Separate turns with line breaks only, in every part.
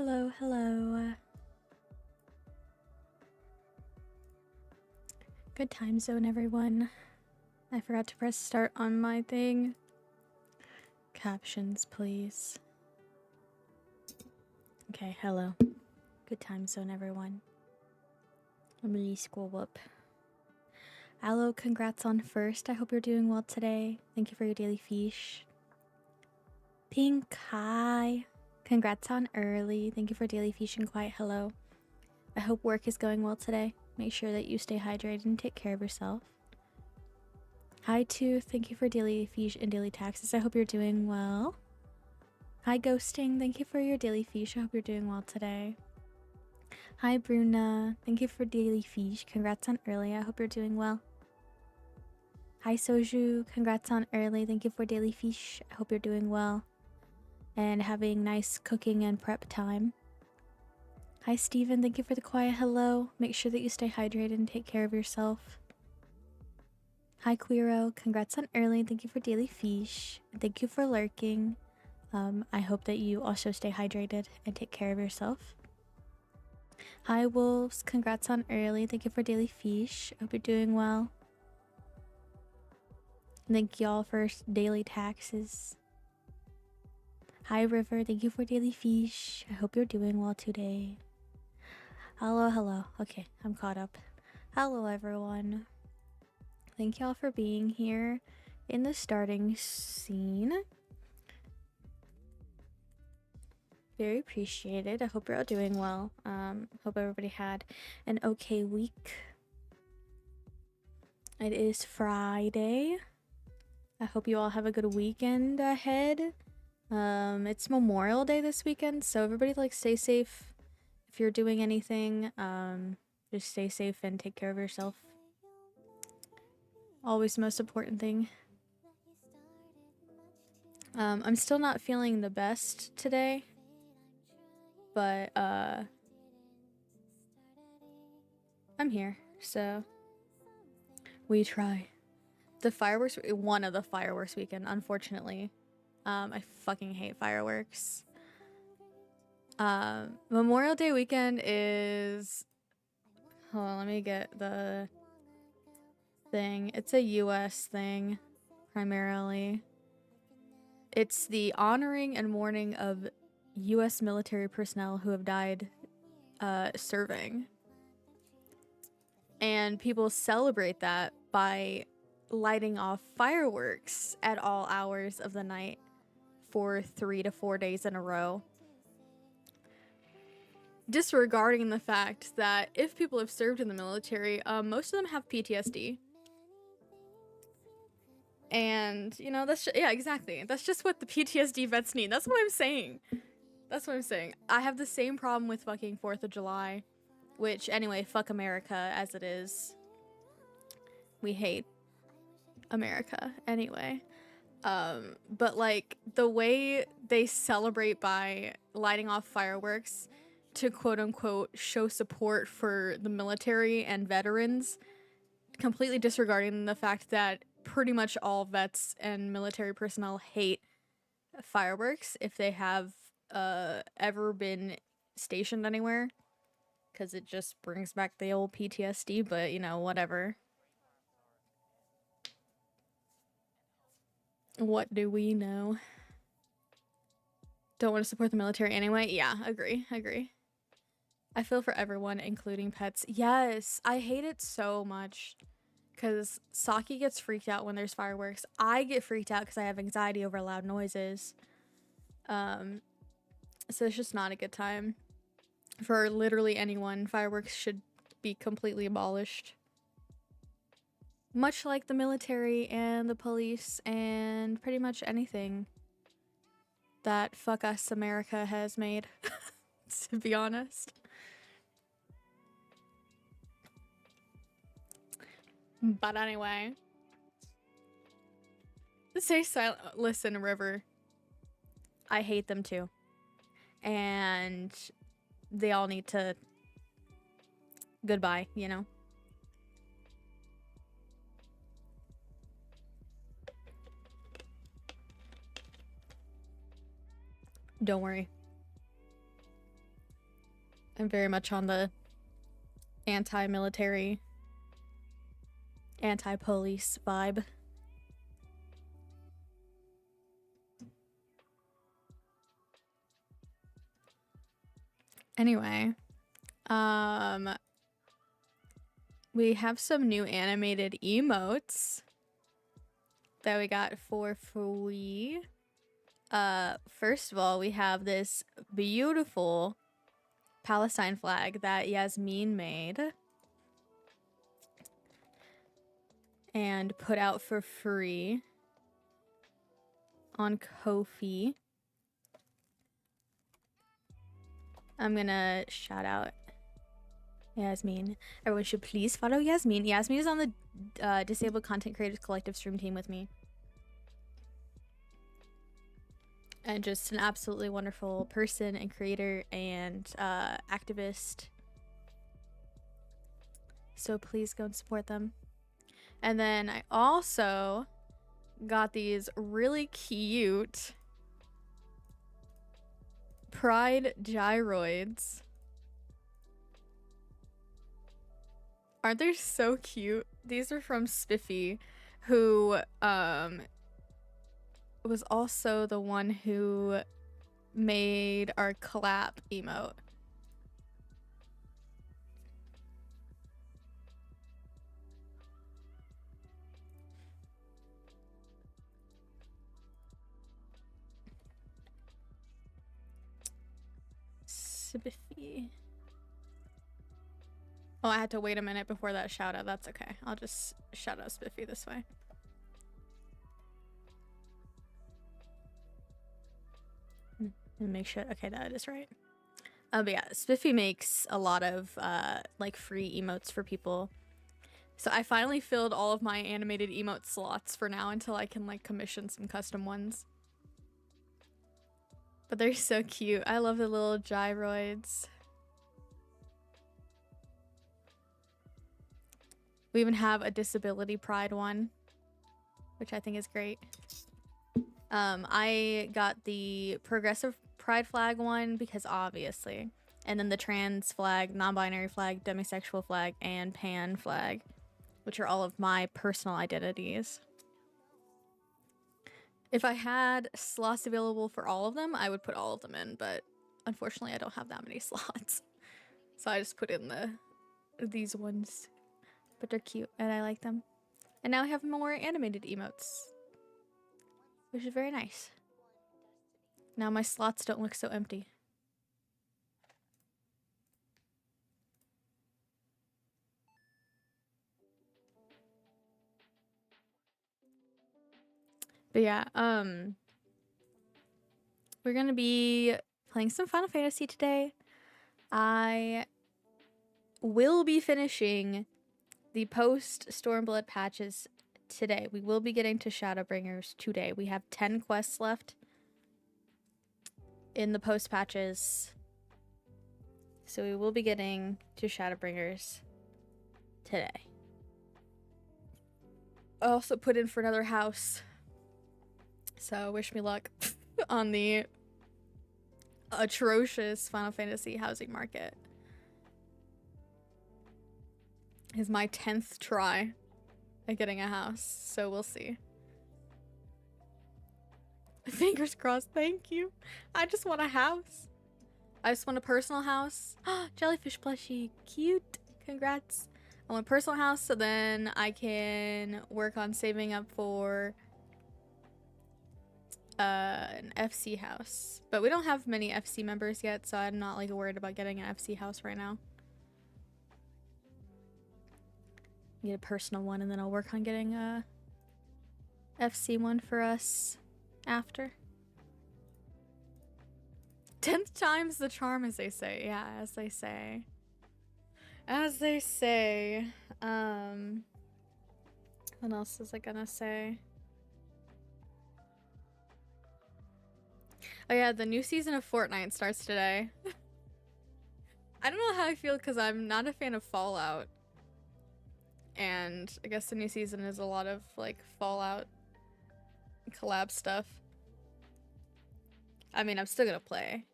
Hello, hello. Good time zone, everyone. I forgot to press start on my thing. Captions, please. Okay, hello. Good time zone, everyone. Let me scroll up. Aloe, congrats on first. I hope you're doing well today. Thank you for your daily fish. Pink, hi. Congrats on early. Thank you for daily fish and quiet hello. I hope work is going well today. Make sure that you stay hydrated and take care of yourself. Hi Tooth, thank you for daily fish and daily taxes. I hope you're doing well. Hi Ghosting, thank you for your daily fish. I hope you're doing well today. Hi Bruna, thank you for daily fish. Congrats on early. I hope you're doing well. Hi Soju, congrats on early. Thank you for daily fish. I hope you're doing well and having nice cooking and prep time. Hi Steven, thank you for the quiet hello. Make sure that you stay hydrated and take care of yourself. Hi Queero, congrats on early. Thank you for daily fish. Thank you for lurking. I hope that you also stay hydrated and take care of yourself. Hi Wolves, congrats on early. Thank you for daily fish. Hope you're doing well. Thank y'all for daily taxes. Hi River, thank you for daily fish. I hope you're doing well today. Hello, hello. Okay, I'm caught up. Hello everyone. Thank y'all for being here in the starting scene. Very appreciated. I hope you're all doing well. Hope everybody had an okay week. It is Friday. I hope you all have a good weekend ahead. It's Memorial Day this weekend, so everybody like stay safe. If you're doing anything, just stay safe and take care of yourself. Always the most important thing. I'm still not feeling the best today, but I'm here, so we try. The fireworks, one of the fireworks weekend, unfortunately. I fucking hate fireworks. Memorial Day weekend is, hold on, let me get the thing. It's a US thing, primarily. It's the honoring and mourning of US military personnel who have died serving. And people celebrate that by lighting off fireworks at all hours of the night for 3 to 4 days in a row. Disregarding the fact that if people have served in the military, most of them have PTSD. And, you know, yeah, exactly. That's just what the PTSD vets need. That's what I'm saying. That's what I'm saying. I have the same problem with fucking 4th of July. Which, anyway, fuck America as it is. We hate America anyway. But like the way they celebrate by lighting off fireworks to quote unquote show support for the military and veterans, completely disregarding the fact that pretty much all vets and military personnel hate fireworks if they have ever been stationed anywhere, because it just brings back the old PTSD, but you know, whatever. What do we know? Don't want to support the military anyway? Yeah, agree. I feel for everyone, including pets. Yes, I hate it so much because Saki gets freaked out when there's fireworks. I get freaked out because I have anxiety over loud noises. So it's just not a good time for literally anyone. Fireworks should be completely abolished. Much like the military and the police and pretty much anything that fuck us America has made, to be honest. But anyway, stay silent. Listen, River, I hate them too, and they all need to goodbye, you know. Don't worry. I'm very much on the anti-military, anti-police vibe. Anyway, we have some new animated emotes that we got for free. First of all, we have this beautiful Palestine flag that Yasmin made and put out for free on Ko-fi. I'm gonna shout out Yasmin. Everyone should please follow Yasmin. Yasmin is on the Disabled Content Creators Collective stream team with me. And just an absolutely wonderful person and creator and activist. So please go and support them. And then I also got these really cute Pride gyroids. Aren't they so cute? These are from Spiffy, who was also the one who made our clap emote. Spiffy. Oh, I had to wait a minute before that shout out. That's okay. I'll just shout out Spiffy this way. And make sure, okay, that is right. But yeah, Spiffy makes a lot of like free emotes for people. So I finally filled all of my animated emote slots for now until I can like commission some custom ones. But they're so cute. I love the little gyroids. We even have a disability pride one, which I think is great. I got the progressive pride flag one because obviously, and then the trans flag, non-binary flag, demisexual flag, and pan flag, which are all of my personal identities. If I had slots available for all of them, I would put all of them in, but unfortunately I don't have that many slots. So I just put in these ones. But they're cute and I like them. And now I have more animated emotes, which is very nice. Now my slots don't look so empty. But yeah, we're gonna be playing some Final Fantasy today. I will be finishing the post-stormblood patches today. We will be getting to Shadowbringers today. We have 10 quests left in the post patches. So we will be getting to Shadowbringers today. I also put in for another house. So wish me luck on the atrocious Final Fantasy housing market. Is my 10th try at getting a house, so we'll see. Fingers crossed, thank you. I just want a house. I just want a personal house. Jellyfish plushie, cute. Congrats. I want a personal house so then I can work on saving up for an FC house. But we don't have many FC members yet, so I'm not like worried about getting an FC house right now. Get a personal one and then I'll work on getting a FC one for us after. 10th time's the charm, as they say. Yeah, as they say. As they say. What else was I gonna say? Oh yeah, the new season of Fortnite starts today. I don't know how I feel because I'm not a fan of Fallout. And I guess the new season is a lot of like Fallout collab stuff. I mean, I'm still gonna play,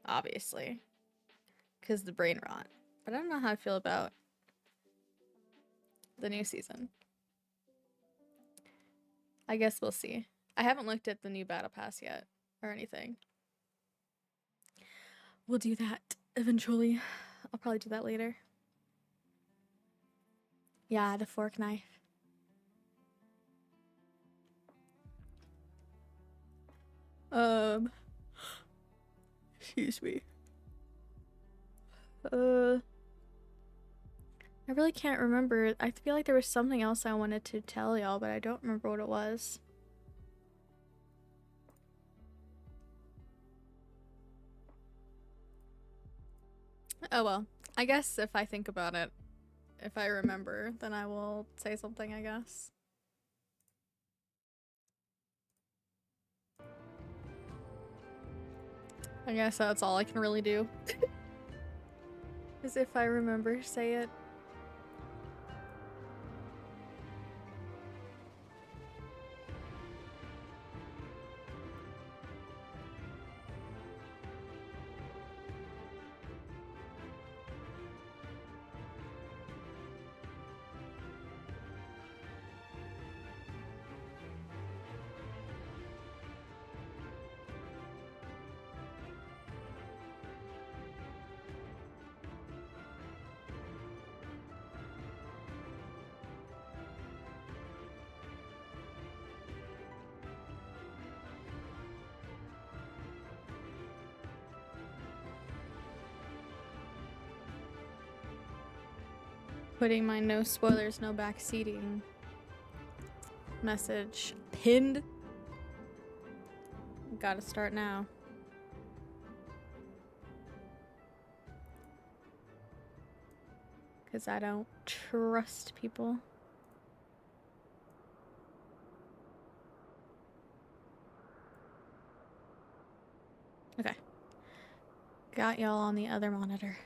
obviously, because the brain rot. But I don't know how I feel about the new season. I guess we'll see. I haven't looked at the new battle pass yet or anything. We'll do that eventually. I'll probably do that later. Yeah, the fork knife. Excuse me. I really can't remember. I feel like there was something else I wanted to tell y'all, but I don't remember what it was. Oh well. I guess if I think about it, if I remember, then I will say something, I guess. I guess that's all I can really do. Is if I remember, say it. Putting my no spoilers, no backseating message pinned. Gotta start now. Because I don't trust people. Okay. Got y'all on the other monitor.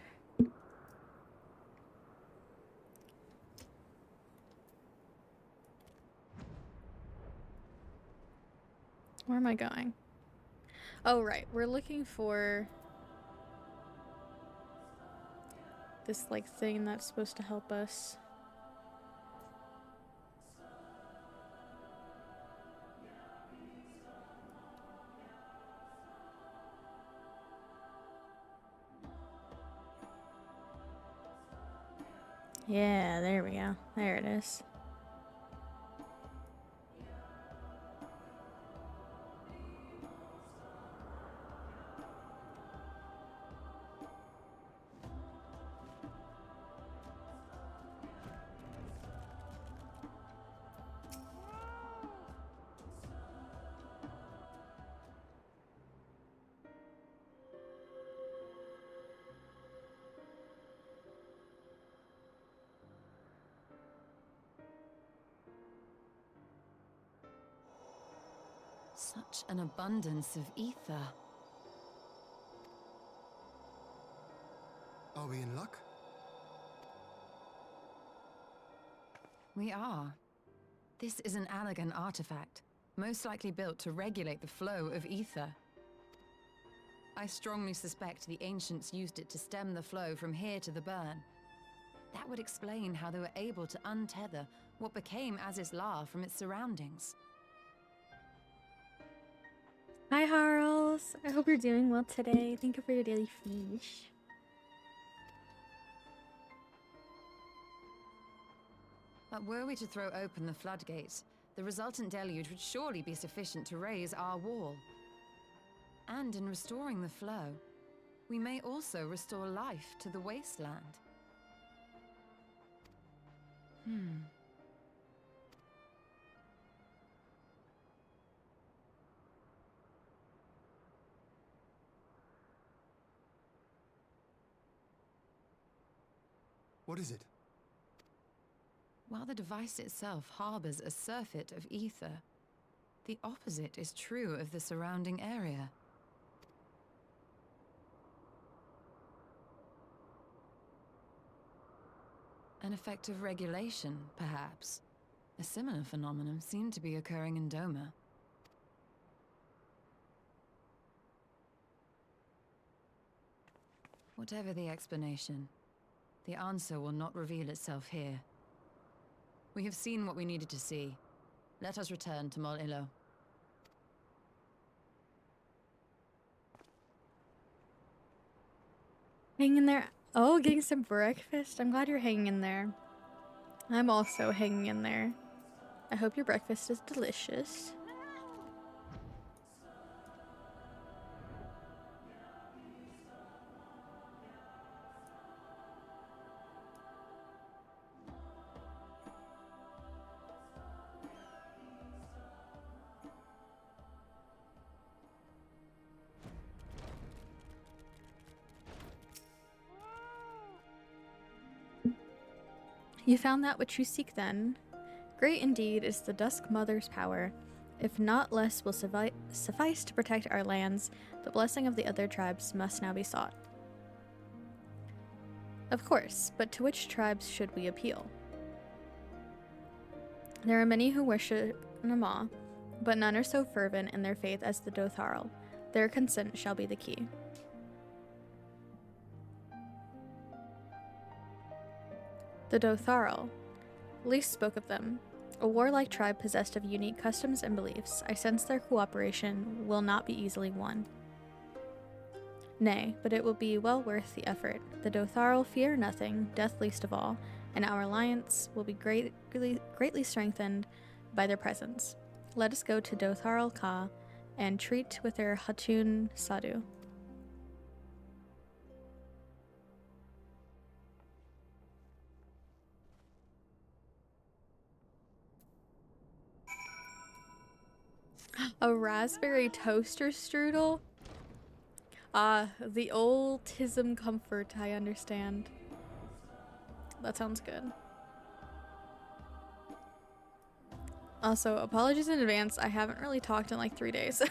Where am I going? Oh, right. We're looking for this, like, thing that's supposed to help us. Yeah, there we go. There it is.
Such an abundance of ether.
Are we in luck?
We are. This is an Allergan artifact, most likely built to regulate the flow of ether. I strongly suspect the ancients used it to stem the flow from here to the burn. That would explain how they were able to untether what became Azizlar from its surroundings.
Hi, Harls. I hope you're doing well today. Thank you for your daily fish.
But were we to throw open the floodgates, the resultant deluge would surely be sufficient to raise our wall. And in restoring the flow, we may also restore life to the wasteland.
What is it?
While the device itself harbors a surfeit of ether, the opposite is true of the surrounding area. An effect of regulation, perhaps. A similar phenomenon seemed to be occurring in Doma. Whatever the explanation, the answer will not reveal itself here. We have seen what we needed to see. Let us return to Mol Illo.
Hanging in there. Oh, getting some breakfast. I'm glad you're hanging in there. I'm also hanging in there. I hope your breakfast is delicious. You found that which you seek then. Great indeed is the Dusk Mother's power. If not less will suffice to protect our lands, the blessing of the other tribes must now be sought. Of course, but to which tribes should we appeal? There are many who worship Nama, but none are so fervent in their faith as the Dotharl. Their consent shall be the key. The Dotharl. Least spoke of them. A warlike tribe possessed of unique customs and beliefs, I sense their cooperation will not be easily won. Nay, but it will be well worth the effort. The Dotharl fear nothing, death least of all, and our alliance will be greatly strengthened by their presence. Let us go to Dotharl Ka and treat with their Hatun Sadhu. A raspberry toaster strudel? Ah, the autism comfort, I understand. That sounds good. Also, apologies in advance, I haven't really talked in like 3 days.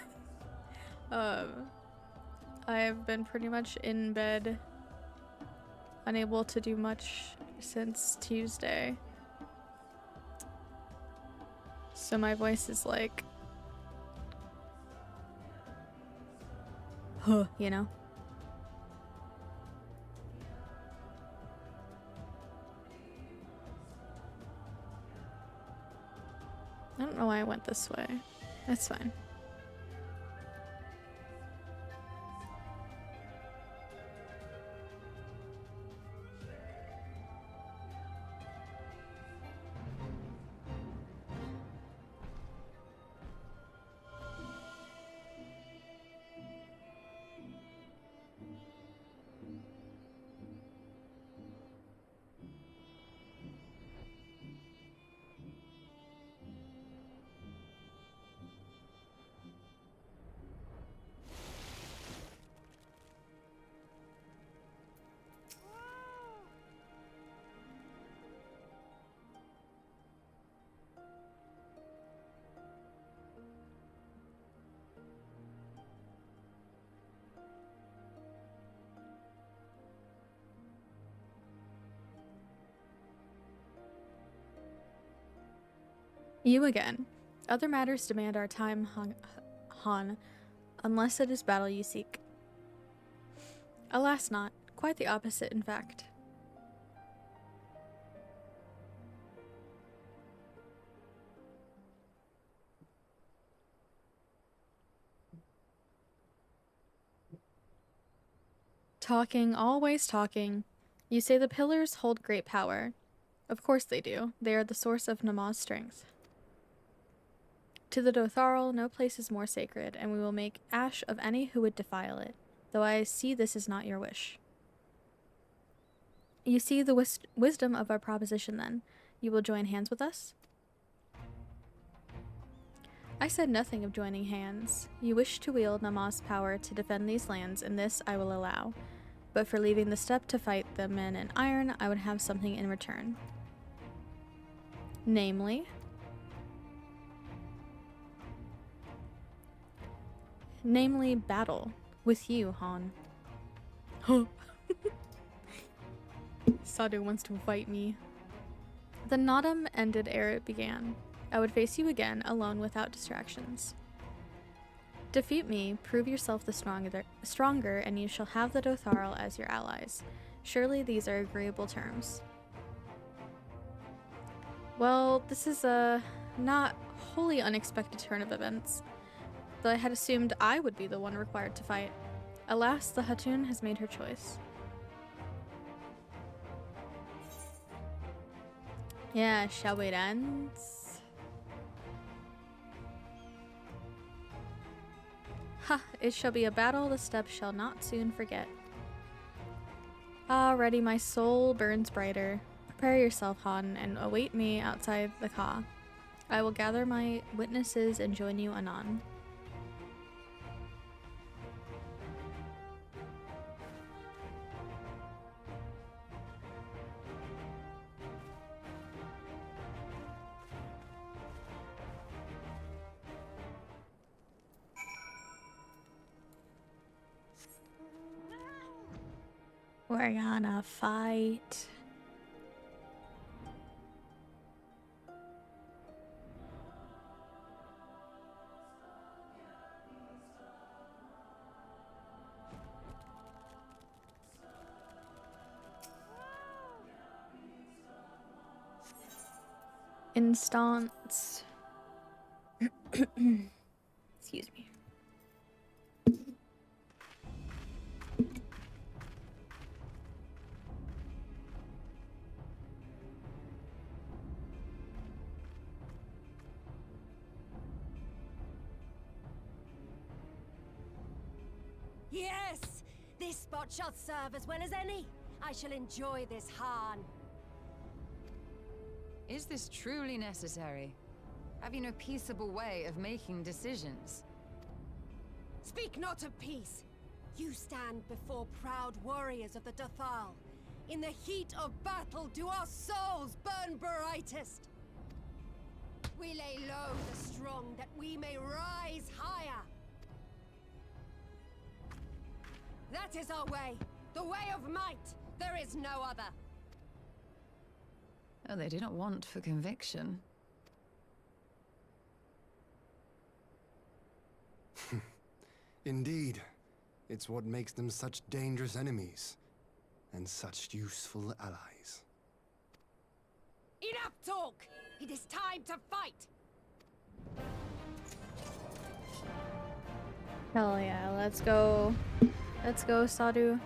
I've been pretty much in bed, unable to do much since Tuesday. So my voice is like, you know? I don't know why I went this way. That's fine. You again. Other matters demand our time, Han, unless it is battle you seek. Alas not. Quite the opposite, in fact. Talking, always talking. You say the pillars hold great power. Of course they do. They are the source of Nama's strength. To the Dotharl, no place is more sacred, and we will make ash of any who would defile it, though I see this is not your wish. You see the wisdom of our proposition, then. You will join hands with us? I said nothing of joining hands. You wish to wield Nama's power to defend these lands, and this I will allow. But for leaving the step to fight the men in iron, I would have something in return. Namely... battle with you, Han. Huh. Sadhu wants to fight me. The Nadam ended ere it began. I would face you again, alone without distractions. Defeat me, prove yourself the stronger, and you shall have the Dotharl as your allies. Surely these are agreeable terms. Well, this is a not wholly unexpected turn of events, though I had assumed I would be the one required to fight. Alas, the Hatun has made her choice. Yeah, shall we dance? Ha! It shall be a battle the steppe shall not soon forget. Already my soul burns brighter. Prepare yourself, Han, and await me outside the Ka. I will gather my witnesses and join you anon. We're gonna fight. Instance. Excuse me.
Yes! This spot shall serve as well as any. I shall enjoy this Han.
Is this truly necessary? Have you no peaceable way of making decisions?
Speak not of peace. You stand before proud warriors of the Dothal. In the heat of battle do our souls burn brightest. We lay low the strong that we may rise higher. That is our way. The way of might. There is no other.
Oh, they do not want for conviction.
Indeed. It's what makes them such dangerous enemies. And such useful allies.
Enough talk! It is time to fight!
Hell yeah, let's go. Let's go, Sadhu.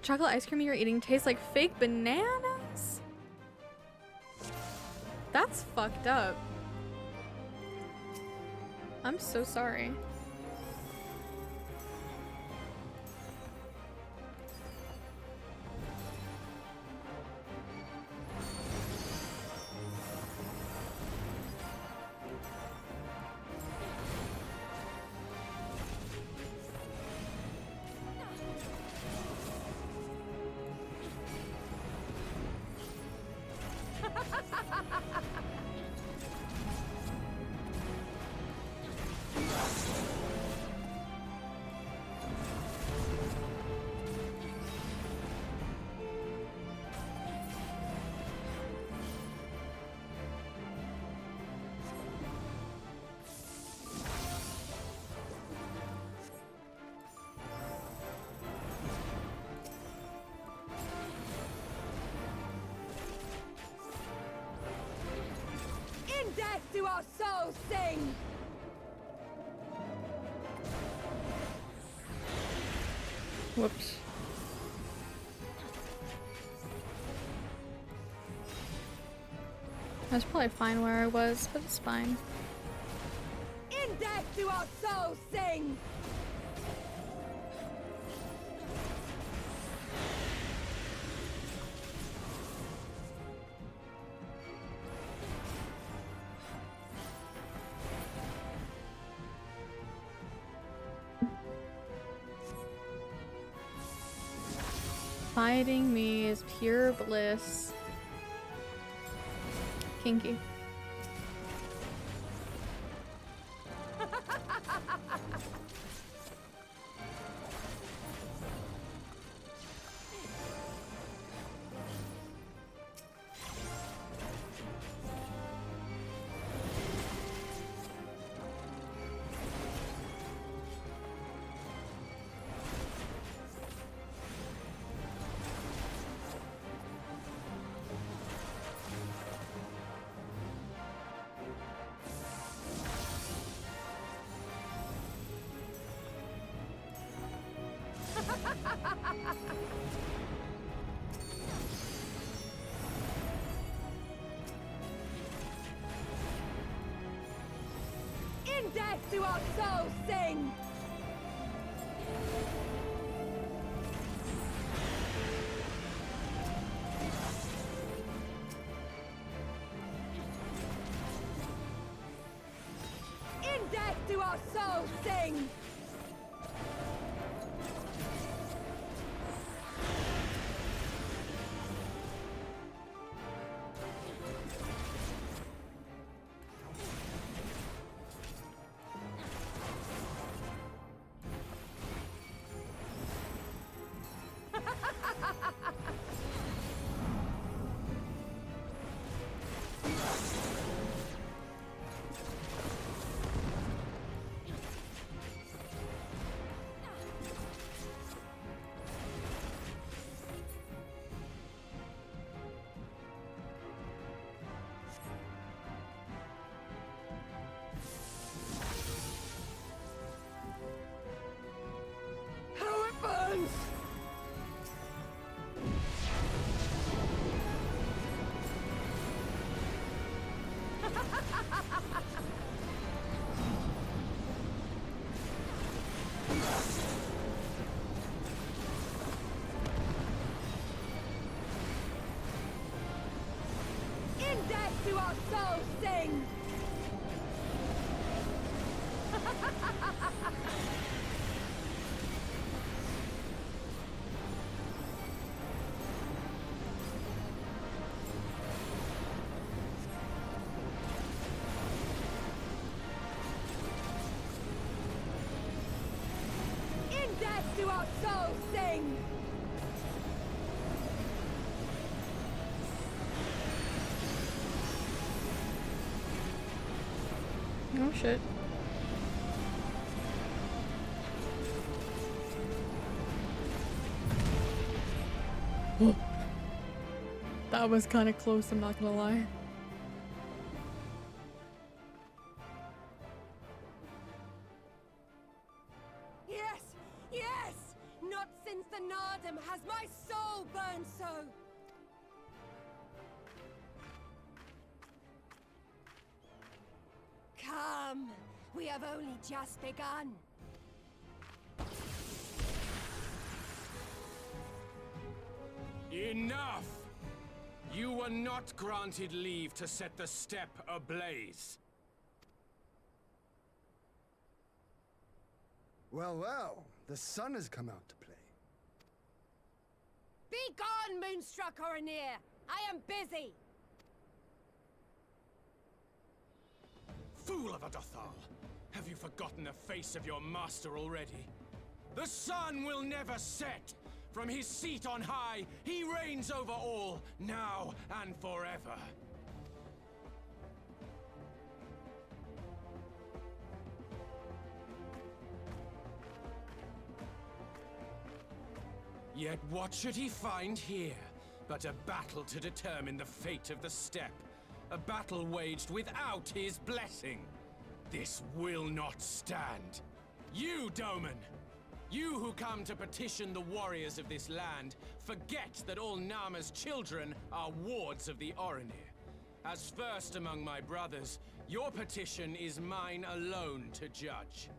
Chocolate ice cream you're eating tastes like fake bananas? That's fucked up. I'm so sorry.
Death do our souls sing!
Whoops. I was probably fine where I was, but it's fine.
In death do our souls sing!
Fighting me is pure bliss. Kinky.
In death do our souls sing! In death do our souls sing! How it burns! In death do our souls sing! In death do our souls sing!
Oh shit. That was kind of close, I'm not gonna lie.
Yes! Yes! Not since the Nardum has my soul burned so! Come! We have only just begun!
Enough! You were not granted leave to set the steppe ablaze.
Well, well, the sun has come out to play.
Be gone, Moonstruck Oranir! I am busy!
Fool of a Dothal! Have you forgotten the face of your master already? The sun will never set! From his seat on high, he reigns over all, now and forever. Yet what should he find here but a battle to determine the fate of the steppe? A battle waged without his blessing. This will not stand. You, Doman! You who come to petition the warriors of this land, forget that all Nama's children are wards of the Oranir. As first among my brothers, your petition is mine alone to judge.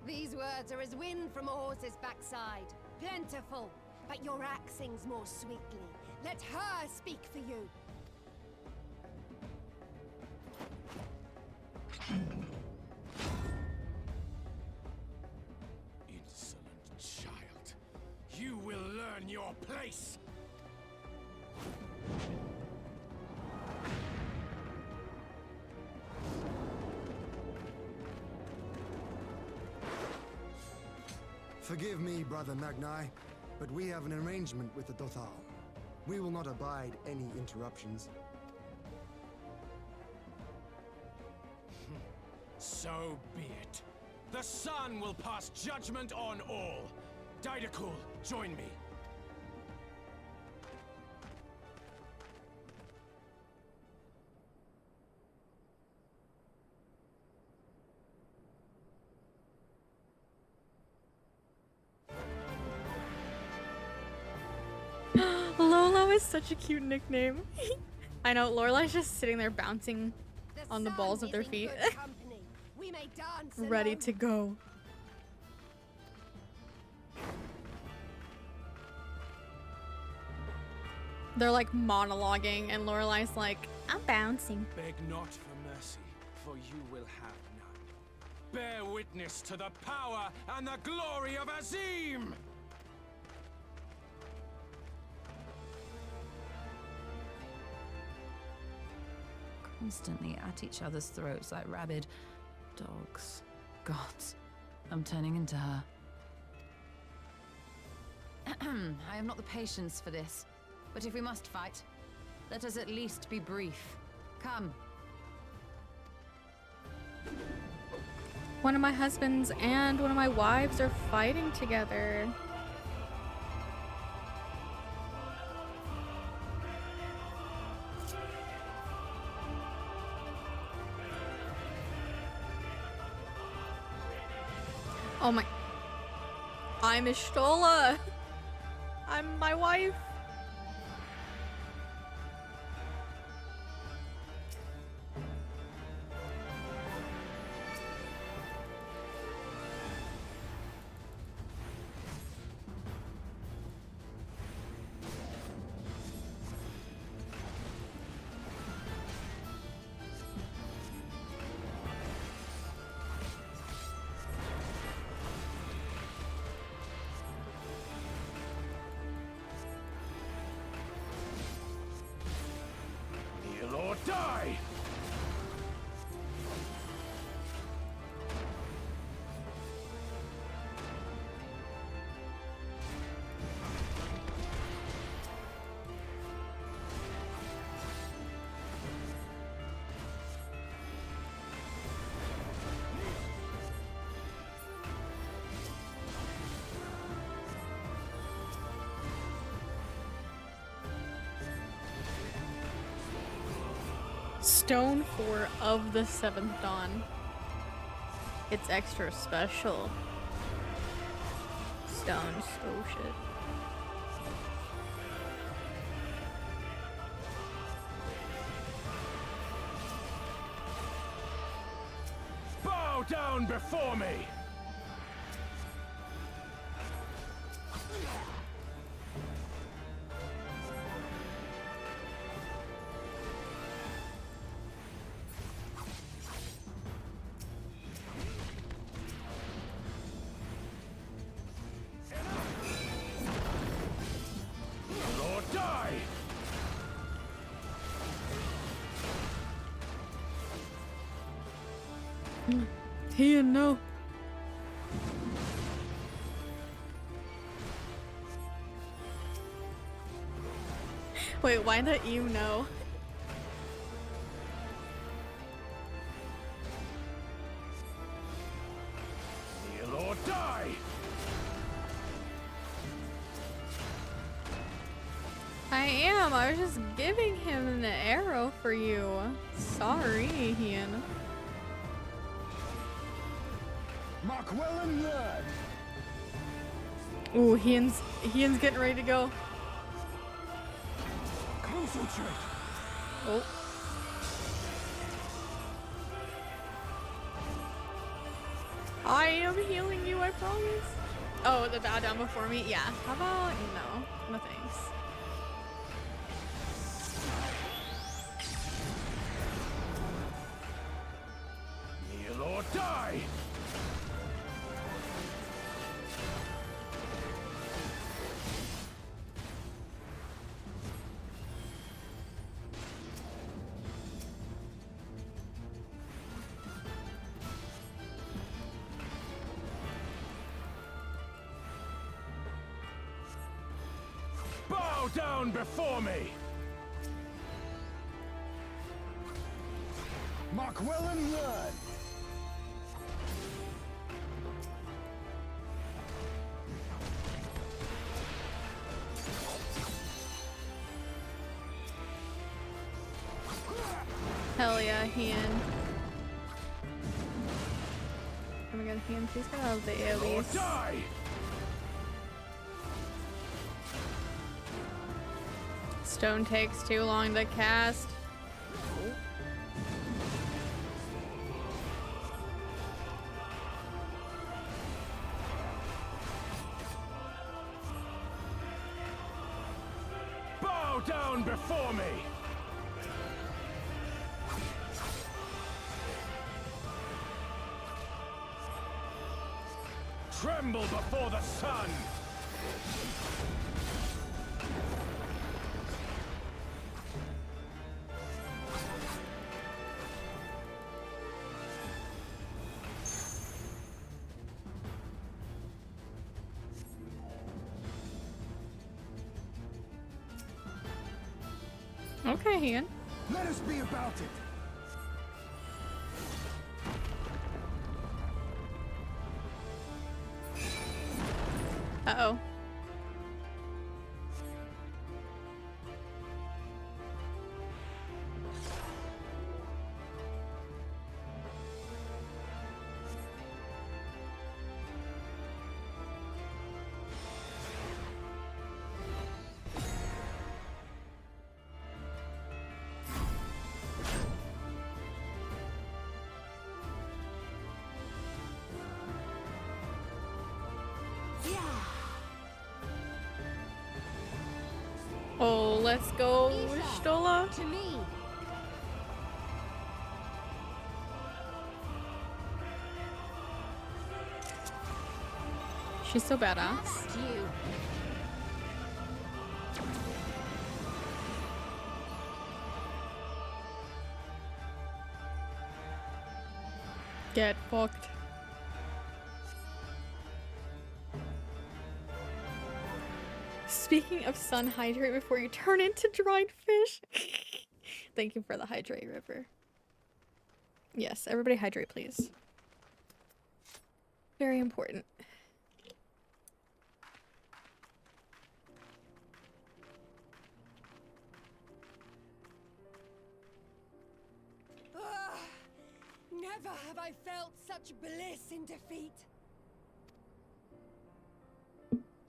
These words are as wind from a horse's backside. Plentiful, but your axe sings more sweetly. Let her speak for you.
Insolent child. You will learn your place!
Forgive me, Brother Magni, but we have an arrangement with the Dothal. We will not abide any interruptions.
So be it. The sun will pass judgment on all. Didakul, join me.
Lola was such a cute nickname. I know, Lorelai's just sitting there bouncing on the balls of their feet.
We may dance
Ready
alone.
to go. They're like monologuing and Lorelai's like, I'm bouncing.
Beg not for mercy, for you will have none. Bear witness to the power and the glory of Azim!
Constantly at each other's throats like rabid dogs. Gods, I'm turning into her. I have not the patience for this. But if we must fight, let us at least be brief. Come.
One of my husbands and one of my wives are fighting together. Oh my... I'm Ishtola! I'm my wife!
Kneel or die!
Stone 4 of the 7th Dawn. It's extra special. Stones. Oh shit.
Bow down before me! Or die!
Ian, no. Wait, why don't you know?
Kneel or die!
I am. I was just giving him an arrow for you. Sorry, Ian.
Mark well and learn.
Ooh, Ian's getting ready to go.
Concentrate.
Oh. I am healing you, I promise. Oh, the bow down before me? Yeah. How about no? No thanks.
Kneel or die! Bow down before me!
Mark well and learn.
Hell yeah, Ian. Oh my god, Ian, please get out of the
Or
AoEs.
die!
Stone takes too long to cast.
Bow down before me! Tremble before the sun!
Okay, Ian.
Let us be about it.
Uh-oh. Oh, let's go, Stola.
To me.
She's so badass.
To you.
Get fucked. Speaking of sun, hydrate before you turn into dried fish. Thank you for the hydrate, River. Yes, everybody hydrate, please. Very important.
Never have I felt such bliss in defeat.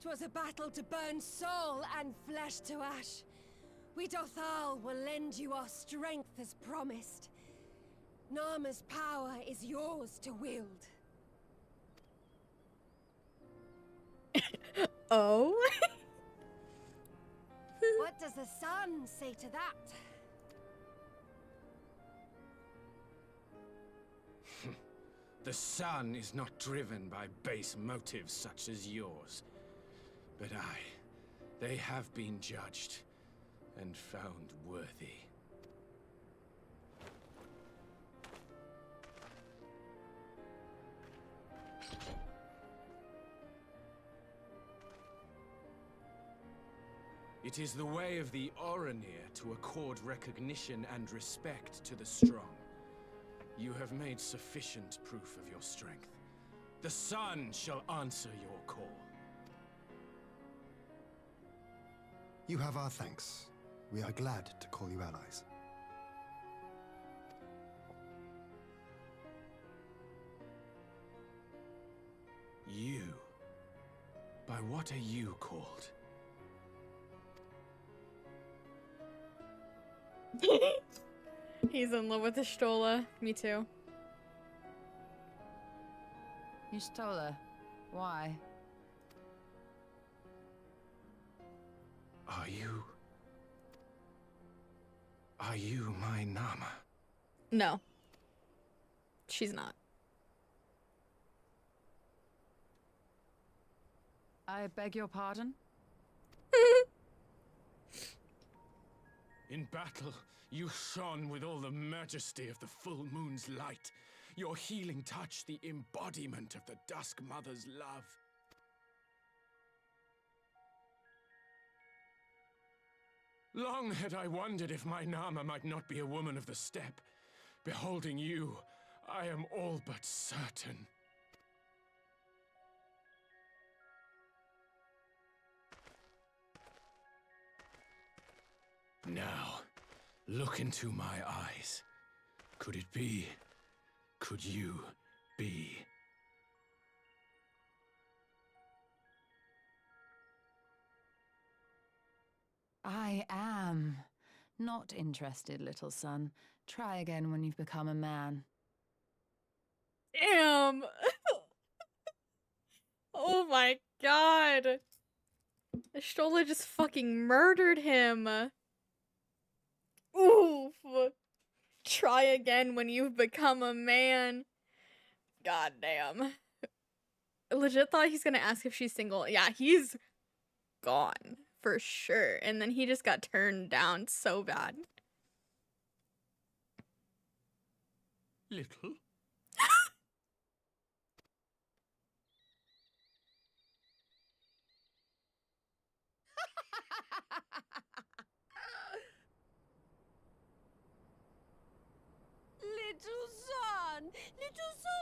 'Twas a battle to burn soul and flesh to ash. We Dothal will lend you our strength as promised. Narma's power is yours to wield.
Oh?
What does the sun say to that?
The sun is not driven by base motives such as yours. But they have been judged and found worthy. It is the way of the Oranir to accord recognition and respect to the strong. You have made sufficient proof of your strength. The sun shall answer your call.
You have our thanks. We are glad to call you allies.
You? By what are you called?
He's in love with the Stola. Me too.
You stole her. Why?
Are you my Nama?
No. She's not.
I beg your pardon?
In battle, you shone with all the majesty of the full moon's light. Your healing touch, the embodiment of the Dusk Mother's love. Long had I wondered if my Nama might not be a woman of the steppe. Beholding you, I am all but certain. Now, look into my eyes. Could it be? Could you be?
I am. Not interested, little son. Try again when you've become a man.
Damn. Oh my god. Stola just fucking murdered him. Oof. Try again when you've become a man. God damn. Legit thought he's gonna ask if she's single. Yeah, he's gone for sure. And then he just got turned down so bad.
Little?
Little son! Little son!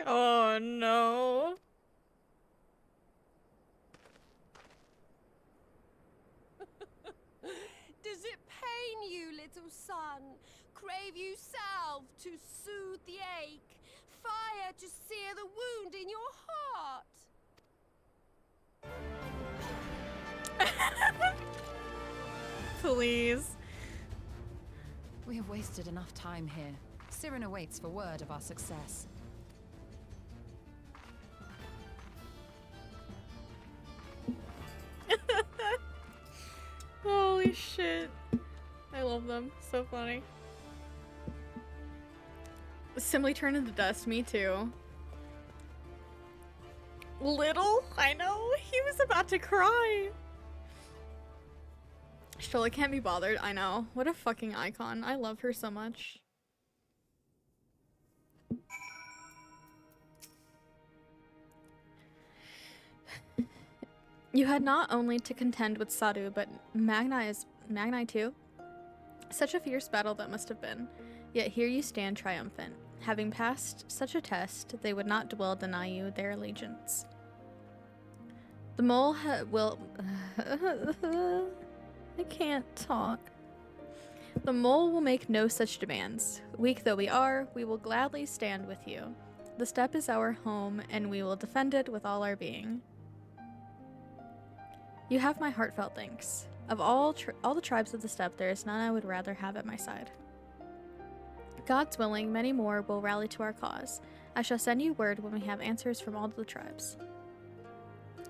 Oh no.
Does it pain you, little son? Crave you salve to soothe the ache? Fire to sear the wound in your heart?
Please.
We have wasted enough time here. Siren awaits for word of our success.
Holy shit. I love them. So funny. Simply turned into dust. Me too. Little? I know. He was about to cry. Stola can't be bothered. I know. What a fucking icon. I love her so much. You had not only to contend with Sadu, but Magni too. Such a fierce battle that must have been. Yet here you stand triumphant. Having passed such a test, they would not deny you their allegiance. The mole will... I can't talk. The mole will make no such demands. Weak though we are, we will gladly stand with you. The steppe is our home, and we will defend it with all our being. You have my heartfelt thanks. Of all the tribes of the steppe, there is none I would rather have at my side. God's willing, many more will rally to our cause. I shall send you word when we have answers from all the tribes.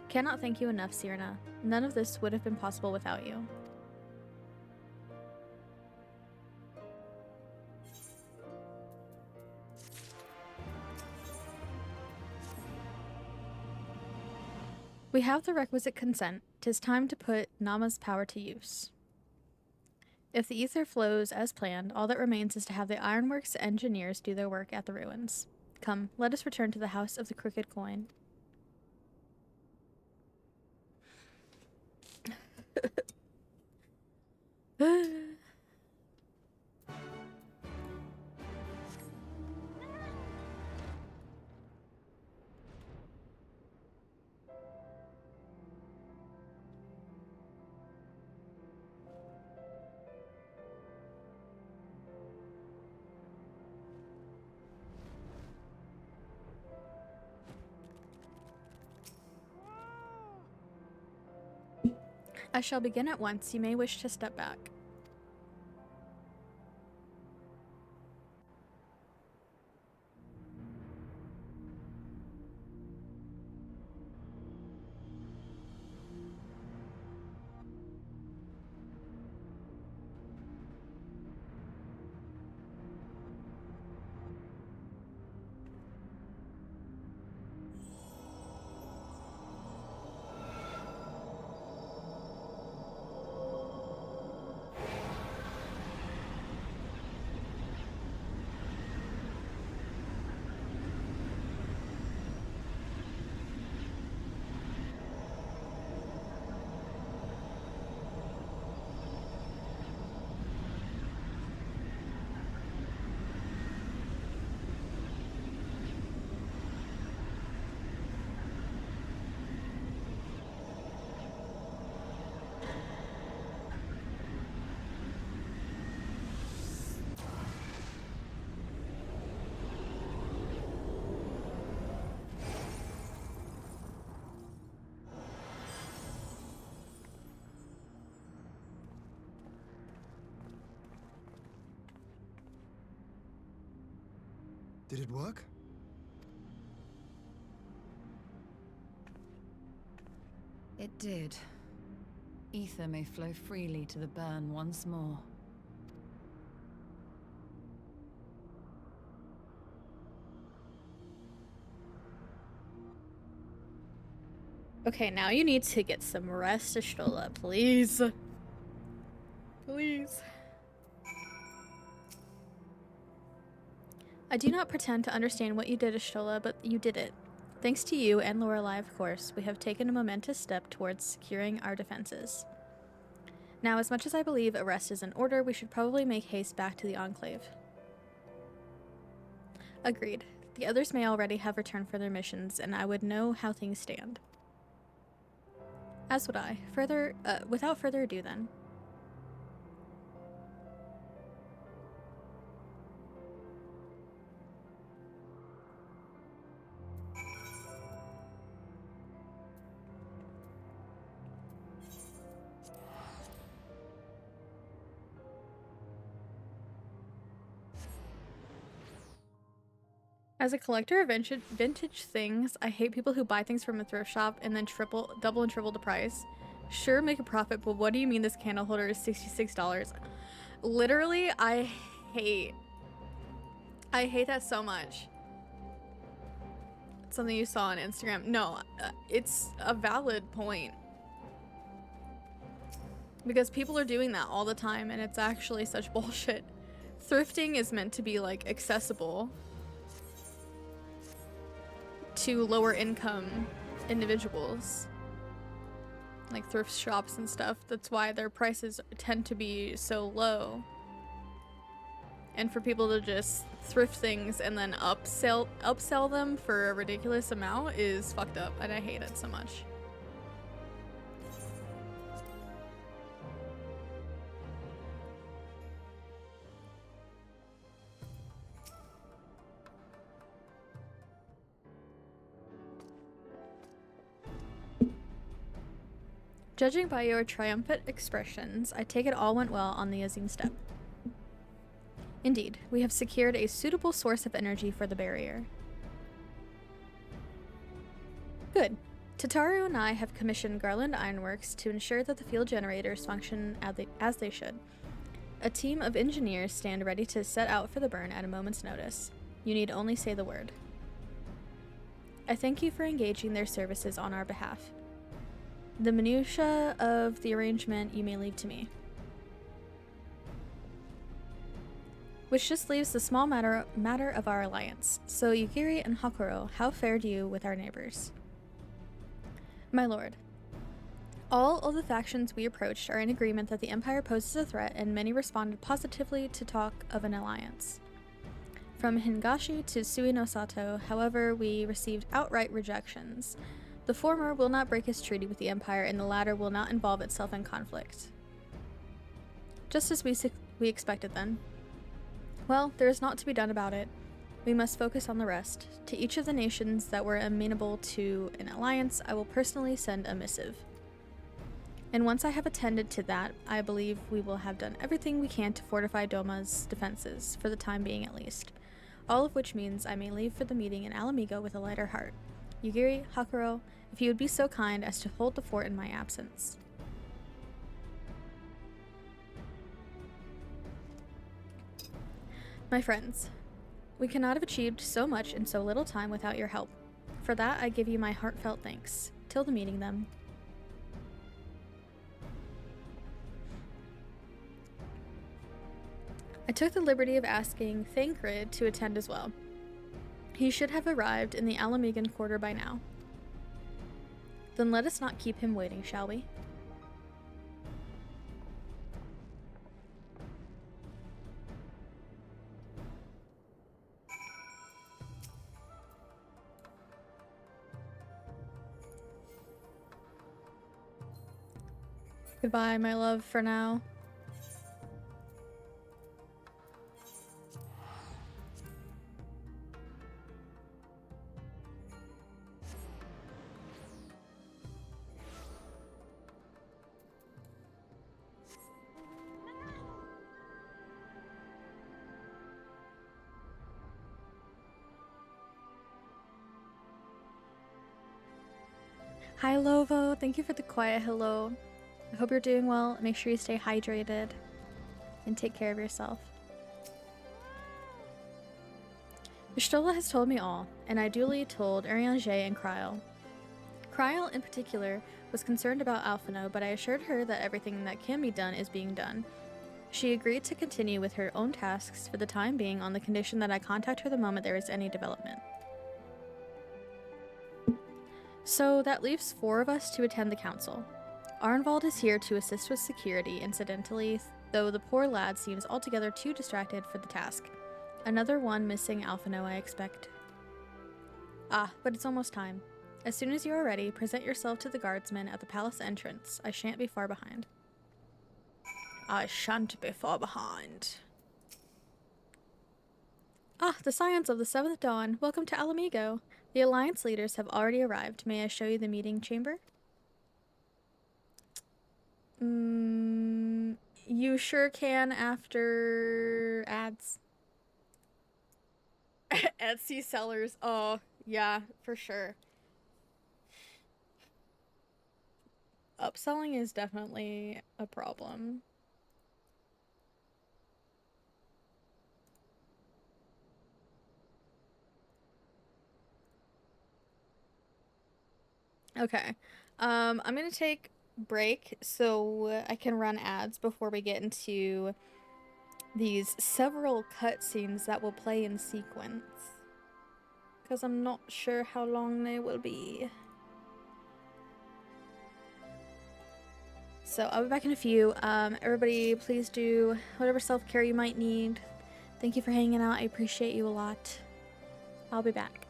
Cannot thank you enough, Sirna. None of this would have been possible without you. We have the requisite consent. 'Tis time to put Nama's power to use. If the ether flows as planned, all that remains is to have the ironworks engineers do their work at the ruins. Come, let us return to the house of the crooked coin. I shall begin at once. You may wish to step back.
Did it work?
It did. Ether may flow freely to the burn once more.
Okay, now you need to get some rest, Ashtola, please. Please. I do not pretend to understand what you did, Ashtola, but you did it. Thanks to you and Lorelei, of course, we have taken a momentous step towards securing our defenses. Now, as much as I believe a rest is in order, we should probably make haste back to the Enclave. Agreed. The others may already have returned for their missions, and I would know how things stand. As would I. Without further ado, then. As a collector of vintage things, I hate people who buy things from a thrift shop and then double and triple the price. Sure, make a profit, but what do you mean this candle holder is $66? Literally, I hate that so much. It's something you saw on Instagram. No, it's a valid point. Because people are doing that all the time, and it's actually such bullshit. Thrifting is meant to be, like, accessible to lower income individuals, like thrift shops and stuff. That's why their prices tend to be so low. And for people to just thrift things and then upsell them for a ridiculous amount is fucked up, and I hate it so much. Judging by your triumphant expressions, I take it all went well on the Azim step. Indeed, we have secured a suitable source of energy for the barrier. Good. Tataru and I have commissioned Garland Ironworks to ensure that the field generators function as they should. A team of engineers stand ready to set out for the burn at a moment's notice. You need only say the word. I thank you for engaging their services on our behalf. The minutiae of the arrangement you may leave to me. Which just leaves the small matter of our alliance. So Yugiri and Hakuro, how fared you with our neighbors? My lord, all of the factions we approached are in agreement that the Empire poses a threat, and many responded positively to talk of an alliance. From Hingashi to Suinosato, however, we received outright rejections. The former will not break his treaty with the Empire, and the latter will not involve itself in conflict. Just as we expected, then. Well, there is naught to be done about it. We must focus on the rest. To each of the nations that were amenable to an alliance, I will personally send a missive. And once I have attended to that, I believe we will have done everything we can to fortify Doma's defenses, for the time being at least. All of which means I may leave for the meeting in Alamigo with a lighter heart. Yugiri, Hakuro, if you would be so kind as to hold the fort in my absence. My friends, we cannot have achieved so much in so little time without your help. For that, I give you my heartfelt thanks. Till the meeting, then. I took the liberty of asking Thancred to attend as well. He should have arrived in the Alamigan quarter by now. Then let us not keep him waiting, shall we? Goodbye, my love, for now. Hi, Lovo. Thank you for the quiet hello. I hope you're doing well. Make sure you stay hydrated and take care of yourself. Ishtola has told me all, and I duly told Urianger and Kryl. Kryl, in particular, was concerned about Alphino, but I assured her that everything that can be done is being done. She agreed to continue with her own tasks for the time being on the condition that I contact her the moment there is any development. So that leaves 4 of us to attend the council. Arnvald is here to assist with security, incidentally, though the poor lad seems altogether too distracted for the task. Another one missing Alphino, I expect. Ah, but it's almost time. As soon as you are ready, present yourself to the guardsmen at the palace entrance. I shan't be far behind. I shan't be far behind. Ah, the Scions of the 7th Dawn. Welcome to Alamigo. The Alliance leaders have already arrived. May I show you the meeting chamber? You sure can after ads. Etsy sellers. Oh, yeah, for sure. Upselling is definitely a problem. Okay. I'm gonna take break so I can run ads before we get into these several cutscenes that will play in sequence. Because I'm not sure how long they will be. So I'll be back in a few. Everybody, please do whatever self-care you might need. Thank you for hanging out. I appreciate you a lot. I'll be back.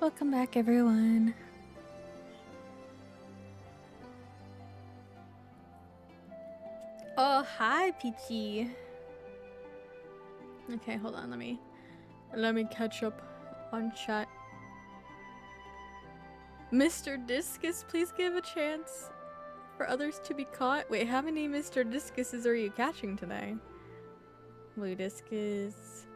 Welcome back, everyone. Oh, hi, Peachy. Okay, hold on. Let me catch up on chat. Mr. Discus, please give a chance for others to be caught. Wait, how many Mr. Discuses are you catching today? Blue Discus.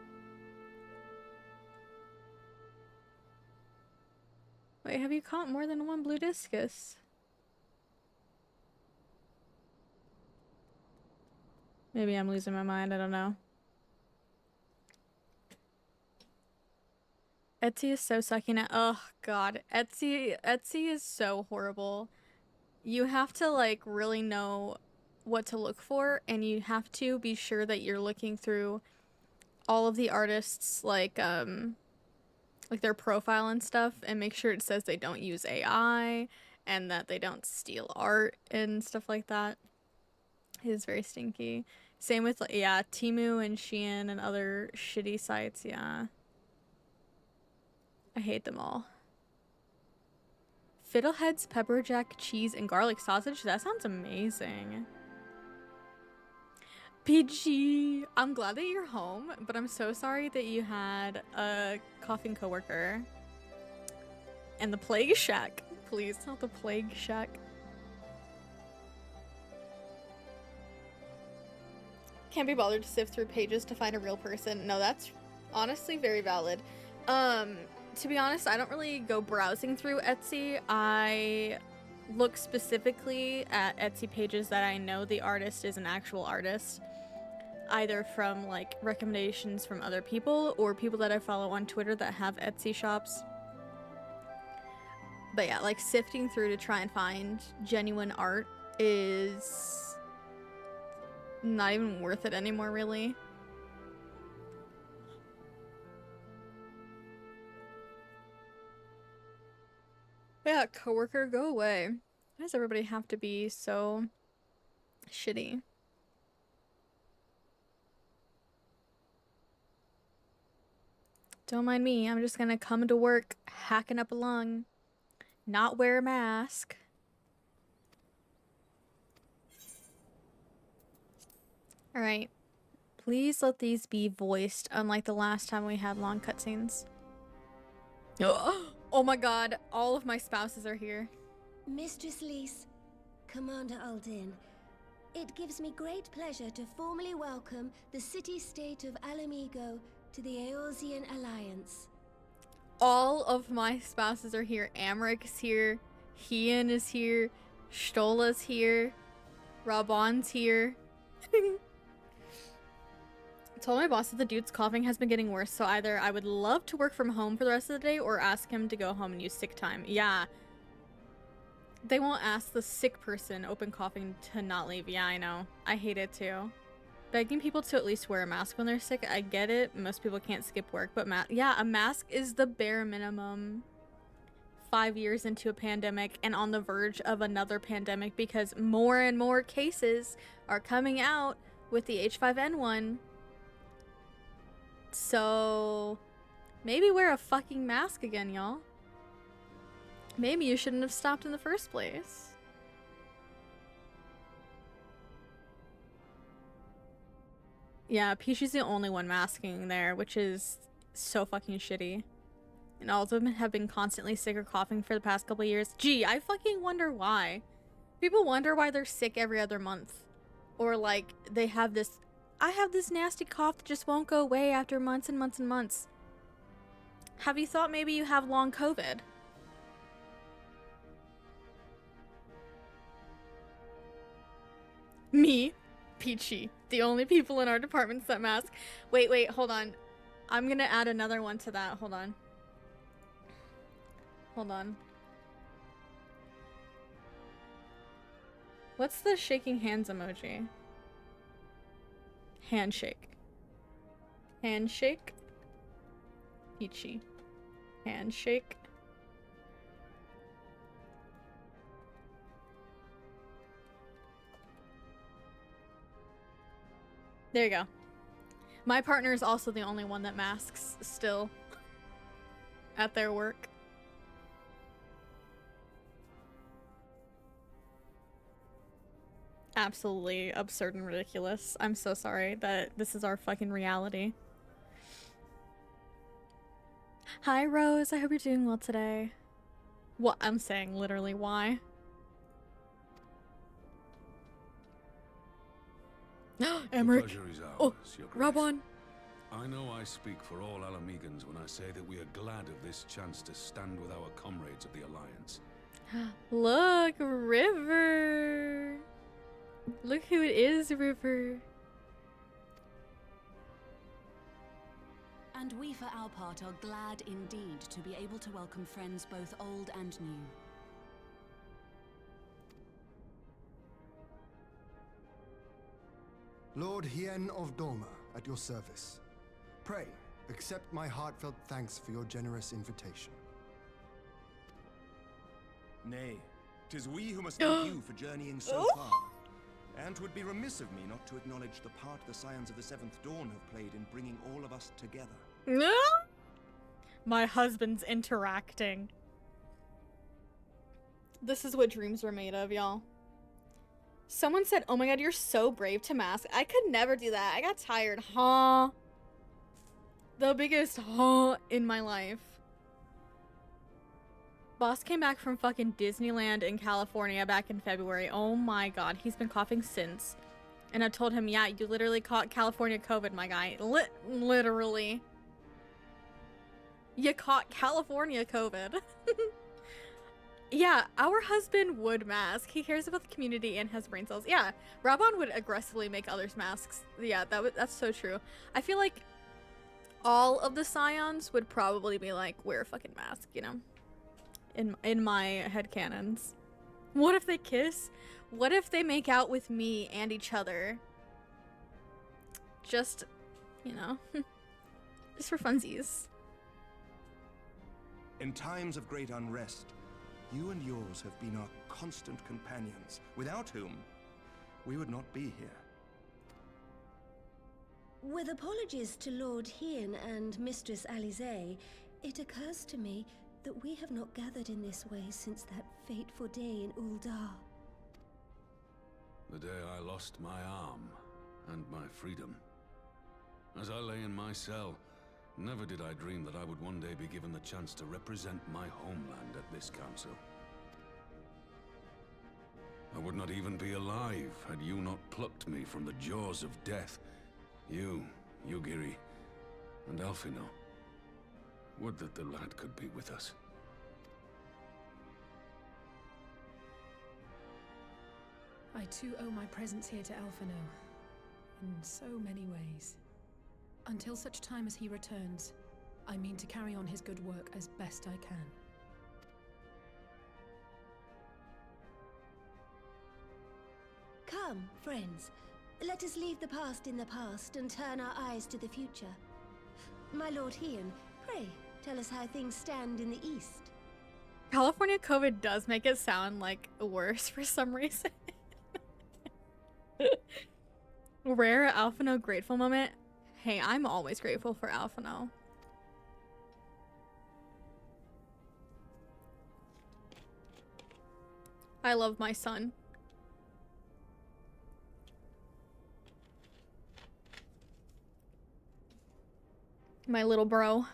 Wait, have you caught more than one Blue Discus? Maybe I'm losing my mind, I don't know. Etsy is so sucking at— oh god, Etsy is so horrible. You have to like really know what to look for, and you have to be sure that you're looking through all of the artists like their profile and stuff, and make sure it says they don't use AI and that they don't steal art and stuff like that. It is very stinky. Same with like, yeah, Temu and Shein and other shitty sites, yeah. I hate them all. Fiddleheads, pepper jack, cheese, and garlic sausage? That sounds amazing. PG, I'm glad that you're home, but I'm so sorry that you had a coughing coworker. And the plague shack. Please, not the plague shack. Can't be bothered to sift through pages to find a real person. No, that's honestly very valid. To be honest, I don't really go browsing through Etsy. I look specifically at Etsy pages that I know the artist is an actual artist, either from like recommendations from other people or people that I follow on Twitter that have Etsy shops. But yeah, like sifting through to try and find genuine art is not even worth it anymore, really. Yeah, coworker, go away. Why does everybody have to be so shitty? Don't mind me. I'm just gonna come to work hacking up a lung, not wear a mask. Alright. Please let these be voiced, unlike the last time we had long cutscenes. Oh my god, all of my spouses are here.
Mistress Lys, Commander Aldin, it gives me great pleasure to formally welcome the city-state of Alamigo to the Eorzean Alliance.
All of my spouses are here. Amric is here, Hian is here, Stola's here, Rabon's here. I told my boss that the dude's coughing has been getting worse, so either I would love to work from home for the rest of the day or ask him to go home and use sick time. Yeah. They won't ask the sick person open coughing to not leave. Yeah, I know. I hate it too. Begging people to at least wear a mask when they're sick, I get it. Most people can't skip work, but yeah, a mask is the bare minimum. 5 years into a pandemic and on the verge of another pandemic because more and more cases are coming out with the H5N1. So maybe wear a fucking mask again, y'all. Maybe you shouldn't have stopped in the first place. Yeah, Peachy's the only one masking there, which is so fucking shitty. And all of them have been constantly sick or coughing for the past couple of years. Gee, I fucking wonder why. People wonder why they're sick every other month. Or like, they have this— I have this nasty cough that just won't go away after months and months and months. Have you thought maybe you have long COVID? Me, Peachy, the only people in our departments that mask. Wait, hold on. I'm gonna add another one to that. Hold on. What's the shaking hands emoji? Handshake. Handshake. Peachy. Handshake. There you go. My partner is also the only one that masks still at their work. absolutely absurd and ridiculous. I'm so sorry that this is our fucking reality. Hi, Rose. I hope you're doing well today. What I'm saying, literally, why? Emmerich.
The pleasure is ours,
Oh,
Your Grace.
Rabon.
I know I speak for all Alamegans when I say that we are glad of this chance to stand with our comrades of the Alliance.
Look, River. Look who it is, River.
And we for our part are glad indeed to be able to welcome friends both old and new.
Lord Hien of Doma, at your service. Pray, accept my heartfelt thanks for your generous invitation.
Nay, 'tis we who must thank you for journeying so far. And 'twould be remiss of me not to acknowledge the part the Scions of the Seventh Dawn have played in bringing all of us together.
My husband's interacting. This is what dreams were made of, y'all. Someone said, oh my god, you're so brave to mask. I could never do that. I got tired, huh? The biggest huh in my life. Boss came back from fucking Disneyland in California back in February. Oh my god, he's been coughing since. And I told him, yeah, you literally caught California COVID, my guy. Literally. You caught California COVID. Yeah, our husband would mask. He cares about the community and has brain cells. Yeah, Rabon would aggressively make others masks. Yeah, that's so true. I feel like all of the Scions would probably be like, wear a fucking mask, you know? In my headcanons. What if they kiss? What if they make out with me and each other? Just, you know, just for funsies.
In times of great unrest, you and yours have been our constant companions, without whom we would not be here.
With apologies to Lord Hien and Mistress Alize, it occurs to me that we have not gathered in this way since that fateful day in Uldar.
The day I lost my arm and my freedom. As I lay in my cell, never did I dream that I would one day be given the chance to represent my homeland at this council. I would not even be alive had you not plucked me from the jaws of death. You, Yugiri, and Alphino. Would that the lad could be with us.
I too owe my presence here to Alphino, in so many ways. Until such time as he returns, I mean to carry on his good work as best I can.
Come, friends. Let us leave the past in the past and turn our eyes to the future. My Lord Hien, pray, tell us how things stand in the east.
California COVID does make it sound like worse for some reason. Rare Alphino grateful moment. Hey, I'm always grateful for Alphino. I love my son. My little bro.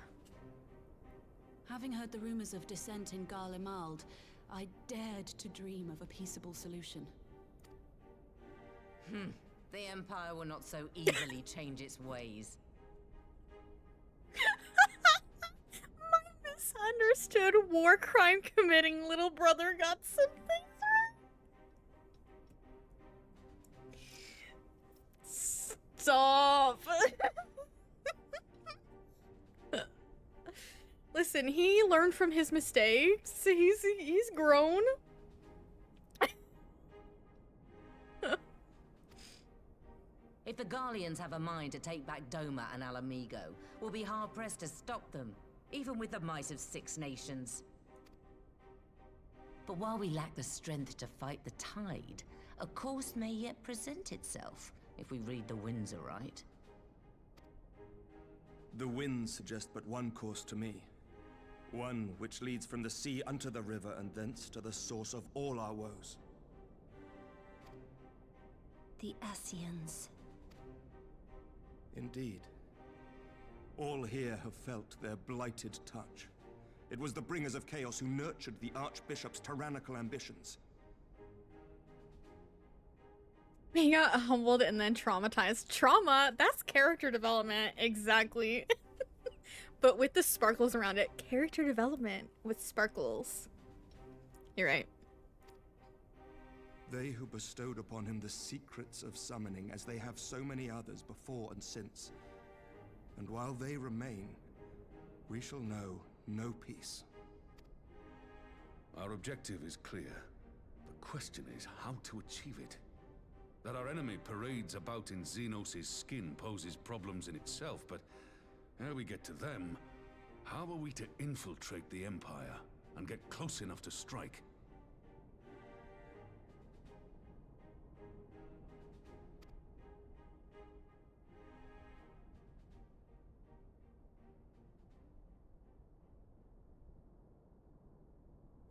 Having heard the rumors of dissent in Garlemald, I dared to dream of a peaceable solution.
The Empire will not so easily change its ways.
My misunderstood war crime committing little brother got some things right. Stop. Listen, he learned from his mistakes. He's grown.
If the Garleans have a mind to take back Doma and Alamigo, we'll be hard-pressed to stop them, even with the might of 6 nations. But while we lack the strength to fight the tide, a course may yet present itself, if we read the winds aright.
The winds suggest but one course to me. One which leads from the sea unto the river and thence to the source of all our woes.
the Ascians.
Indeed. All here have felt their blighted touch. It was the bringers of chaos who nurtured the Archbishop's tyrannical ambitions.
He got humbled and then traumatized. Trauma, that's character development, exactly. But with the sparkles around it. Character development with sparkles. You're right.
They who bestowed upon him the secrets of summoning, as they have so many others before and since. And while they remain, we shall know no peace.
Our objective is clear. The question is how to achieve it. That our enemy parades about in Xenos' skin poses problems in itself, but ere we get to them, how are we to infiltrate the Empire and get close enough to strike?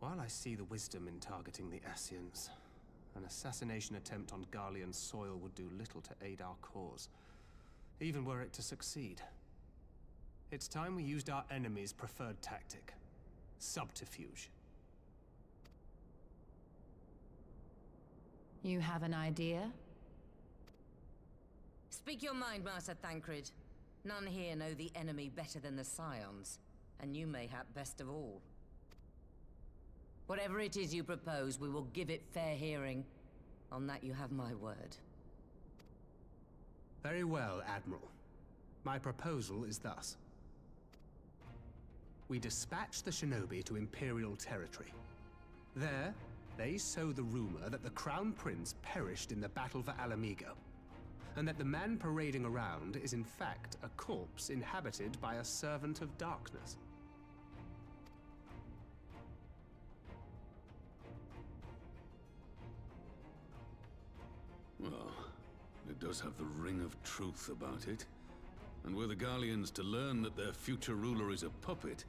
While I see the wisdom in targeting the Ascians, an assassination attempt on Garlean soil would do little to aid our cause, even were it to succeed. It's time we used our enemy's preferred tactic: subterfuge.
You have an idea?
Speak your mind, Master Thancred. None here know the enemy better than the Scions, and you mayhap best of all. Whatever it is you propose, we will give it fair hearing. On that you have my word.
Very well, Admiral. My proposal is thus. We dispatch the shinobi to Imperial territory. There, they sow the rumor that the Crown Prince perished in the battle for Alamigo, and that the man parading around is in fact a corpse inhabited by a servant of darkness.
Well, it does have the ring of truth about it. And were the Garleans to learn that their future ruler is a puppet,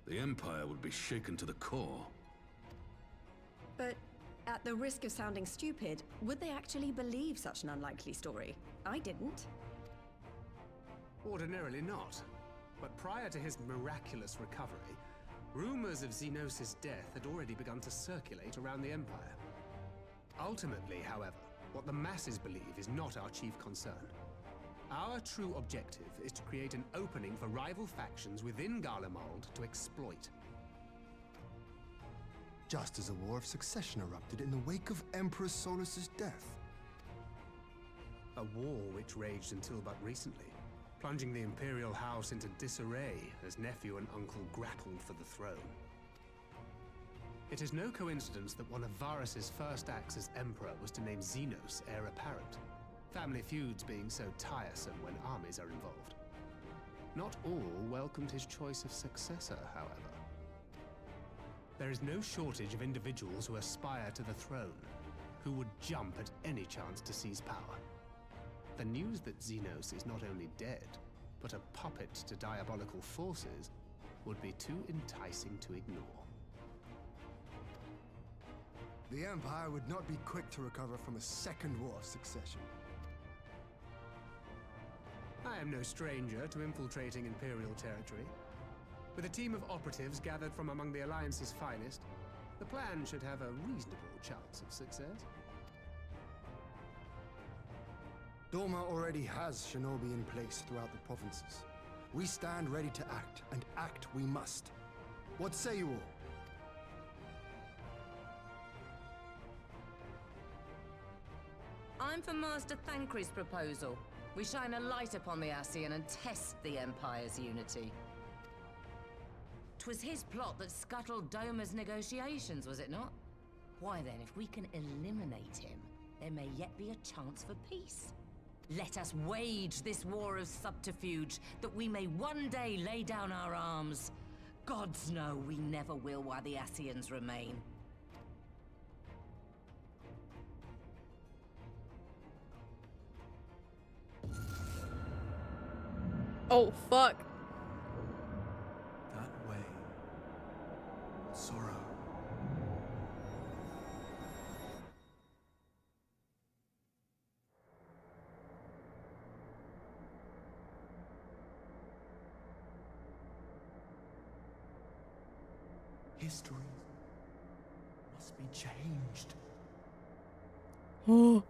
the Empire would be shaken to the core.
But at the risk of sounding stupid, would they actually believe such an unlikely story? I didn't.
Ordinarily not. But prior to his miraculous recovery, rumors of Xenos' death had already begun to circulate around the Empire. Ultimately, however, what the masses believe is not our chief concern. Our true objective is to create an opening for rival factions within Garlemald to exploit.
Just as a war of succession erupted in the wake of Emperor Solus's death.
A war which raged until but recently, plunging the Imperial House into disarray as nephew and uncle grappled for the throne. It is no coincidence that one of Varus's first acts as Emperor was to name Xenos heir apparent, family feuds being so tiresome when armies are involved. Not all welcomed his choice of successor, however. There is no shortage of individuals who aspire to the throne, who would jump at any chance to seize power. The news that Xenos is not only dead, but a puppet to diabolical forces would be too enticing to ignore.
The Empire would not be quick to recover from a second war of succession.
I am no stranger to infiltrating Imperial territory. With a team of operatives gathered from among the Alliance's finest, the plan should have a reasonable chance of success.
Doma already has shinobi in place throughout the provinces. We stand ready to act, and act we must. What say you all?
I'm for Master Thancred's proposal. We shine a light upon the Ascian and test the Empire's unity. 'Twas his plot that scuttled Doma's negotiations, was it not? Why then, if we can eliminate him, there may yet be a chance for peace. Let us wage this war of subterfuge, that we may one day lay down our arms. Gods know we never will while the Ascians remain.
Oh, fuck.
That way. Sorrow.
history must be changed.
Oh.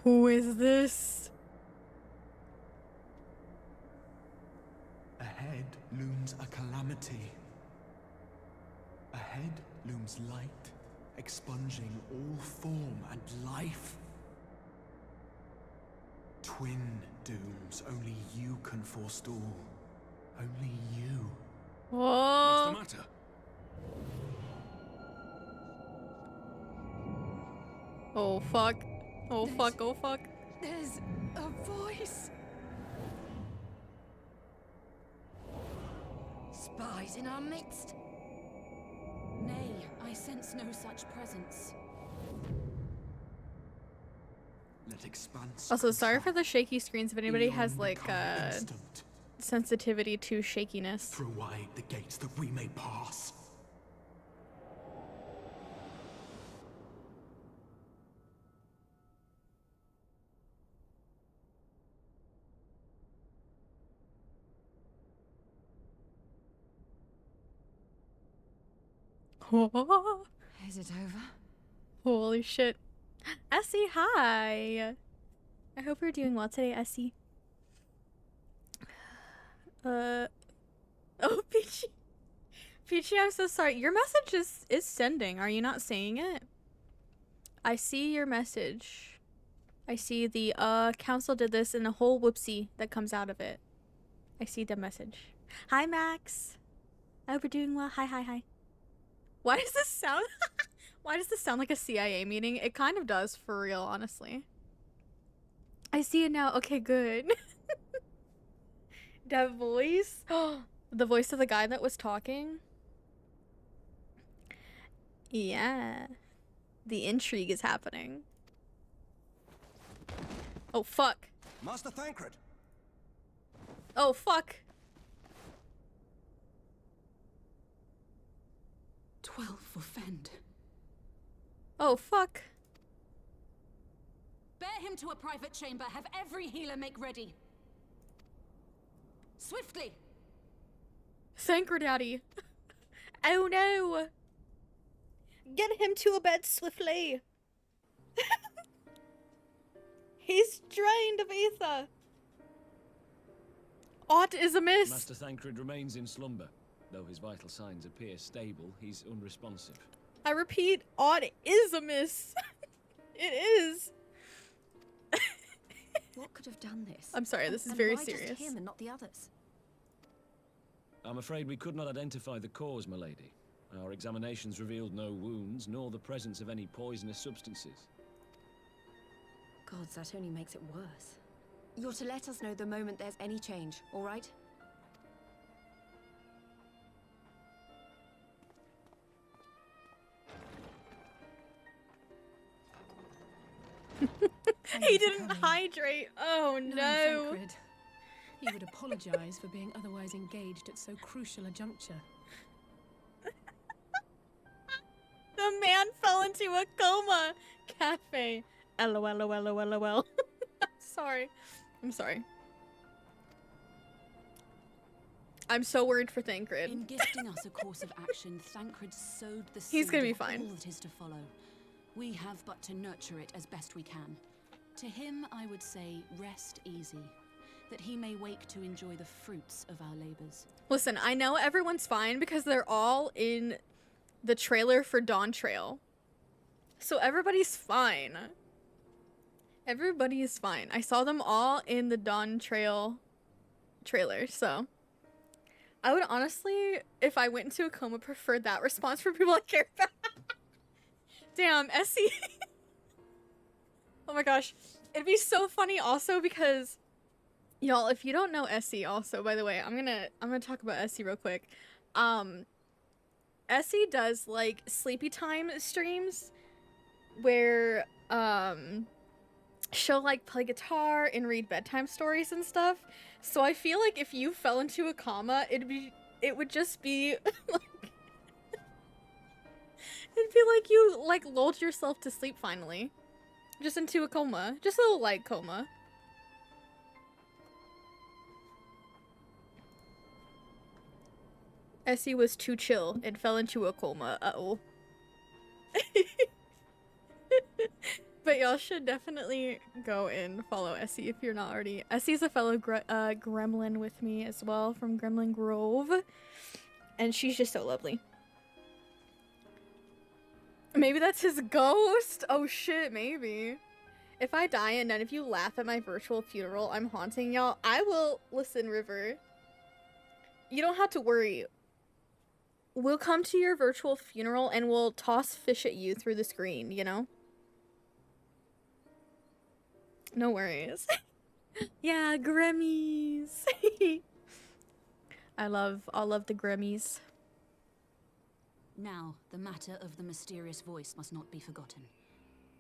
Who is this?
Ahead looms a calamity. Ahead looms light, expunging all form and life. Twin dooms only you can forestall. Only you.
Whoa.
What's the matter?
Oh fuck. Oh fuck, oh fuck.
There's a voice.
Spies in our midst?
Nay, I sense no such presence.
Let expanse.
Also, sorry for the shaky screens if anybody has
Eon
like
become instant.
sensitivity to shakiness.
Throw wide the gates that we may pass.
Is it over?
Holy shit. Essie, hi! I hope you're doing well today, Essie. Oh, Peachy. Peachy, I'm so sorry. Your message is sending. Are you not saying it? I see your message. I see the, council did this and a whole whoopsie that comes out of it. I see the message. Hi, Max. I hope you're doing well. Hi, hi, hi. Why does this sound... Why does this sound like a CIA meeting? It kind of does, for real, honestly. I see it now. Okay, good. That voice. The voice of the guy that was talking. Yeah. The intrigue is happening. Oh, fuck.
Master Thancred!
Oh, fuck.
12 for Fend.
Oh, fuck.
Bear him to a private chamber. Have every healer make ready. Swiftly!
Thancred Daddy. Oh, no. Get him to a bed swiftly. He's drained of ether. Aught is amiss.
Master Thancred remains in slumber. Though his vital signs appear stable, he's unresponsive.
I repeat, aught is amiss. It is.
What could have done this?
I'm sorry, this is
And
very
why
serious.
Just him and not the others?
I'm afraid we could not identify the cause, my lady. Our examinations revealed no wounds, nor the presence of any poisonous substances.
Gods, that only makes it worse. You're to let us know the moment there's any change, all right?
He didn't hydrate. Oh no.
Thancred. He would apologize for being otherwise engaged at so crucial a juncture.
The man fell into a coma. Cafe. LOL. Sorry. I'm sorry. I'm so worried for Thancred.
In gifting us a course of action, Thancred sowed the
He's
seed
gonna be
of
fine.
all that is to follow. We have but to nurture it as best we can. To him, I would say, rest easy, that he may wake to enjoy the fruits of our labors.
Listen, I know everyone's fine because they're all in the trailer for Dawn Trail. So everybody's fine. Everybody is fine. I saw them all in the Dawn Trail trailer, so... I would honestly, if I went into a coma, prefer that response from people I care about. Damn, Essie. Oh my gosh. It'd be so funny also because, y'all, if you don't know Essie also, by the way, I'm gonna talk about Essie real quick. Essie does like sleepy time streams where she'll like play guitar and read bedtime stories and stuff. So I feel like if you fell into a coma, it would just be like it'd be like you like lulled yourself to sleep finally. Just into a coma. Just a little light coma. Essie was too chill and fell into a coma. Uh-oh. But y'all should definitely go and follow Essie if you're not already. Essie's a fellow gremlin with me as well from Gremlin Grove. And she's just so lovely. Maybe that's his ghost? Oh shit, maybe. If I die and none of you laugh at my virtual funeral, I'm haunting y'all. I will. Listen, River. You don't have to worry. We'll come to your virtual funeral and we'll toss fish at you through the screen, you know? No worries. Yeah, Grimmies. I love the Grimmies.
Now, the matter of the mysterious voice must not be forgotten.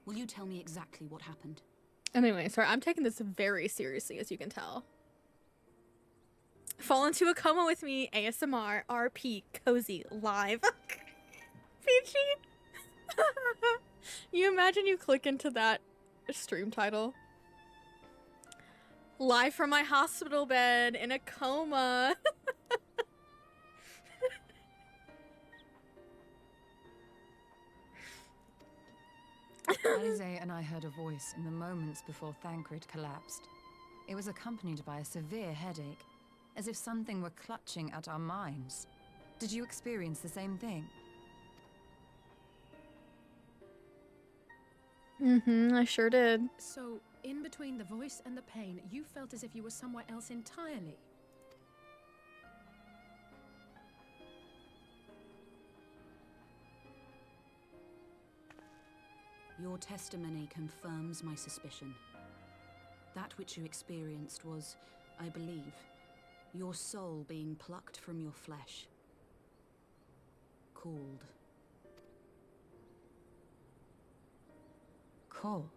Will you tell me exactly what happened?
Anyway, sorry, I'm taking this very seriously, as you can tell. Fall into a coma with me, ASMR, RP, cozy, live. Peachy. You imagine you click into that stream title. Live from my hospital bed in a coma.
Alize and I heard a voice in the moments before Thancred collapsed. It was accompanied by a severe headache, as if something were clutching at our minds. Did you experience the same thing?
I sure did.
So, in between the voice and the pain, you felt as if you were somewhere else entirely.
Your testimony confirms my suspicion. That which you experienced was, I believe, your soul being plucked from your flesh. Called.
Called?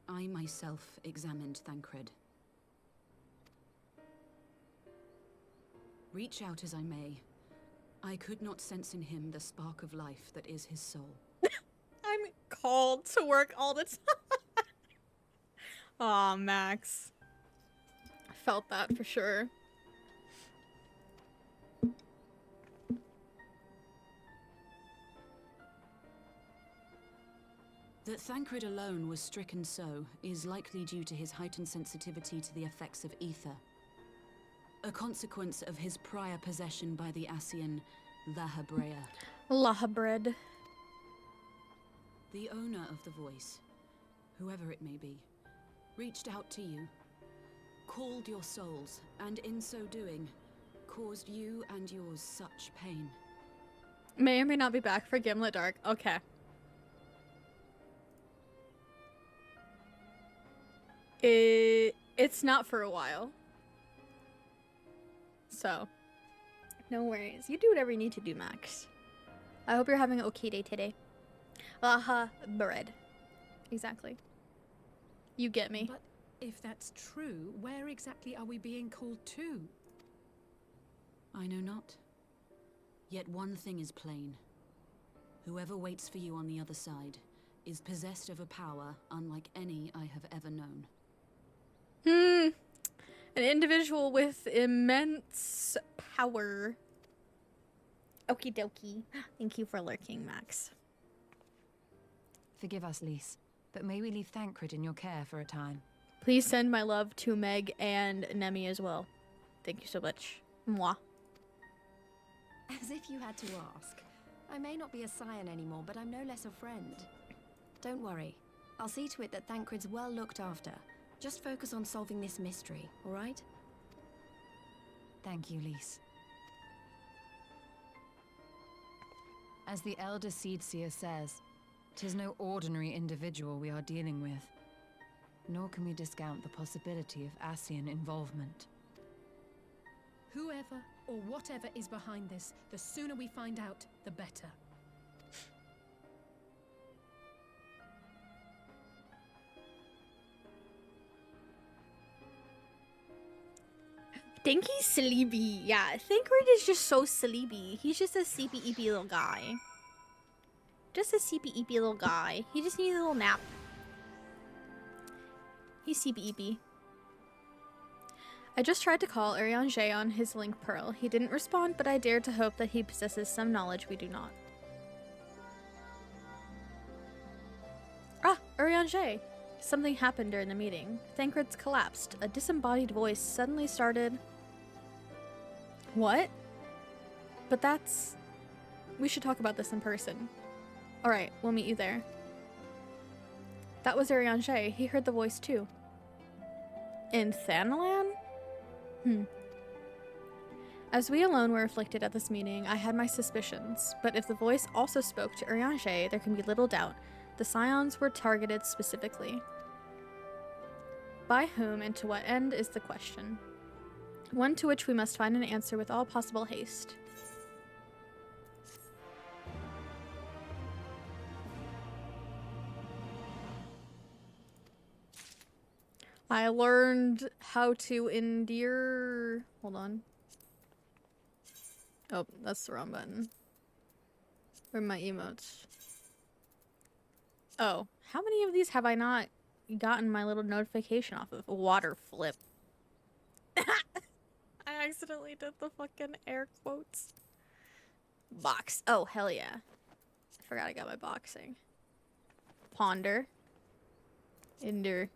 I myself examined Thancred. Reach out as I may, I could not sense in him the spark of life that is his soul.
I'm called to work all the time. Aw, Max. I felt that for sure.
That Thancred alone was stricken so is likely due to his heightened sensitivity to the effects of ether. A consequence of his prior possession by the Ascian Lahabrea.
Lahabred.
The owner of the voice, whoever it may be, reached out to you, called your souls, and in so doing, caused you and yours such pain.
May or may not be back for Gimlet Dark. Okay. It's not for a while. So, no worries. You do whatever you need to do, Max. I hope you're having an okay day today. Bread. Exactly. You get me.
But if that's true, where exactly are we being called to?
I know not. Yet one thing is plain. Whoever waits for you on the other side is possessed of a power unlike any I have ever known.
An individual with immense power. Okie dokie. Thank you for lurking, Max.
Forgive us, Lys, but may we leave Thancred in your care for a time?
Please send my love to Meg and Nemi as well. Thank you so much. Mwah.
As if you had to ask. I may not be a scion anymore, but I'm no less a friend. Don't worry. I'll see to it that Thancred's well looked after. Just focus on solving this mystery, all right?
Thank you, Lys. As the Elder Seedseer says, 'tis no ordinary individual we are dealing with. Nor can we discount the possibility of Ascian involvement.
Whoever or whatever is behind this, the sooner we find out, the better.
Think he's sleepy. Yeah, Thancred is just so sleepy. He's just a sleepy-eepy little guy. Just a sleepy-eepy little guy. He just needs a little nap. He's sleepy-eepy. I just tried to call Urianger on his link pearl. He didn't respond, but I dared to hope that he possesses some knowledge we do not. Ah, Urianger! Something happened during the meeting. Thancred's collapsed. A disembodied voice suddenly started... What? But that's... We should talk about this in person. Alright, we'll meet you there. That was Urianger. He heard the voice too. In Thanalan? As we alone were afflicted at this meeting, I had my suspicions, but if the voice also spoke to Urianger, there can be little doubt. The Scions were targeted specifically. By whom and to what end is the question. One to which we must find an answer with all possible haste. I learned how to endear... Hold on. Oh, that's the wrong button. Where are my emotes? Oh, how many of these have I not gotten my little notification off of? Water flip. I accidentally did the fucking air quotes. Box. Oh, hell yeah. I forgot I got my boxing. Ponder. Endure.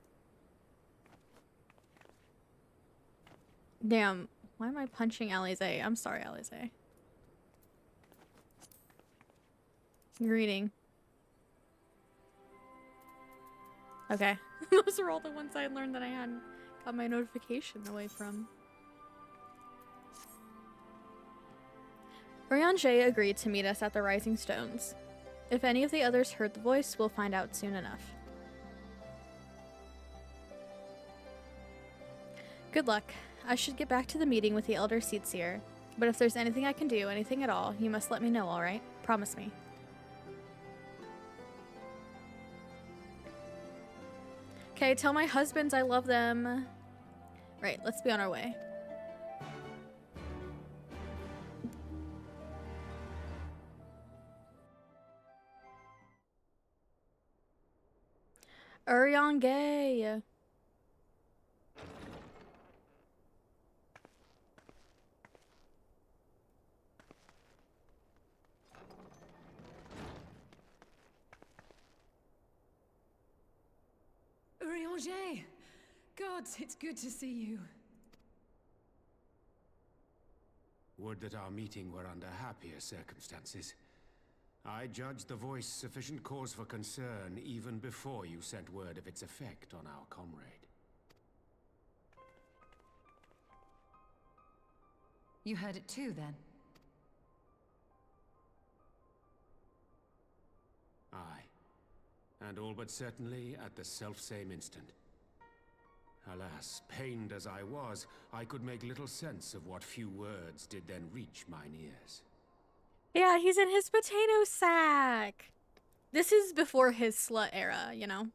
Damn, why am I punching Alize? I'm sorry, Alize. Greeting. Okay. Those are all the ones I learned that I hadn't got my notification away from. Urianger agreed to meet us at the Rising Stones. If any of the others heard the voice, we'll find out soon enough. Good luck. I should get back to the meeting with the Elder Seatseer, but if there's anything I can do, anything at all, you must let me know, alright? Promise me. Okay, tell my husbands I love them. Right, let's be on our way. Urianger.
Urianger! Gods, it's good to see you.
Would that our meeting were under happier circumstances. I judged the voice sufficient cause for concern even before you sent word of its effect on our comrade.
You heard it too, then?
Aye. And all but certainly at the selfsame instant. Alas, pained as I was, I could make little sense of what few words did then reach mine ears.
Yeah, he's in his potato sack. This is before his slut era, you know?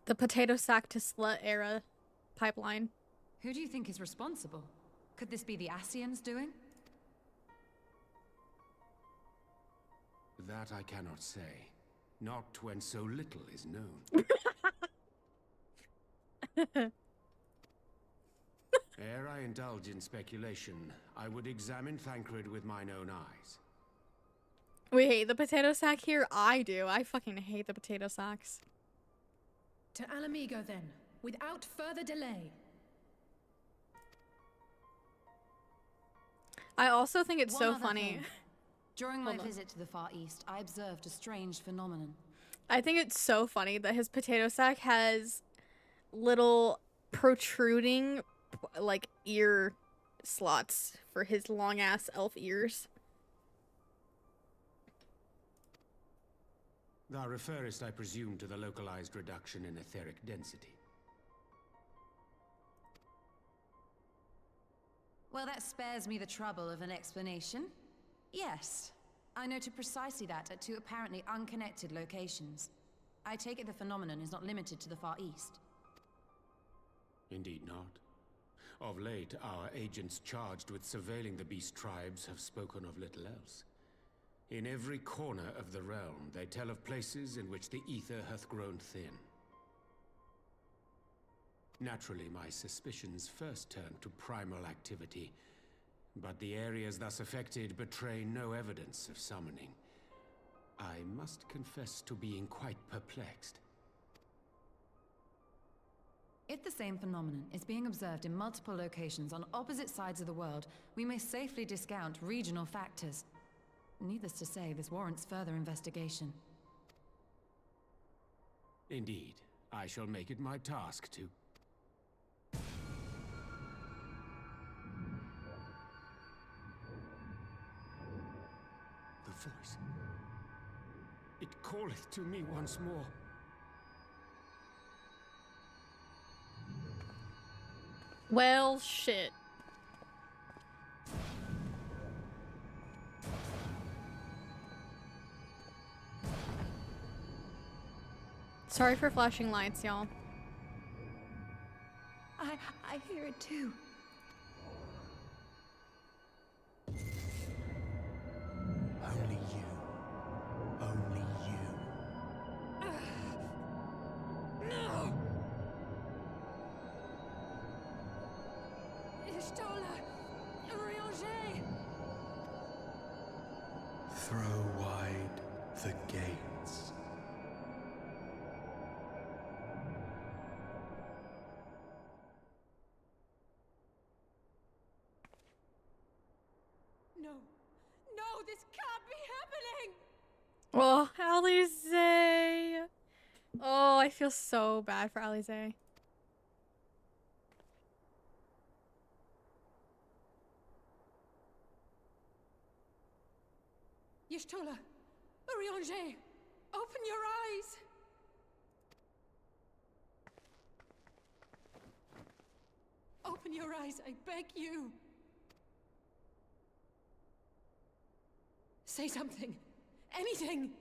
The potato sack to slut era pipeline.
Who do you think is responsible? Could this be the Ascians doing?
That I cannot say. Not when so little is known. Ere I indulge in speculation, I would examine Thancred with mine own eyes.
We hate the potato sack here? I do. I fucking hate the potato sacks.
To Alamigo, then, without further delay.
I also think it's
One
so
other
funny.
thing. During my
Hold on.
visit to the Far East, I observed a strange phenomenon.
I think it's so funny that his potato sack has little protruding, like, ear slots for his long-ass elf ears.
Thou referrest, I presume, to the localized reduction in etheric density.
Well, that spares me the trouble of an explanation. Yes, I noted precisely that at two apparently unconnected locations. I take it the phenomenon is not limited to the Far East.
Indeed not. Of late, our agents charged with surveilling the beast tribes have spoken of little else. In every corner of the realm, they tell of places in which the ether hath grown thin. Naturally, my suspicions first turned to primal activity, but the areas thus affected betray no evidence of summoning. I must confess to being quite perplexed.
If the same phenomenon is being observed in multiple locations on opposite sides of the world, we may safely discount regional factors. Needless to say, this warrants further investigation.
Indeed, I shall make it my task to... The voice. It calleth to me once more.
Well, shit. Sorry for flashing lights, y'all.
I hear it too.
Only you. Only you.
No! Ishtola! Urianger!
Throw wide the gates.
No! No, this can't be happening!
Oh, Alize. Oh, I feel so bad for Alize.
Y'shtola! Urianger! Open your eyes! Open your eyes, I beg you! Say something! Anything!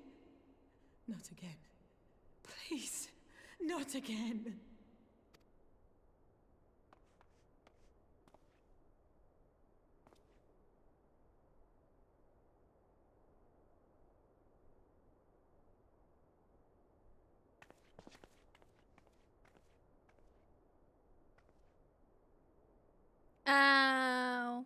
Not again. Please, not again.
Ow.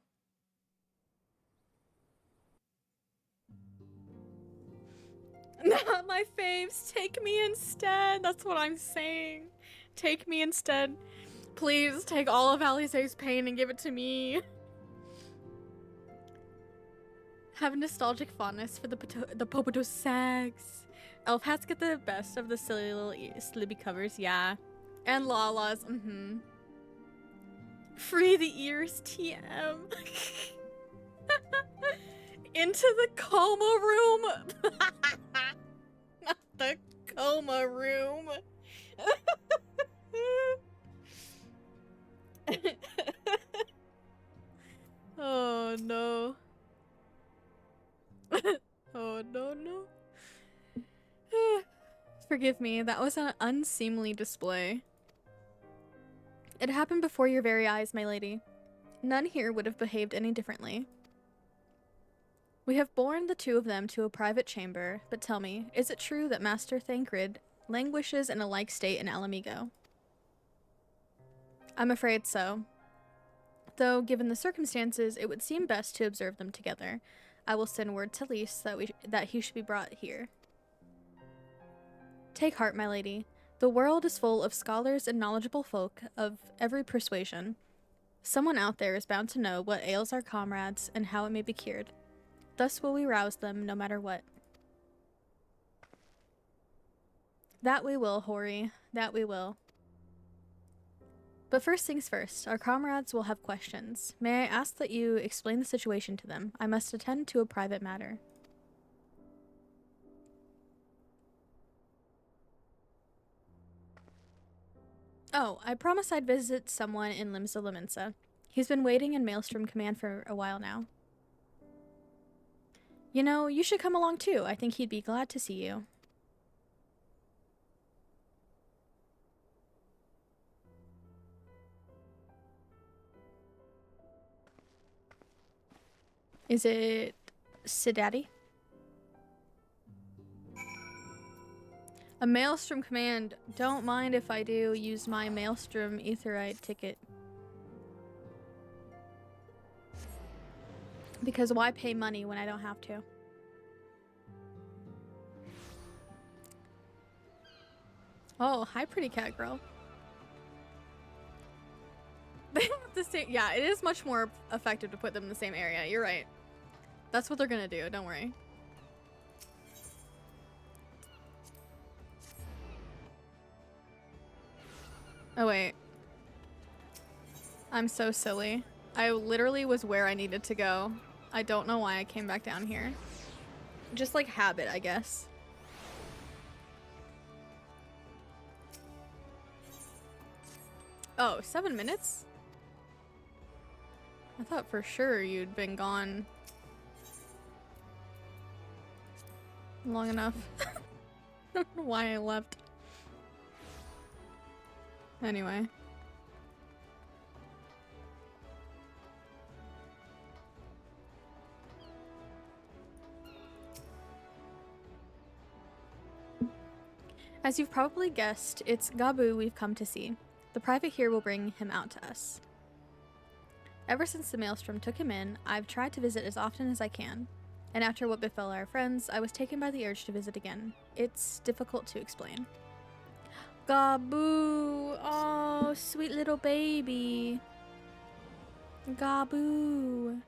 Not my faves. Take me instead. That's what I'm saying. Take me instead. Please take all of Alize's pain and give it to me. Have nostalgic fondness for the Popoto Sags. Elf hats get the best of the silly little slibby covers, yeah. And Lala's, Free the ears, TM. Into the coma room. Not the coma room. Oh no. Oh no. Forgive me, that was an unseemly display. It happened before your very eyes, my lady. None here would have behaved any differently. We have borne the two of them to a private chamber, but tell me, is it true that Master Thancred languishes in a like state in Alamigo? I'm afraid so. Though, given the circumstances, it would seem best to observe them together. I will send word to Lys that he should be brought here. Take heart, my lady. The world is full of scholars and knowledgeable folk of every persuasion. Someone out there is bound to know what ails our comrades and how it may be cured. Thus will we rouse them, no matter what. That we will, Hori. That we will. But first things first, our comrades will have questions. May I ask that you explain the situation to them? I must attend to a private matter. Oh, I promised I'd visit someone in Limsa Laminsa. He's been waiting in Maelstrom Command for a while now. You know, you should come along too. I think he'd be glad to see you. Is it Sidaddy? A Maelstrom command. Don't mind if I do use my Maelstrom Aetheryte ticket. Because why pay money when I don't have to? Oh, hi pretty cat girl. They have the same, yeah, it is much more effective to put them in the same area. You're right. That's what they're gonna do, don't worry. Oh wait. I'm so silly. I literally was where I needed to go. I don't know why I came back down here. Just like habit, I guess. Oh, 7 minutes? I thought for sure you'd been gone long enough. I don't know why I left. Anyway. As you've probably guessed, it's Gabu we've come to see. The private here will bring him out to us. Ever since the Maelstrom took him in, I've tried to visit as often as I can. And after what befell our friends, I was taken by the urge to visit again. It's difficult to explain. Gabu! Oh, sweet little baby. Gabu.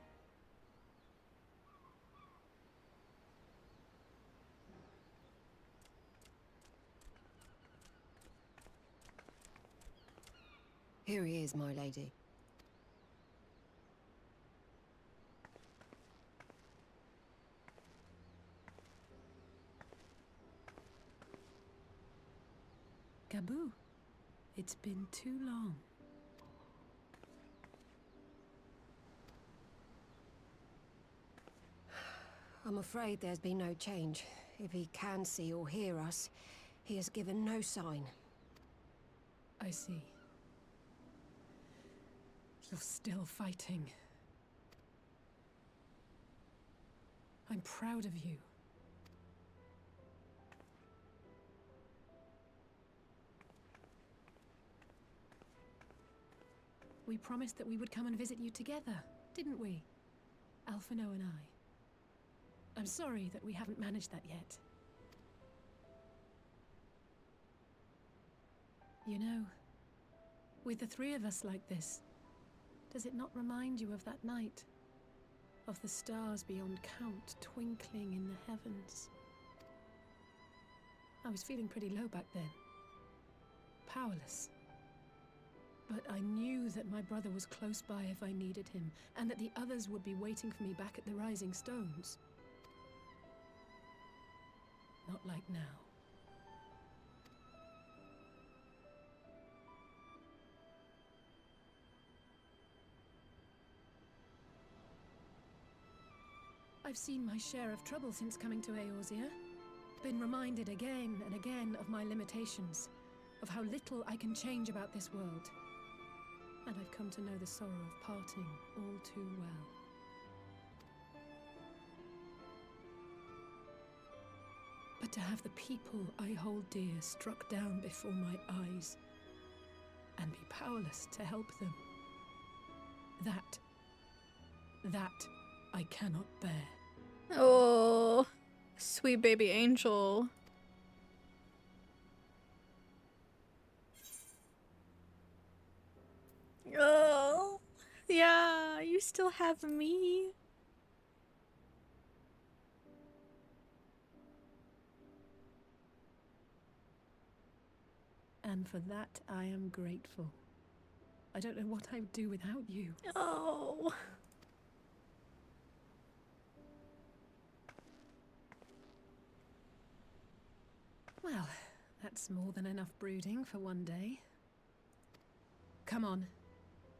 Here he is, my lady.
Gabu, it's been too long.
I'm afraid there's been no change. If he can see or hear us, he has given no sign.
I see. You're still fighting. I'm proud of you. We promised that we would come and visit you together, didn't we? Alphino and I. I'm sorry that we haven't managed that yet. You know, with the three of us like this, does it not remind you of that night? Of the stars beyond count twinkling in the heavens? I was feeling pretty low back then. Powerless. But I knew that my brother was close by if I needed him, and that the others would be waiting for me back at the Rising Stones. Not like now. I've seen my share of trouble since coming to Eorzea. Been reminded again and again of my limitations, of how little I can change about this world. And I've come to know the sorrow of parting all too well. But to have the people I hold dear struck down before my eyes, and be powerless to help them, that I cannot bear.
Oh, sweet baby angel. Oh, yeah, you still have me.
And for that, I am grateful. I don't know what I would do without you.
Oh.
Well, that's more than enough brooding for one day. Come on.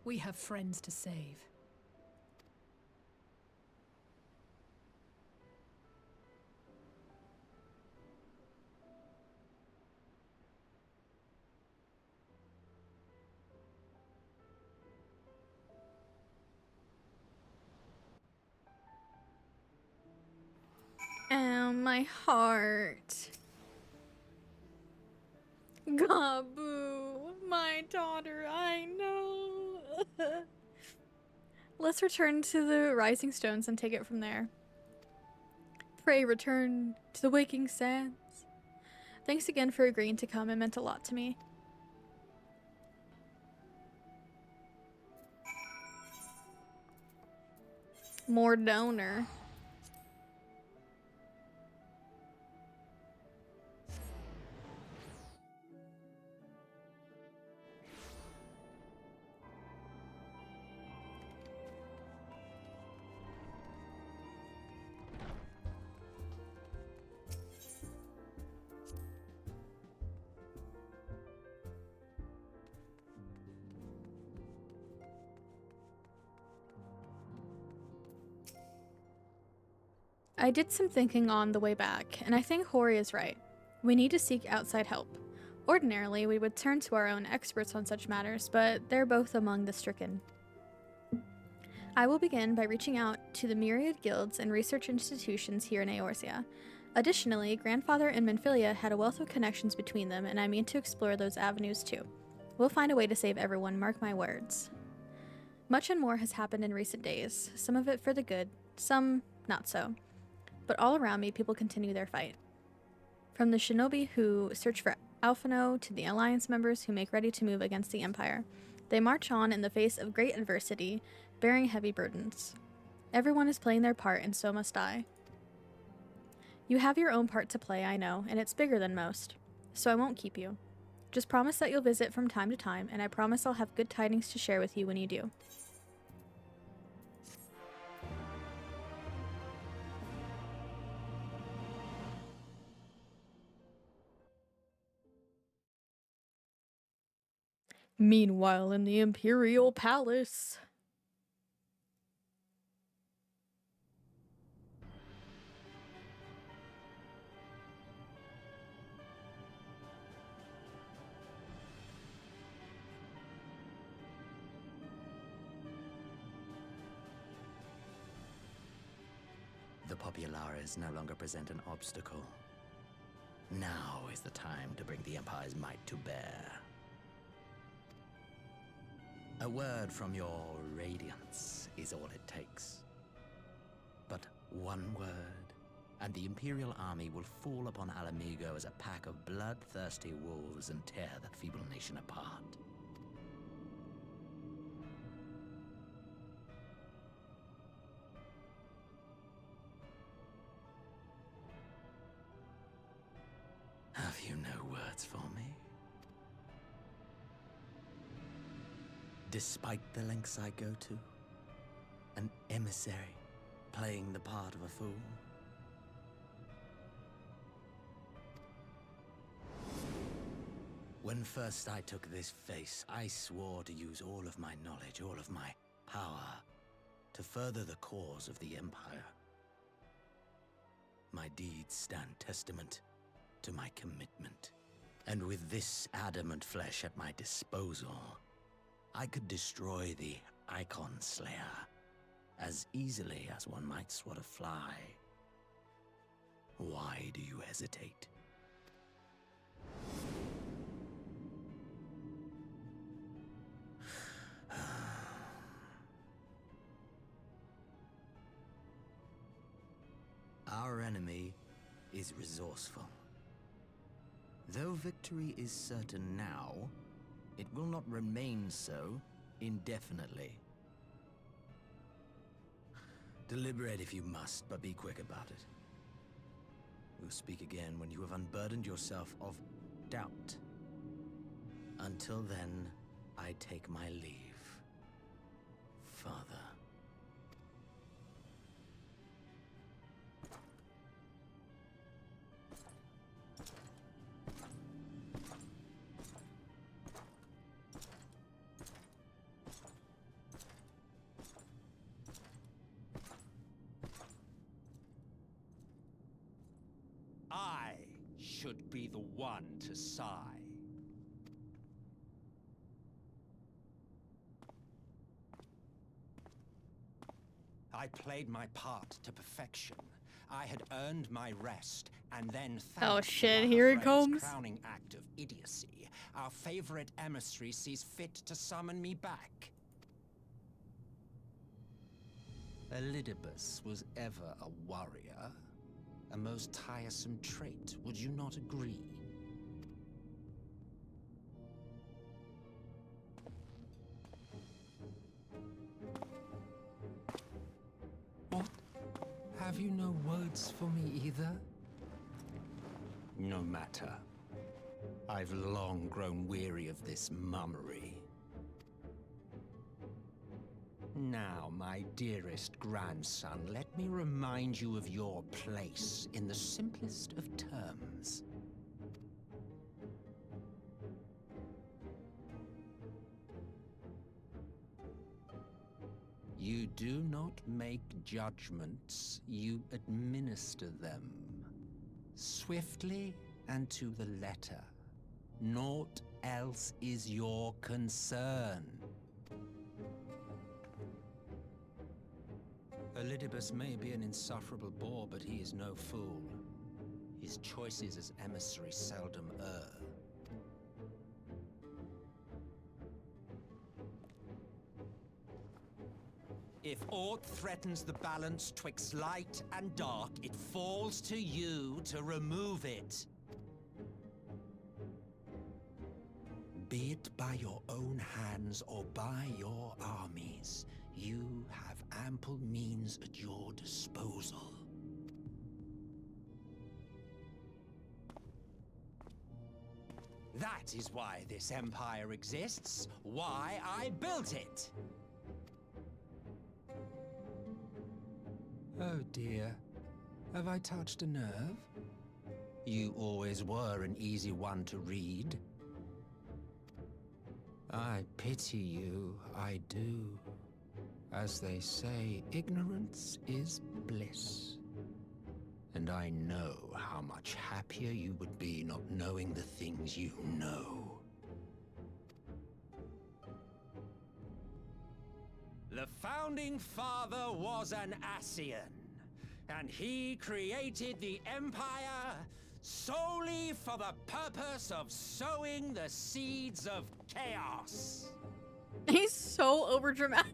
We have friends to save.
Oh, my heart. Gabu, my daughter, I know. Let's return to the Rising Stones and take it from there. Pray return to the waking sands. Thanks again for agreeing to come. It meant a lot to me. More donor. I did some thinking on the way back, and I think Hori is right. We need to seek outside help. Ordinarily, we would turn to our own experts on such matters, but they're both among the stricken. I will begin by reaching out to the myriad guilds and research institutions here in Eorzea. Additionally, Grandfather and Minfilia had a wealth of connections between them, and I mean to explore those avenues too. We'll find a way to save everyone, mark my words. Much and more has happened in recent days, some of it for the good, some not so. But all around me, people continue their fight. From the shinobi who search for Alphino to the Alliance members who make ready to move against the Empire. They march on in the face of great adversity, bearing heavy burdens. Everyone is playing their part, and so must I. You have your own part to play, I know, and it's bigger than most, so I won't keep you. Just promise that you'll visit from time to time, and I promise I'll have good tidings to share with you when you do. Meanwhile, in the Imperial Palace.
The Populares no longer present an obstacle. Now is the time to bring the Empire's might to bear. A word from your Radiance is all it takes. But one word, and the Imperial army will fall upon Alamigo as a pack of bloodthirsty wolves and tear that feeble nation apart. Have you no words for me? Despite the lengths I go to, an emissary playing the part of a fool. When first I took this face, I swore to use all of my knowledge, all of my power, to further the cause of the Empire. My deeds stand testament to my commitment. And with this adamant flesh at my disposal, I could destroy the Icon Slayer as easily as one might swat a fly. Why do you hesitate? Our enemy is resourceful. Though victory is certain now, it will not remain so indefinitely. Deliberate if you must, but be quick about it. We'll speak again when you have unburdened yourself of doubt. Until then, I take my leave, Father.
I should be the one to sigh. I played my part to perfection. I had earned my rest, and then
oh shit, here it comes.
Crowning act of idiocy, our favorite emissary sees fit to summon me back. Elidibus was ever a warrior. A most tiresome trait, would you not agree? What? Have you no words for me either? No matter. I've long grown weary of this mummery. Now, my dearest grandson, let me remind you of your place in the simplest of terms. You do not make judgments, you administer them. Swiftly and to the letter. Naught else is your concern. Elidibus may be an insufferable bore, but he is no fool. His choices as emissary seldom err. If aught threatens the balance twixt light and dark, it falls to you to remove it. Be it by your own hands or by your armies, you have ample means at your disposal. That is why this empire exists, why I built it. Oh dear, have I touched a nerve? You always were an easy one to read. I pity you, I do. As they say, ignorance is bliss. And I know how much happier you would be not knowing the things you know. The founding father was an Ascian, and he created the Empire solely for the purpose of sowing the seeds of chaos.
He's so overdramatic.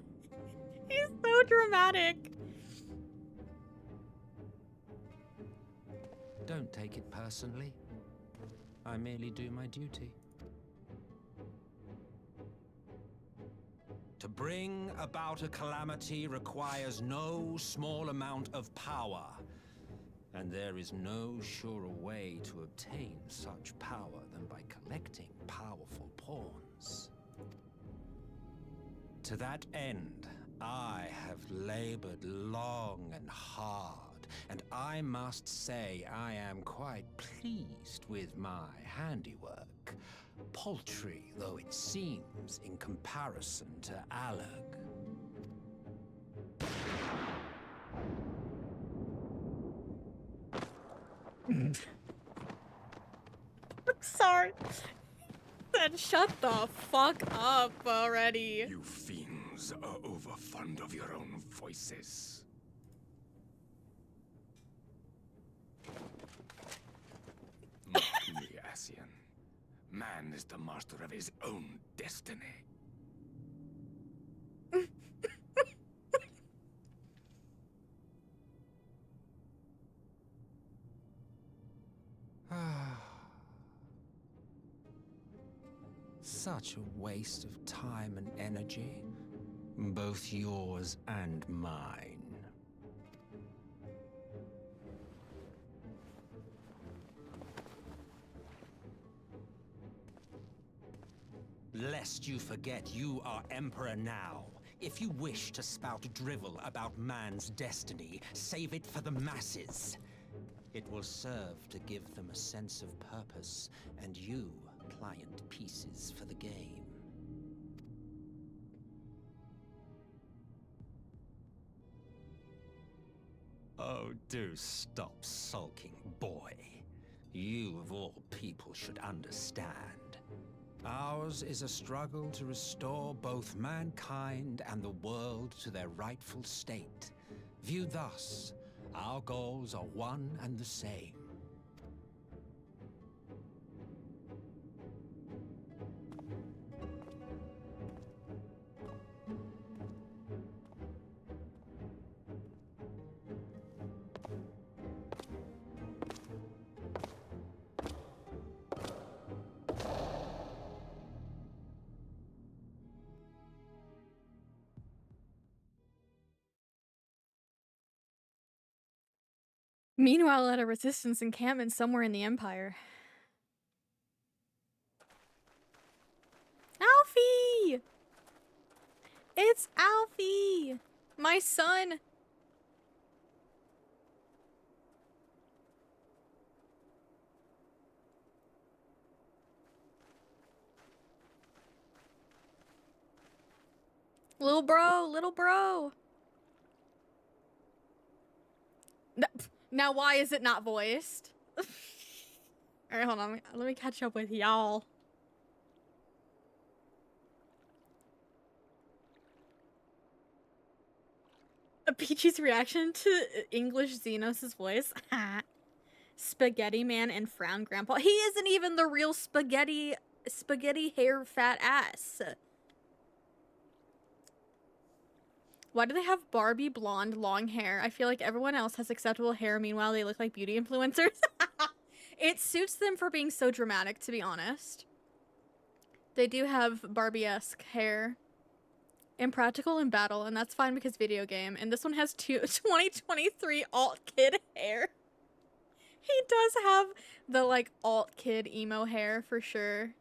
He's so dramatic.
Don't take it personally. I merely do my duty. To bring about a calamity requires no small amount of power, and there is no surer way to obtain such power than by collecting powerful pawns. To that end, I have labored long and hard, and I must say I am quite pleased with my handiwork, paltry though it seems in comparison to Alag.
I'm sorry. Then shut the fuck up already.
You fiends are overfond of your own voices. Mock me, Ascian. Man is the master of his own destiny.
Such a waste of time and energy, both yours and mine. Lest you forget, you are Emperor now. If you wish to spout drivel about man's destiny, save it for the masses. It will serve to give them a sense of purpose, and you pliant pieces for the game. Oh, do stop sulking, boy. You, of all people, should understand. Ours is a struggle to restore both mankind and the world to their rightful state. Viewed thus, our goals are one and the same.
Meanwhile, at a resistance encampment somewhere in the Empire. Alfie! It's Alfie! My son! Little bro, little bro. Now why is it not voiced? Alright, hold on. Let me catch up with y'all. Peachy's reaction to English Xenos' voice. Spaghetti man and frown grandpa. He isn't even the real spaghetti hair fat ass. Why do they have Barbie blonde long hair? I feel like everyone else has acceptable hair, meanwhile they look like beauty influencers. It suits them for being so dramatic, to be honest. They do have Barbie-esque hair. Impractical in battle, and that's fine because video game. And this one has 2023 alt kid hair. He does have the like alt kid emo hair for sure.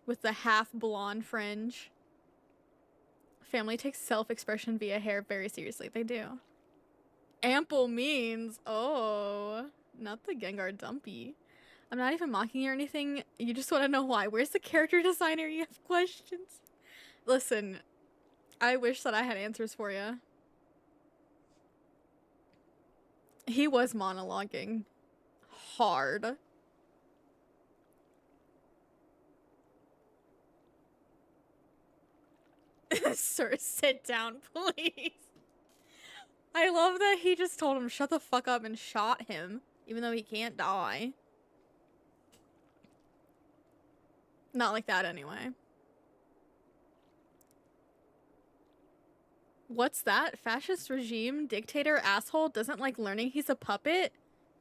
With the half blonde fringe. Family takes self-expression via hair very seriously. They do. Ample means. Oh, not the Gengar dumpy. I'm not even mocking you or anything. You just want to know why. Where's the character designer? You have questions. Listen, I wish that I had answers for you. He was monologuing hard. Sir, sit down, please. I love that he just told him shut the fuck up and shot him, even though he can't die. Not like that anyway. What's that? Fascist regime? Dictator asshole doesn't like learning he's a puppet?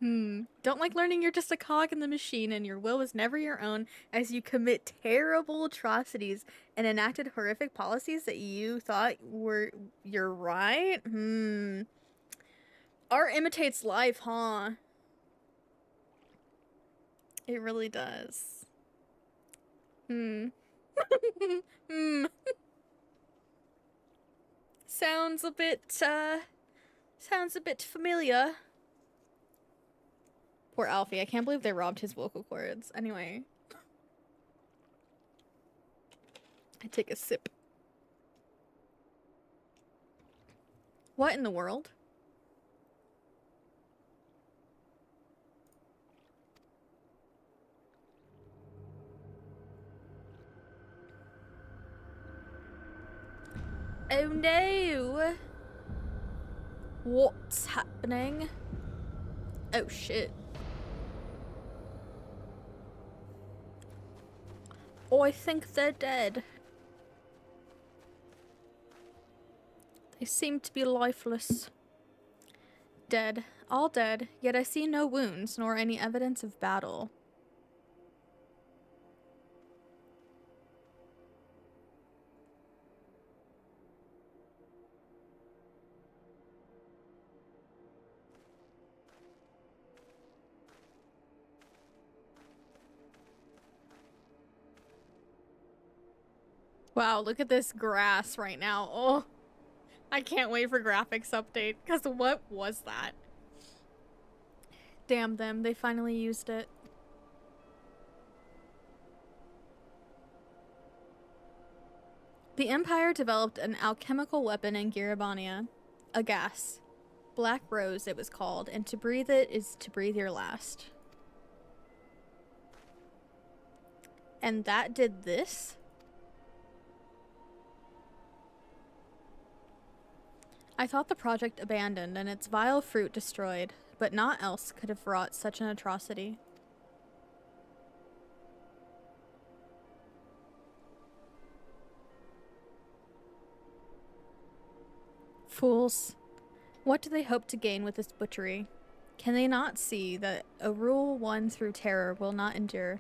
Don't like learning you're just a cog in the machine and your will is never your own as you commit terrible atrocities and enacted horrific policies that you thought were your right? Art imitates life, huh? It really does. Sounds a bit familiar. Poor Alfie. I can't believe they robbed his vocal cords. Anyway. I take a sip. What in the world? Oh no! What's happening? Oh shit. I think they're dead. They seem to be lifeless. Dead. All dead, yet I see no wounds nor any evidence of battle. Wow, look at this grass right now. Oh, I can't wait for graphics update, because what was that? Damn them, they finally used it. The Empire developed an alchemical weapon in Garabania, a gas. Black Rose it was called, and to breathe it is to breathe your last. And that did this? I thought the project abandoned and its vile fruit destroyed, but naught else could have wrought such an atrocity. Fools. What do they hope to gain with this butchery? Can they not see that a rule won through terror will not endure?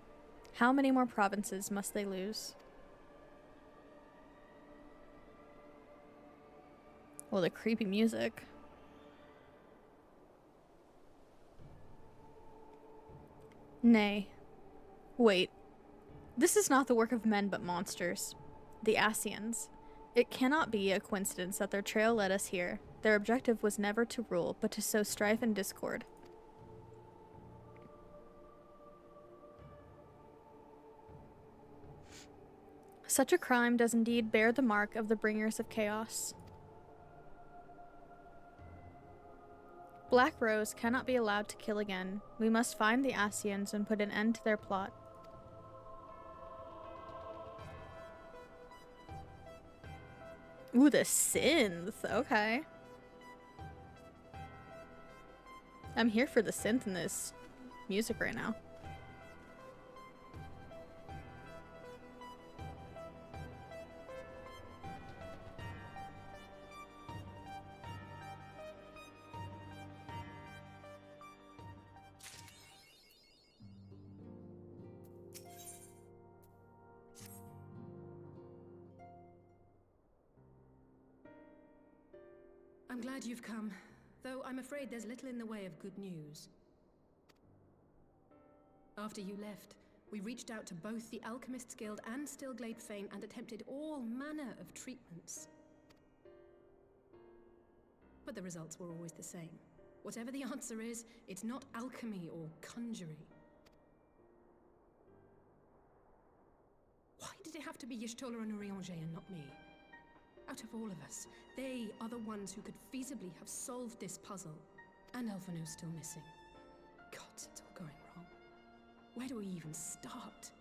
How many more provinces must they lose? Well, the creepy music. Nay. Wait. This is not the work of men but monsters. The Asians. It cannot be a coincidence that their trail led us here. Their objective was never to rule, but to sow strife and discord. Such a crime does indeed bear the mark of the bringers of chaos. Black Rose cannot be allowed to kill again. We must find the Asians and put an end to their plot. Ooh, the synth. Okay. I'm here for the synth in this music right now.
I'm glad you've come, though I'm afraid there's little in the way of good news. After you left, we reached out to both the Alchemists Guild and Stillglade Fane and attempted all manner of treatments. But the results were always the same. Whatever the answer is, it's not alchemy or conjuring. Why did it have to be Y'shtola and Urianger and not me? Out of all of us, they are the ones who could feasibly have solved this puzzle. And Elfino's still missing. God, it's all going wrong. Where do we even start?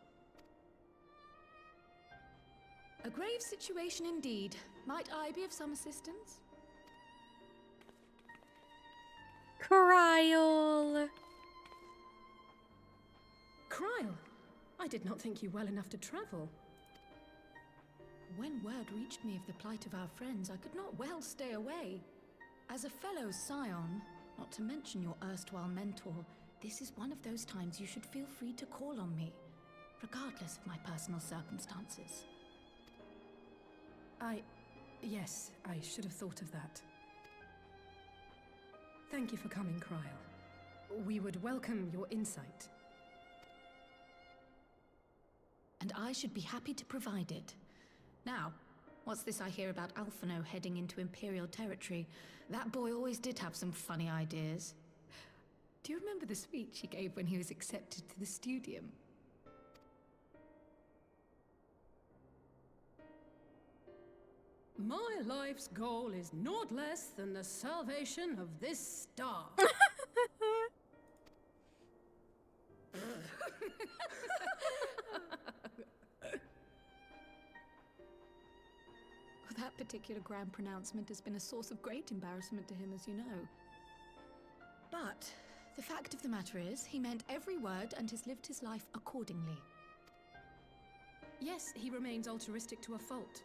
A grave situation indeed. Might I be of some assistance?
Kryl!
Kryl! I did not think you well enough to travel.
When word reached me of the plight of our friends, I could not well stay away. As a fellow scion, not to mention your erstwhile mentor, this is one of those times you should feel free to call on me, regardless of my personal circumstances.
Yes, I should have thought of that. Thank you for coming, Kryl. We would welcome your insight.
And I should be happy to provide it. Now, what's this I hear about Alphino heading into Imperial territory? That boy always did have some funny ideas. Do you remember the speech he gave when he was accepted to the Studium?
My life's goal is naught less than the salvation of this star.
That particular grand pronouncement has been a source of great embarrassment to him, as you know. But the fact of the matter is, he meant every word and has lived his life accordingly.
Yes, he remains altruistic to a fault.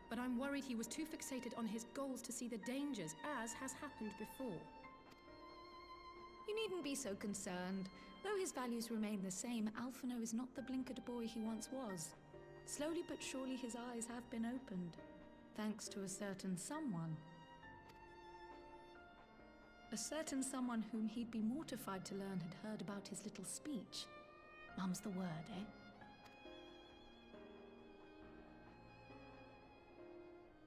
But I'm worried he was too fixated on his goals to see the dangers, as has happened before.
You needn't be so concerned. Though his values remain the same, Alphino is not the blinkered boy he once was. Slowly but surely his eyes have been opened, thanks to a certain someone. A certain someone whom he'd be mortified to learn had heard about his little speech. Mum's the word, eh?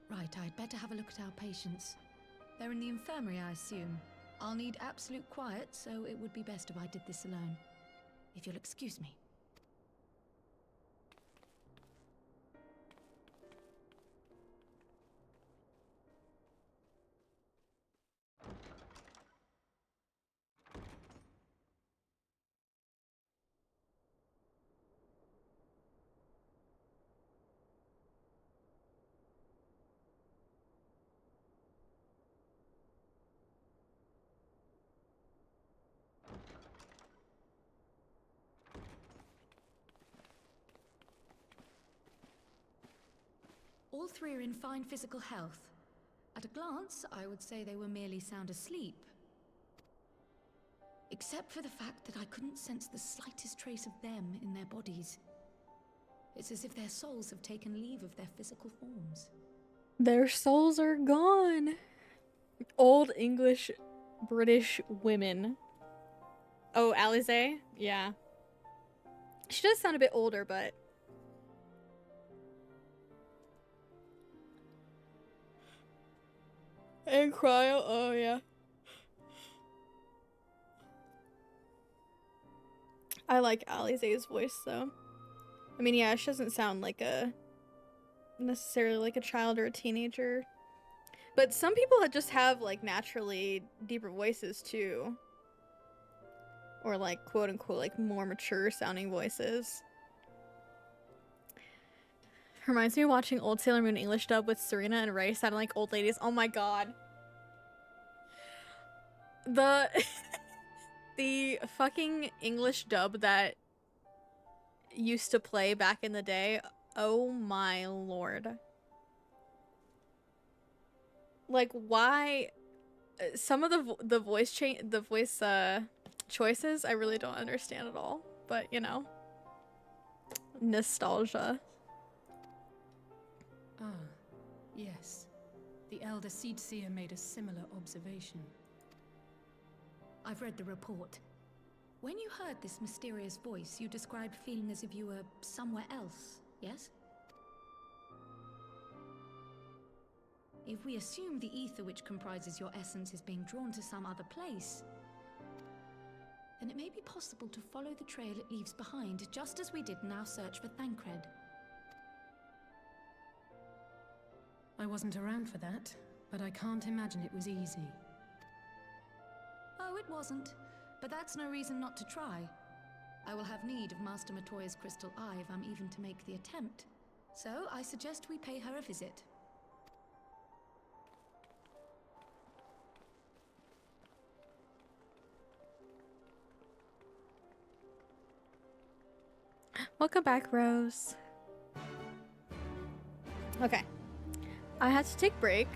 Right, I'd better have a look at our patients. They're in the infirmary, I assume. I'll need absolute quiet, so it would be best if I did this alone. If you'll excuse me. All three are in fine physical health. At a glance, I would say they were merely sound asleep. Except for the fact that I couldn't sense the slightest trace of them in their bodies. It's as if their souls have taken leave of their physical forms.
Their souls are gone. Old English British women. Oh, Alize? Yeah. She does sound a bit older, but and cryo. Oh yeah. I like Alize's voice though. I mean, yeah, she doesn't sound like a necessarily like a child or a teenager. But some people just have like naturally deeper voices too. Or like quote unquote like more mature sounding voices. Reminds me of watching old Sailor Moon English dub with Serena and Ray sounding like old ladies. Oh my god. The the fucking English dub that used to play back in the day. Oh my lord. Like why some of the voice choices I really don't understand at all, but you know, nostalgia.
Ah, yes. The Elder Seedseer made a similar observation.
I've read the report. When you heard this mysterious voice, you described feeling as if you were somewhere else, yes? If we assume the ether which comprises your essence is being drawn to some other place, then it may be possible to follow the trail it leaves behind, just as we did in our search for Thancred.
I wasn't around for that, but I can't imagine it was easy.
Oh, it wasn't. But that's no reason not to try. I will have need of Master Matoya's crystal eye if I'm even to make the attempt. So I suggest we pay her a visit.
Welcome back, Rose. Okay. I had to take a break.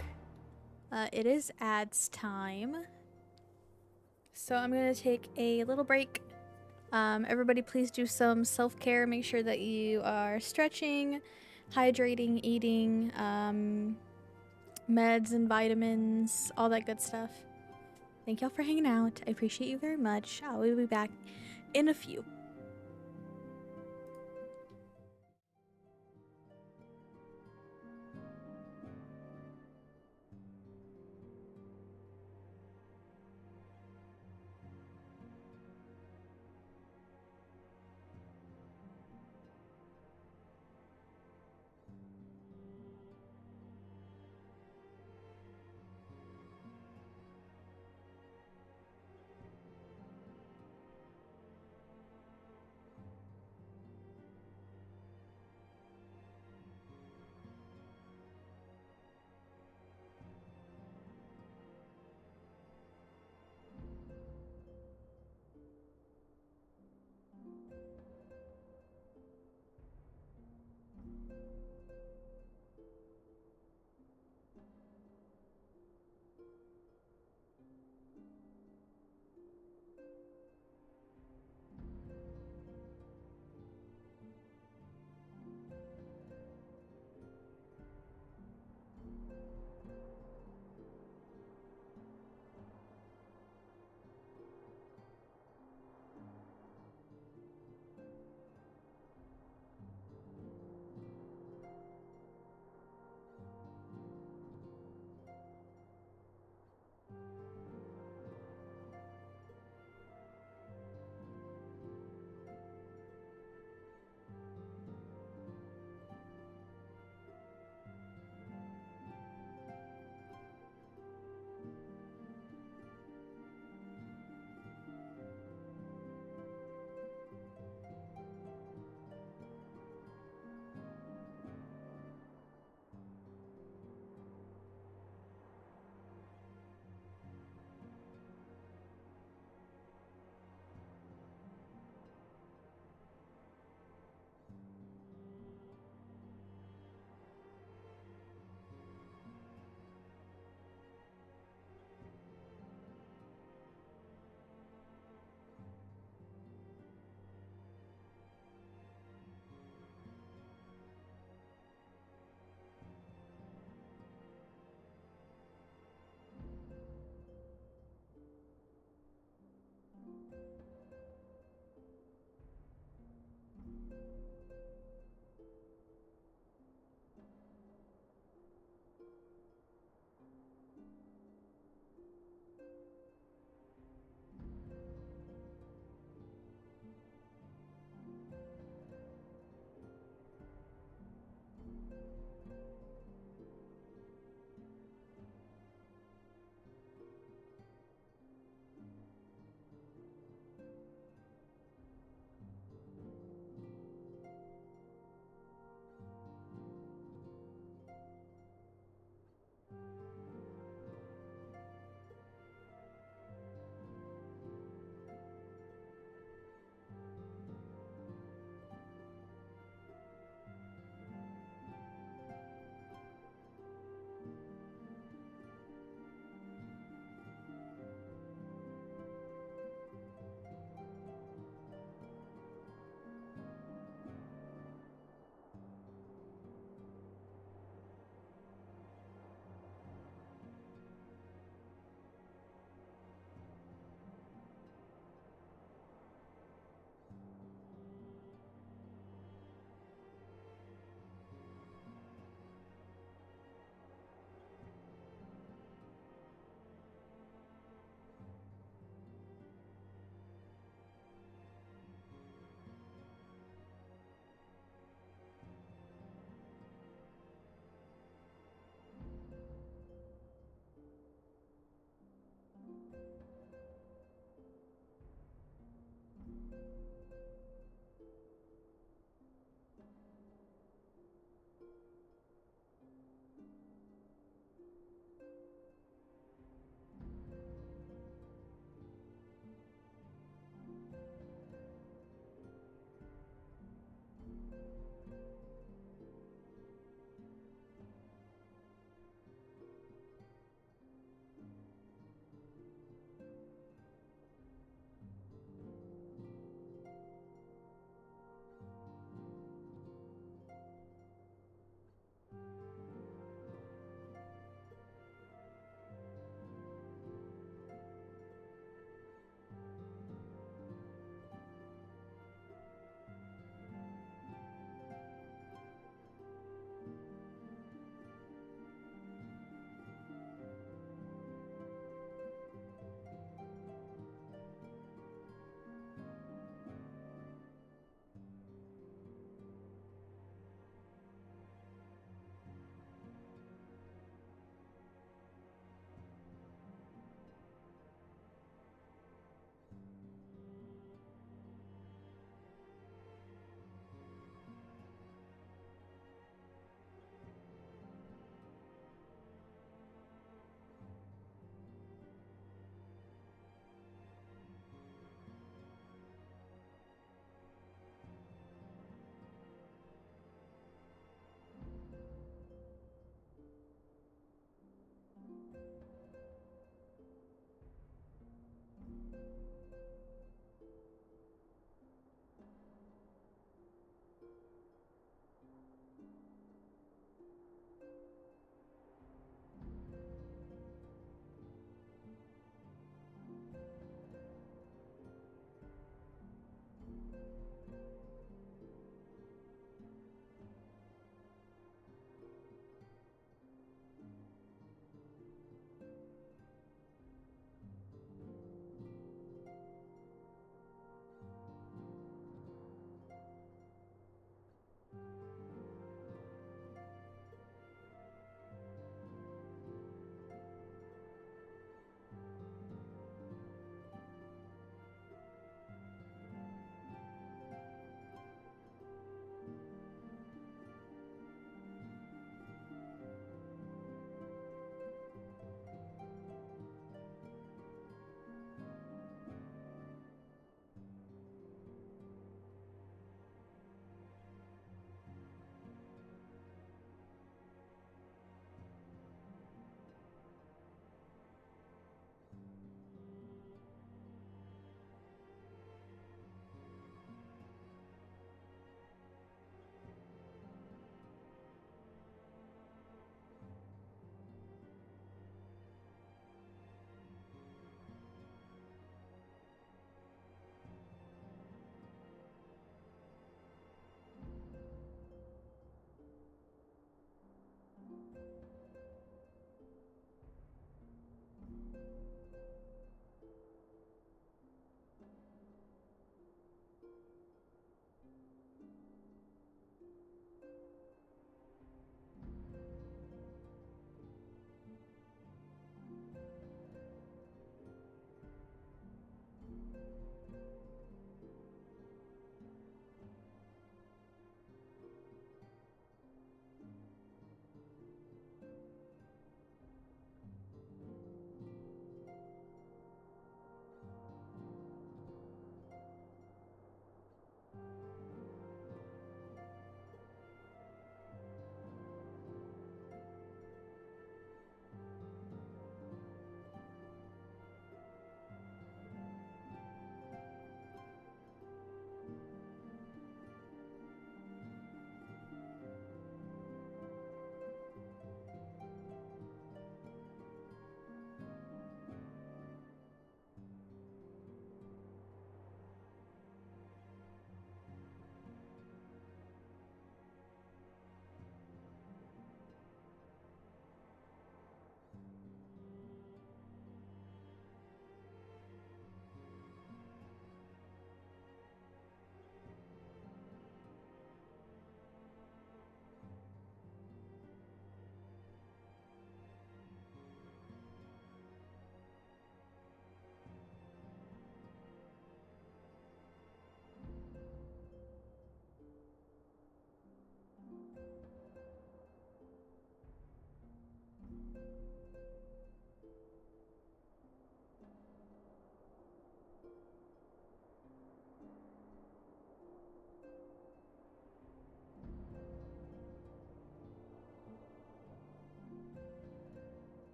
It is ads time. So I'm gonna take a little break. Everybody please do some self-care. Make sure that you are stretching, hydrating, eating, meds and vitamins, all that good stuff. Thank y'all for hanging out. I appreciate you very much. I will be back in a few.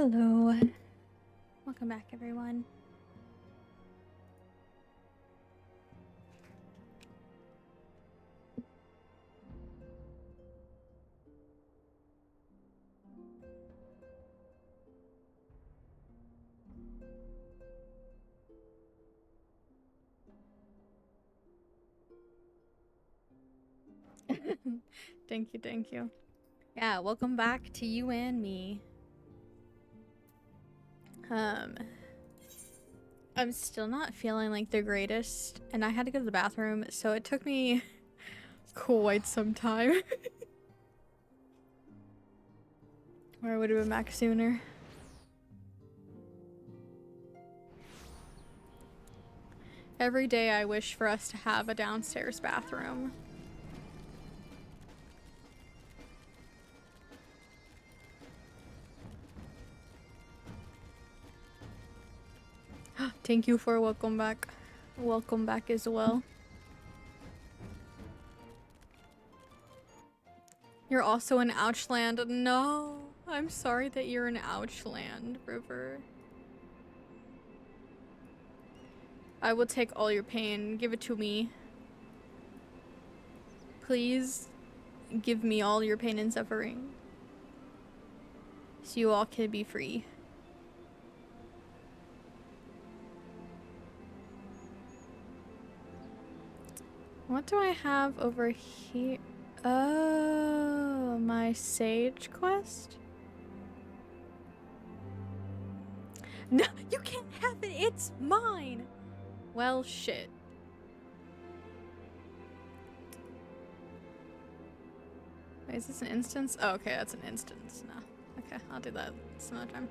Hello. Welcome back, everyone. Thank you, thank you. Yeah, welcome back to you and me. I'm still not feeling like the greatest, and I had to go to the bathroom, so it took me quite some time. Or I would have been back sooner. Every day I wish for us to have a downstairs bathroom. Thank you for welcome back. Welcome back as well. You're also in Ouchland. No, I'm sorry that you're in Ouchland, River. I will take all your pain. Give it to me. Please give me all your pain and suffering, so you all can be free. What do I have over here? Oh, my sage quest? No, you can't have it. It's mine. Well, shit. Wait, is this an instance? Oh, okay, that's an instance. No. Okay, I'll do that some other time.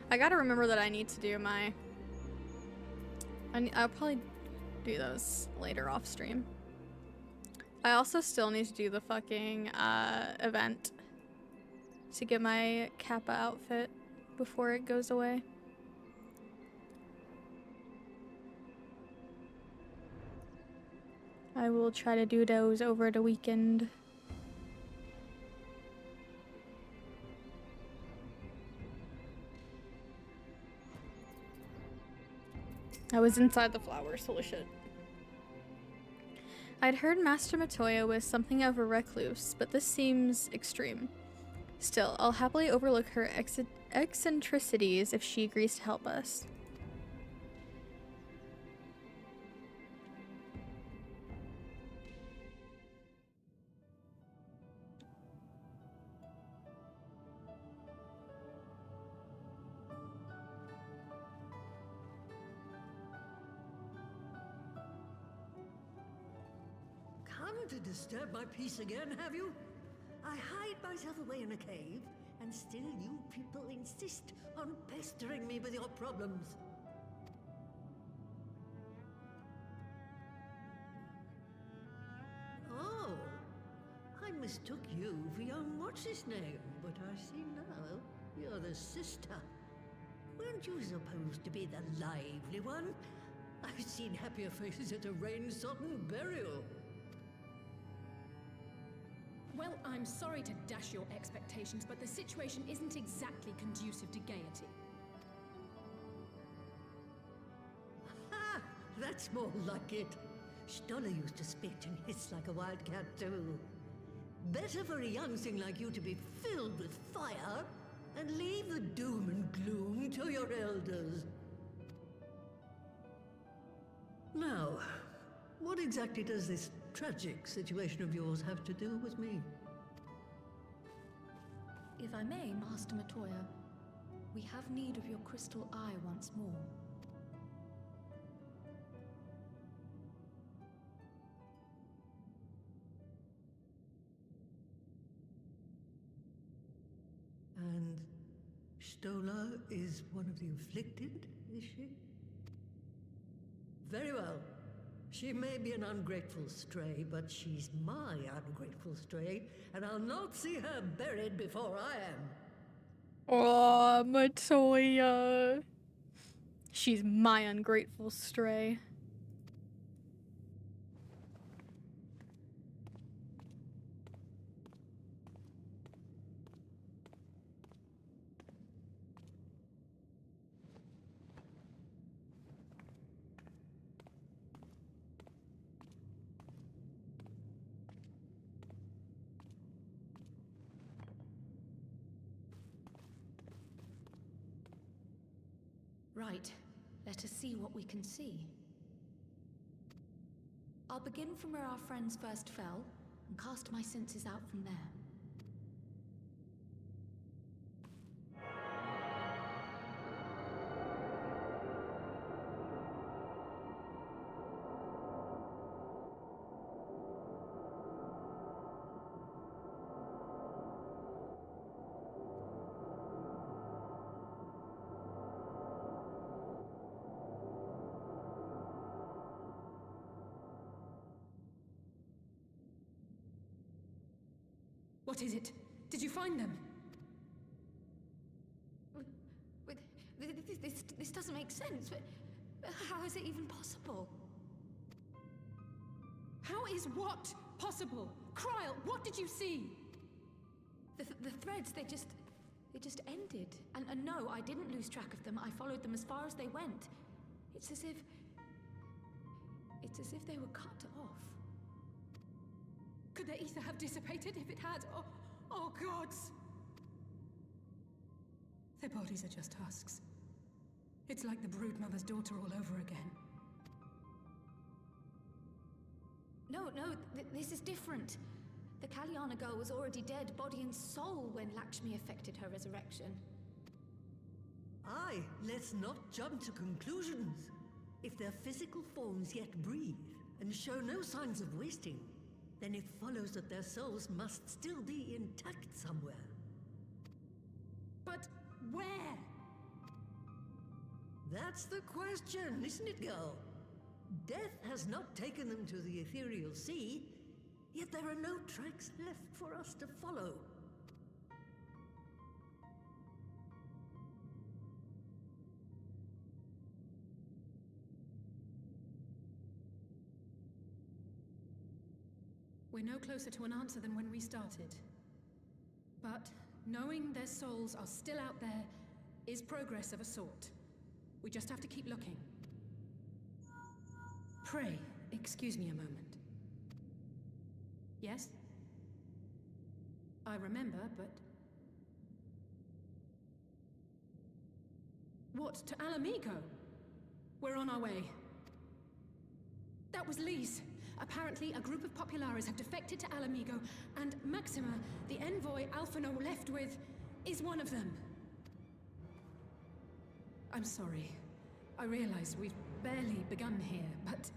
I gotta remember that I need to do my... I'll probably do those later off stream. I also still need to do the fucking event to get my Kappa outfit before it goes away. I will try to do those over the weekend. I was inside the flowers, holy shit. I'd heard Master Matoya was something of a recluse, but this seems extreme. Still, I'll happily overlook her eccentricities if she agrees to help us.
Come to disturb my peace again, have you? I hide myself away in a cave, and still you people insist on pestering me with your problems. Oh, I mistook you for young what's-his-name, but I see now you're the sister. Weren't you supposed to be the lively one? I've seen happier faces at a rain-sodden burial.
Well, I'm sorry to dash your expectations, but the situation isn't exactly conducive to gaiety.
Ha! That's more like it. Stoller used to spit and hiss like a wildcat too. Better for a young thing like you to be filled with fire and leave the doom and gloom to your elders. Now, what exactly does this tragic situation of yours have to do with me?
If I may, Master Matoya, we have need of your crystal eye once more.
And Stola is one of the afflicted, is she? Very well. She may be an ungrateful stray, but she's my ungrateful stray, and I'll not see her buried before I am.
Oh, Matoya. She's my ungrateful stray.
Right. Let us see what we can see. I'll begin from where our friends first fell, and cast my senses out from there.
What is it? Did you find them?
This doesn't make sense. How is it even possible?
How is what possible? Kryl, what did you see?
The threads, they just ended. And no, I didn't lose track of them. I followed them as far as they went. It's as if they were cut off.
Could their ether have dissipated if it had? Oh gods! Their bodies are just husks. It's like the Broodmother's daughter all over again.
No, this is different. The Kalyana girl was already dead, body and soul, when Lakshmi effected her resurrection.
Aye, let's not jump to conclusions. If their physical forms yet breathe, and show no signs of wasting, then it follows that their souls must still be intact somewhere.
But where?
That's the question, isn't it, girl? Death has not taken them to the ethereal sea, yet there are no tracks left for us to follow.
We're no closer to an answer than when we started. But knowing their souls are still out there is progress of a sort. We just have to keep looking. Pray, excuse me a moment. Yes? I remember, but... What, to Alamigo? We're on our way. That was Lise. Apparently, a group of Populares have defected to Alamigo, and Maxima, the envoy Alphino left with, is one of them. I'm sorry. I realize we've barely begun here, but...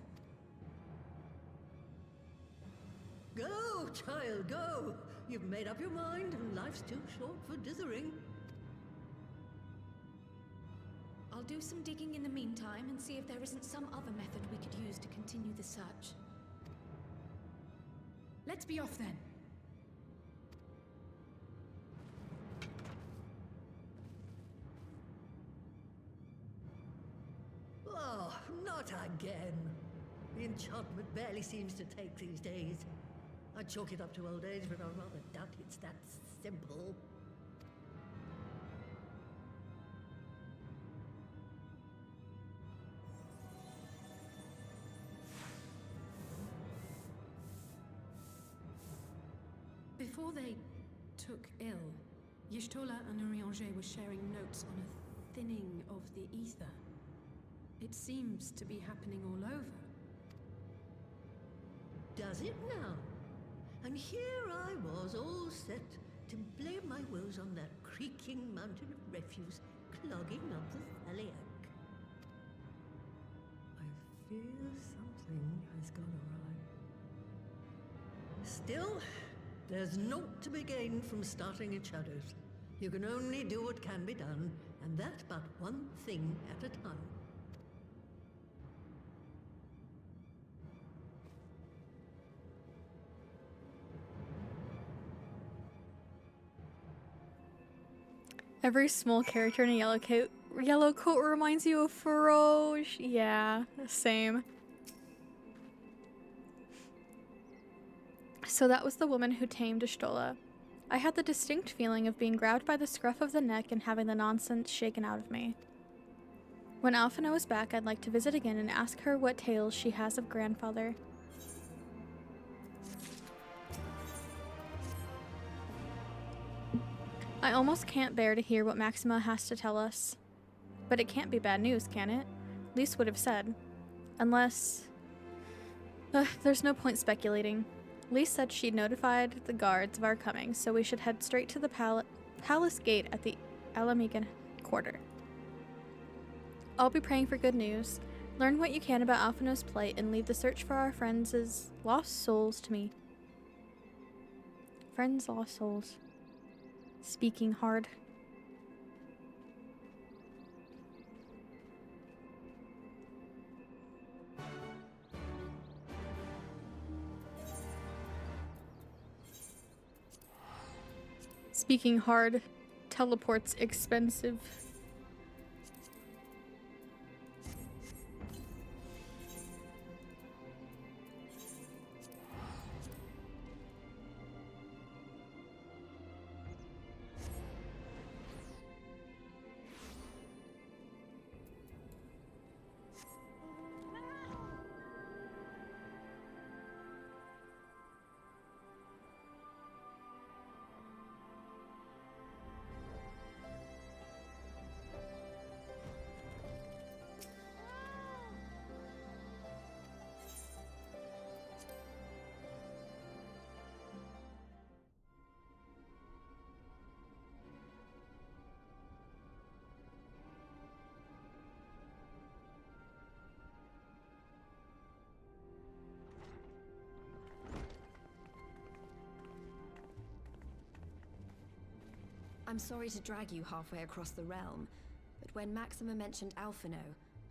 Go, child, go! You've made up your mind, and life's too short for dithering.
I'll do some digging in the meantime and see if there isn't some other method we could use to continue the search.
Let's be off then.
Oh, not again. The enchantment barely seems to take these days. I chalk it up to old age, but I rather doubt it's that simple.
Before they took ill, Y'shtola and Urianger were sharing notes on a thinning of the ether. It seems to be happening all over.
Does it now? And here I was, all set to blame my woes on that creaking mountain of refuse clogging up the Thaliac. I fear something has gone awry. Still, there's naught to be gained from starting in shadows. You can only do what can be done, and that but one thing at a time.
Every small character in a yellow coat reminds you of Feroge. Yeah, same. So that was the woman who tamed Y'shtola. I had the distinct feeling of being grabbed by the scruff of the neck and having the nonsense shaken out of me. When Alphino is back, I'd like to visit again and ask her what tales she has of grandfather. I almost can't bear to hear what Maxima has to tell us. But it can't be bad news, can it? Lise would have said. Unless... there's no point speculating. Lise said she'd notified the guards of our coming, so we should head straight to the palace gate at the Alamigan quarter. I'll be praying for good news. Learn what you can about Alphino's plight and leave the search for our friends' lost souls to me. Friends, lost souls. Speaking hard. Speaking hard. Teleport's expensive.
I'm sorry to drag you halfway across the realm, but when Maxima mentioned Alphino,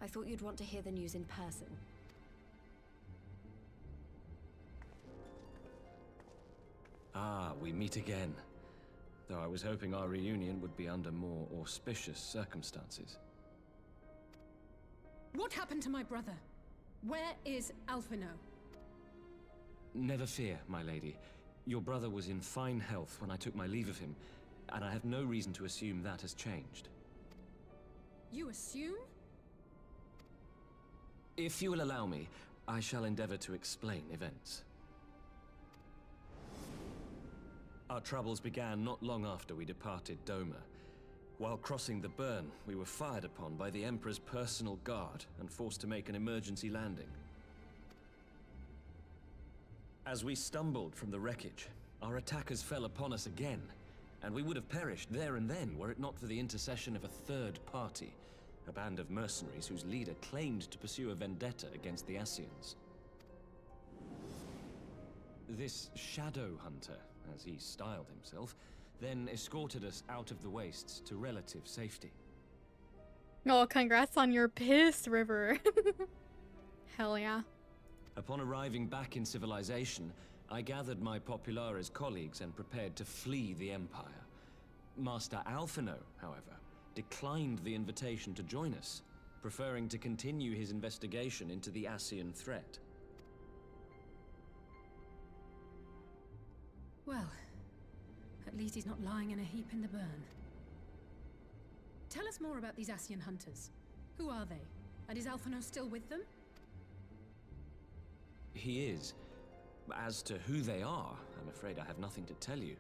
I thought you'd want to hear the news in person.
Ah, we meet again. Though I was hoping our reunion would be under more auspicious circumstances.
What happened to my brother? Where is Alphino?
Never fear, my lady. Your brother was in fine health when I took my leave of him, and I have no reason to assume that has changed.
You assume?
If you will allow me, I shall endeavor to explain events. Our troubles began not long after we departed Doma. While crossing the burn, we were fired upon by the Emperor's personal guard and forced to make an emergency landing. As we stumbled from the wreckage, our attackers fell upon us again, and we would have perished there and then were it not for the intercession of a third party, a band of mercenaries whose leader claimed to pursue a vendetta against the Ascians. This Shadow Hunter, as he styled himself, then escorted us out of the wastes to relative safety.
Oh, congrats on your piss, River. Hell yeah.
Upon arriving back in civilization, I gathered my Populares colleagues and prepared to flee the Empire. Master Alphino, however, declined the invitation to join us, preferring to continue his investigation into the Ascian threat.
Well, at least he's not lying in a heap in the burn. Tell us more about these Ascian hunters. Who are they? And is Alphino still with them?
He is. As to who they are, I'm afraid I have nothing to tell you.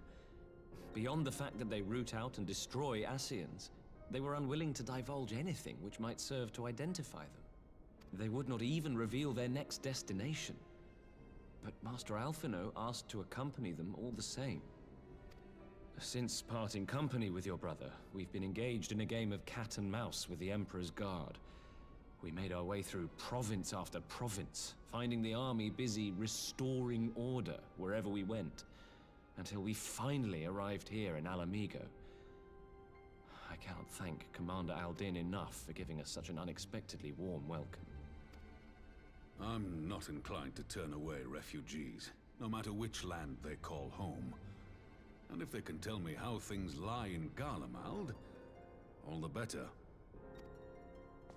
Beyond the fact that they root out and destroy Ascians, they were unwilling to divulge anything which might serve to identify them. They would not even reveal their next destination. But Master Alphino asked to accompany them all the same. Since parting company with your brother, we've been engaged in a game of cat and mouse with the Emperor's guard. We made our way through province after province, finding the army busy restoring order wherever we went, until we finally arrived here in Alamigo. I cannot thank Commander Aldin enough for giving us such an unexpectedly warm welcome.
I'm not inclined to turn away refugees, no matter which land they call home. And if they can tell me how things lie in Garlemald, all the better.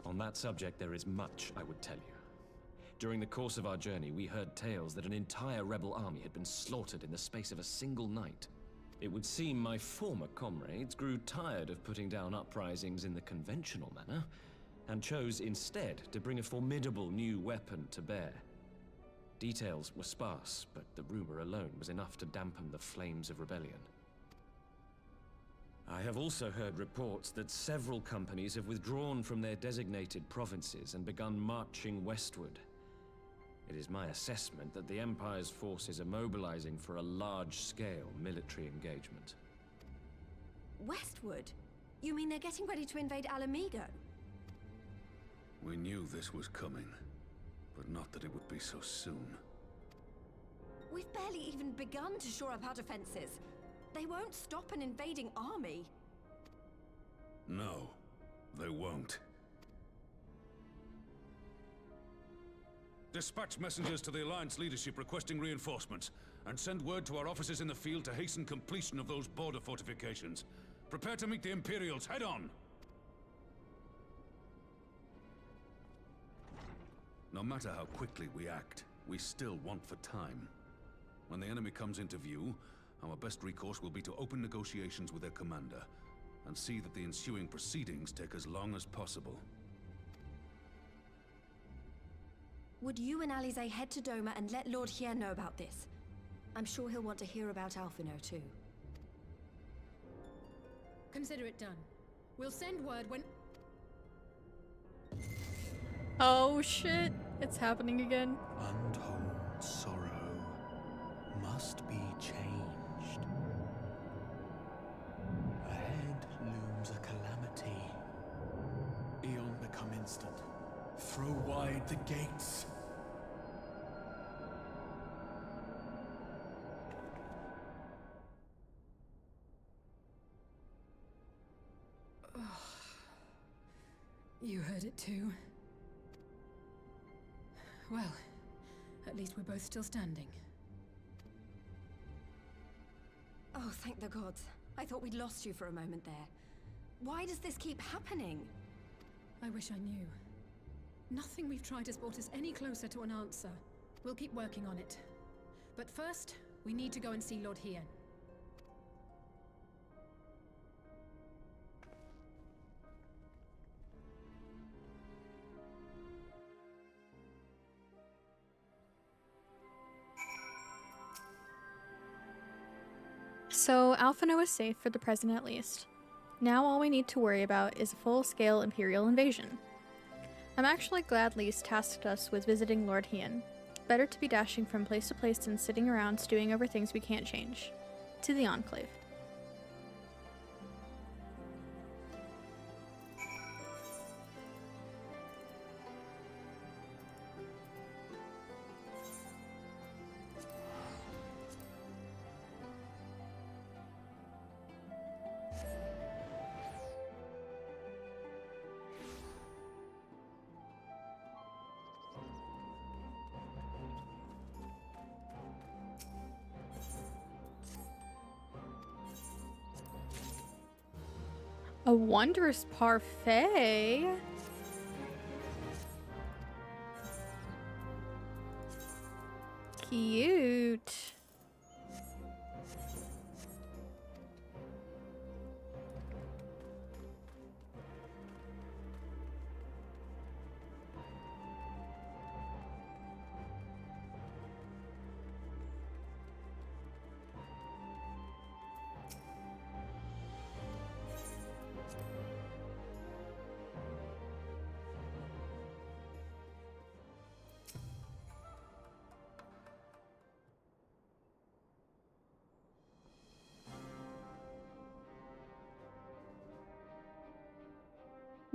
On that subject, there is much I would tell you. During the course of our journey, we heard tales that an entire rebel army had been slaughtered in the space of a single night. It would seem my former comrades grew tired of putting down uprisings in the conventional manner, and chose instead to bring a formidable new weapon to bear. Details were sparse, but the rumor alone was enough to dampen the flames of rebellion. I have also heard reports that several companies have withdrawn from their designated provinces and begun marching westward. It is my assessment that the Empire's forces are mobilizing for a large-scale military engagement.
Westward? You mean they're getting ready to invade Alamigo?
We knew this was coming, but not that it would be so soon.
We've barely even begun to shore up our defenses. They won't stop an invading army.
No, they won't.
Dispatch messengers to the Alliance leadership requesting reinforcements, and send word to our officers in the field to hasten completion of those border fortifications. Prepare to meet the Imperials head on!
No matter how quickly we act, we still want for time. When the enemy comes into view, our best recourse will be to open negotiations with their commander, and see that the ensuing proceedings take as long as possible.
Would you and Alize head to Doma and let Lord Hien know about this? I'm sure he'll want to hear about Alphino too.
Consider it done. We'll send word when...
Oh shit, it's happening again.
Untold sorrow must be changed. Ahead looms a calamity. Eon become instant. Throw wide the gates.
You heard it too. Well, at least we're both still standing.
Oh, thank the gods. I thought we'd lost you for a moment there. Why does this keep happening?
I wish I knew. Nothing we've tried has brought us any closer to an answer. We'll keep working on it. But first, we need to go and see Lord Hien.
So Alphino is safe for the present at least. Now all we need to worry about is a full-scale Imperial invasion. I'm actually glad Lise tasked us with visiting Lord Hien. Better to be dashing from place to place than sitting around stewing over things we can't change. To the Enclave. A wondrous parfait. Cute.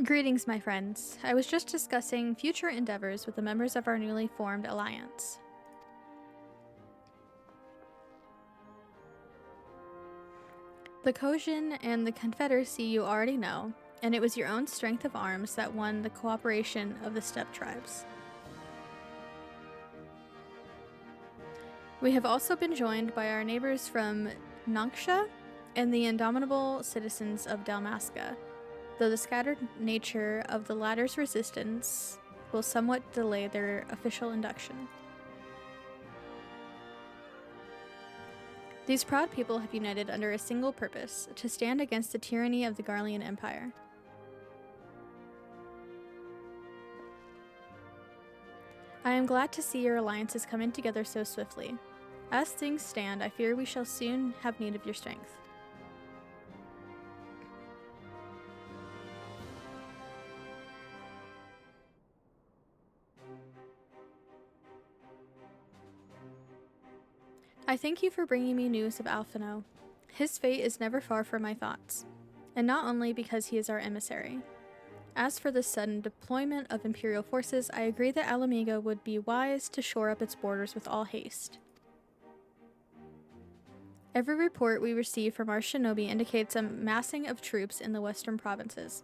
Greetings, my friends. I was just discussing future endeavors with the members of our newly formed alliance. The Kojin and the Confederacy you already know, and it was your own strength of arms that won the cooperation of the steppe tribes. We have also been joined by our neighbors from Nonksha and the indomitable citizens of Dalmasca, though the scattered nature of the latter's resistance will somewhat delay their official induction. These proud people have united under a single purpose, to stand against the tyranny of the Garlean Empire. I am glad to see your alliances coming together so swiftly. As things stand, I fear we shall soon have need of your strength. I thank you for bringing me news of Alphino. His fate is never far from my thoughts, and not only because he is our emissary. As for the sudden deployment of Imperial forces, I agree that Alamigo would be wise to shore up its borders with all haste. Every report we receive from our shinobi indicates a massing of troops in the western provinces.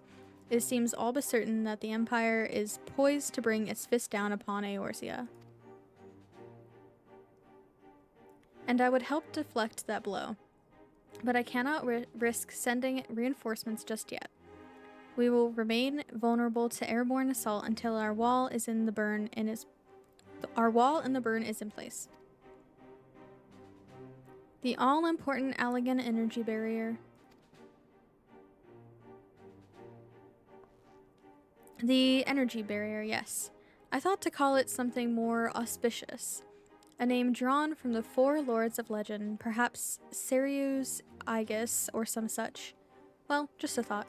It seems all but certain that the Empire is poised to bring its fist down upon Eorzea. And I would help deflect that blow. But I cannot risk sending reinforcements just yet. We will remain vulnerable to airborne assault until our wall in the burn is in place. The all-important Allegan energy barrier. The energy barrier, yes. I thought to call it something more auspicious. A name drawn from the 4 lords of legend, perhaps Sirius, Aegis, or some such. Well, just a thought.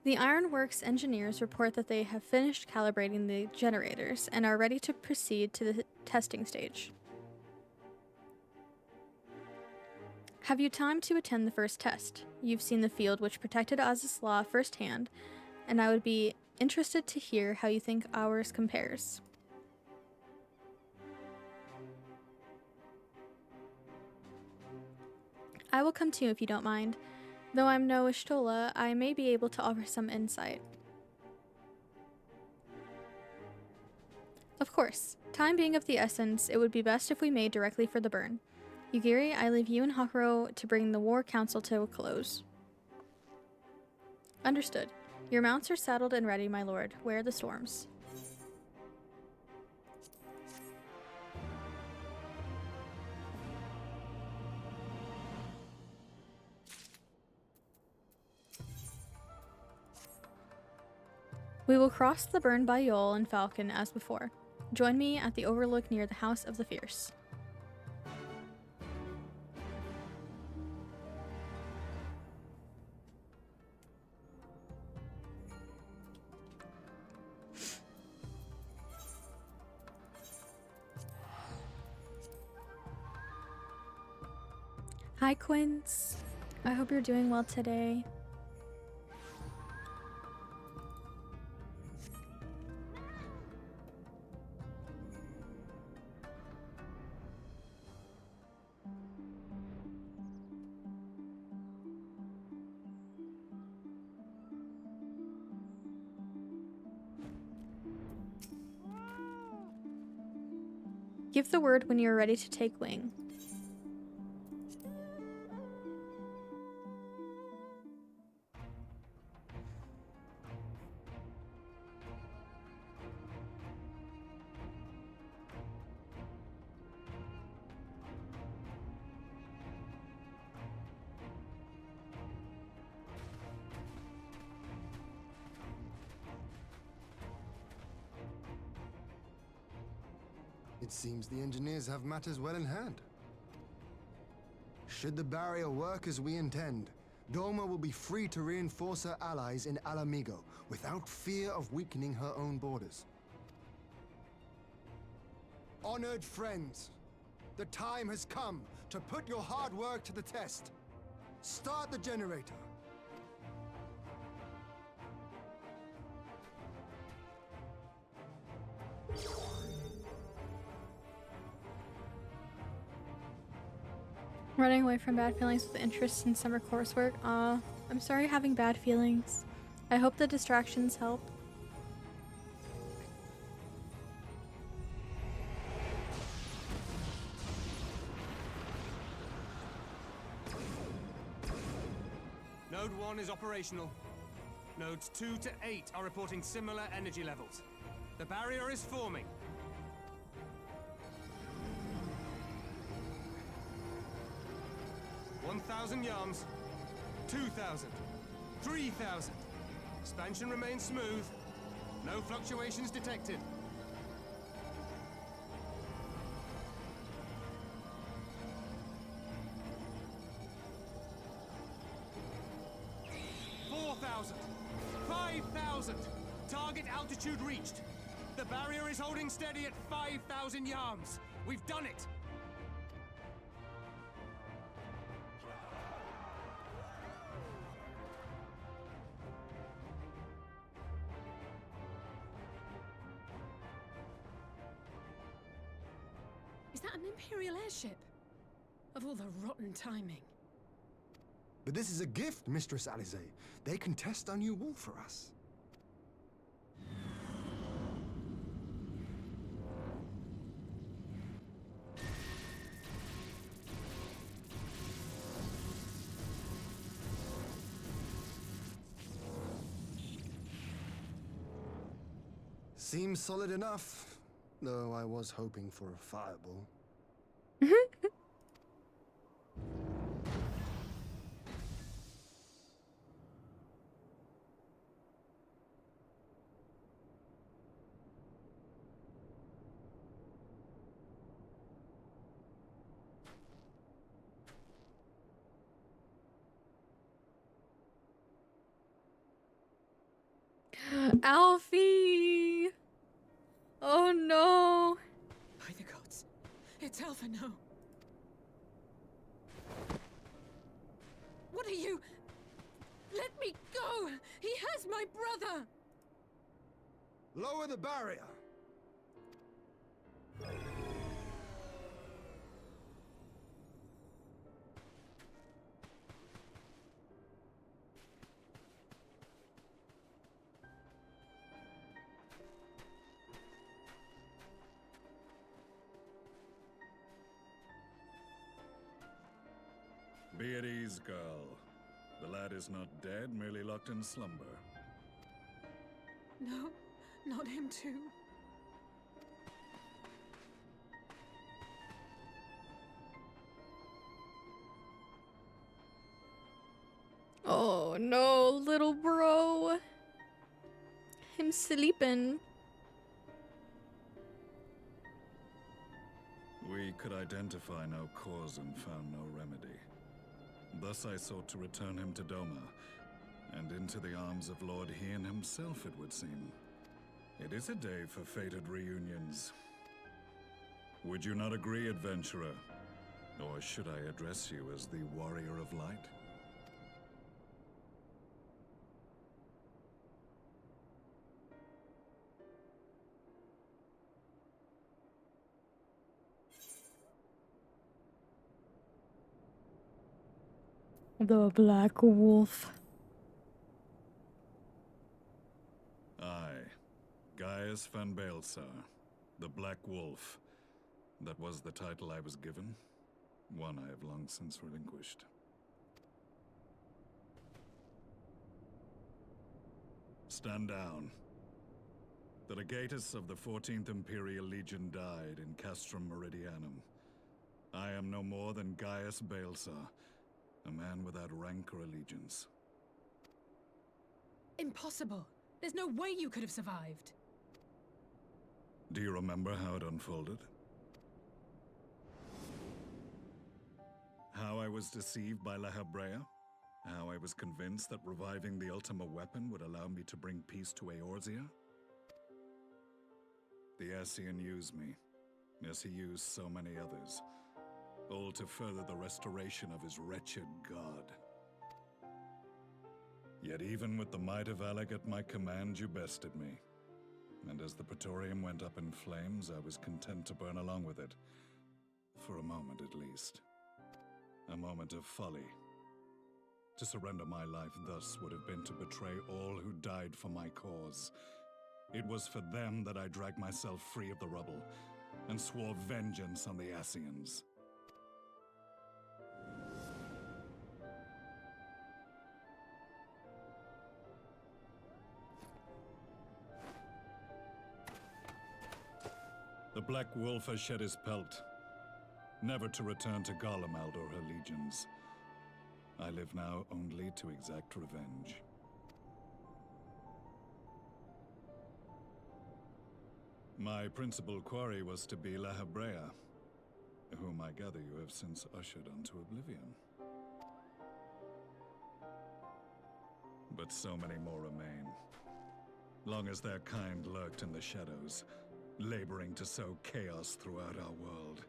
The Ironworks engineers report that they have finished calibrating the generators and are ready to proceed to the testing stage. Have you time to attend the first test? You've seen the field which protected Azislaw firsthand, and I would be interested to hear how you think ours compares. I will come too if you don't mind. Though I'm no Ishtola, I may be able to offer some insight. Of course, time being of the essence, it would be best if we made directly for the burn. Yugiri, I leave you and Hakuro to bring the War Council to a close. Understood. Your mounts are saddled and ready, my lord. Where are the storms? We will cross the burn by Yol and Falcon as before. Join me at the overlook near the House of the Fierce. Hi, Quince. I hope you're doing well today. Give the word when you're ready to take wing.
It seems the engineers have matters well in hand. Should the barrier work as we intend, Doma will be free to reinforce her allies in Alamigo without fear of weakening her own borders. Honored friends, the time has come to put your hard work to the test. Start the generator.
Running away from bad feelings with interest in summer coursework. I'm sorry you're having bad feelings. I hope the distractions help.
Node 1 is operational. Nodes 2 to 8 are reporting similar energy levels. The barrier is forming. $1,000 yards, 2,000, 3,000. Expansion remains smooth. No fluctuations detected. $4,000, 5,000. Target altitude reached. The barrier is holding steady at 5,000 yards. We've done it.
Is that an Imperial airship? Of all the rotten timing.
But this is a gift, Mistress Alize. They can test our new wool for us. Seems solid enough, though I was hoping for a fireball.
Alfie! Oh no!
By the gods, it's Alphino. What are you? Let me go! He has my brother!
Lower the barrier!
Be at ease, girl. The lad is not dead, merely locked in slumber.
No, not him too.
Oh no, little bro. Him sleeping.
We could identify no cause and found no remedy. Thus I sought to return him to Doma, and into the arms of Lord Hien himself, it would seem. It is a day for fated reunions. Would you not agree, adventurer? Or should I address you as the Warrior of Light?
The Black Wolf.
Aye. Gaius van Baelsar, the Black Wolf. That was the title I was given. One I have long since relinquished. Stand down. The legatus of the 14th Imperial Legion died in Castrum Meridianum. I am no more than Gaius Baelsar, a man without rank or allegiance.
Impossible. There's no way you could have survived.
Do you remember how it unfolded? How I was deceived by La Habrea? How I was convinced that reviving the Ultima weapon would allow me to bring peace to Eorzea? The Ascian used me, as he used so many others, all to further the restoration of his wretched god. Yet even with the might of Alec at my command, you bested me. And as the Praetorium went up in flames, I was content to burn along with it. For a moment at least. A moment of folly. To surrender my life thus would have been to betray all who died for my cause. It was for them that I dragged myself free of the rubble, and swore vengeance on the Ascians. The Black Wolf has shed his pelt, never to return to Garlemald or her legions. I live now only to exact revenge. My principal quarry was to be La Habrea, whom I gather you have since ushered onto oblivion. But so many more remain, long as their kind lurked in the shadows, laboring to sow chaos throughout our world.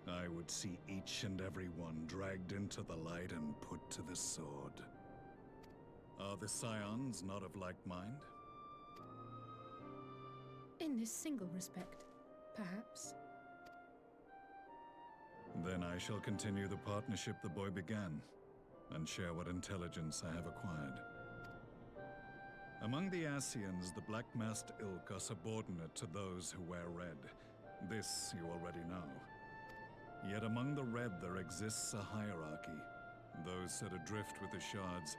I would see each and every one dragged into the light and put to the sword. Are the Scions not of like mind?
In this single respect, perhaps.
Then I shall continue the partnership the boy began, and share what intelligence I have acquired. Among the Ascians, the Black-masked ilk are subordinate to those who wear red. This you already know. Yet among the red there exists a hierarchy. Those set adrift with the shards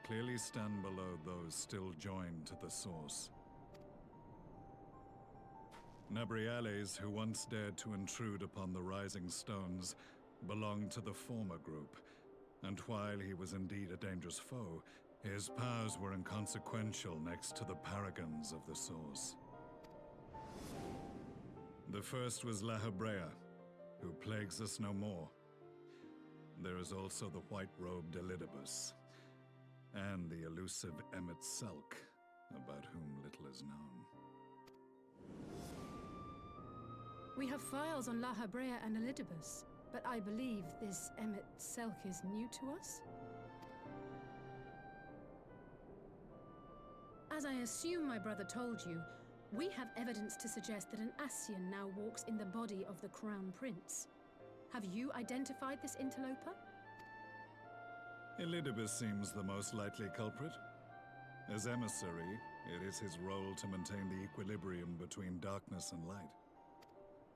clearly stand below those still joined to the source. Nabriales, who once dared to intrude upon the Rising Stones, belonged to the former group, and while he was indeed a dangerous foe, his powers were inconsequential next to the paragons of the source. The first was La Hebrea, who plagues us no more. There is also the white-robed Elidibus, and the elusive Emmet Selk, about whom little is known.
We have files on La Hebrea and Elidibus, but I believe this Emmet Selk is new to us? As I assume my brother told you, we have evidence to suggest that an Ascian now walks in the body of the Crown Prince. Have you identified this interloper?
Elidibus seems the most likely culprit. As emissary, it is his role to maintain the equilibrium between darkness and light.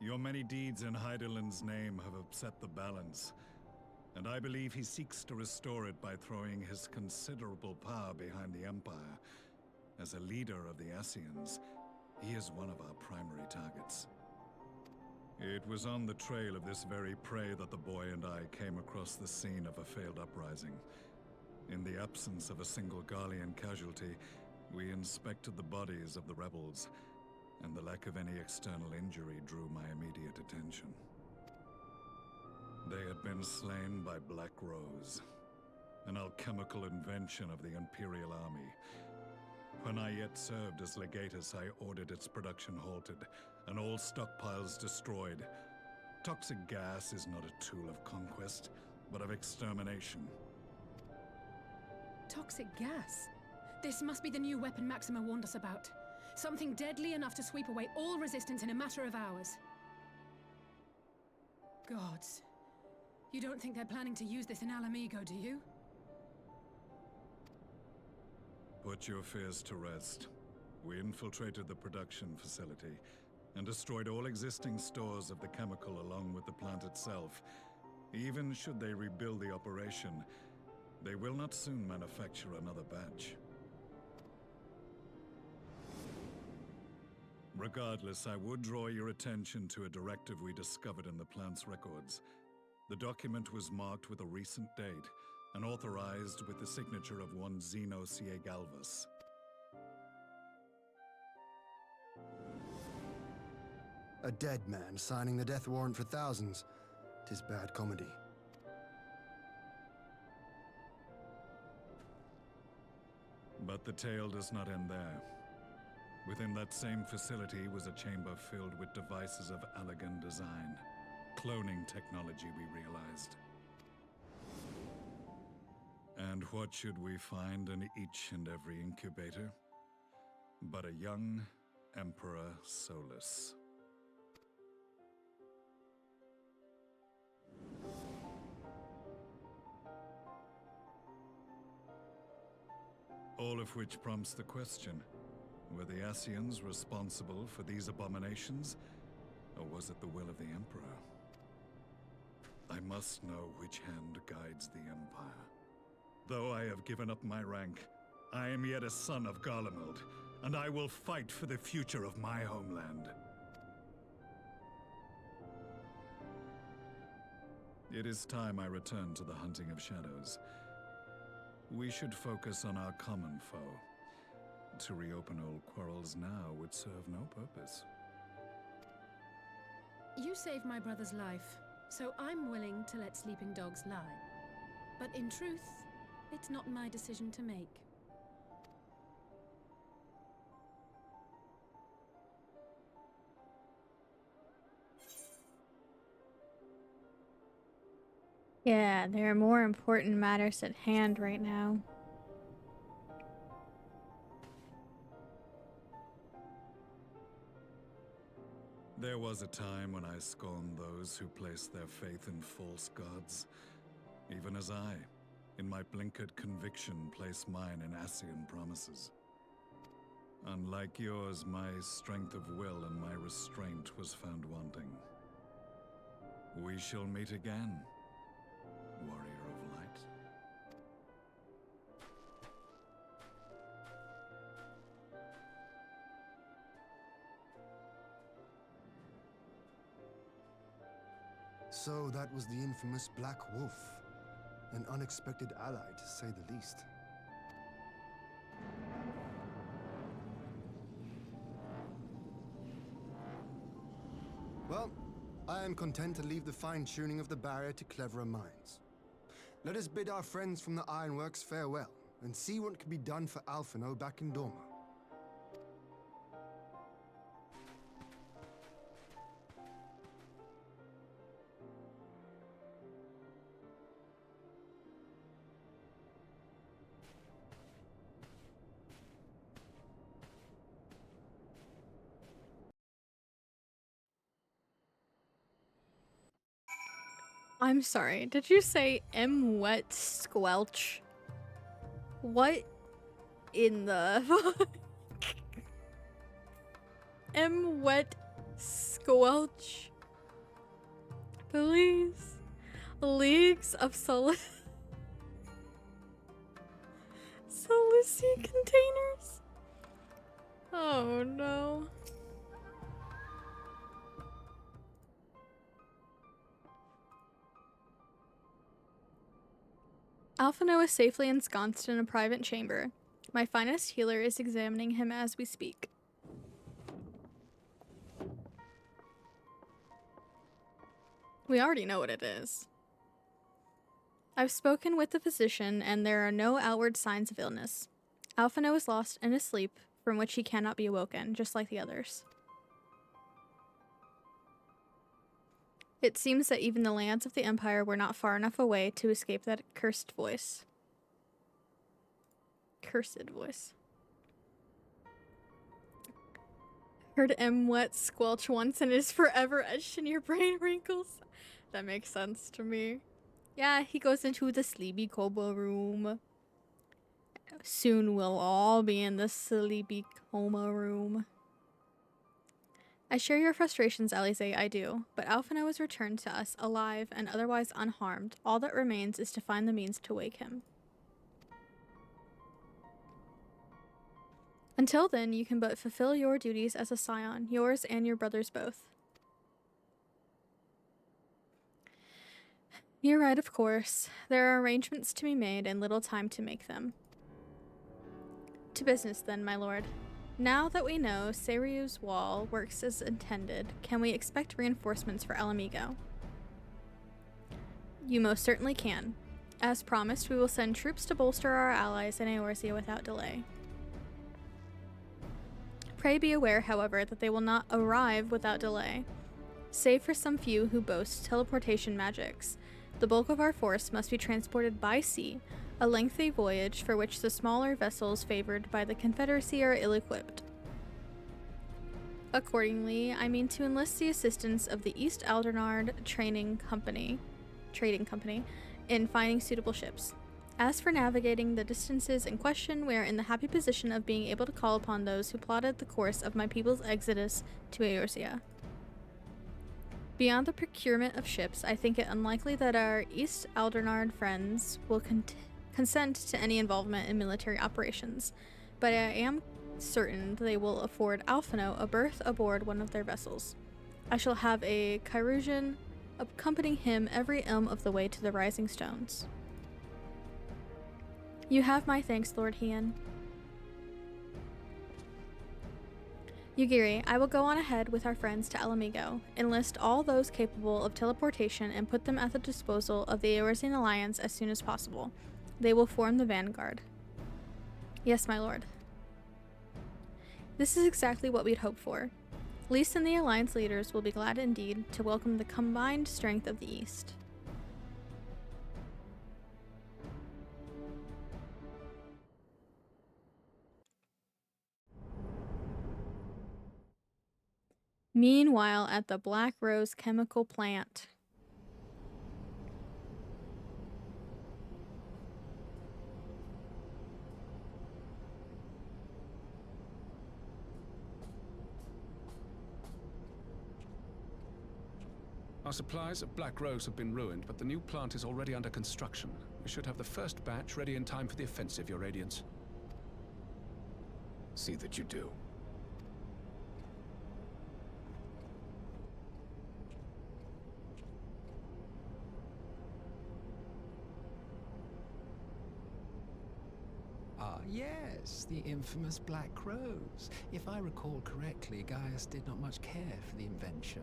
Your many deeds in Hydaelyn's name have upset the balance, and I believe he seeks to restore it by throwing his considerable power behind the Empire. As a leader of the Ascians, he is one of our primary targets. It was on the trail of this very prey that the boy and I came across the scene of a failed uprising. In the absence of a single Garlean casualty, we inspected the bodies of the rebels, and the lack of any external injury drew my immediate attention. They had been slain by Black Rose, an alchemical invention of the Imperial Army. When I yet served as legatus, I ordered its production halted, and all stockpiles destroyed. Toxic gas is not a tool of conquest, but of extermination.
Toxic gas? This must be the new weapon Maxima warned us about. Something deadly enough to sweep away all resistance in a matter of hours. Gods. You don't think they're planning to use this in Alamigo, do you?
Put your fears to rest. We infiltrated the production facility and destroyed all existing stores of the chemical along with the plant itself. Even should they rebuild the operation, they will not soon manufacture another batch. Regardless, I would draw your attention to a directive we discovered in the plant's records. The document was marked with a recent date and authorized with the signature of one Zeno Ciegalvus.
A dead man signing the death warrant for thousands. 'Tis bad comedy.
But the tale does not end there. Within that same facility was a chamber filled with devices of elegant design. Cloning technology, we realized. And what should we find in each and every incubator? But a young Emperor Solus. All of which prompts the question, were the Ascians responsible for these abominations, or was it the will of the Emperor? I must know which hand guides the Empire. Though I have given up my rank, I am yet a son of Garlemald, and I will fight for the future of my homeland. It is time I return to the hunting of shadows. We should focus on our common foe. To reopen old quarrels now would serve no purpose.
You saved my brother's life, so I'm willing to let sleeping dogs lie. But in truth, it's not my decision to make.
Yeah, there are more important matters at hand right now.
There was a time when I scorned those who placed their faith in false gods, even as I, in my blinkered conviction, place mine in Ascian promises. Unlike yours, my strength of will and my restraint was found wanting. We shall meet again, warrior of light.
So that was the infamous Black Wolf. An unexpected ally, to say the least. Well, I am content to leave the fine-tuning of the barrier to cleverer minds. Let us bid our friends from the Ironworks farewell, and see what can be done for Alphino back in Dorma.
I'm sorry, did you say M wet squelch? What in the M wet squelch? Please. Leagues of Silicy containers? Oh no. Alphino is safely ensconced in a private chamber. My finest healer is examining him as we speak. We already know what it is. I've spoken with the physician, and there are no outward signs of illness. Alphino is lost in a sleep from which he cannot be awoken, just like the others. It seems that even the lands of the Empire were not far enough away to escape that cursed voice. Cursed voice. Heard M wet squelch once and it is forever etched in your brain wrinkles. That makes sense to me. Yeah, he goes into the sleepy coma room. Soon we'll all be in the sleepy coma room. I share your frustrations, Alize, I do, but Alphino is returned to us alive and otherwise unharmed. All that remains is to find the means to wake him. Until then, you can but fulfill your duties as a scion, yours and your brother's both. You're right, of course. There are arrangements to be made and little time to make them. To business then, my lord. Now that we know Seryu's wall works as intended, can we expect reinforcements for Alamigo? You most certainly can. As promised, we will send troops to bolster our allies in Eorzea without delay. Pray be aware, however, that they will not arrive without delay. Save for some few who boast teleportation magics, the bulk of our force must be transported by sea, a lengthy voyage for which the smaller vessels favored by the Confederacy are ill-equipped. Accordingly, I mean to enlist the assistance of the East Aldernard Trading Company in finding suitable ships. As for navigating the distances in question, we are in the happy position of being able to call upon those who plotted the course of my people's exodus to Eorzea. Beyond the procurement of ships, I think it unlikely that our East Aldernard friends will consent to any involvement in military operations, but I am certain they will afford Alphino a berth aboard one of their vessels. I shall have a Chirurgeon accompanying him every elm of the way to the Rising Stones. You have my thanks, Lord Hien. Yugiri, I will go on ahead with our friends to Alamigo, enlist all those capable of teleportation, and put them at the disposal of the Eorzean Alliance as soon as possible. They will form the vanguard. Yes, my lord. This is exactly what we'd hoped for. Lys and the Alliance leaders will be glad indeed to welcome the combined strength of the East. Meanwhile, at the Black Rose chemical plant.
Our supplies of Black Rose have been ruined, but the new plant is already under construction. We should have the first batch ready in time for the offensive, Your Radiance. See that you do.
Ah, yes, the infamous Black Rose. If I recall correctly, Gaius did not much care for the invention.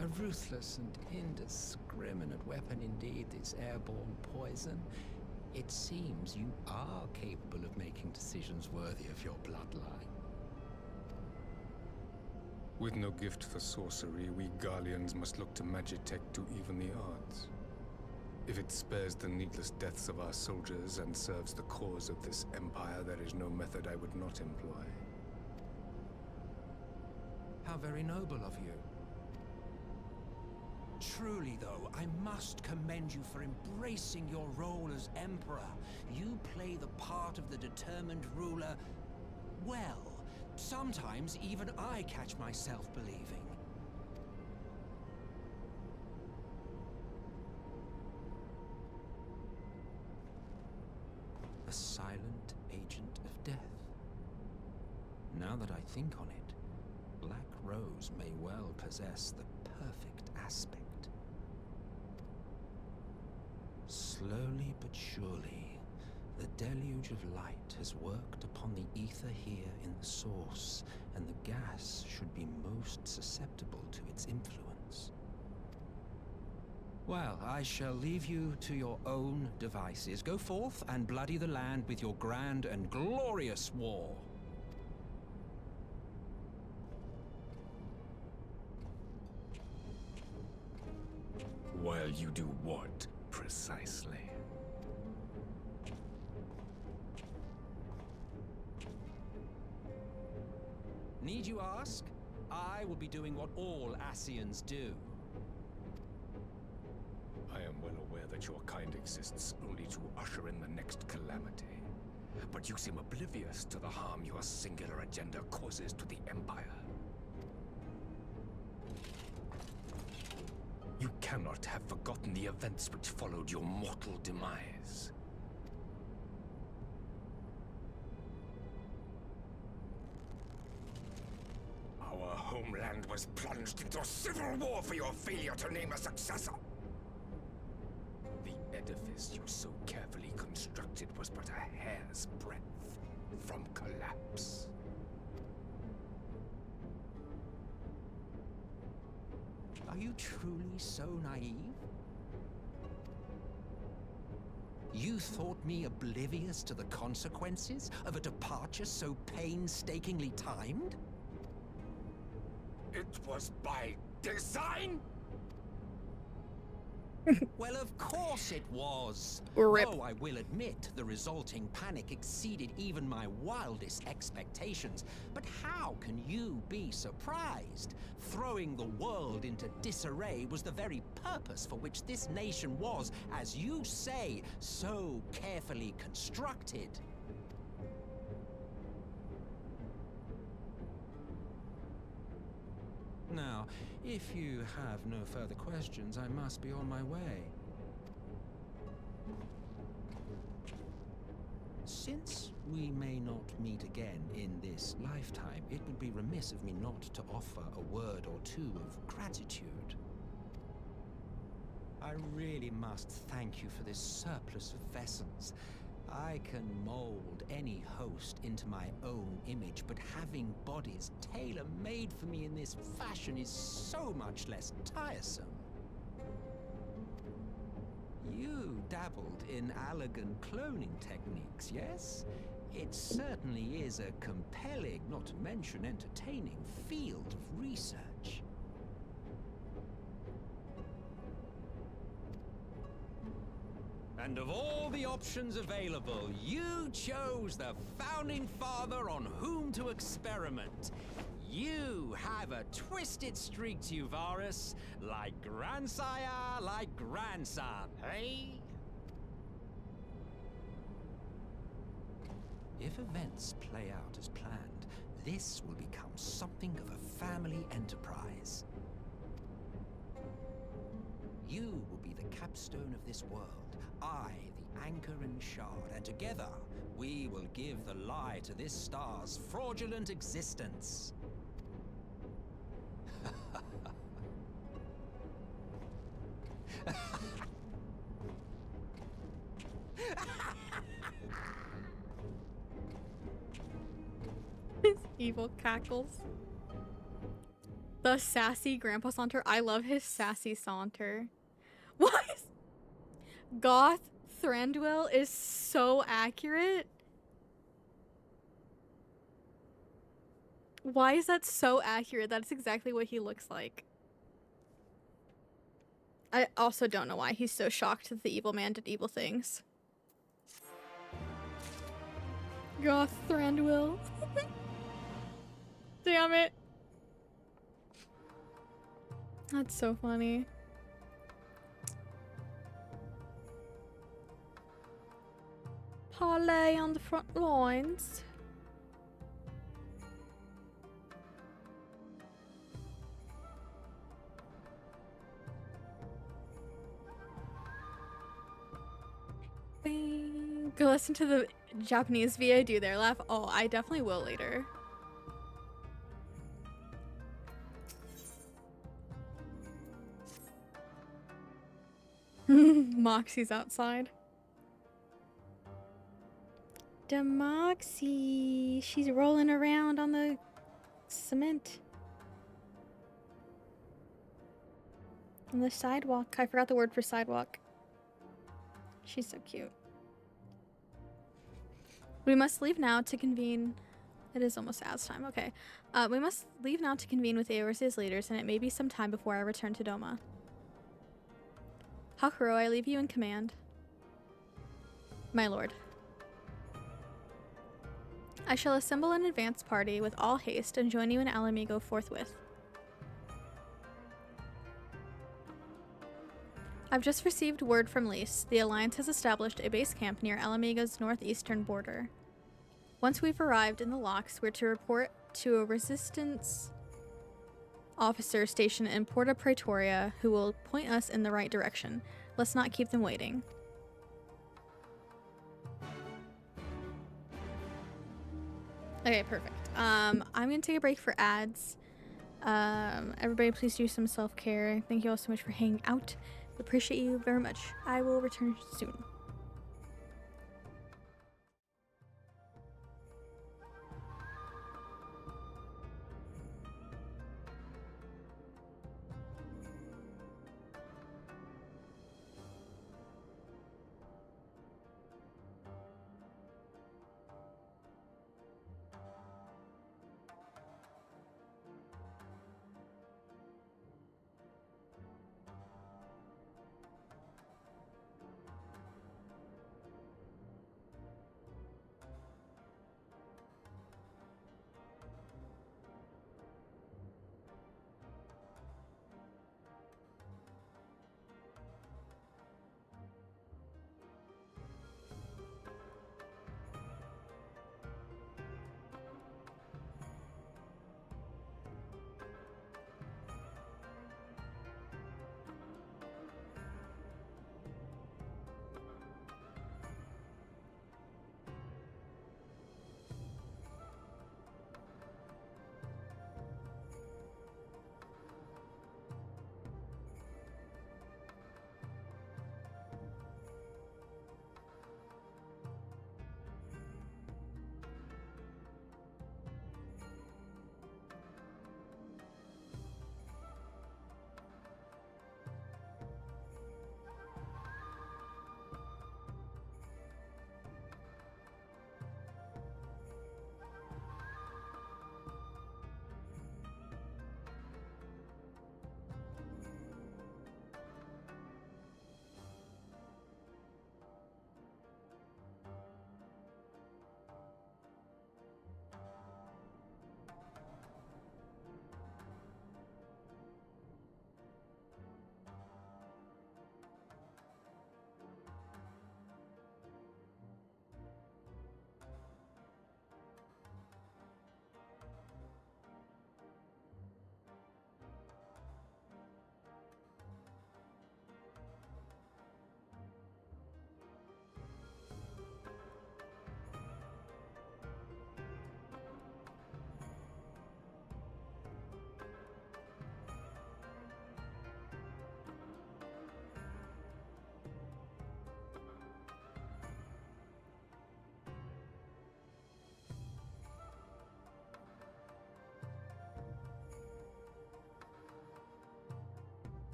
A ruthless and indiscriminate weapon indeed, this airborne poison. It seems you are capable of making decisions worthy of your bloodline.
With no gift for sorcery, we Garleans must look to Magitech to even the odds. If it spares the needless deaths of our soldiers and serves the cause of this empire, there is no method I would not employ.
How very noble of you. Truly, though, I must commend you for embracing your role as Emperor. You play the part of the determined ruler well. Sometimes even I catch myself believing. A silent agent of death. Now that I think on it, Black Rose may well possess the perfect aspect. Slowly but surely, the deluge of light has worked upon the ether here in the source, and the gas should be most susceptible to its influence. Well, I shall leave you to your own devices. Go forth and bloody the land with your grand and glorious war.
While you do what, precisely?
Need you ask? I will be doing what all Ascians do.
I am well aware that your kind exists only to usher in the next calamity. But you seem oblivious to the harm your singular agenda causes to the Empire. You cannot have forgotten the events which followed your mortal demise. Our homeland was plunged into a civil war for your failure to name a successor. The edifice you so carefully constructed was but a hair's breadth from collapse.
Are you truly so naive? You thought me oblivious to the consequences of a departure so painstakingly timed?
It was by design?
Well, of course it was.
Rip.
Though I will admit the resulting panic exceeded even my wildest expectations. But how can you be surprised? Throwing the world into disarray was the very purpose for which this nation was, as you say, so carefully constructed. Now, if you have no further questions, I must be on my way. Since we may not meet again in this lifetime, it would be remiss of me not to offer a word or two of gratitude. I really must thank you for this surplus of vessels. I can mold any host into my own image, but having bodies tailor-made for me in this fashion is so much less tiresome. You dabbled in Allagan cloning techniques, yes? It certainly is a compelling, not to mention entertaining, field of research. And of all the options available, you chose the founding father on whom to experiment. You have a twisted streak to you, Varus, like grandsire, like grandson, hey? If events play out as planned, this will become something of a family enterprise. You will be the capstone of this world, I the anchor and shard, and together we will give the lie to this star's fraudulent existence.
His evil cackles. The sassy Grandpa Saunter. I love his sassy saunter. Why is Goth Thranduil is so accurate? Why is that so accurate? That's exactly what he looks like. I also don't know why he's so shocked that the evil man did evil things. Goth Thranduil. Damn it. That's so funny. Parlay on the front lines. Bing. Go listen to the Japanese VOD there. Laugh. Oh, I definitely will later. Moxie's outside. Demoxie. She's rolling around on the cement. On the sidewalk. I forgot the word for sidewalk. She's so cute. We must leave now to convene. It is almost as time. Okay. We must leave now to convene with Eorzea's leaders, and it may be some time before I return to Doma. Hakuro, I leave you in command. My lord. I shall assemble an advance party with all haste and join you in Alamigo forthwith. I've just received word from Lys. The Alliance has established a base camp near Alamigo's northeastern border. Once we've arrived in the locks, we're to report to a resistance officer stationed in Porta Praetoria who will point us in the right direction. Let's not keep them waiting. Okay, perfect. I'm gonna take a break for ads. Everybody please do some self-care. Thank you all so much for hanging out. Appreciate you very much. I will return soon.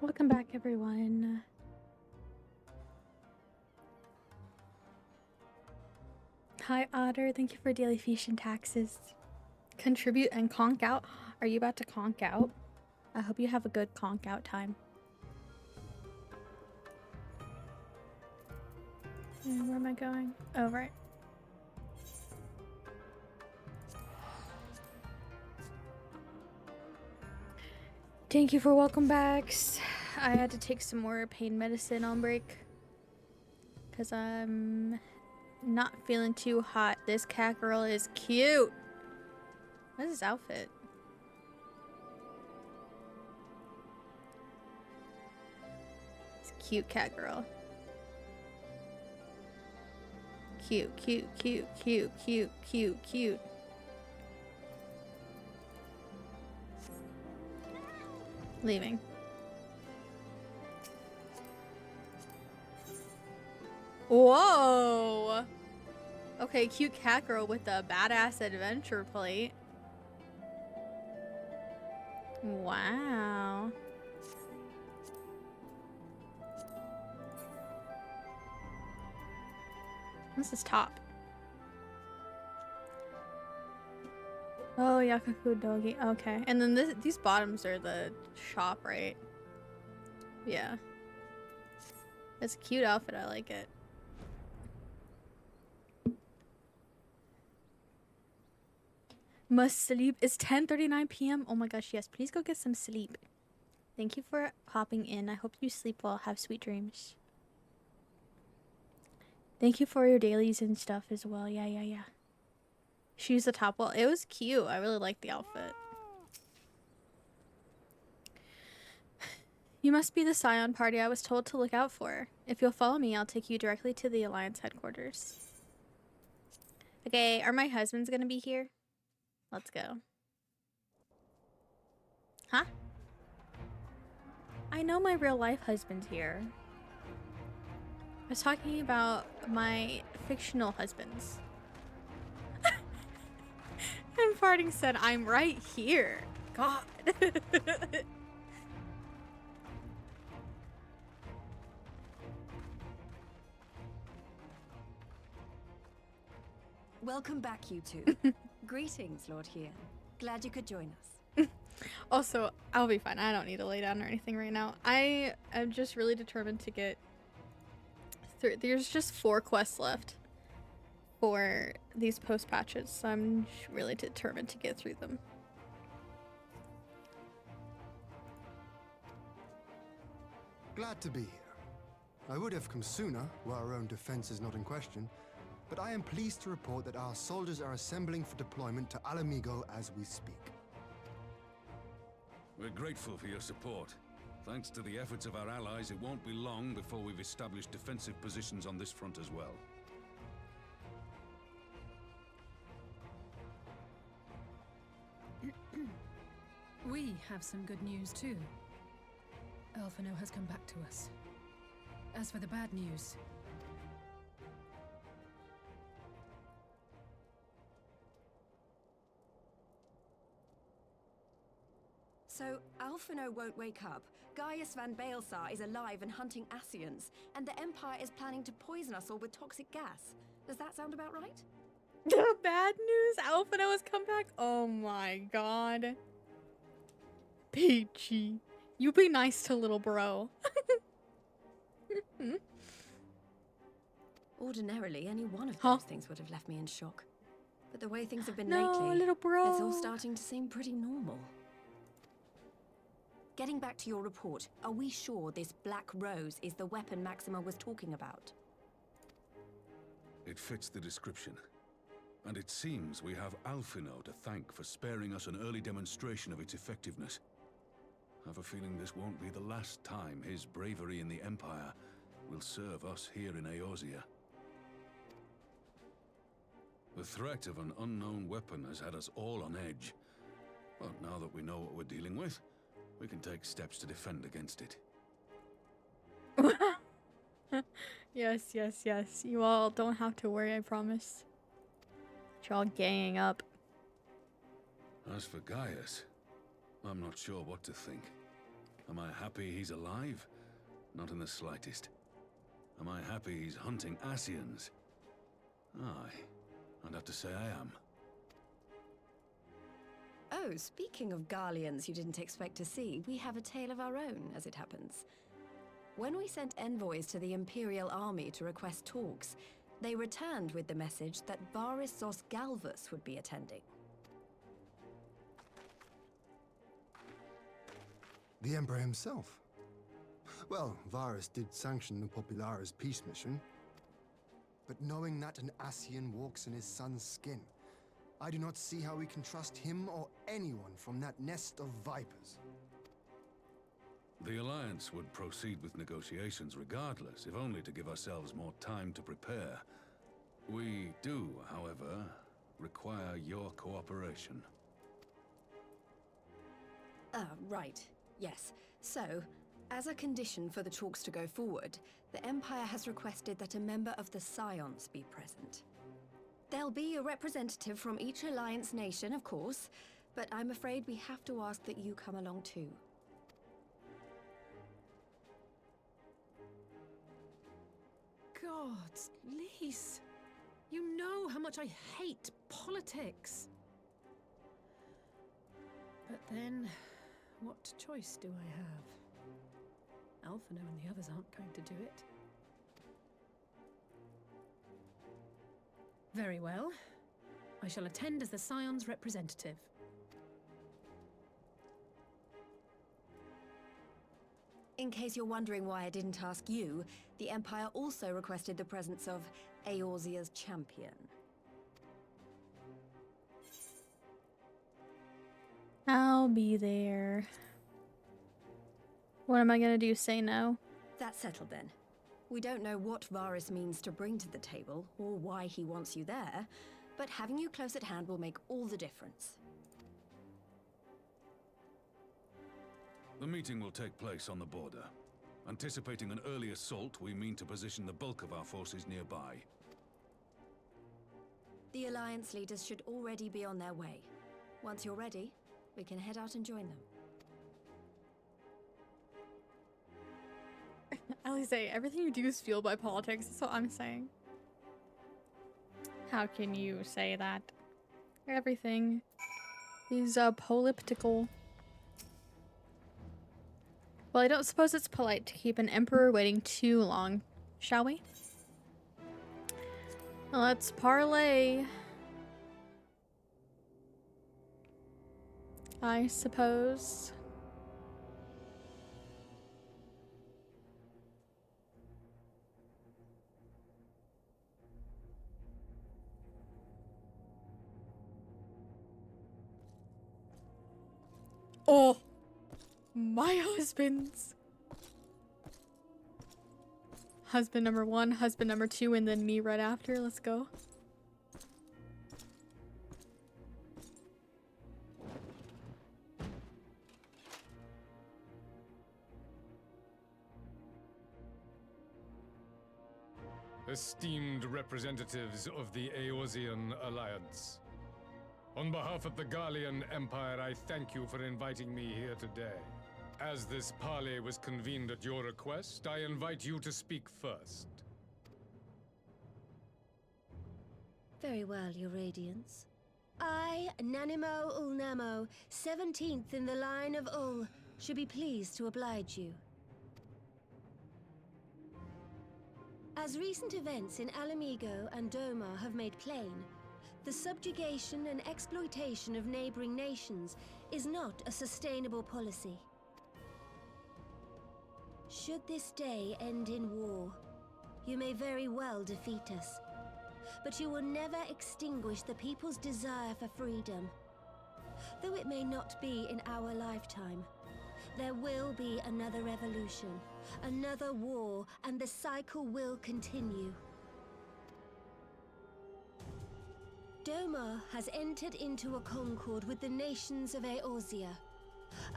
Welcome back, everyone. Hi, Otter. Thank you for daily fish and taxes. Contribute and conk out. Are you about to conk out? I hope you have a good conk out time. And where am I going? Oh, right. Thank you for welcome backs. I had to take some more pain medicine on break because I'm not feeling too hot. This cat girl is cute. What is this outfit? It's a cute cat girl. Cute, cute, cute, cute, cute, cute, cute. Leaving. Whoa! Okay, cute cat girl with a badass adventure plate. Wow. What's this top? Oh, Yakaku Dogi. Okay. And then these bottoms are the shop, right? Yeah. It's a cute outfit. I like it. Must sleep. It's 10:39 p.m. Oh my gosh, yes. Please go get some sleep. Thank you for hopping in. I hope you sleep well. Have sweet dreams. Thank you for your dailies and stuff as well. Yeah, yeah, yeah. She's the top. Well, it was cute. I really liked the outfit. You must be the Scion party I was told to look out for. If you'll follow me, I'll take you directly to the Alliance headquarters. Okay, are my husbands gonna be here? Let's go. Huh? I know my real life husband's here. I was talking about my fictional husbands. And farting said, I'm right here. God.
Welcome back, you two. Greetings, Lord Hien. Glad you could join us.
Also, I'll be fine. I don't need to lay down or anything right now. I am just really determined to get through. There's just 4 quests left for these post patches, so I'm really determined to get through them.
Glad to be here. I would have come sooner, were our own defense is not in question, but I am pleased to report that our soldiers are assembling for deployment to Alamigo as we speak.
We're grateful for your support. Thanks to the efforts of our allies, it won't be long before we've established defensive positions on this front as well.
We have some good news too. Alphino has come back to us. As for the bad news,
so Alphino won't wake up. Gaius van Baelsar is alive and hunting Ascians, and the Empire is planning to poison us all with toxic gas. Does that sound about right?
Bad news? Alphino has come back? Oh my god. Peachy. You be nice to little bro.
Ordinarily, any one of those things would have left me in shock. But the way things have been lately,
little bro.
it's all starting to seem pretty normal. Getting back to your report, are we sure this Black Rose is the weapon Maxima was talking about?
It fits the description. And it seems we have Alphino to thank for sparing us an early demonstration of its effectiveness. I have a feeling this won't be the last time his bravery in the Empire will serve us here in Eorzea. The threat of an unknown weapon has had us all on edge. But now that we know what we're dealing with, we can take steps to defend against it.
Yes, yes, yes. You all don't have to worry, I promise. You're all ganging up.
As for Gaius, I'm not sure what to think. Am I happy he's alive? Not in the slightest. Am I happy he's hunting Ascians? Aye, I'd have to say I am.
Oh, speaking of Garleans you didn't expect to see, we have a tale of our own, as it happens. When we sent envoys to the Imperial Army to request talks, they returned with the message that Varys Zos Galvus would be attending.
The Emperor himself. Well, Varys did sanction the Popularis peace mission. But knowing that an Ascian walks in his son's skin, I do not see how we can trust him or anyone from that nest of vipers.
The Alliance would proceed with negotiations regardless, if only to give ourselves more time to prepare. We do, however, require your cooperation.
Right. Yes. So, as a condition for the talks to go forward, the Empire has requested that a member of the Scions be present. There'll be a representative from each Alliance nation, of course, but I'm afraid we have to ask that you come along too.
Gods, Lise, you know how much I hate politics. But then, what choice do I have? Alphino and the others aren't going to do it. Very well. I shall attend as the Scion's representative.
In case you're wondering why I didn't ask you, the Empire also requested the presence of Eorzea's champion.
I'll be there. What am I gonna do? Say no?
That's settled then. We don't know what Varys means to bring to the table, or why he wants you there, but having you close at hand will make all the difference.
The meeting will take place on the border. Anticipating an early assault, we mean to position the bulk of our forces nearby.
The Alliance leaders should already be on their way. Once you're ready, we can head out and join them.
Alice, everything you do is fueled by politics. That's what I'm saying. How can you say that? Everything is political. Well, I don't suppose it's polite to keep an emperor waiting too long, shall we? Let's parlay. I suppose. Oh, my husbands. Husband number 1, husband number 2, and then me right after. Let's go.
Esteemed representatives of the Eorzean Alliance. On behalf of the Garlean Empire, I thank you for inviting me here today. As this parley was convened at your request, I invite you to speak first.
Very well, Your Radiance. I, Nanimo Ulnamo, 17th in the line of Ul, should be pleased to oblige you. As recent events in Alamigo and Doma have made plain, the subjugation and exploitation of neighboring nations is not a sustainable policy. Should this day end in war, you may very well defeat us, but you will never extinguish the people's desire for freedom. Though it may not be in our lifetime, there will be another revolution, another war, and the cycle will continue. Doma has entered into a concord with the nations of Eorzea,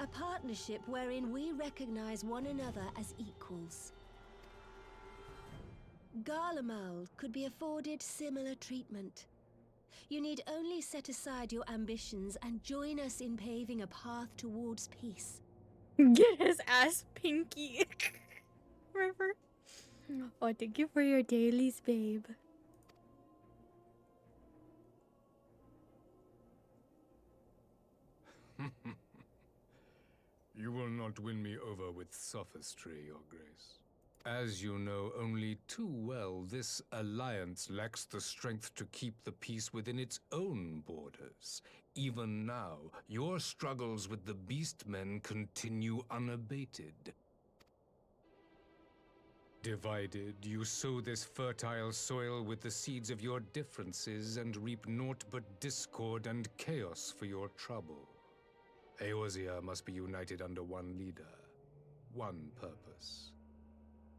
a partnership wherein we recognize one another as equals. Garlemald could be afforded similar treatment. You need only set aside your ambitions and join us in paving a path towards peace.
Get his ass pinky. River. Oh, thank you for your dailies, babe.
You will not win me over with sophistry, Your Grace. As you know only too well, this alliance lacks the strength to keep the peace within its own borders. Even now, your struggles with the Beastmen continue unabated. Divided, you sow this fertile soil with the seeds of your differences and reap naught but discord and chaos for your trouble. Eorzea must be united under one leader, one purpose.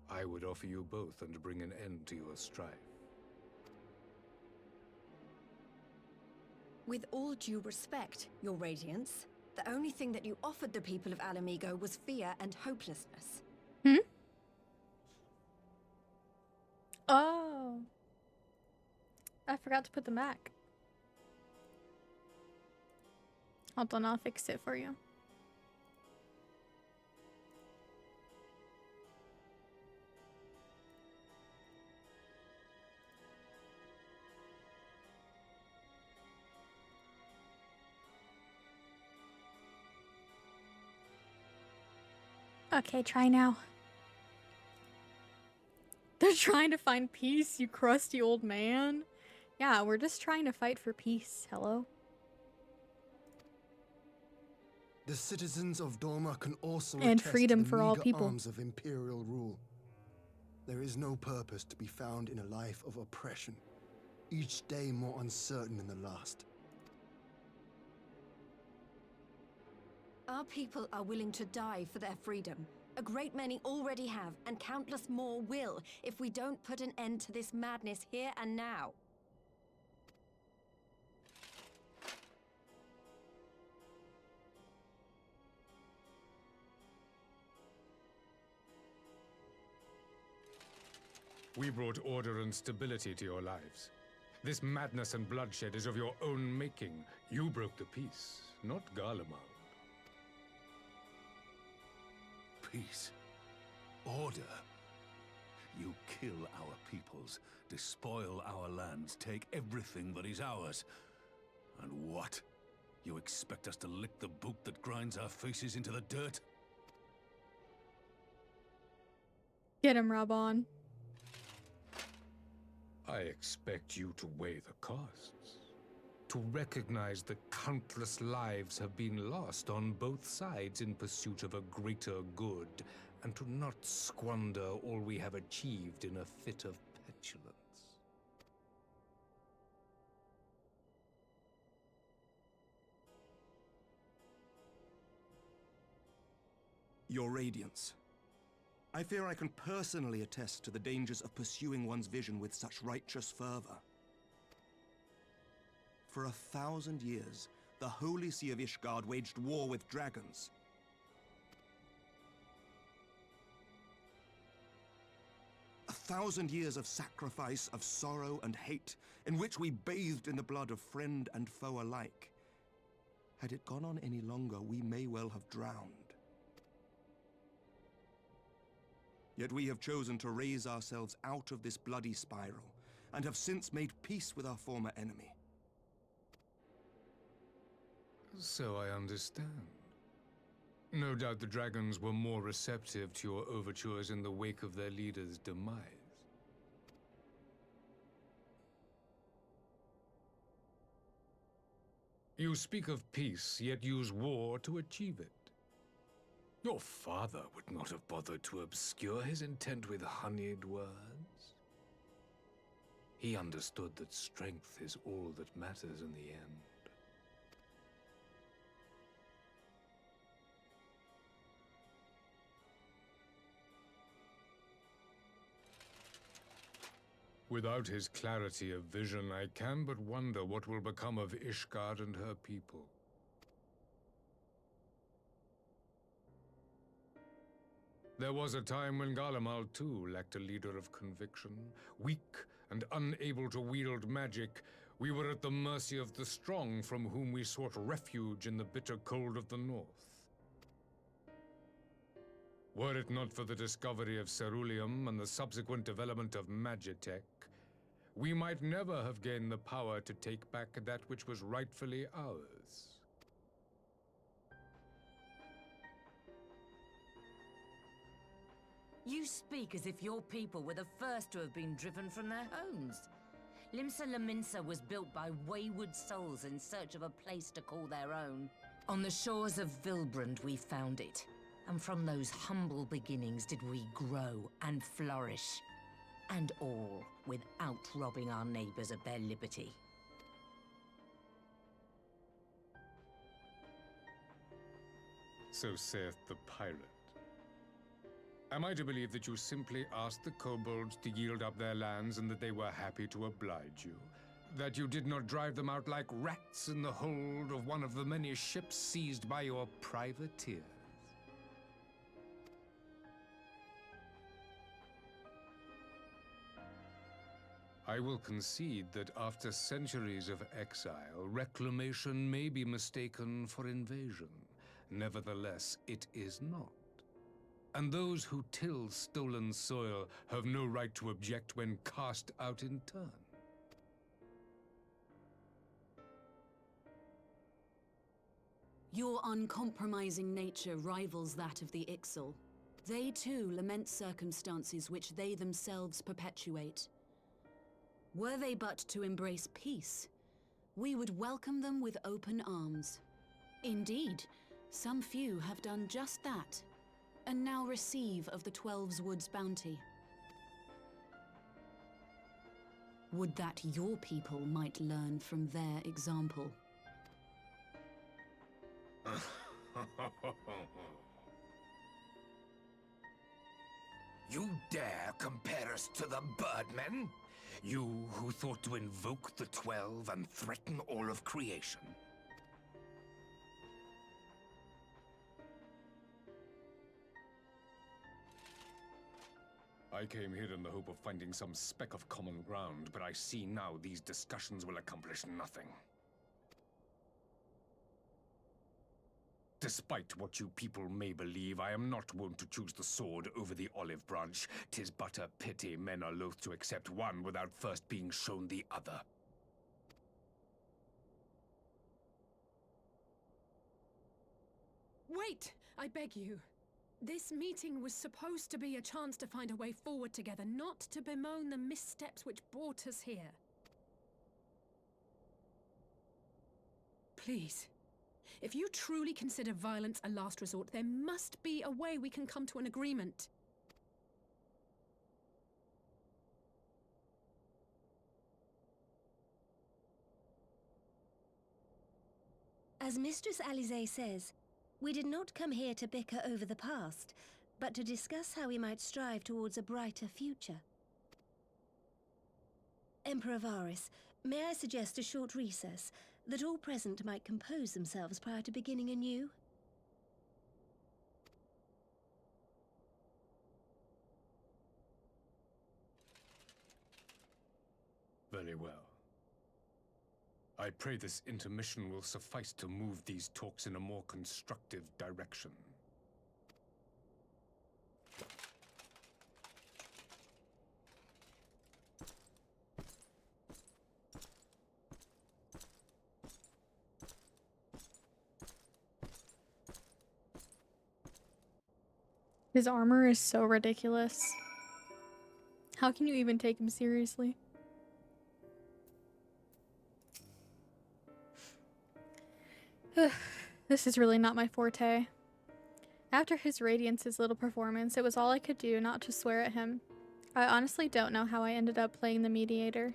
I would offer you both and bring an end to your strife.
With all due respect, Your Radiance, the only thing that you offered the people of Alamigo was fear and hopelessness.
Hmm? Oh. I forgot to put them back. Hold on, I'll fix it for you. Okay, try now. They're trying to find peace, you crusty old man. Yeah, we're just trying to fight for peace. Hello?
The citizens of Dorma can also
And
attest
freedom
to the
for all
meager
people.
arms of imperial rule. There is no purpose to be found in a life of oppression, each day more uncertain than the last.
Our people are willing to die for their freedom. A great many already have, and countless more will, if we don't put an end to this madness here and now.
We brought order and stability to your lives. This madness and bloodshed is of your own making. You broke the peace, not Garlemald.
Peace. Order. You kill our peoples, despoil our lands, take everything that is ours. And what? You expect us to lick the boot that grinds our faces into the dirt?
Get him, Rabon.
I expect you to weigh the costs. To recognize that countless lives have been lost on both sides in pursuit of a greater good, and to not squander all we have achieved in a fit of petulance.
Your Radiance. I fear I can personally attest to the dangers of pursuing one's vision with such righteous fervor. For 1,000 years, the Holy See of Ishgard waged war with dragons. A 1,000 years of sacrifice, of sorrow and hate, in which we bathed in the blood of friend and foe alike. Had it gone on any longer, we may well have drowned. Yet we have chosen to raise ourselves out of this bloody spiral, and have since made peace with our former enemy.
So I understand. No doubt the dragons were more receptive to your overtures in the wake of their leader's demise. You speak of peace, yet use war to achieve it. Your father would not have bothered to obscure his intent with honeyed words. He understood that strength is all that matters in the end. Without his clarity of vision, I can but wonder what will become of Ishgard and her people. There was a time when Garlemald too lacked a leader of conviction. Weak and unable to wield magic, we were at the mercy of the strong from whom we sought refuge in the bitter cold of the north. Were it not for the discovery of ceruleum and the subsequent development of magitech, we might never have gained the power to take back that which was rightfully ours.
You speak as if your people were the first to have been driven from their homes. Limsa Lominsa was built by wayward souls in search of a place to call their own. On the shores of Vilbrand we found it, and from those humble beginnings did we grow and flourish. And all without robbing our neighbors of their liberty.
So saith the pirate. Am I to believe that you simply asked the kobolds to yield up their lands and that they were happy to oblige you? That you did not drive them out like rats in the hold of one of the many ships seized by your privateers? I will concede that after centuries of exile, reclamation may be mistaken for invasion. Nevertheless, it is not. And those who till stolen soil have no right to object when cast out in turn.
Your uncompromising nature rivals that of the Ixal. They too lament circumstances which they themselves perpetuate. Were they but to embrace peace, we would welcome them with open arms. Indeed, some few have done just that, and now receive of the 12's Wood's bounty. Would that your people might learn from their example.
You dare compare us to the Birdmen? You who thought to invoke the 12 and threaten all of creation?
I came here in the hope of finding some speck of common ground, but I see now these discussions will accomplish nothing. Despite what you people may believe, I am not wont to choose the sword over the olive branch. 'Tis but a pity men are loath to accept one without first being shown the other.
Wait! I beg you. This meeting was supposed to be a chance to find a way forward together, not to bemoan the missteps which brought us here. Please. If you truly consider violence a last resort, there must be a way we can come to an agreement.
As Mistress Alisaie says, we did not come here to bicker over the past, but to discuss how we might strive towards a brighter future. Emperor Varys, may I suggest a short recess, that all present might compose themselves prior to beginning anew?
Very well. I pray this intermission will suffice to move these talks in a more constructive direction.
His armor is so ridiculous. How can you even take him seriously? This is really not my forte. After his Radiance's little performance, it was all I could do not to swear at him. I honestly don't know how I ended up playing the mediator.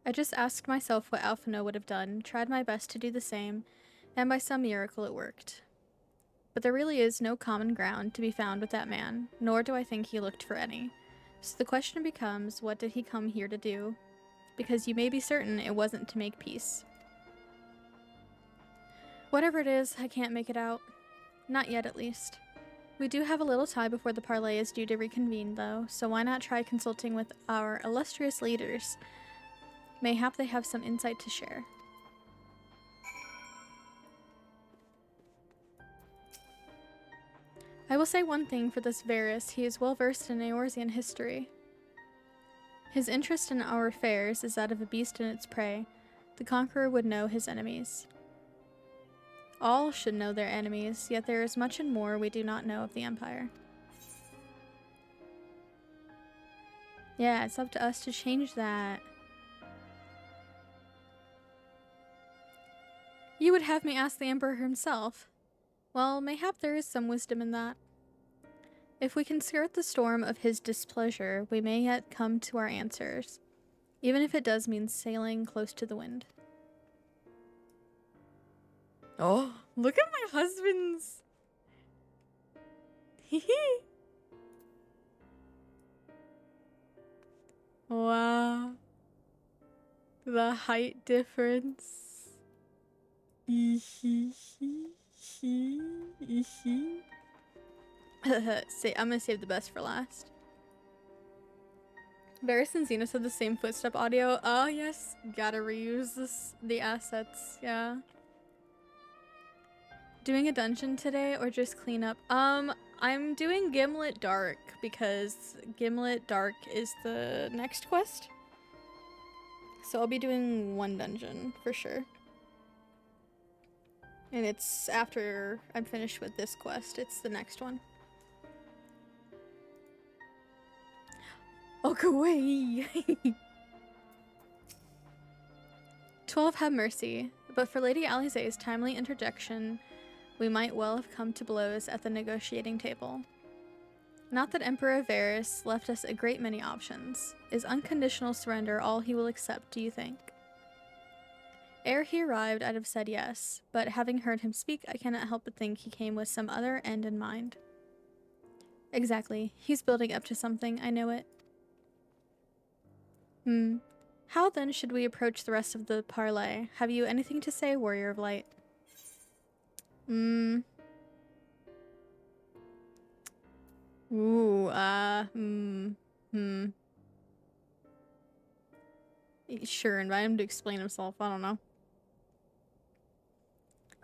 I just asked myself what Alphino would have done, tried my best to do the same, and by some miracle it worked. But there really is no common ground to be found with that man, nor do I think he looked for any. So the question becomes, what did he come here to do? Because you may be certain it wasn't to make peace. Whatever it is, I can't make it out. Not yet, at least. We do have a little time before the parley is due to reconvene, though, so why not try consulting with our illustrious leaders? Mayhap they have some insight to share. I will say one thing for this Varys, he is well versed in Eorzean history. His interest in our affairs is that of a beast in its prey. The conqueror would know his enemies. All should know their enemies, yet there is much and more we do not know of the Empire. Yeah, it's up to us to change that. You would have me ask the Emperor himself. Well, mayhap there is some wisdom in that. If we can skirt the storm of his displeasure, we may yet come to our answers, even if it does mean sailing close to the wind. Oh, look at my husband's. Wow. The height difference. I'm gonna save the best for last. Varys and Xenos have the same footstep audio. Oh yes, gotta reuse the assets, yeah. Doing a dungeon today or just clean up? I'm doing Gimlet Dark because Gimlet Dark is the next quest. So I'll be doing one dungeon for sure. And it's after I'm finished with this quest, it's the next one. Oh, go away! 12 have mercy, but for Lady Alisaie's timely interjection, we might well have come to blows at the negotiating table. Not that Emperor Varys left us a great many options. Is unconditional surrender all he will accept, do you think? Ere he arrived, I'd have said yes, but having heard him speak, I cannot help but think he came with some other end in mind. Exactly. He's building up to something, I know it. How then should we approach the rest of the parley? Have you anything to say, Warrior of Light? Sure, invite him to explain himself, I don't know.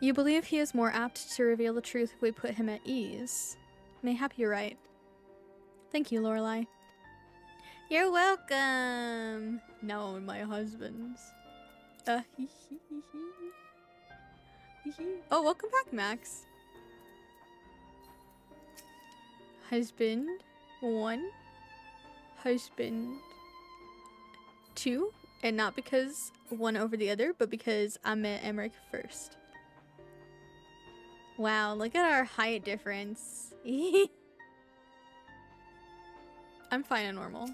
You believe he is more apt to reveal the truth if we put him at ease? Mayhap you're right. Thank you, Lorelei. You're welcome! No, my husband's. Oh, welcome back, Max. Husband 1. Husband 2. And not because one over the other, but because I met Emmerich first. Wow, look at our height difference. I'm fine and normal.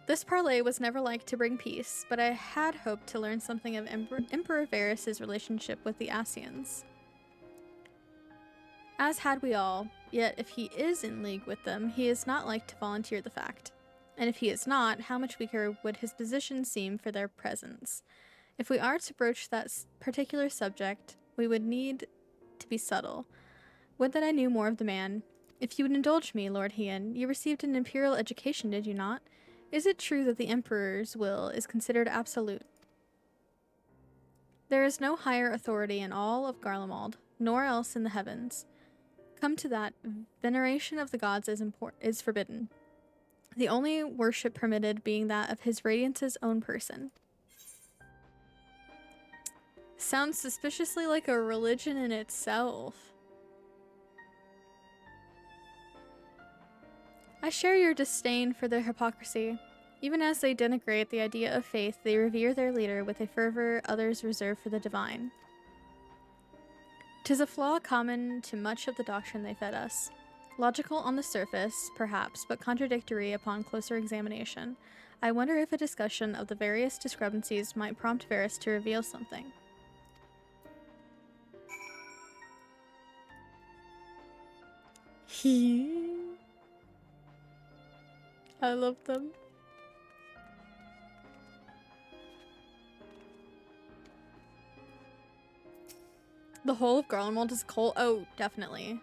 This parley was never like to bring peace, but I had hoped to learn something of Emperor Varys' relationship with the Ascians. As had we all, yet if he is in league with them, he is not like to volunteer the fact. And if he is not, how much weaker would his position seem for their presence? If we are to broach that particular subject, we would need to be subtle. Would that I knew more of the man. If you would indulge me, Lord Hien, you received an imperial education, did you not? Is it true that the Emperor's will is considered absolute? There is no higher authority in all of Garlemald, nor else in the heavens. Come to that, veneration of the gods is forbidden. The only worship permitted being that of His Radiance's own person. Sounds suspiciously like a religion in itself. I share your disdain for their hypocrisy. Even as they denigrate the idea of faith, they revere their leader with a fervor others reserve for the divine. 'Tis a flaw common to much of the doctrine they fed us. Logical on the surface, perhaps, but contradictory upon closer examination. I wonder if a discussion of the various discrepancies might prompt Varys to reveal something. I love them. The whole of Garlemald is cold. Oh, definitely.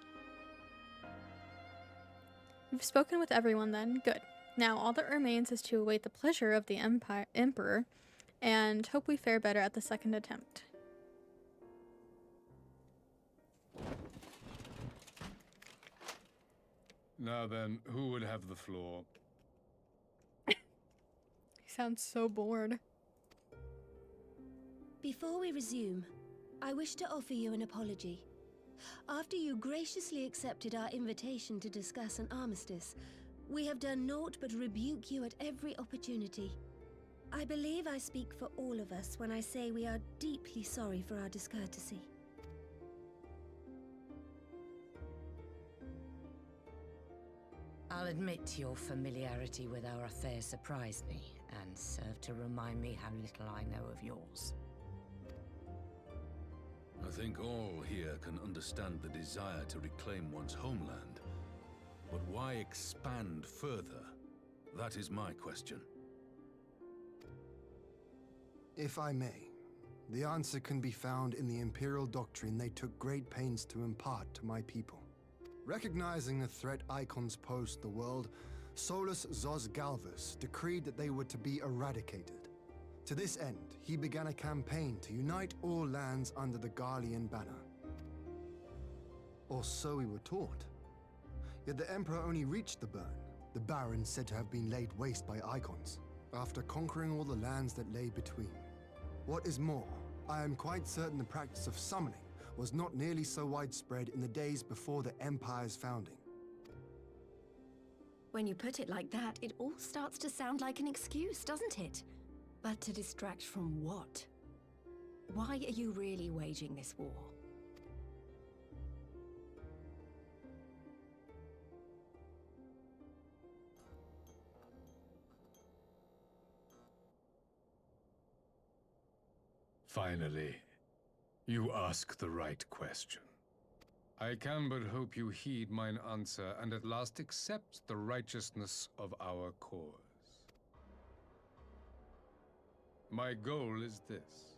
You've spoken with everyone then. Good. Now all that remains is to await the pleasure of the Emperor and hope we fare better at the second attempt.
Now then, who would have the floor?
He sounds so bored.
Before we resume, I wish to offer you an apology. After you graciously accepted our invitation to discuss an armistice, we have done naught but rebuke you at every opportunity. I believe I speak for all of us when I say we are deeply sorry for our discourtesy.
I'll admit your familiarity with our affair surprised me, and served to remind me how little I know of yours.
I think all here can understand the desire to reclaim one's homeland. But why expand further? That is my question.
If I may, the answer can be found in the Imperial doctrine they took great pains to impart to my people. Recognizing the threat icons posed the world, Solus Zos Galvus decreed that they were to be eradicated. To this end, he began a campaign to unite all lands under the Garlean banner. Or so we were taught. Yet the Emperor only reached the burn, the Barren said to have been laid waste by icons, after conquering all the lands that lay between. What is more, I am quite certain the practice of summoning was not nearly so widespread in the days before the Empire's founding.
When you put it like that, it all starts to sound like an excuse, doesn't it? But to distract from what? Why are you really waging this war?
Finally, you ask the right question. I can but hope you heed mine answer and at last accept the righteousness of our cause. My goal is this: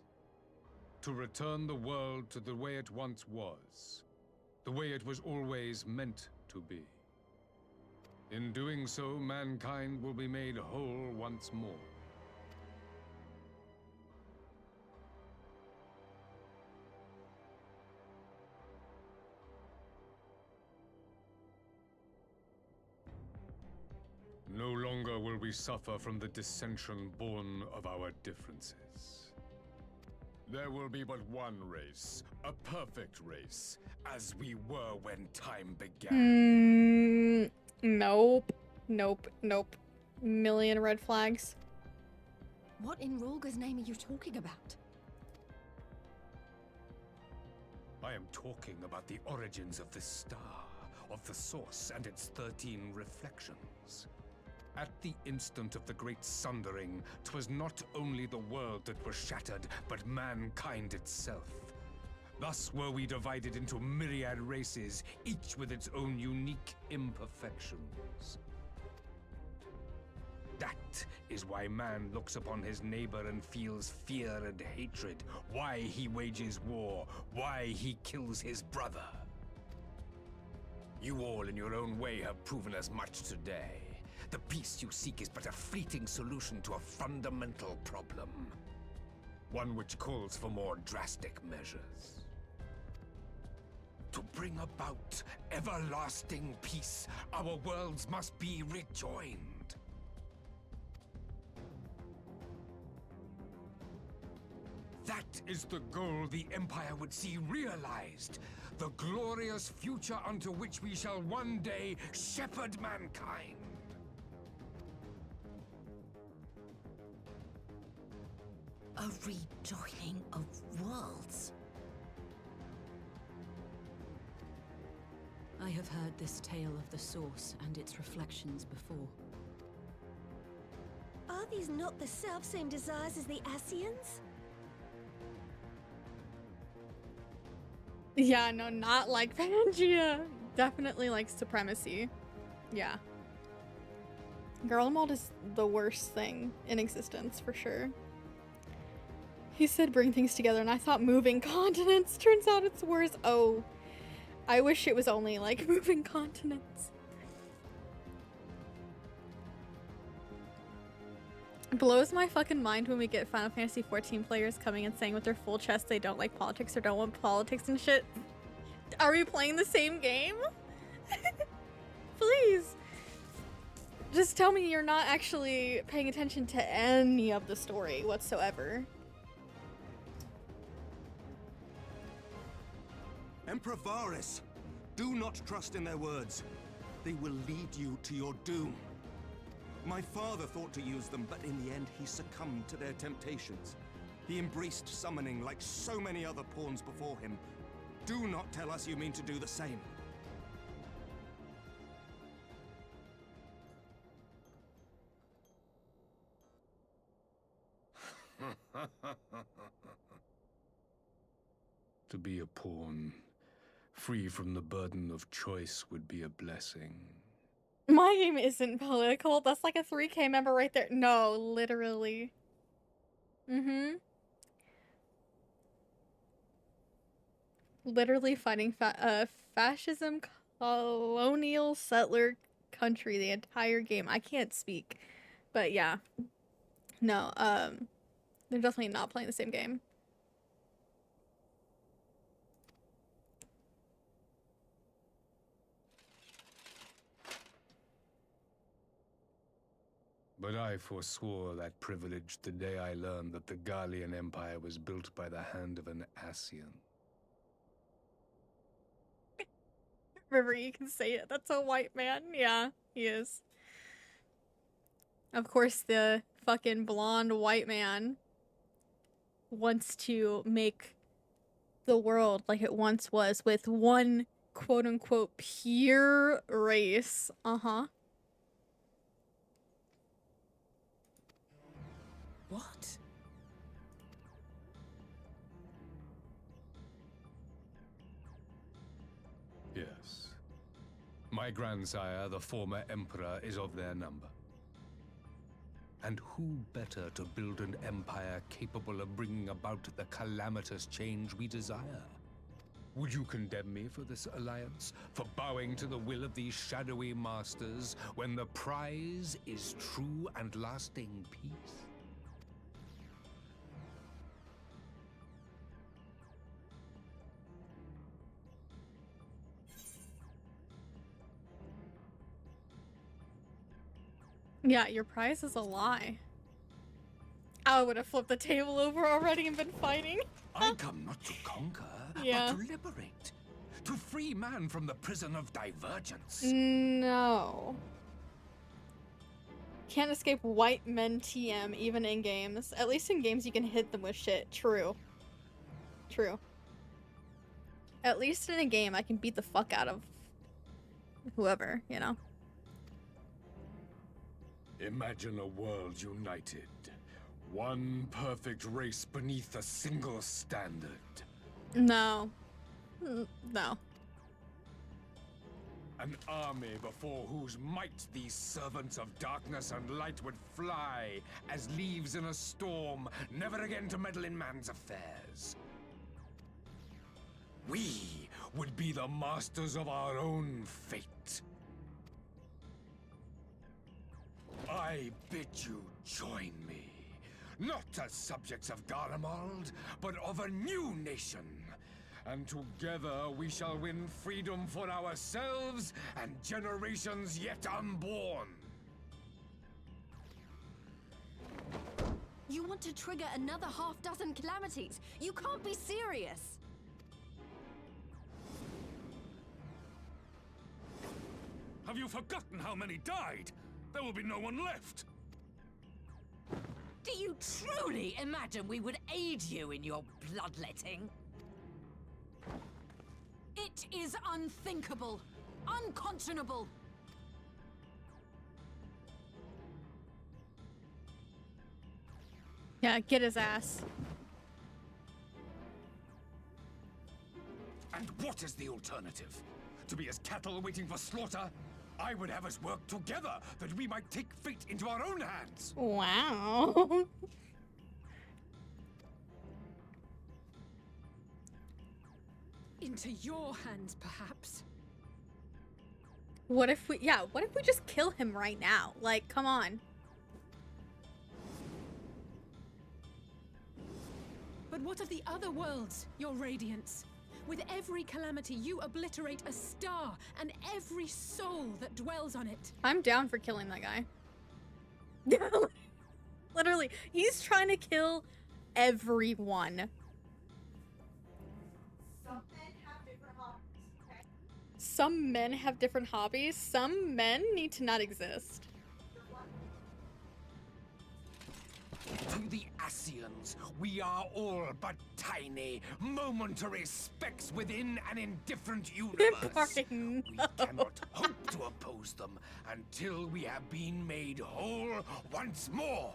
to return the world to the way it once was, the way it was always meant to be. In doing so, mankind will be made whole once more. No longer will we suffer from the dissension born of our differences. There will be but one race, a perfect race, as we were when time began.
Nope. Nope. Nope. Million red flags.
What in Rulga's name are you talking about?
I am talking about the origins of this star, of the source and its 13 reflections. At the instant of the great sundering, 'twas not only the world that was shattered, but mankind itself. Thus were we divided into myriad races, each with its own unique imperfections. That is why man looks upon his neighbor and feels fear and hatred, why he wages war, why he kills his brother. You all in your own way have proven as much today. The peace you seek is but a fleeting solution to a fundamental problem. One which calls for more drastic measures. To bring about everlasting peace, our worlds must be rejoined. That is the goal the Empire would see realized. The glorious future unto which we shall one day shepherd mankind.
A rejoining of worlds.
I have heard this tale of the Source and its reflections before.
Are these not the self-same desires as the Ascians?
Yeah, no, not like Pangea. Definitely like supremacy. Yeah. Girl mode is the worst thing in existence, for sure. He said bring things together, and I thought moving continents. Turns out it's worse. Oh, I wish it was only like moving continents. It blows my fucking mind when we get Final Fantasy XIV players coming and saying with their full chest they don't like politics or don't want politics and shit. Are we playing the same game? Please. Just tell me you're not actually paying attention to any of the story whatsoever.
Emperor Varys, do not trust in their words. They will lead you to your doom. My father thought to use them, but in the end he succumbed to their temptations. He embraced summoning like so many other pawns before him. Do not tell us you mean to do the same.
To be a pawn, free from the burden of choice, would be a blessing.
My game isn't political. That's like a 3K member right there. No, literally. Literally fighting fascism, colonial settler country the entire game. I can't speak. But yeah. No, they're definitely not playing the same game.
But I forswore that privilege the day I learned that the Garlean Empire was built by the hand of an Ascian.
River, you can say it. That's a white man. Yeah, he is. Of course, the fucking blonde white man wants to make the world like it once was with one quote-unquote pure race. Uh-huh.
What?
Yes. My grandsire, the former emperor, is of their number. And who better to build an empire capable of bringing about the calamitous change we desire? Would you condemn me for this alliance? For bowing to the will of these shadowy masters when the prize is true and lasting peace?
Yeah, your prize is a lie. I would have flipped the table over already and been fighting.
I come not to conquer,
Yeah.
but to liberate. To free man from the prison of divergence.
No. Can't escape white men TM even in games. At least in games you can hit them with shit. True. True. At least in a game I can beat the fuck out of whoever, you know?
Imagine a world united. One perfect race beneath a single standard.
No. No.
An army before whose might these servants of darkness and light would fly as leaves in a storm, never again to meddle in man's affairs. We would be the masters of our own fate. I bid you join me, not as subjects of Garlemald, but of a new nation. And together we shall win freedom for ourselves and generations yet unborn.
You want to trigger another half-dozen calamities? You can't be serious!
Have you forgotten how many died? There will be no one left.
Do you truly imagine we would aid you in your bloodletting?
It is unthinkable, unconscionable.
Yeah, get his ass.
And what is the alternative? To be as cattle waiting for slaughter? I would have us work together, that we might take fate into our own hands.
Wow.
Into your hands, perhaps.
What if we just kill him right now? Like, come on.
But what of the other worlds, your radiance? With every calamity, you obliterate a star and every soul that dwells on it.
I'm down for killing that guy. Literally, he's trying to kill everyone. Some men have different hobbies. Some men need to not exist.
To the Ascians, we are all but tiny, momentary specks within an indifferent universe.
No.
We cannot hope to oppose them until we have been made whole once more.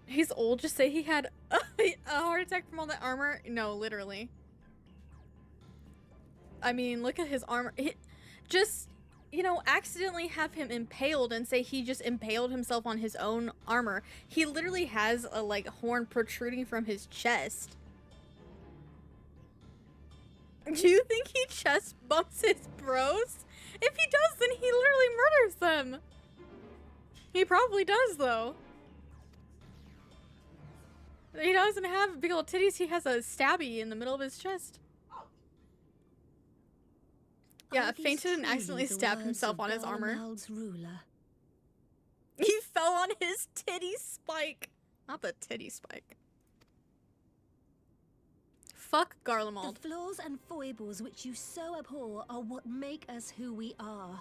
He's old. Just say he had a heart attack from all that armor. No, literally. I mean, look at his armor. Just, you know, accidentally have him impaled and say he just impaled himself on his own armor. He literally has a, like, horn protruding from his chest. Do you think he chest bumps his bros? If he does, then he literally murders them. He probably does, though. He doesn't have big old titties. He has a stabby in the middle of his chest. Yeah, fainted and accidentally stabbed himself on his armor.
Ruler.
He fell on his titty spike. Not the titty spike. Fuck Garlemald.
The flaws and foibles which you so abhor are what make us who we are.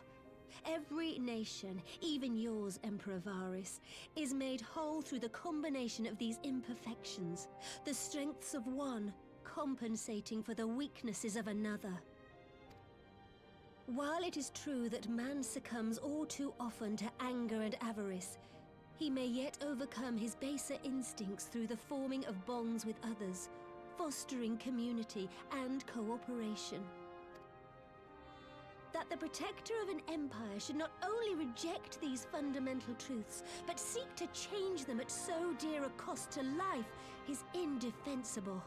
Every nation, even yours, Emperor Varys, is made whole through the combination of these imperfections, the strengths of one compensating for the weaknesses of another. While it is true that man succumbs all too often to anger and avarice, he may yet overcome his baser instincts through the forming of bonds with others, fostering community and cooperation. That the protector of an empire should not only reject these fundamental truths, but seek to change them at so dear a cost to life is indefensible.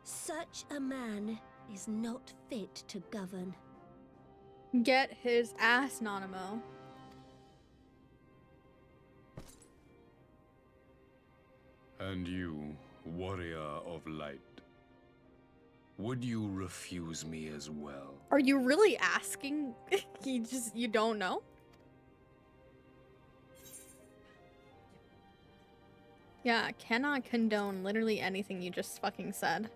Such a man is not fit to govern.
Get his ass, Nanamo.
And you, warrior of light, would you refuse me as well?
Are you really asking? You don't know? Yeah, cannot condone literally anything you just fucking said.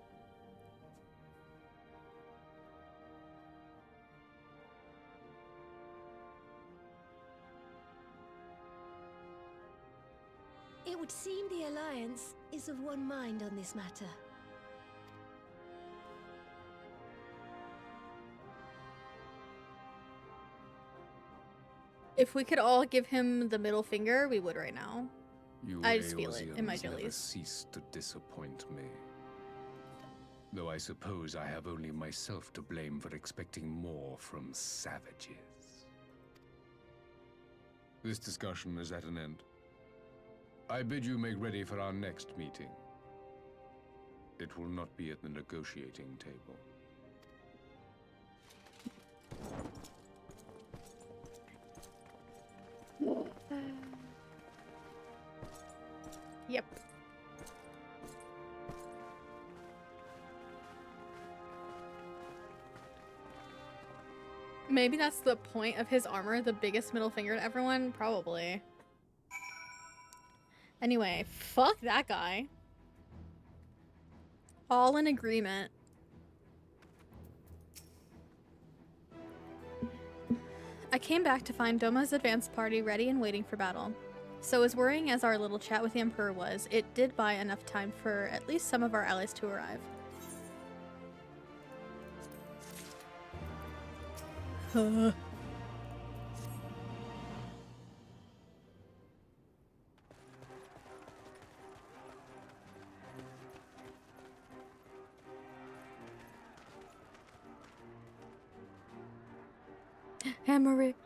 It would seem the Alliance is of one mind on this matter.
If we could all give him the middle finger, we would right now.
You
I just feel it in my
Eorzeans never
jellies.
cease to disappoint me. Though I suppose I have only myself to blame for expecting more from savages. This discussion is at an end. I bid you make ready for our next meeting. It will not be at the negotiating table.
Yep. Maybe that's the point of his armor, the biggest middle finger to everyone? Probably. Anyway, fuck that guy. All in agreement. I came back to find Doma's advance party ready and waiting for battle. So as worrying as our little chat with the Emperor was, it did buy enough time for at least some of our allies to arrive. Emmerich.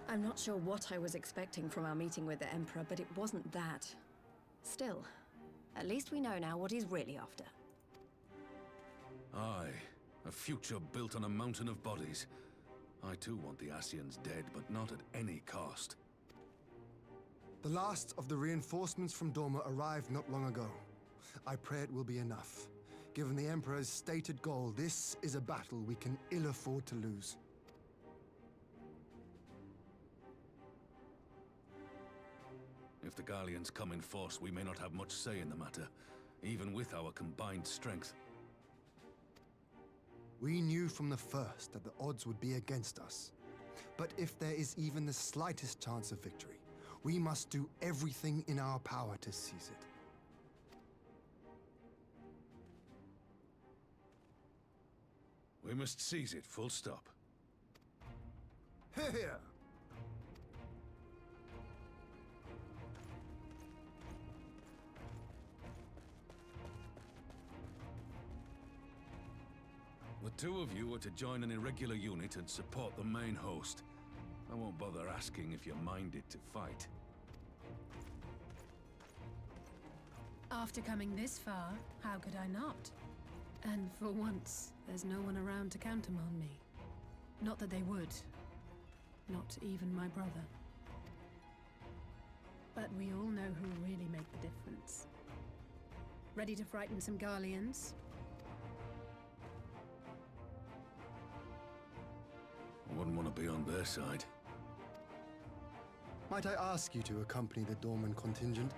I'm not sure what I was expecting from our meeting with the Emperor, but it wasn't that. Still, at least we know now what he's really after.
Aye, a future built on a mountain of bodies. I too want the Ascians dead, but not at any cost.
The last of the reinforcements from Dorma arrived not long ago. I pray it will be enough. Given the Emperor's stated goal, this is a battle we can ill afford to lose.
If the Garleans come in force, we may not have much say in the matter, even with our combined strength.
We knew from the first that the odds would be against us. But if there is even the slightest chance of victory, we must do everything in our power to seize it.
We must seize it, full stop.
Here!
The two of you are to join an irregular unit and support the main host. I won't bother asking if you're minded to fight.
After coming this far, how could I not? And for once, there's no one around to countermand me. Not that they would. Not even my brother. But we all know who'll really make the difference. Ready to frighten some Garleans?
I wouldn't want to be on their side.
Might I ask you to accompany the Dorman contingent?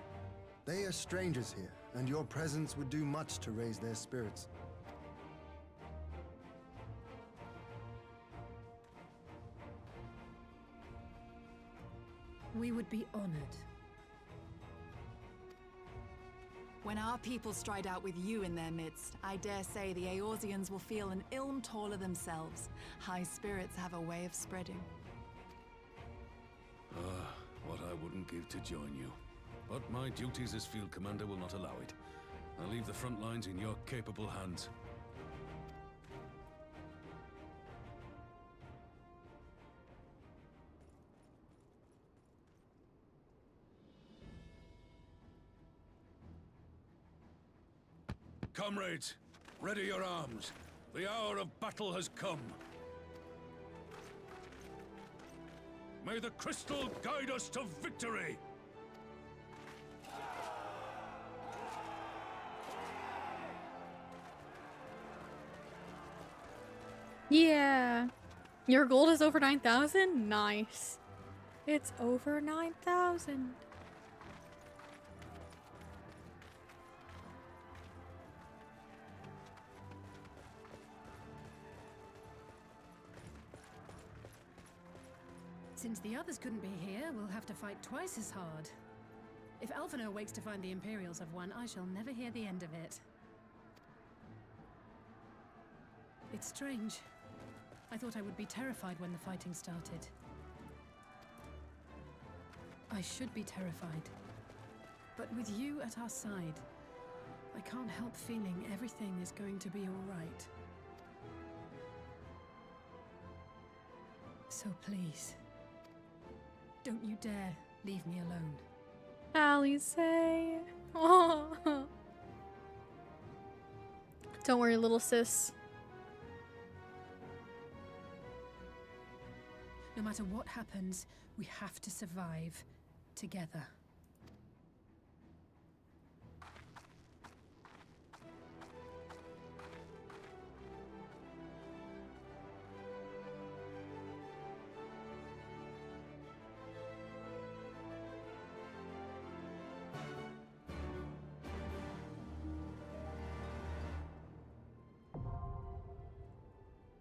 They are strangers here, and your presence would do much to raise their spirits.
We would be honored.
When our people stride out with you in their midst, I dare say the Eorzeans will feel an ilm taller themselves. High spirits have a way of spreading.
Ah, what I wouldn't give to join you. But my duties as field commander will not allow it. I'll leave the front lines in your capable hands. Comrades, ready your arms. The hour of battle has come. May the crystal guide us to victory!
Yeah. Your gold is over 9,000? Nice. It's over 9,000.
Since the others couldn't be here, we'll have to fight twice as hard. If Alphinaud wakes to find the Imperials have won, I shall never hear the end of it. It's strange. I thought I would be terrified when the fighting started. I should be terrified. But with you at our side, I can't help feeling everything is going to be all right. So please, don't you dare leave me alone.
Alice. Oh. Don't worry, little sis.
No matter what happens, we have to survive together.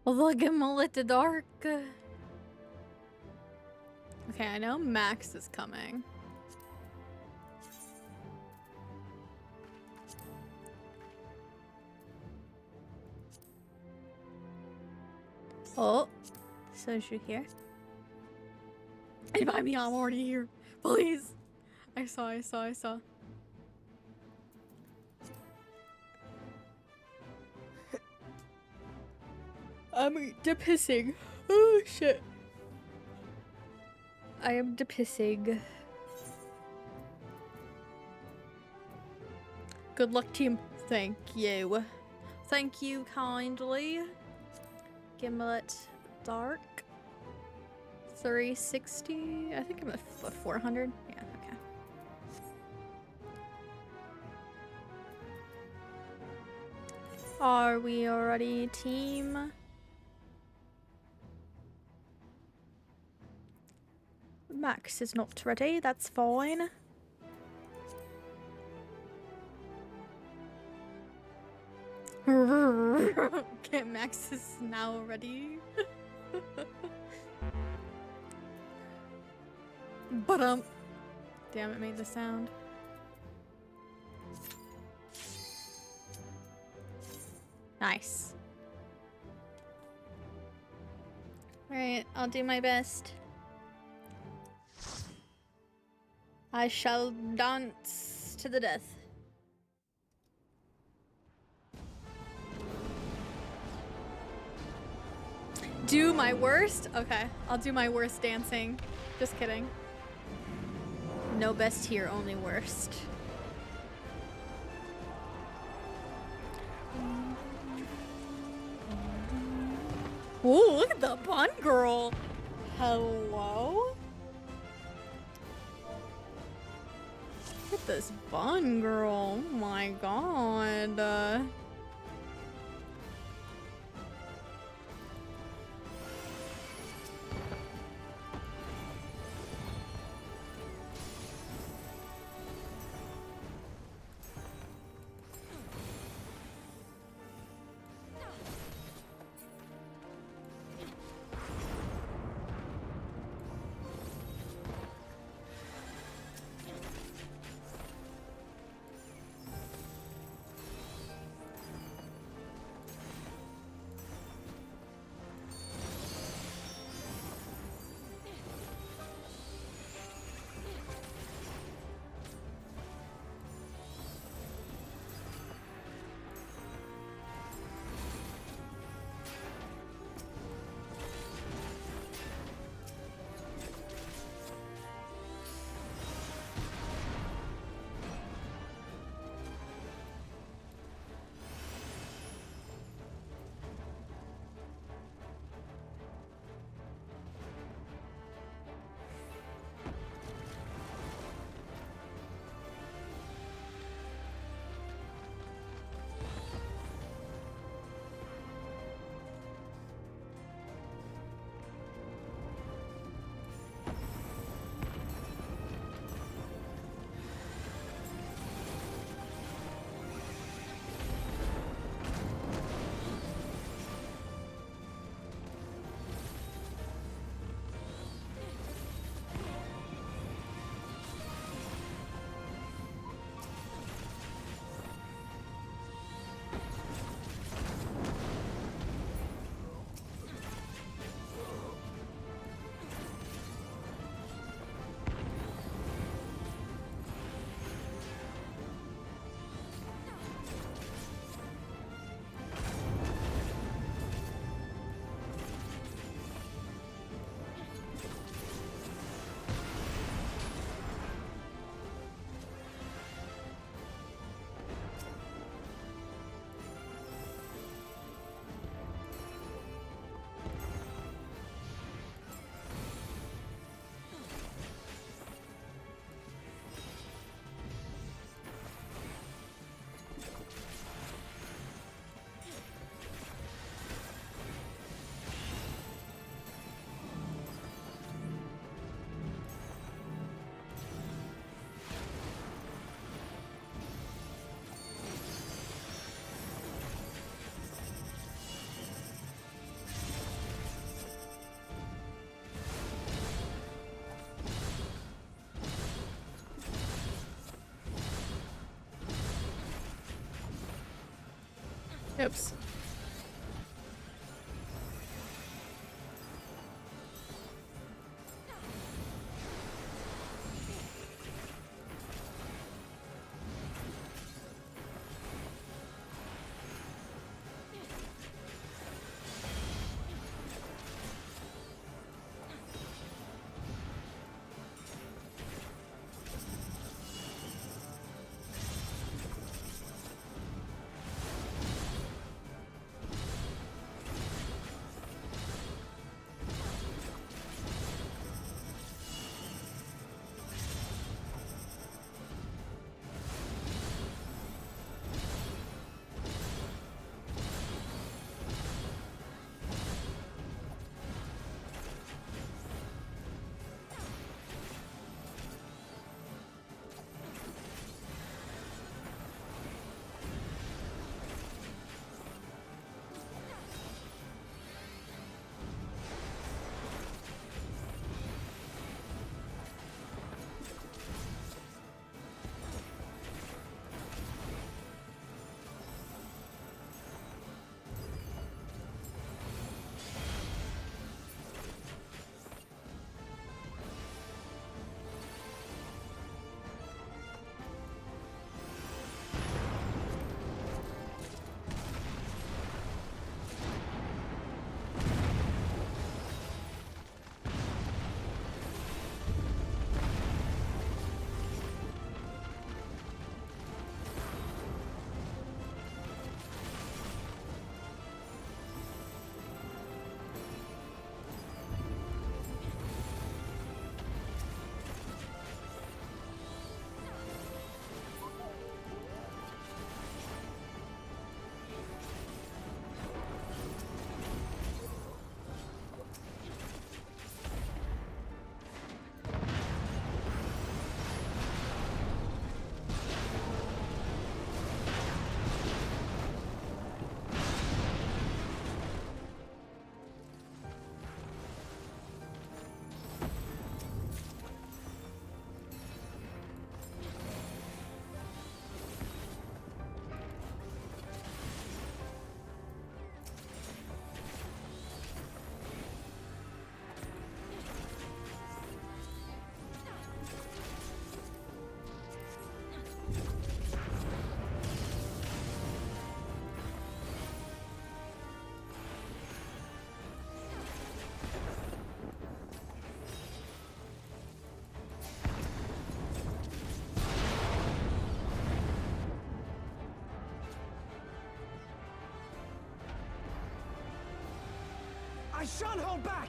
Look at Mullet the Dark. Okay, I know Max is coming. Oh, Soju here. Invite me, I'm already here. Please. I saw. I'm depissing. Oh shit. I am depissing. Good luck, team. Thank you. Thank you kindly. Gimlet Dark. 360. I think I'm at 400. Yeah, okay. Are we already team? Max is not ready, that's fine. Okay, Max is now ready. But damn, it made the sound. Nice. Alright, I'll do my best. I shall dance to the death. Do my worst? Okay, I'll do my worst dancing. Just kidding. No best here, only worst. Ooh, look at the bun girl. Hello? Look at this bun girl. Oh my god. Oops.
I shan't hold back!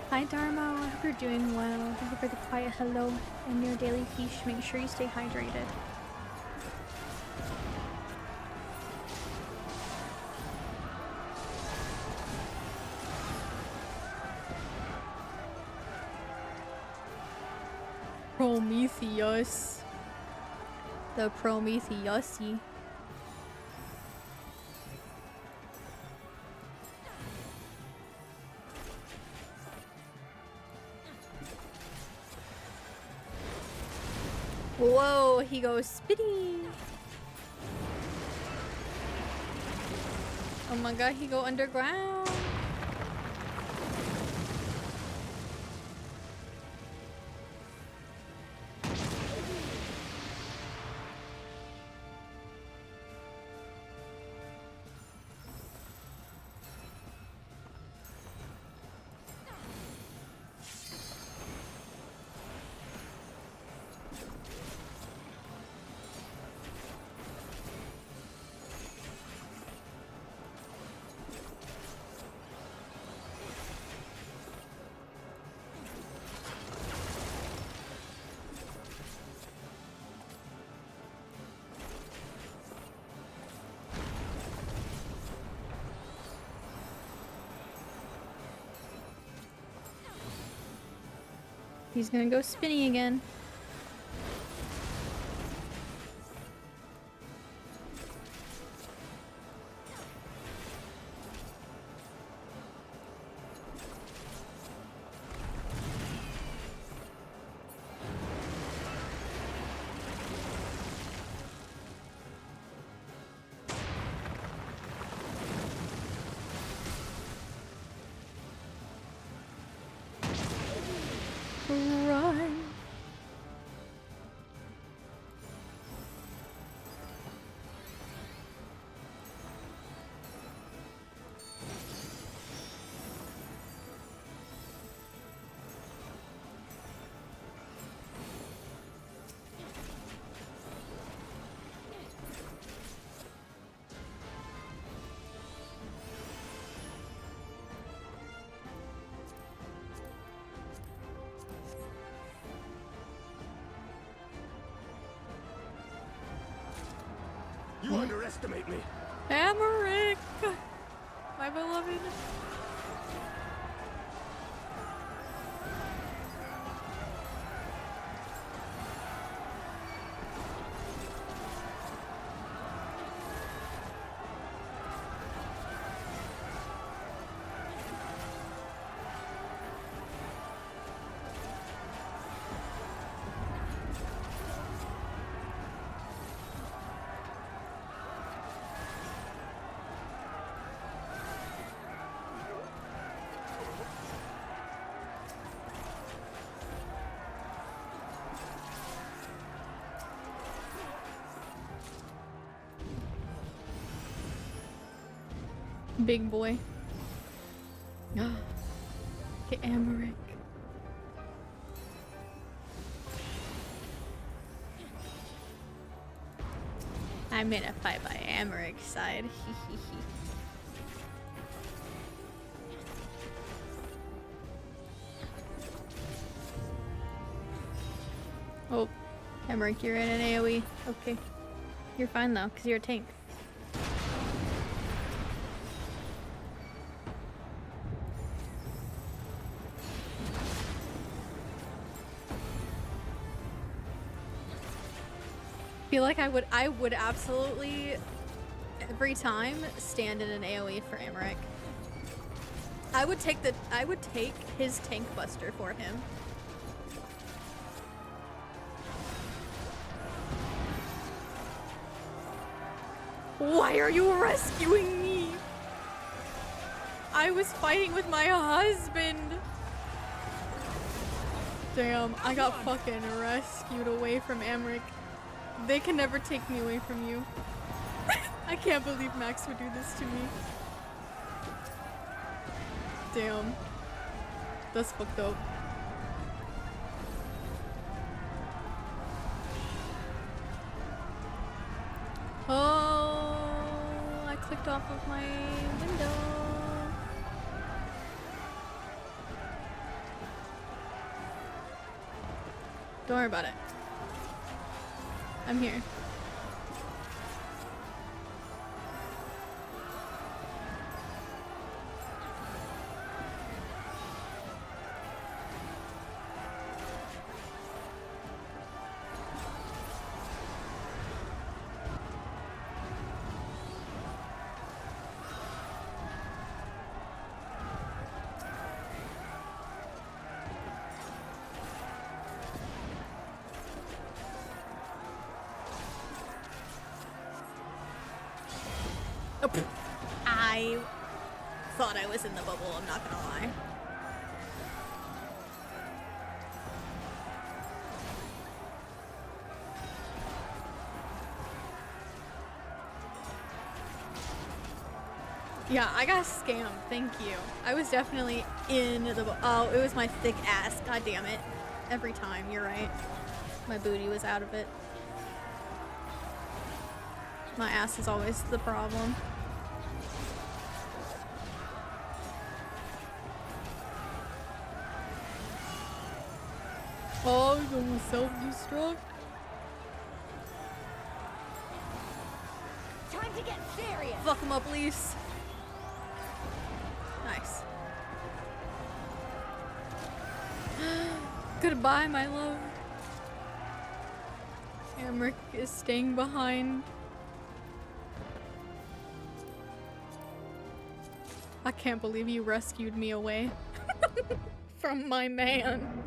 Hi Dharma, I hope you're doing well. Thank you for the quiet hello and your daily quiche. Make sure you stay hydrated. Prometheus. The Prometheus-y. Whoa, he goes spitty. Oh my god, he go underground. He's gonna go spinny again. Run.
You underestimate me.
Amaric, my beloved. Big boy. Okay, Amaric. I'm in a fight by Amaric's side. Oh, Amaric, you're in an AoE. Okay. You're fine though, because you're a tank. feel like I would absolutely every time stand in an AoE for Amric. I would take his tank buster for him. Why are you rescuing me? I was fighting with my husband. Damn, I got fucking rescued away from Amric. They can never take me away from you. I can't believe Max would do this to me. Damn. That's fucked up. Oh, I clicked off of my window. Don't worry about it. I'm here. I thought I was in the bubble, I'm not gonna lie. Yeah, I got scammed, thank you. I was definitely in the oh, it was my thick ass, god damn it. Every time, you're right. My booty was out of it. My ass is always the problem. Oh, he's gonna self-destruct.
Time to get serious.
Fuck him up, Lise. Nice. Goodbye, my love. Amric is staying behind. I can't believe you rescued me away from my man.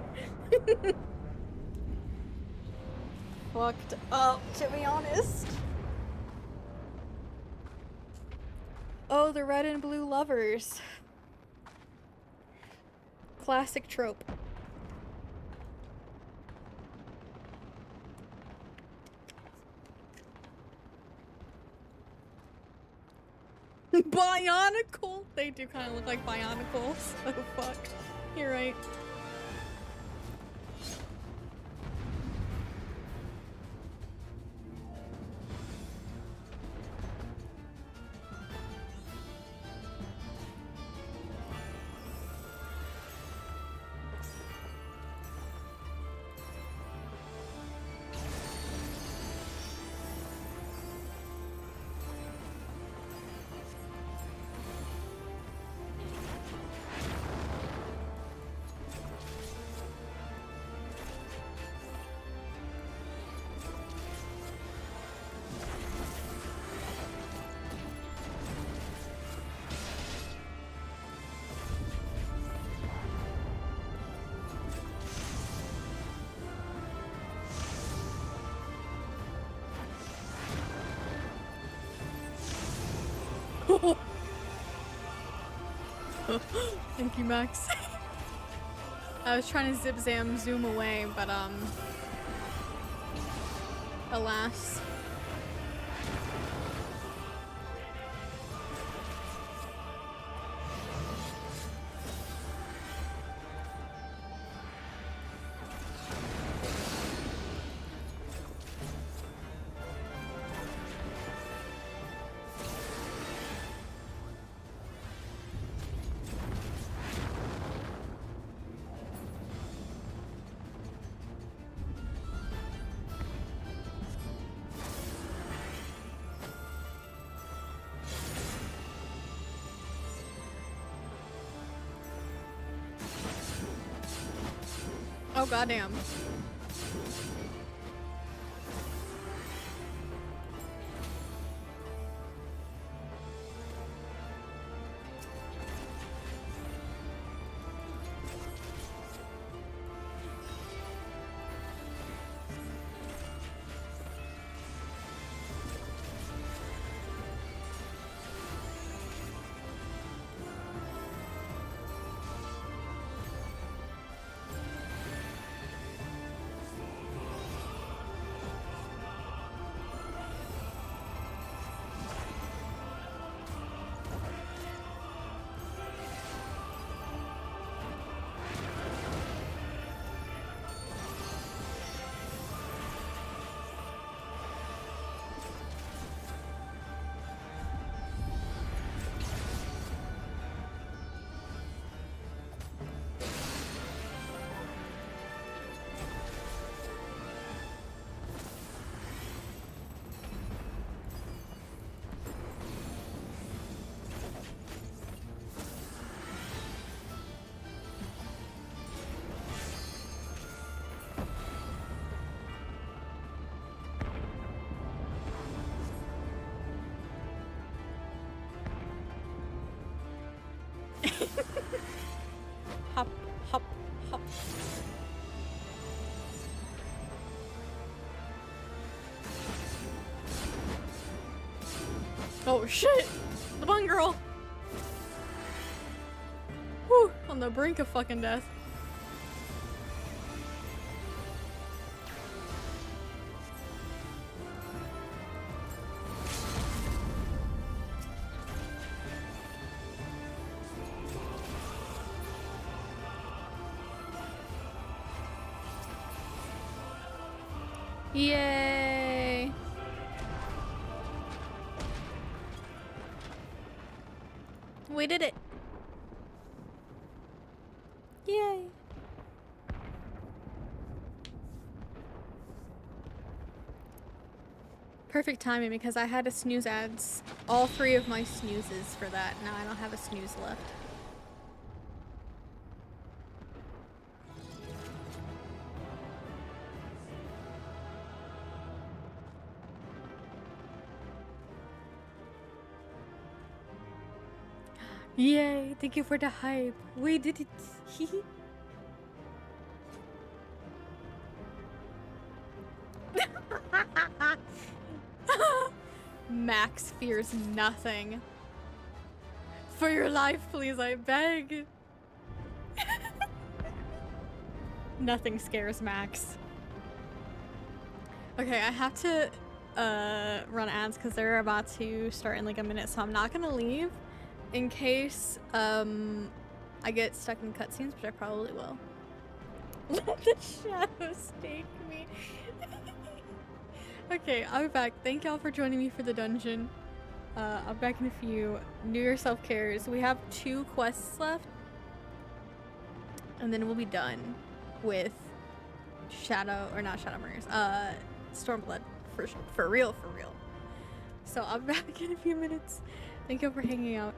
Fucked up, to be honest. Oh, the red and blue lovers. Classic trope. Bionicle? They do kind of look like Bionicles. Oh fuck. You're right. Thank you, Max. I was trying to zip zam zoom away, but alas. Oh, goddamn. Oh shit! The bun girl! Whew, on the brink of fucking death. Yay! We did it! Yay! Perfect timing because I had to snooze ads. All 3 of my snoozes for that. Now I don't have a snooze left. Yay, thank you for the hype. We did it. Max fears nothing. For your life, please, I beg. Nothing scares Max. Okay, I have to run ads because they're about to start in like a minute, so I'm not gonna leave. In case I get stuck in cutscenes, which I probably will. Let the shadows take me. Okay, I'm back. Thank y'all for joining me for the dungeon. I'm back in a few. New Year self-cares. We have 2 quests left. And then we'll be done with Stormblood. For real. So I'm back in a few minutes. Thank you for hanging out.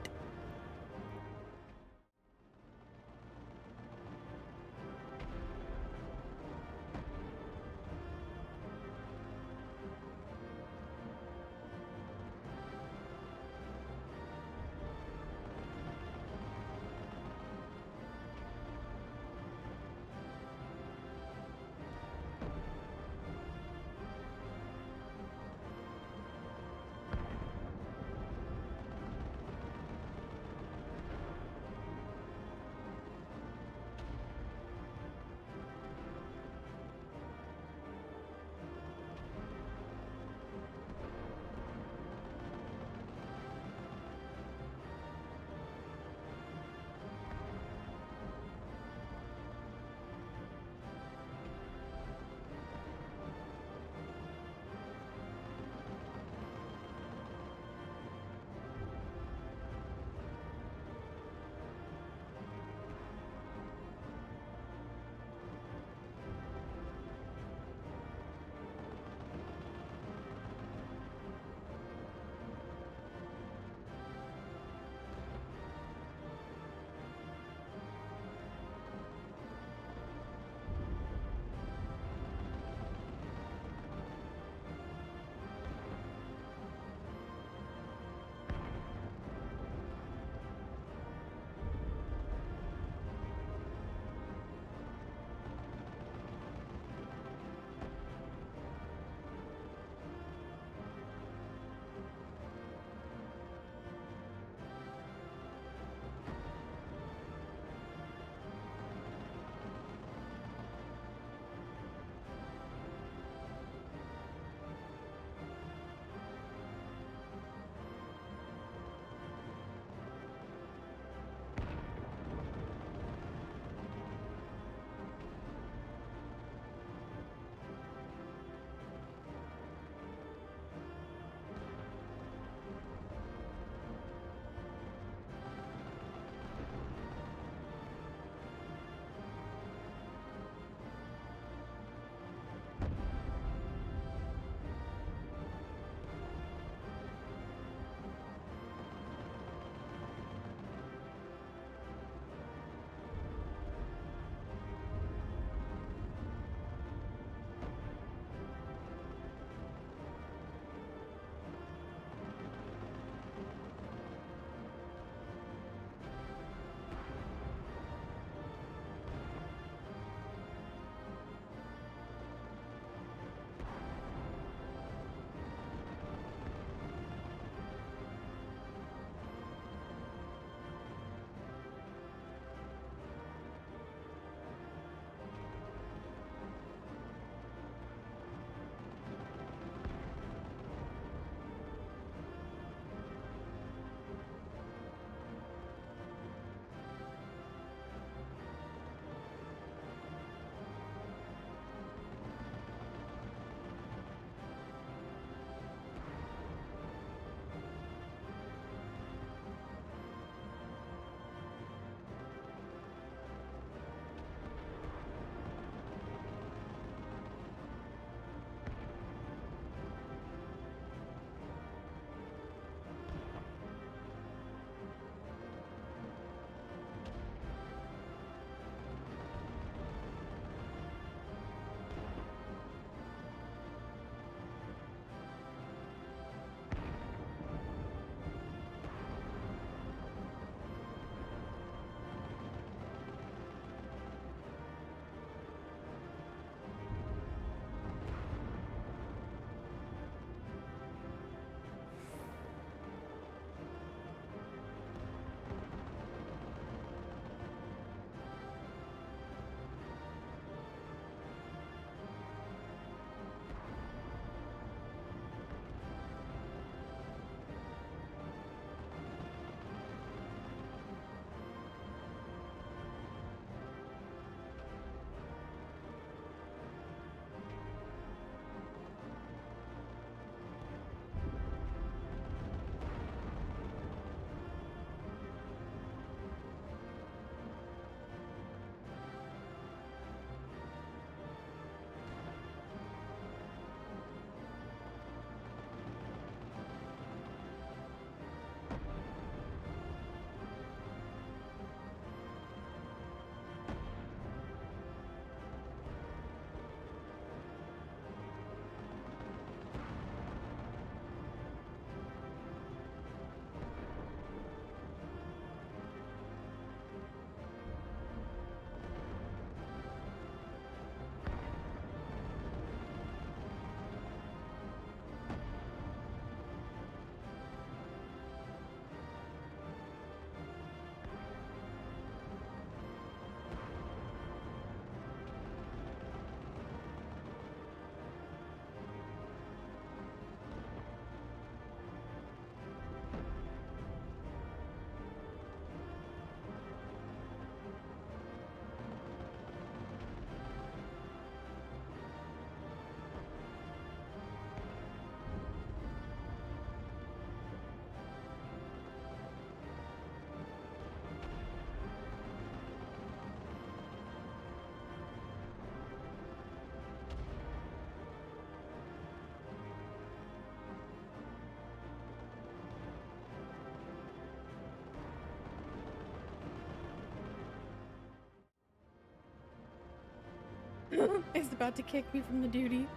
is about to kick me from the duty.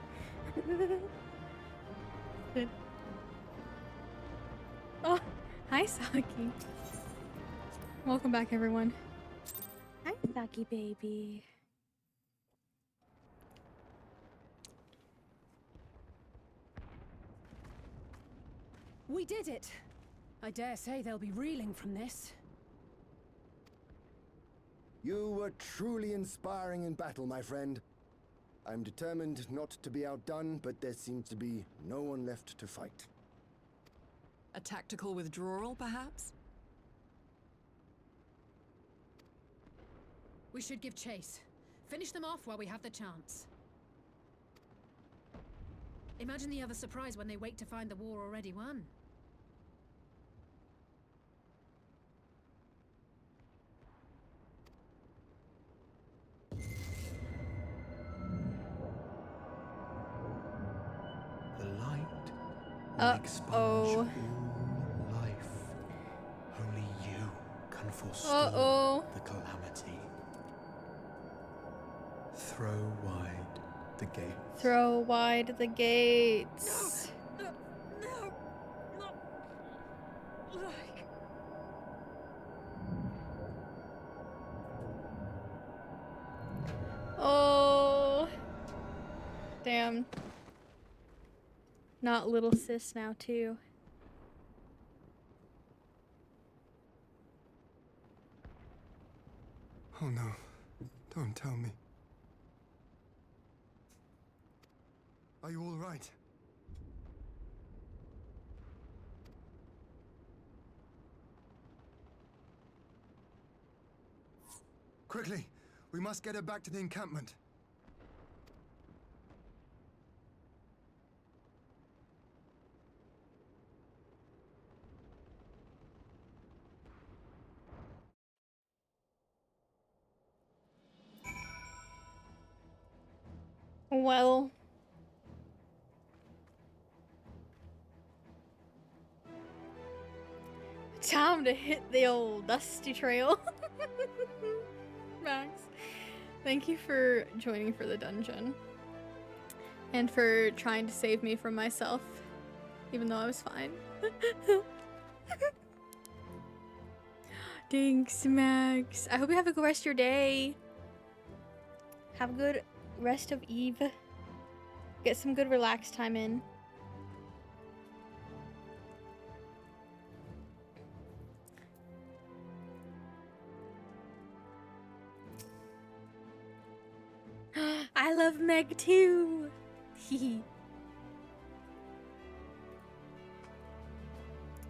Oh, hi Saki. Welcome back, everyone. Hi Saki baby.
We did it! I dare say they'll be reeling from this.
You were truly inspiring in battle, my friend. I'm determined not to be outdone, but there seems to be no one left to fight.
A tactical withdrawal, perhaps?
We should give chase. Finish them off while we have the chance. Imagine the other surprise when they wake to find the war already won.
The light will expunge all life. Only you can forestall the calamity. Throw wide the gate.
Throw wide the gates. Oh, damn. Not little sis now too.
Oh no, don't tell me. Are you all right? Quickly, we must get her back to the encampment.
Well, time to hit the old dusty trail. Max, thank you for joining for the dungeon and for trying to save me from myself, even though I was fine. Thanks, Max. I hope you have a good rest of your day. Have a good rest of Eve. Get some good relaxed time in. I love Meg too.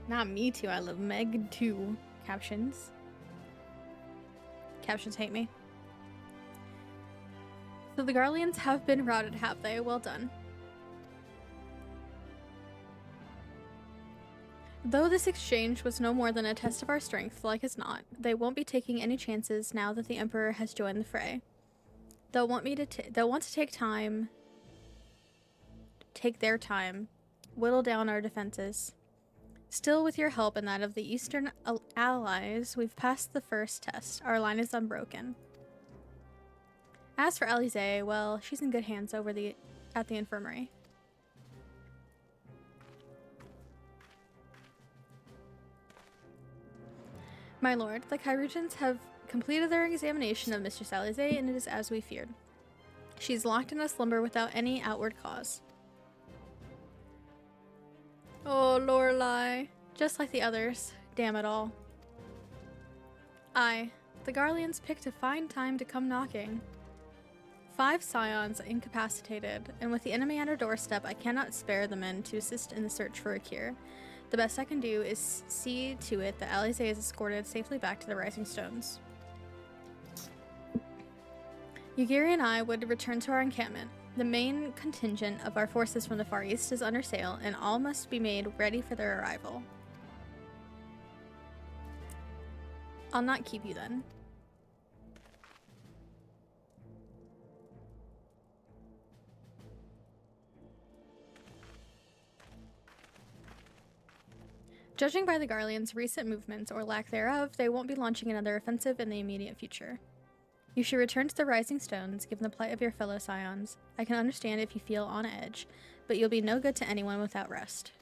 Not me too. I love Meg too. Captions. Captions hate me. So the Garleans have been routed, have they? Well done. Though this exchange was no more than a test of our strength, like as not, they won't be taking any chances now that the Emperor has joined the fray. They'll want to take their time, whittle down our defenses. Still, with your help and that of the Eastern allies, we've passed the first test. Our line is unbroken. As for Alize, well, she's in good hands at the infirmary. My lord, the Chirurgeons have completed their examination of Mistress Alize, and it is as we feared. She's locked in a slumber without any outward cause. Oh, Lorelei. Just like the others. Damn it all. Aye, the Garleans picked a fine time to come knocking. 5 scions incapacitated, and with the enemy at our doorstep, I cannot spare the men to assist in the search for a cure. The best I can do is see to it that Alize is escorted safely back to the Rising Stones. Yugiri and I would return to our encampment. The main contingent of our forces from the Far East is under sail, and all must be made ready for their arrival. I'll not keep you then. Judging by the Garleans' recent movements, or lack thereof, they won't be launching another offensive in the immediate future. You should return to the Rising Stones, given the plight of your fellow scions. I can understand if you feel on edge, but you'll be no good to anyone without rest.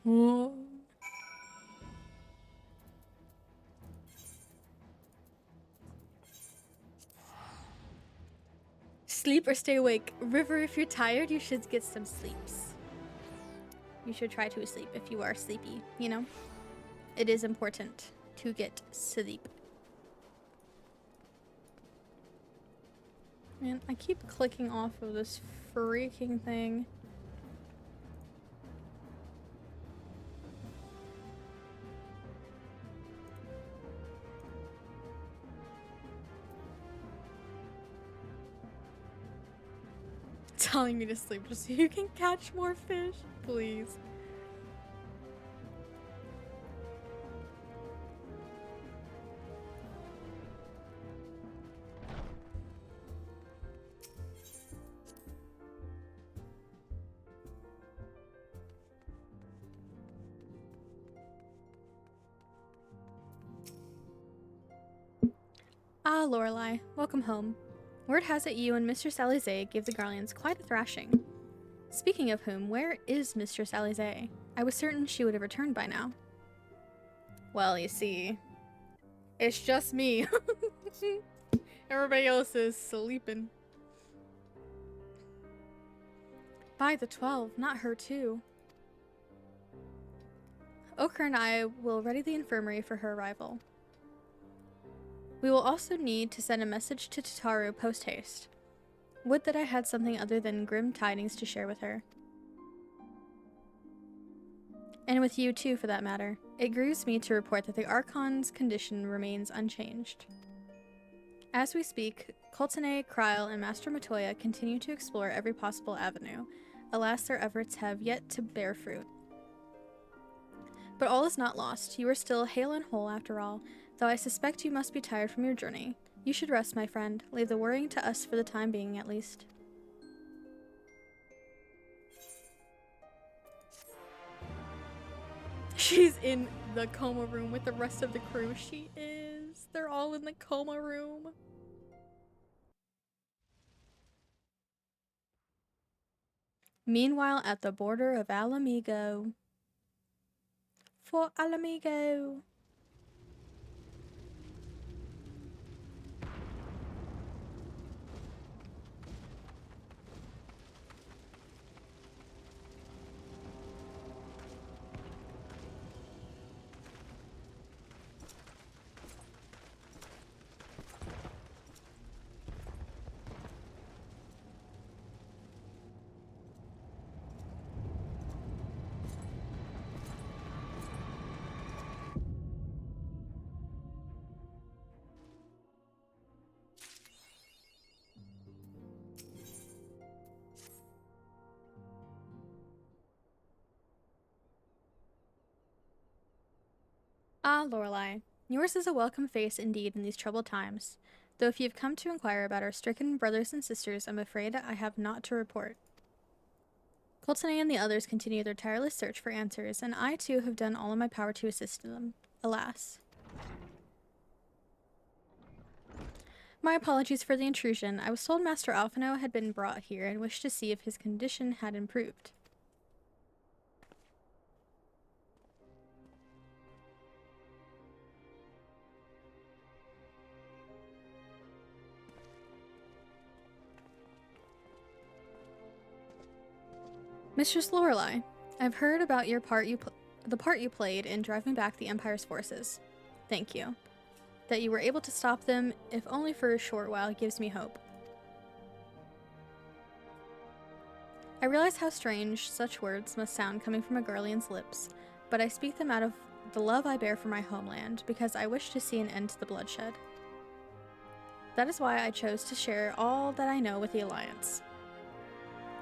Whoa. Sleep or stay awake. River, if you're tired, you should get some sleeps. You should try to sleep if you are sleepy, you know? It is important to get sleep. Man, I keep clicking off of this freaking thing. Telling me to sleep just so you can catch more fish, please. Ah, Lorelei, welcome home. Word has it you and Mistress Alize gave the Garlands quite a thrashing. Speaking of whom, where is Mistress Alize? I was certain she would have returned by now. Well, you see, it's just me. Everybody else is sleeping. By the 12, not her too. Ochre and I will ready the infirmary for her arrival. We will also need to send a message to Tataru post-haste. Would that I had something other than grim tidings to share with her. And with you too, for that matter. It grieves me to report that the Archon's condition remains unchanged. As we speak, Coltene, Kryl, and Master Matoya continue to explore every possible avenue. Alas, their efforts have yet to bear fruit. But all is not lost. You are still hale and whole after all, though I suspect you must be tired from your journey. You should rest, my friend. Leave the worrying to us for the time being, at least. She's in the coma room with the rest of the crew. She is. They're all in the coma room. Meanwhile, at the border of Alamigo. For Alamigo. Ah, Lorelei, yours is a welcome face indeed in these troubled times, though if you have come to inquire about our stricken brothers and sisters, I'm afraid I have naught to report. Coltene and the others continue their tireless search for answers, and I too have done all in my power to assist them, alas. My apologies for the intrusion. I was told Master Alphino had been brought here and wished to see if his condition had improved. Mistress Lorelei, I've heard about your the part you played in driving back the Empire's forces. Thank you. That you were able to stop them, if only for a short while, gives me hope. I realize how strange such words must sound coming from a Garlean's lips, but I speak them out of the love I bear for my homeland, because I wish to see an end to the bloodshed. That is why I chose to share all that I know with the Alliance.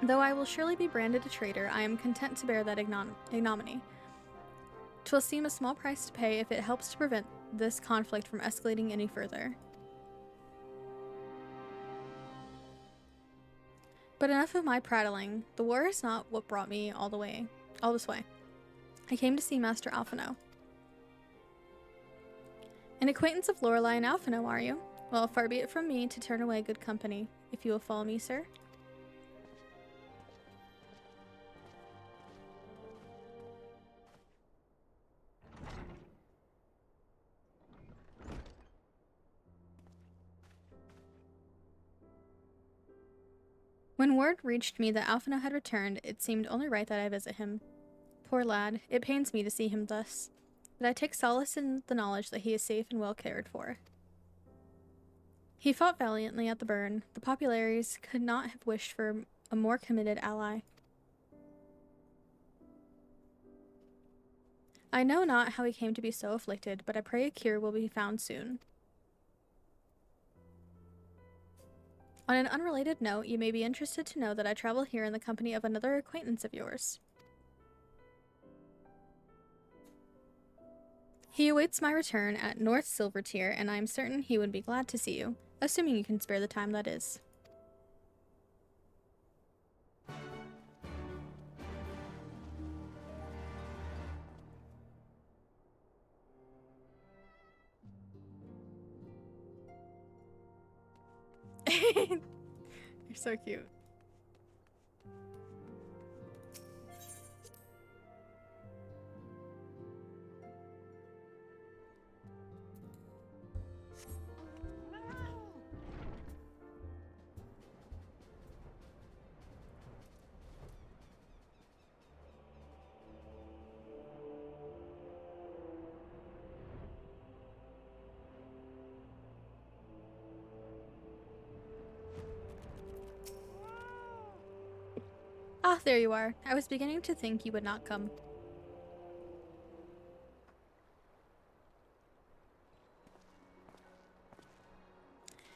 Though I will surely be branded a traitor, I am content to bear that ignominy. 'Twill seem a small price to pay if it helps to prevent this conflict from escalating any further. But enough of my prattling. The war is not what brought me all this way. I came to see Master Alphino. An acquaintance of Lorelei and Alphino, are you? Well, far be it from me to turn away good company. If you will follow me, sir. When word reached me that Alphino had returned, it seemed only right that I visit him. Poor lad, it pains me to see him thus, but I take solace in the knowledge that he is safe and well cared for. He fought valiantly at the burn. The Populares could not have wished for a more committed ally. I know not how he came to be so afflicted, but I pray a cure will be found soon. On an unrelated note, you may be interested to know that I travel here in the company of another acquaintance of yours. He awaits my return at North Silvertier, and I am certain he would be glad to see you, assuming you can spare the time, that is. You're so cute. Ah, there you are. I was beginning to think you would not come.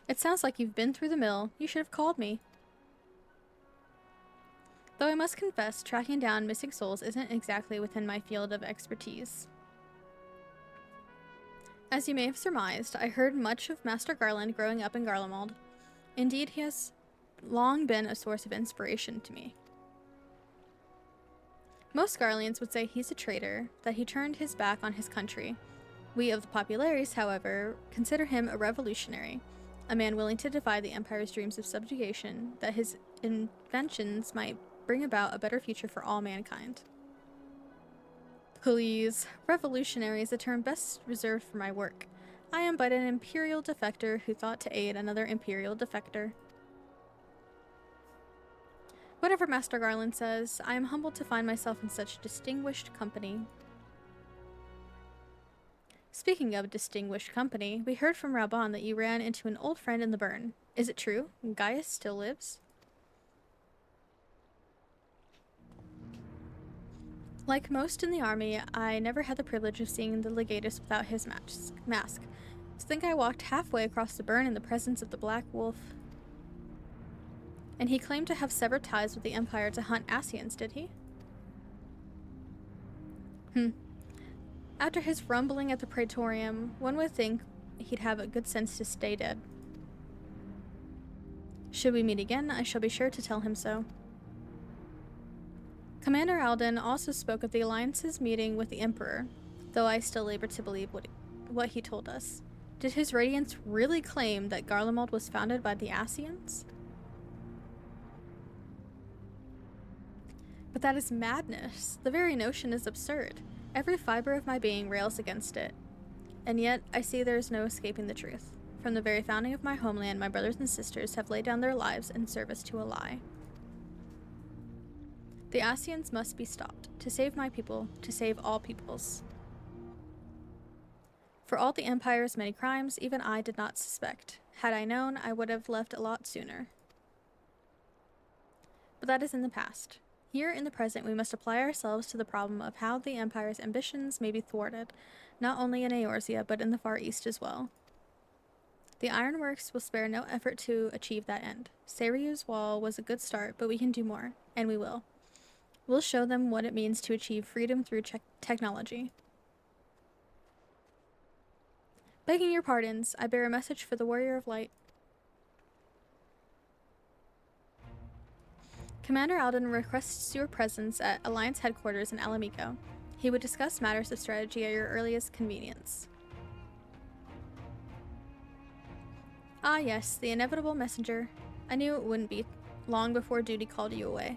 It sounds like you've been through the mill. You should have called me. Though I must confess, tracking down missing souls isn't exactly within my field of expertise. As you may have surmised, I heard much of Master Garland growing up in Garlemald. Indeed, he has long been a source of inspiration to me. Most Garleans would say he's a traitor, that he turned his back on his country. We of the Populares, however, consider him a revolutionary, a man willing to defy the Empire's dreams of subjugation, that his inventions might bring about a better future for all mankind. Please, revolutionary is a term best reserved for my work. I am but an imperial defector who thought to aid another imperial defector. Whatever Master Garland says, I am humbled to find myself in such distinguished company. Speaking of distinguished company, we heard from Raban that you ran into an old friend in the burn. Is it true? Gaius still lives? Like most in the army, I never had the privilege of seeing the legatus without his mask. To think I walked halfway across the burn in the presence of the Black Wolf. And he claimed to have severed ties with the Empire to hunt Ascians, did he? After his rumbling at the Praetorium, one would think he'd have a good sense to stay dead. Should we meet again, I shall be sure to tell him so. Commander Alden also spoke of the Alliance's meeting with the Emperor, though I still labor to believe what he told us. Did his Radiance really claim that Garlemald was founded by the Ascians? But that is madness. The very notion is absurd. Every fiber of my being rails against it. And yet, I see there is no escaping the truth. From the very founding of my homeland, my brothers and sisters have laid down their lives in service to a lie. The Ascians must be stopped, to save my people, to save all peoples. For all the Empire's many crimes, even I did not suspect. Had I known, I would have left a lot sooner. But that is in the past. Here in the present, we must apply ourselves to the problem of how the Empire's ambitions may be thwarted, not only in Eorzea, but in the Far East as well. The Ironworks will spare no effort to achieve that end. Seryu's wall was a good start, but we can do more, and we will. We'll show them what it means to achieve freedom through technology. Begging your pardons, I bear a message for the Warrior of Light. Commander Alden requests your presence at Alliance headquarters in Alamico. He would discuss matters of strategy at your earliest convenience. Ah yes, the inevitable messenger. I knew it wouldn't be long before duty called you away.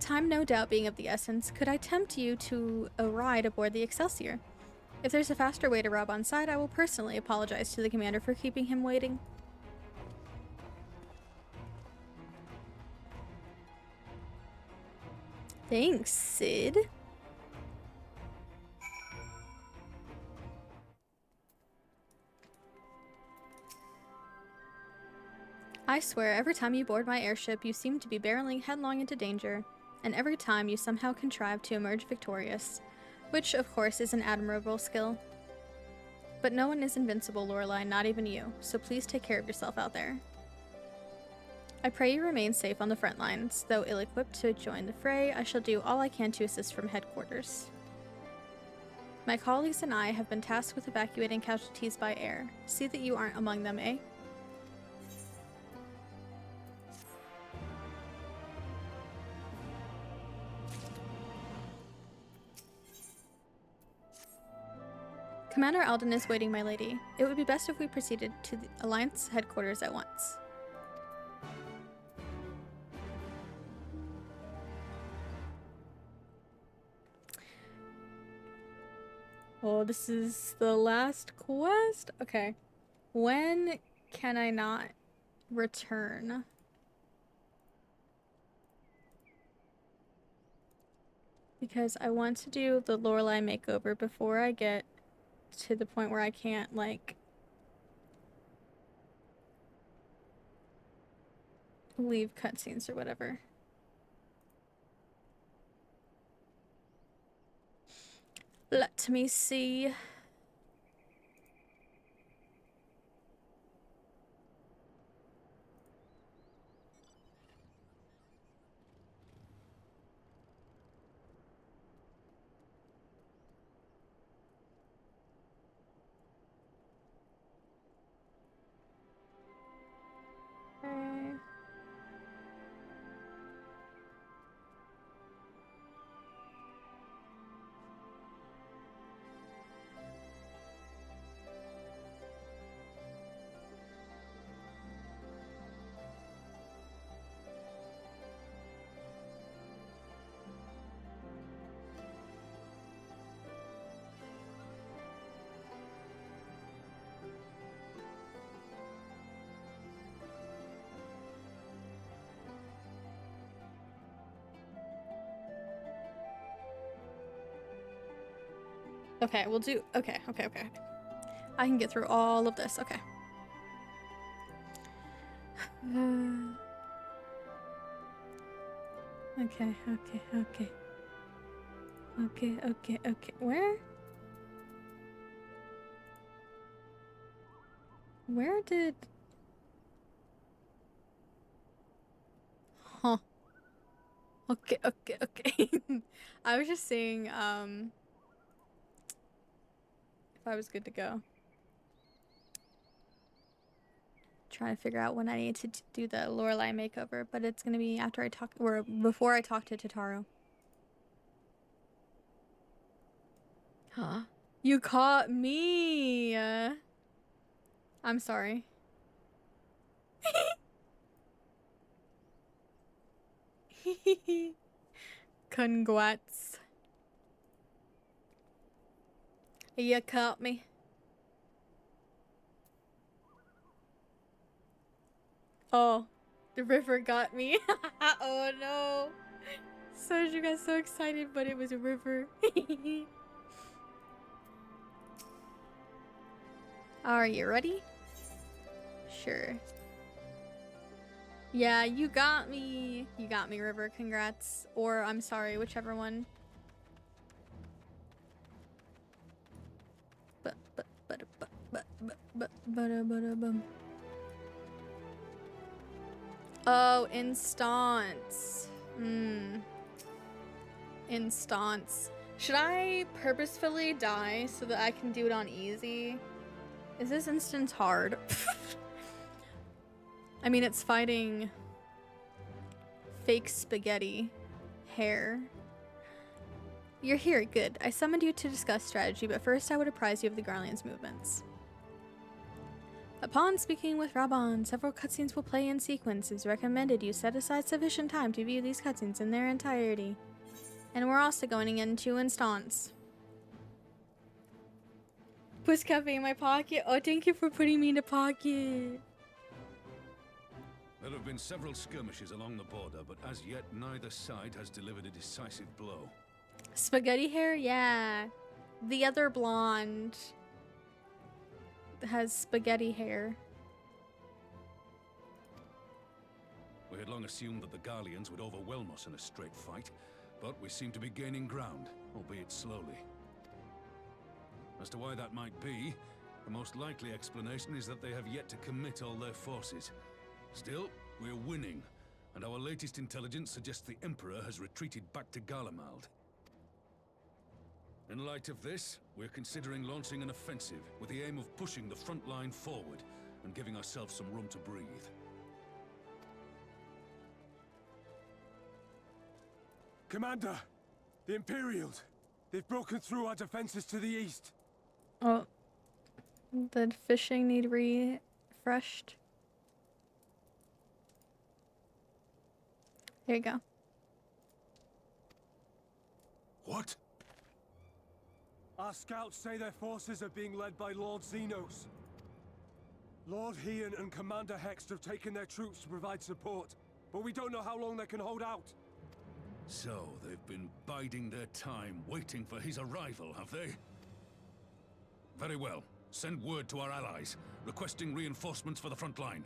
Time no doubt being of the essence, could I tempt you to a ride aboard the Excelsior? If there's a faster way to rob on side, I will personally apologize to the commander for keeping him waiting. Thanks, Sid. I swear, every time you board my airship, you seem to be barreling headlong into danger, and every time you somehow contrive to emerge victorious, which, of course, is an admirable skill. But no one is invincible, Lorelei, not even you, so please take care of yourself out there. I pray you remain safe on the front lines. Though ill-equipped to join the fray, I shall do all I can to assist from headquarters. My colleagues and I have been tasked with evacuating casualties by air. See that you aren't among them, eh? Commander Alden is waiting, my lady. It would be best if we proceeded to the Alliance headquarters at once. Oh, this is the last quest? Okay. When can I not return? Because I want to do the Lorelei makeover before I get to the point where I can't, like, leave cutscenes or whatever. Let me see. Okay. Okay, we'll do... Okay. I can get through all of this. Okay. Okay. Where did... Huh. Okay. I was just seeing, if I was good to go. Trying to figure out when I need to do the Lorelei makeover, but it's gonna be after I talk, or before I talk to Totaro. Huh? You caught me! I'm sorry. Congrats. You caught me. Oh, the river got me. Oh no. Soju got so excited, but it was a river. Are you ready? Sure. Yeah, you got me. You got me, River. Congrats. Or I'm sorry, whichever one. Oh, instance. Instance. Should I purposefully die so that I can do it on easy? Is this instance hard? I mean, it's fighting fake spaghetti hair. You're here, good. I summoned you to discuss strategy, but first I would apprise you of the Garlean's movements. Upon speaking with Raban, several cutscenes will play in sequence. It's recommended you set aside sufficient time to view these cutscenes in their entirety. And we're also going into Instance. Push Cafe in my pocket. Oh, thank you for putting me in the pocket.
There have been several skirmishes along the border, but as yet neither side has delivered a decisive blow.
Spaghetti hair? Yeah. The other blonde has spaghetti hair.
We had long assumed that the Garleans would overwhelm us in a straight fight, but we seem to be gaining ground, albeit slowly. As to why that might be, the most likely explanation is that they have yet to commit all their forces. Still, we're winning, and our latest intelligence suggests the Emperor has retreated back to Garlemald. In light of this, we're considering launching an offensive with the aim of pushing the front line forward and giving ourselves some room to breathe.
Commander, the Imperials, they've broken through our defenses to the east.
Oh, did fishing need refreshed? There you go.
What?
Our scouts say their forces are being led by Lord Xenos. Lord Heian and Commander Hext have taken their troops to provide support, but we don't know how long they can hold out.
So, they've been biding their time, waiting for his arrival, have they? Very well. Send word to our allies, requesting reinforcements for the front line.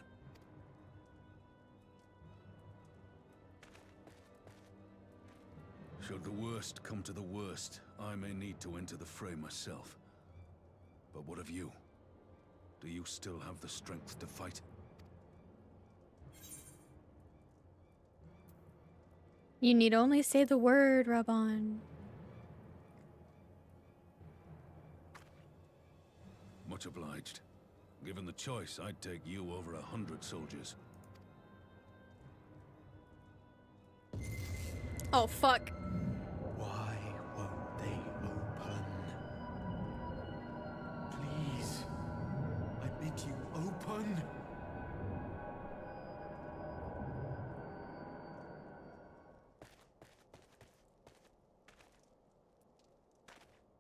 Should the worst come to the worst, I may need to enter the fray myself. But what of you? Do you still have the strength to fight?
You need only say the word, Raban.
Much obliged. Given the choice, I'd take you over 100 soldiers.
Oh, fuck.
Why won't they open? Please, I bid you open.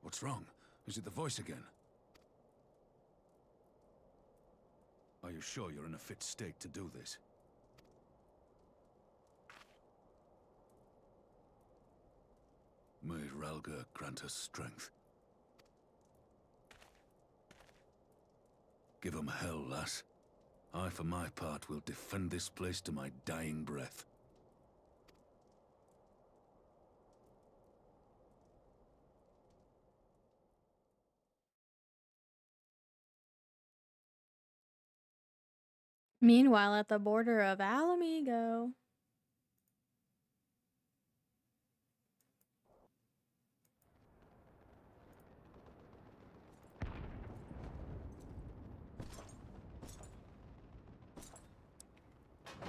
What's wrong? Is it the voice again? Are you sure you're in a fit state to do this? May Ralga grant us strength. Give 'em hell, lass. I, for my part, will defend this place to my dying breath.
Meanwhile, at the border of Alamigo.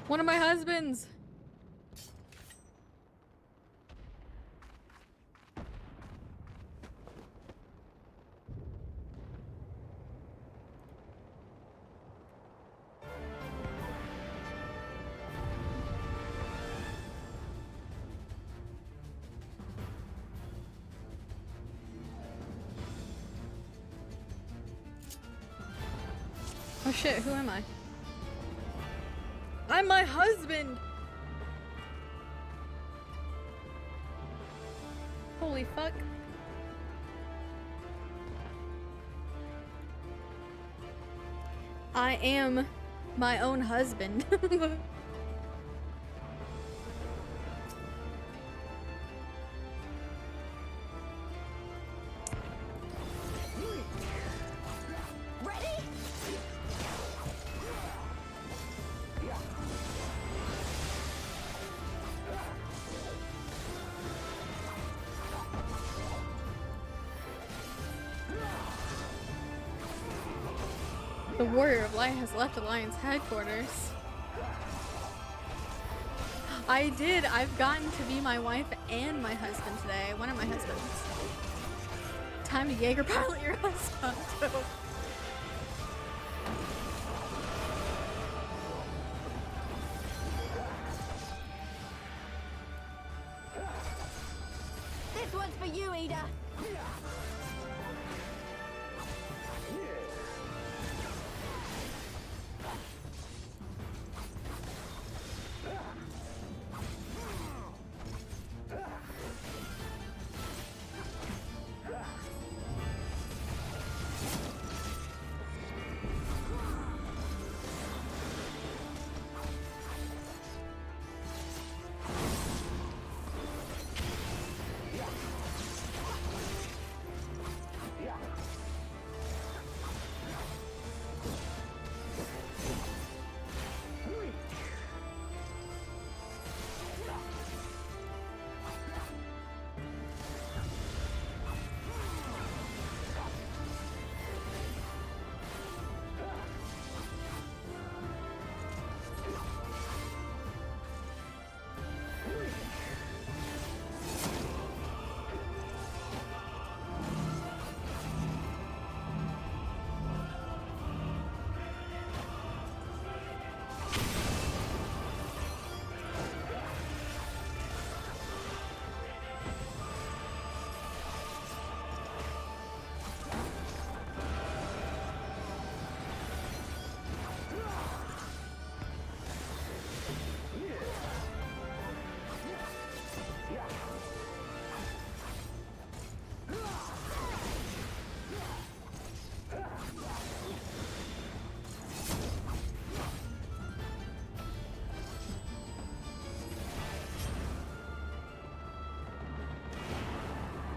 One of my husbands. Oh shit, who am I? I'm my husband! Holy fuck. I am my own husband. The Warrior of Light has left Alliance headquarters. I did. I've gotten to be my wife and my husband today. One of my husbands. Time to Jaeger pilot your husband.
for you, Ida.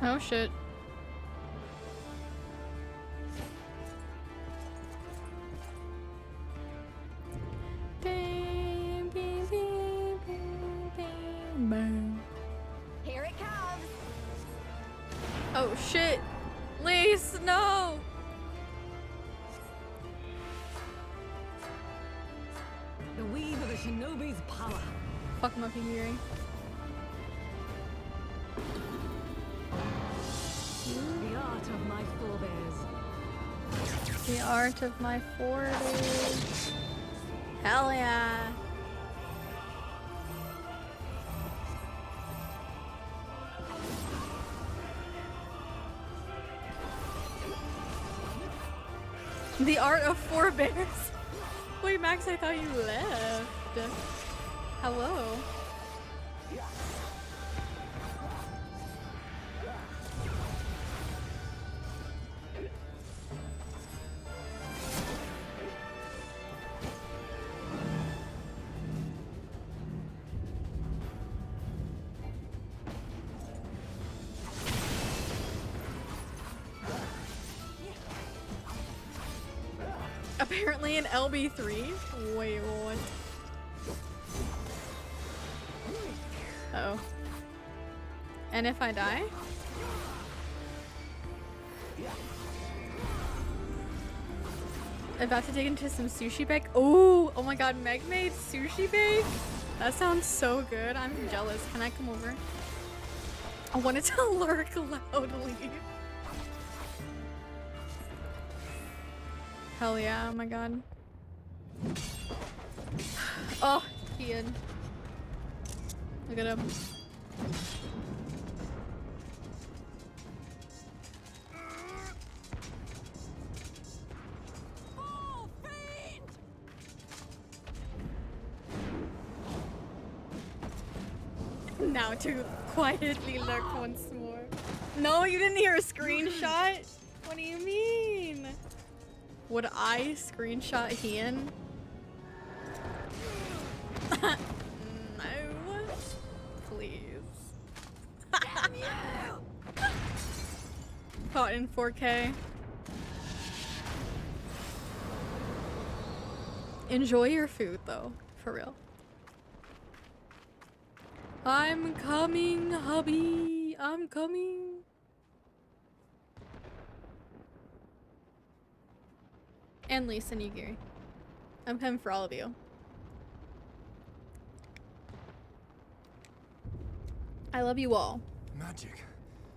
Oh shit. Bing, bing, bing, bing, bing, bang.
Here it comes.
Oh shit. Lise, no!
The weave of a shinobi's power.
Fuck him up, Yuri.
The art of my forebears.
The art of my forebears. Hell yeah. The art of forebears. Wait, Max, I thought you left. Hello. Apparently an LB3? Wait, what? Uh oh. And if I die? About to dig into some sushi bake? Oh my god, Meg made sushi bake? That sounds so good. I'm jealous. Can I come over? I wanted to lurk loudly. Hell yeah, oh my god. Oh, Ian. Look at him. Now to quietly lurk once more. No, you didn't hear a screenshot? What do you mean? Would I screenshot Ian? No. Please.
Damn you!
Caught in 4K. Enjoy your food though, for real. I'm coming, hubby. I'm coming. And Lisa Nigiri. I'm coming for all of you. I love you all.
Magic.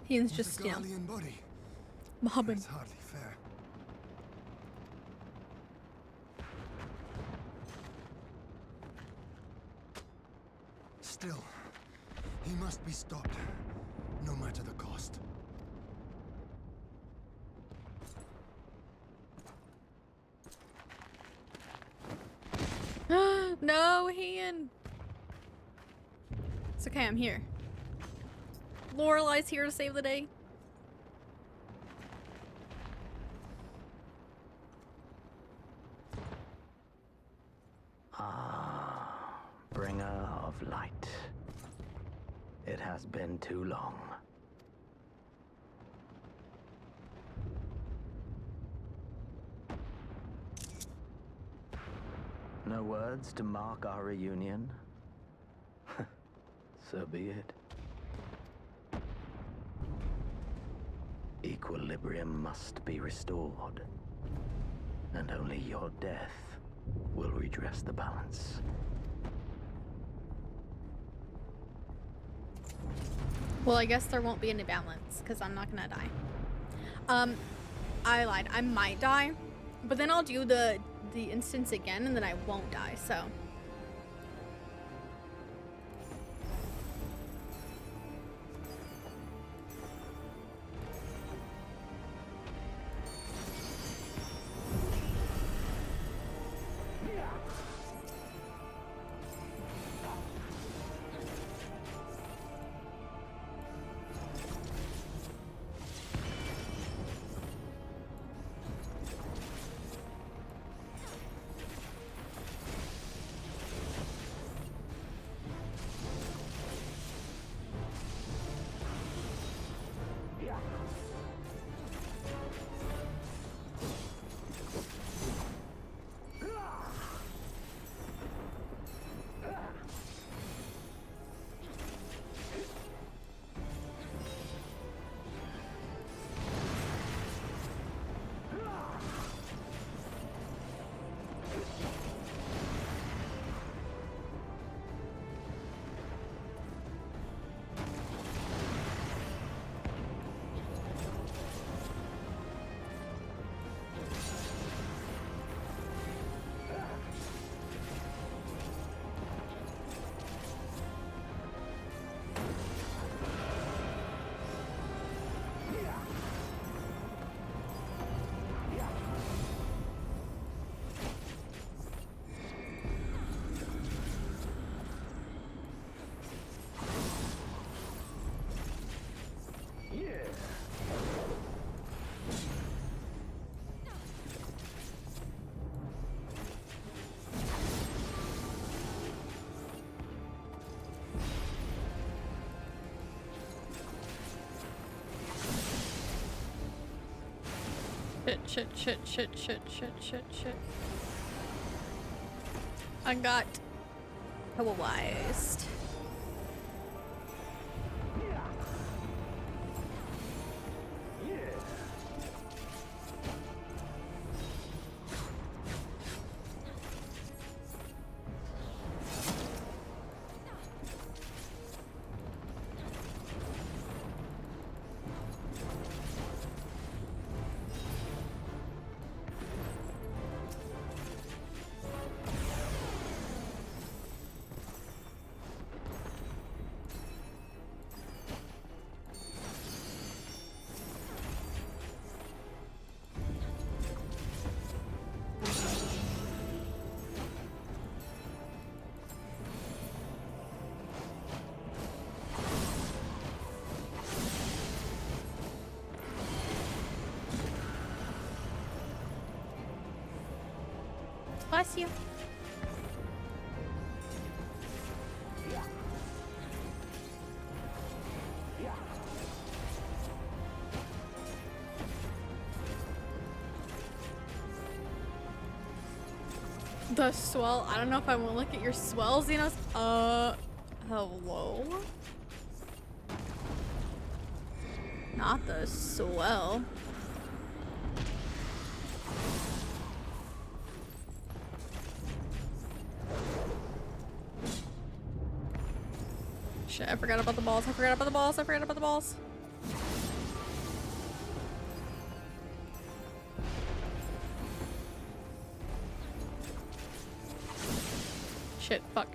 Ian's just, you know,
body.
mobbing.
It's hardly fair. Still, he must be stopped. no matter the cost.
No, Han. It's okay, I'm here. Lorelei's here to save the day.
Ah, bringer of light. It has been too long. No words to mark our reunion? So be it. Equilibrium must be restored, and only your death will redress the balance.
Well, I guess there won't be any balance, because I'm not gonna die. I lied. I might die, but then I'll do the instance again, and then I won't die, so... Shit. I got paralyzed. Bless you. The swell. I don't know if I want to look at your swell, Xenos. Hello? Not the swell. Shit, I forgot about the balls. I forgot about the balls. Shit, fuck.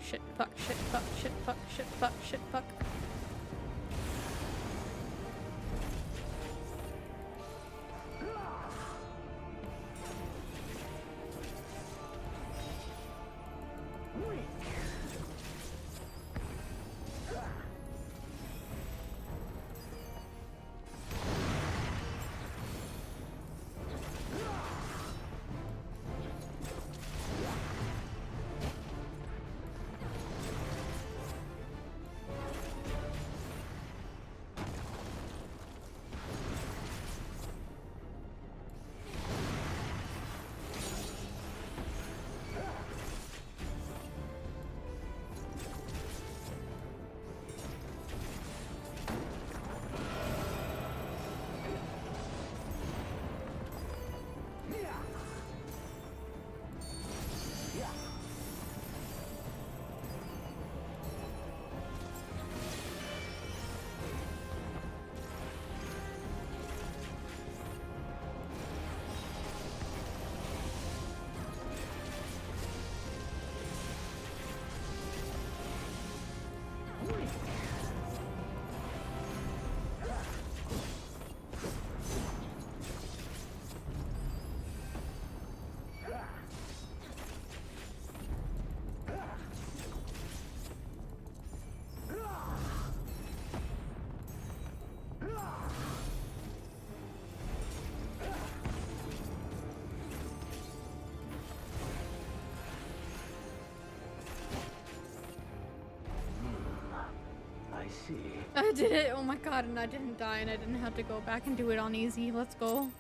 I see.
I did it. Oh my god, and I didn't die, and I didn't have to go back and do it on easy. Let's go.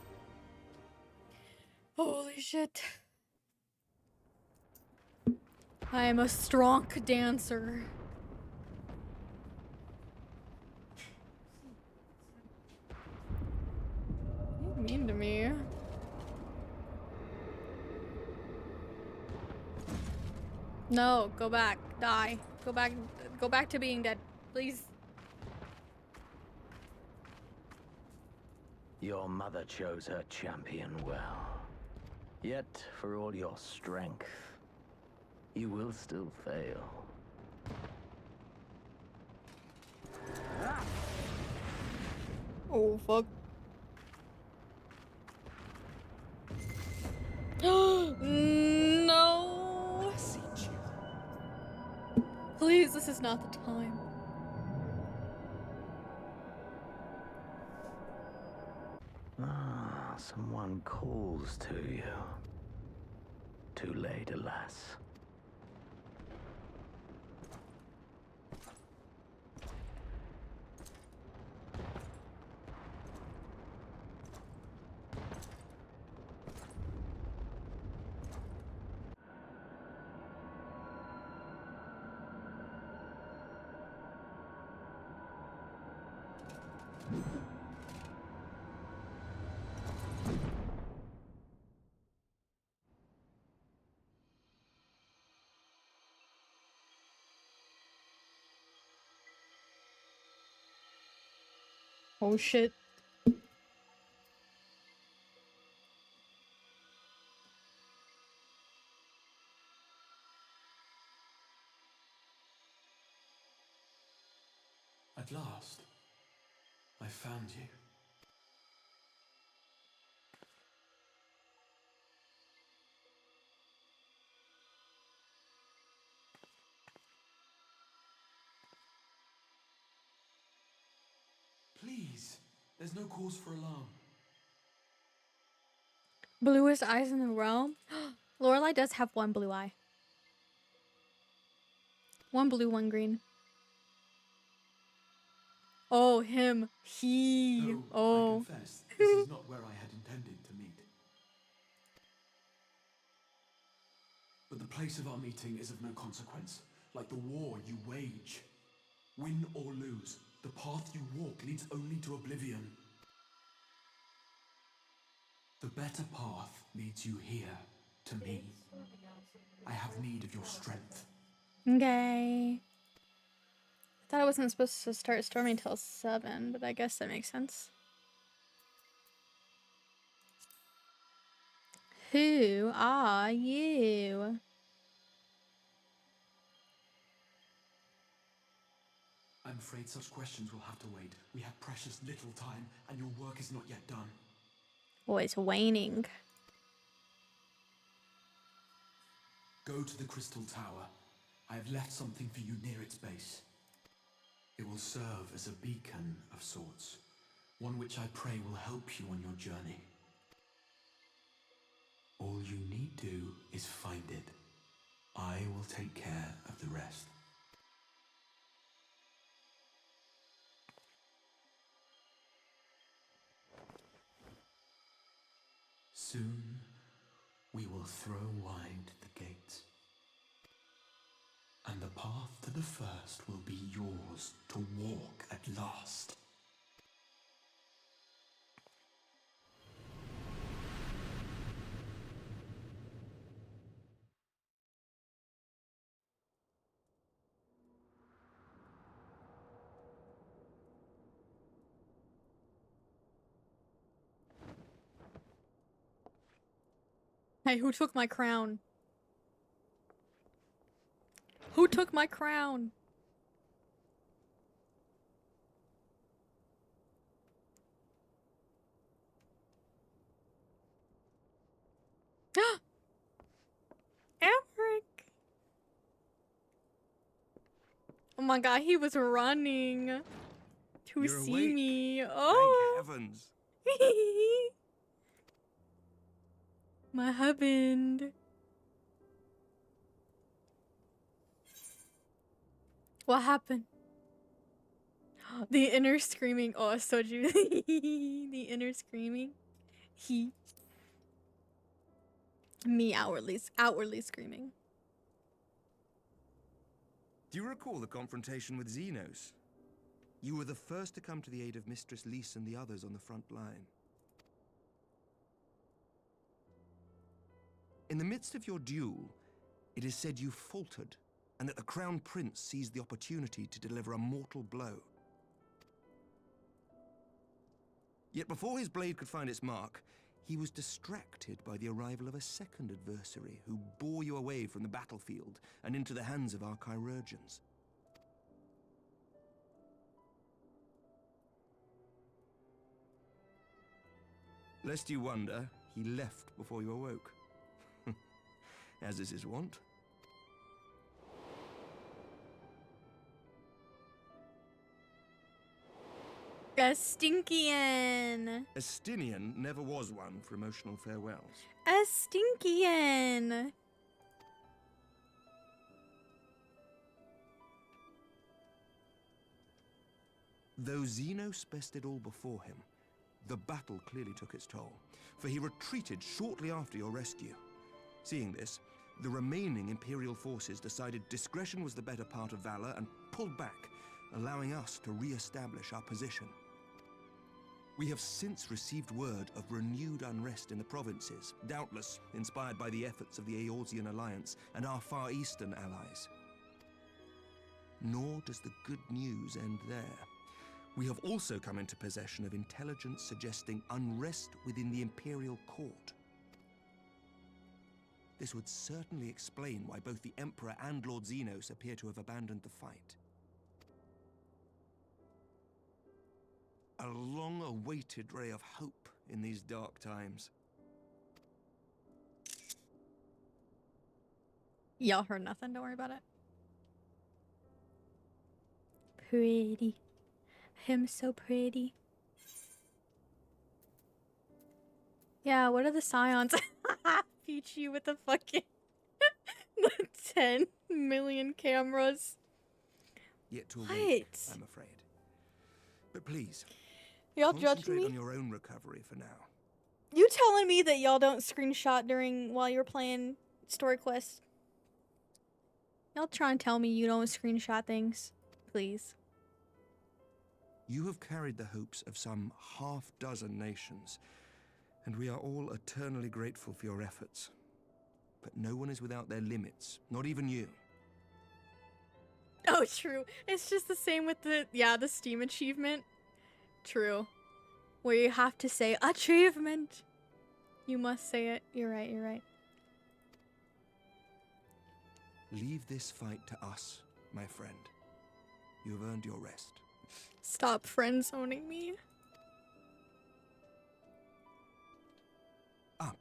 Holy shit. I am a strong dancer. You mean to me? No, go back. Die. Go back to being dead. Please.
Your mother chose her champion well. Yet, for all your strength, you will still fail.
Oh, fuck. No! Please, this is not the time.
Ah, someone calls to you. Too late, alas.
Oh shit.
At last, I found you. Please, there's no cause for alarm.
Bluest eyes in the realm? Lorelai does have one blue eye. One blue, one green. Oh, him. He.
I confess, this is not where I had intended to meet. But the place of our meeting is of no consequence, like the war you wage. Win or lose, the path you walk leads only to oblivion. The better path leads you here, to me. I have need of your strength.
Okay. I thought I wasn't supposed to start storming till 7, but I guess that makes sense. Who are you?
I'm afraid such questions will have to wait. We have precious little time, and your work is not yet done.
Oh, it's waning.
Go to the Crystal Tower. I have left something for you near its base. It will serve as a beacon of sorts, one which I pray will help you on your journey. All you need do is find it. I will take care of the rest. Soon, we will throw wide the gates. And the path to the first will be yours to walk at last.
Hey, who took my crown? Who took my crown? Emmerich! Oh my god, he was running to
You're
see
awake.
me.
Thank
Oh!
heavens.
My husband. What happened? The inner screaming. Oh, Soju. The inner screaming. Me outwardly screaming.
Do you recall the confrontation with Xenos? You were the first to come to the aid of Mistress Lys and the others on the front line. In the midst of your duel, it is said you faltered, and that the Crown Prince seized the opportunity to deliver a mortal blow. Yet before his blade could find its mark, he was distracted by the arrival of a second adversary who bore you away from the battlefield and into the hands of our chirurgeons. Lest you wonder, he left before you awoke. As is his wont.
Estinkian!
Estinian never was one for emotional farewells.
Estinkian!
Though Xenos bested all before him, the battle clearly took its toll, for he retreated shortly after your rescue. Seeing this, the remaining Imperial forces decided discretion was the better part of valor and pulled back, allowing us to re-establish our position. We have since received word of renewed unrest in the provinces, doubtless inspired by the efforts of the Eorzean Alliance and our Far Eastern allies. Nor does the good news end there. We have also come into possession of intelligence suggesting unrest within the Imperial Court. This would certainly explain why both the Emperor and Lord Xenos appear to have abandoned the fight. A long-awaited ray of hope in these dark times.
Y'all heard nothing, don't worry about it. Pretty. Him so pretty. Yeah, what are the scions? Peachy with the fucking the 10 million cameras.
Yet to
What?
await, I'm afraid. But please,
Y'all judging
concentrate
me?
on your own recovery for now.
You telling me that y'all don't screenshot while you're playing story quests? Y'all try and tell me you don't screenshot things, please.
You have carried the hopes of some half-dozen nations, and we are all eternally grateful for your efforts. But no one is without their limits, not even you.
Oh, true. It's just the same with the Steam achievement. True. Where you have to say, achievement! You must say it. You're right, you're right.
Leave this fight to us, my friend. You have earned your rest.
Stop friend-zoning me.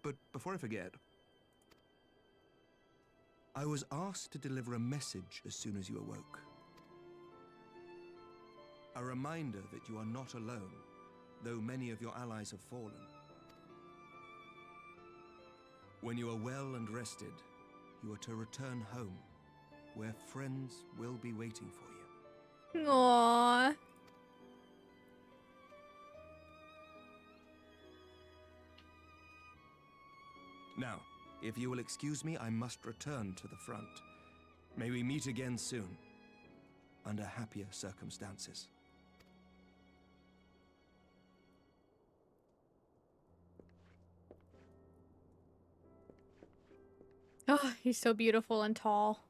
But before I forget, I was asked to deliver a message as soon as you awoke. A reminder that you are not alone, though many of your allies have fallen. When you are well and rested, you are to return home, where friends will be waiting for you.
Aww.
Now, if you will excuse me, I must return to the front. May we meet again soon, under happier circumstances.
Oh, he's so beautiful and tall.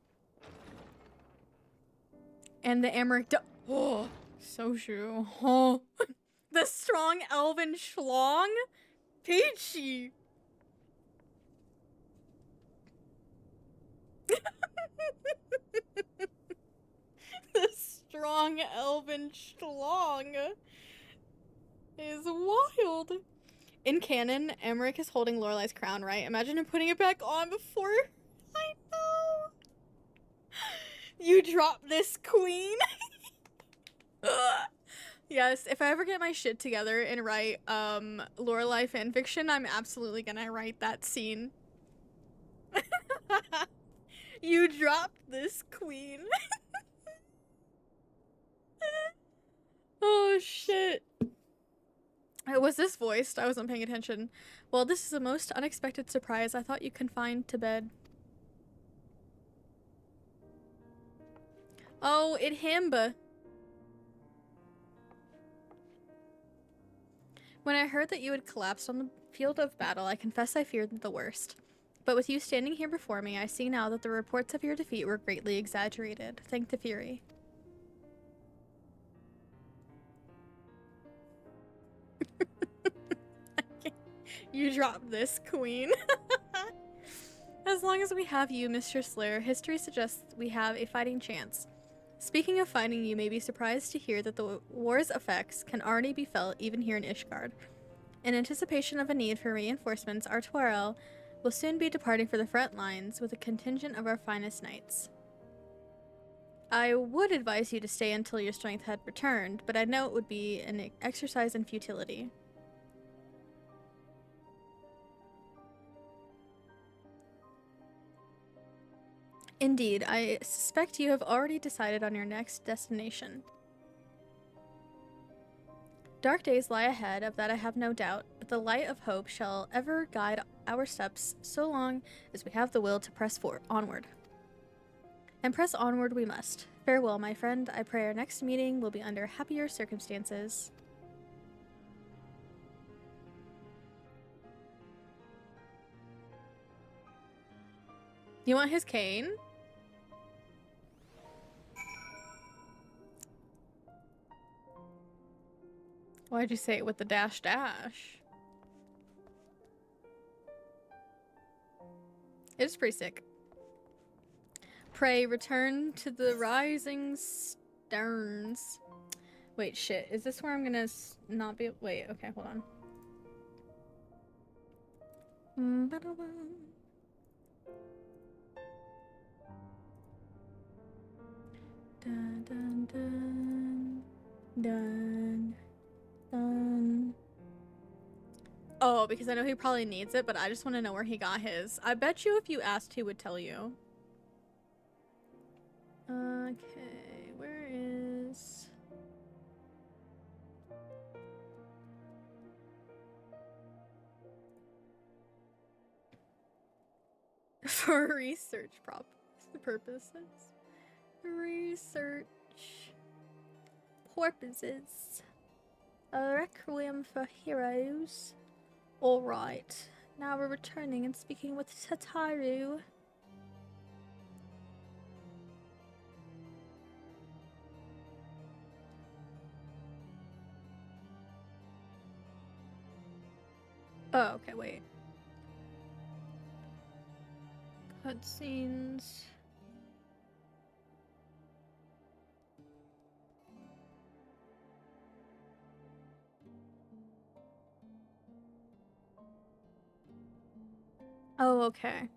And the Emmerich oh, so true. Oh. The strong elven schlong? Peachy! The strong elven schlong is wild. In canon, Emmerich is holding Lorelai's crown, right? Imagine him putting it back on before. I know. You drop this, queen. Yes, if I ever get my shit together and write Lorelai fanfiction, I'm absolutely gonna write that scene. You dropped this, queen. Oh shit. Was this voiced? I wasn't paying attention. Well, this is a most unexpected surprise. I thought you confined to bed. Oh, it him. When I heard that you had collapsed on the field of battle, I confess I feared the worst. But with you standing here before me, I see now that the reports of your defeat were greatly exaggerated. Thank the Fury. You dropped this, queen. As long as we have you, Mr. Slayer, history suggests we have a fighting chance. Speaking of fighting, you may be surprised to hear that the war's effects can already be felt even here in Ishgard. In anticipation of a need for reinforcements, our Tuarel will soon be departing for the front lines with a contingent of our finest knights. I would advise you to stay until your strength had returned, but I know it would be an exercise in futility. Indeed, I suspect you have already decided on your next destination. Dark days lie ahead, of that I have no doubt, but the light of hope shall ever guide our steps so long as we have the will to press onward. And press onward we must. Farewell, my friend. I pray our next meeting will be under happier circumstances. You want his cane? Why'd you say it with the dash dash? It's pretty sick. Pray return to the rising sterns. Wait, shit. Is this where I'm gonna not be? Wait, okay, hold on. Dun, dun, dun, dun, dun. Oh, because I know he probably needs it, but I just want to know where he got his. I bet you if you asked, he would tell you. Okay, where is... For research purposes. Research purposes. A requiem for heroes. Alright, now we're returning and speaking with Tataru. Oh, okay, wait. Cutscenes. Oh, okay.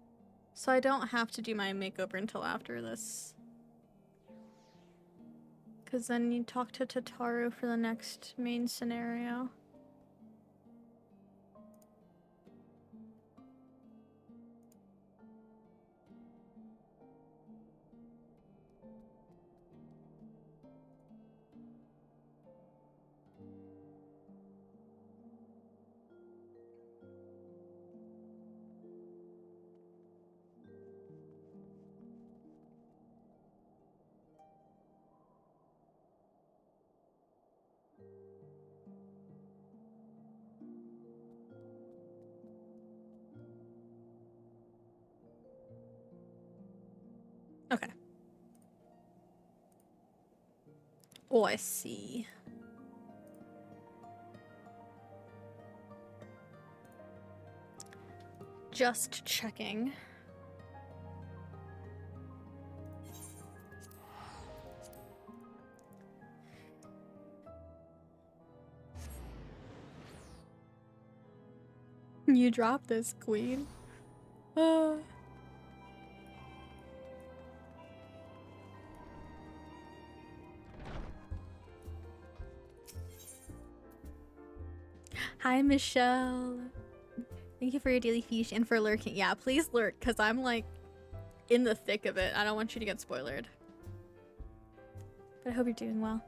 So I don't have to do my makeover until after this. Because then you talk to Tataru for the next main scenario. Okay. Oh, I see. Just checking. You dropped this, queen. Hi, Michelle. Thank you for your daily feast and for lurking. Yeah, please lurk, because I'm like in the thick of it. I don't want you to get spoiled. But I hope you're doing well.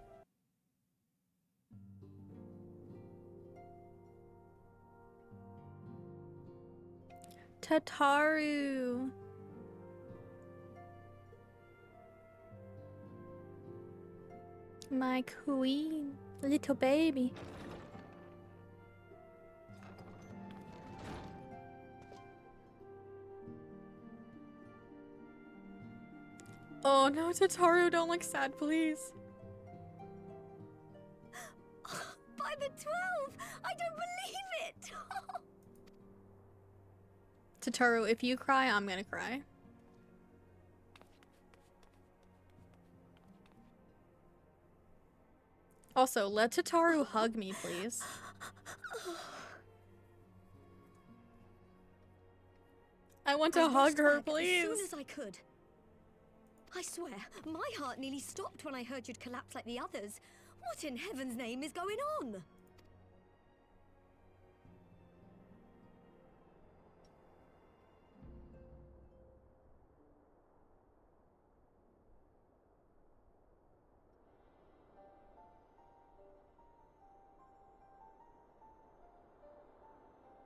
Tataru. My queen. Little baby. Oh no, Tataru, don't look sad, please.
By the 12! I don't believe it!
Tataru, if you cry, I'm gonna cry. Also, let Tataru hug me, please. I want to hug her, please.
As soon as I could. I swear, my heart nearly stopped when I heard you'd collapse like the others. What in heaven's name is going on?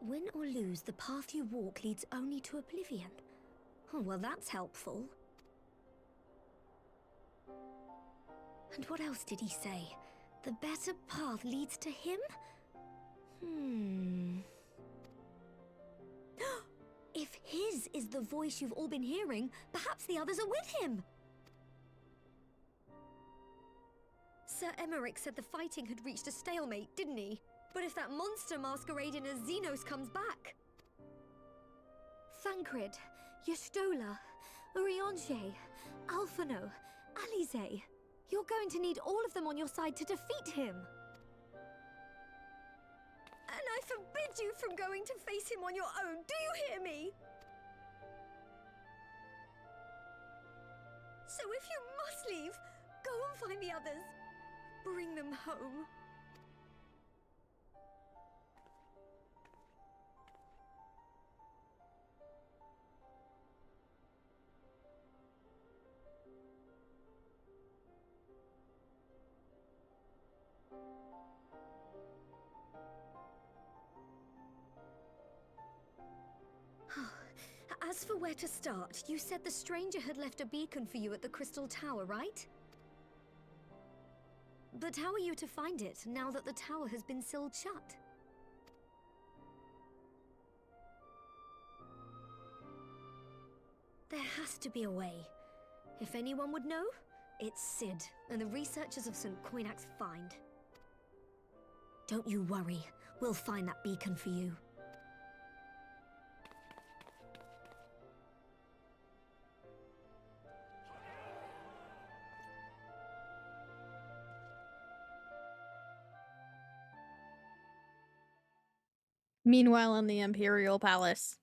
Win or lose, the path you walk leads only to oblivion. Oh, well, that's helpful. And what else did he say? The better path leads to him? If his is the voice you've all been hearing, perhaps the others are with him. Sir Emmerich said the fighting had reached a stalemate, didn't he? But if that monster masquerading as Xenos comes back... Thancred, Yestola, Urianger, Alphino, Alize... You're going to need all of them on your side to defeat him. And I forbid you from going to face him on your own, do you hear me? So if you must leave, go and find the others. Bring them home. As for where to start, you said the stranger had left a beacon for you at the Crystal Tower, right? But how are you to find it, now that the tower has been sealed shut? There has to be a way. If anyone would know, it's Sid, and the researchers of St. Coinac's find. Don't you worry, we'll find that beacon for you.
Meanwhile, in the Imperial Palace.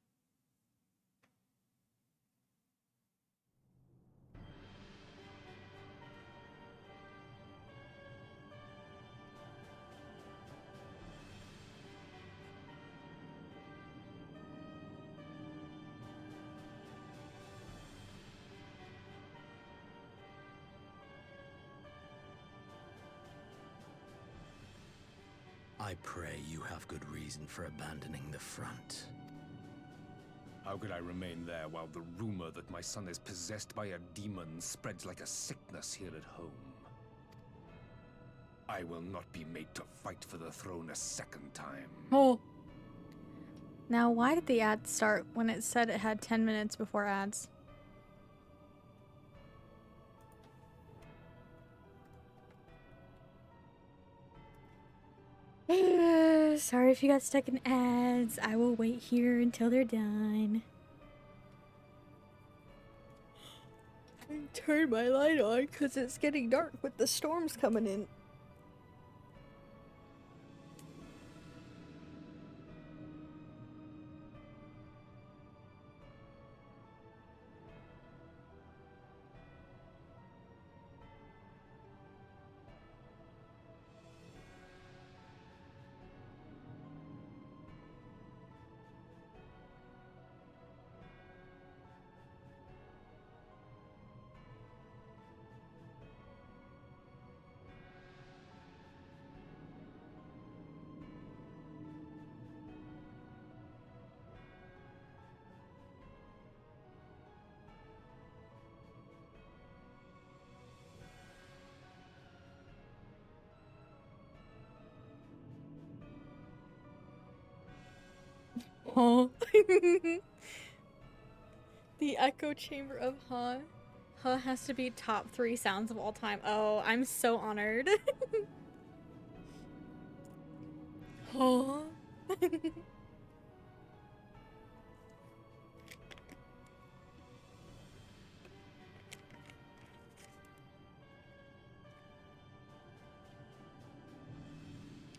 I pray you have good reason for abandoning the front.
How could I remain there while the rumor that my son is possessed by a demon spreads like a sickness here at home? I will not be made to fight for the throne a second time.
Oh. Now, why did the ad start when it said it had 10 minutes before ads? Sorry if you got stuck in ads. I will wait here until they're done. Turn my light on because it's getting dark with the storms coming in. Huh? The echo chamber of huh. Huh has to be top 3 sounds of all time. Oh, I'm so honored. Huh?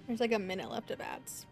There's like a minute left of ads.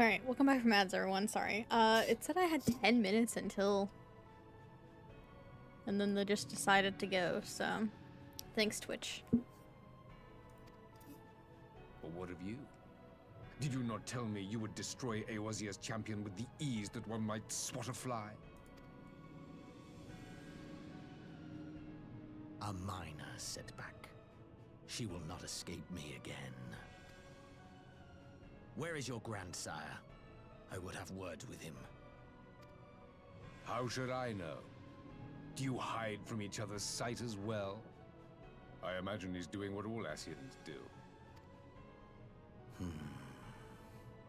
Alright, welcome back from ads, everyone. Sorry. It said I had 10 minutes until... And then they just decided to go, so... Thanks, Twitch.
But what of you? Did you not tell me you would destroy Eorzea's champion with the ease that one might swat a fly?
A minor setback. She will not escape me again. Where is your grandsire? I would have word with him.
How should I know? Do you hide from each other's sight as well? I imagine he's doing what all Ascians do.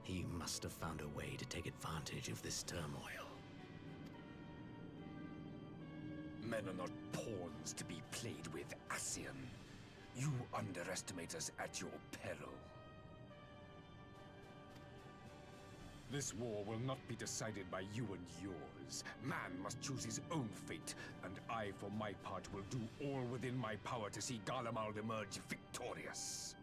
He must have found a way to take advantage of this turmoil.
Men are not pawns to be played with, Ascian. You underestimate us at your peril. This war will not be decided by you and yours. Man must choose his own fate, and I, for my part, will do all within my power to see Garlemald emerge victorious.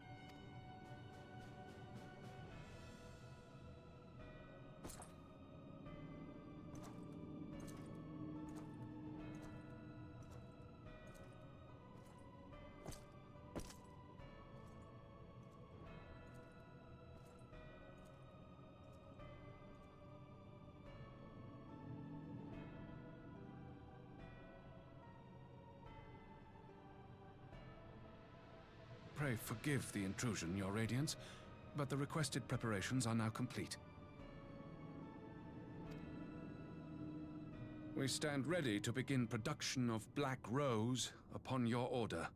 Pray forgive the intrusion, Your Radiance, but the requested preparations are now complete. We stand ready to begin production of Black Rose upon your order.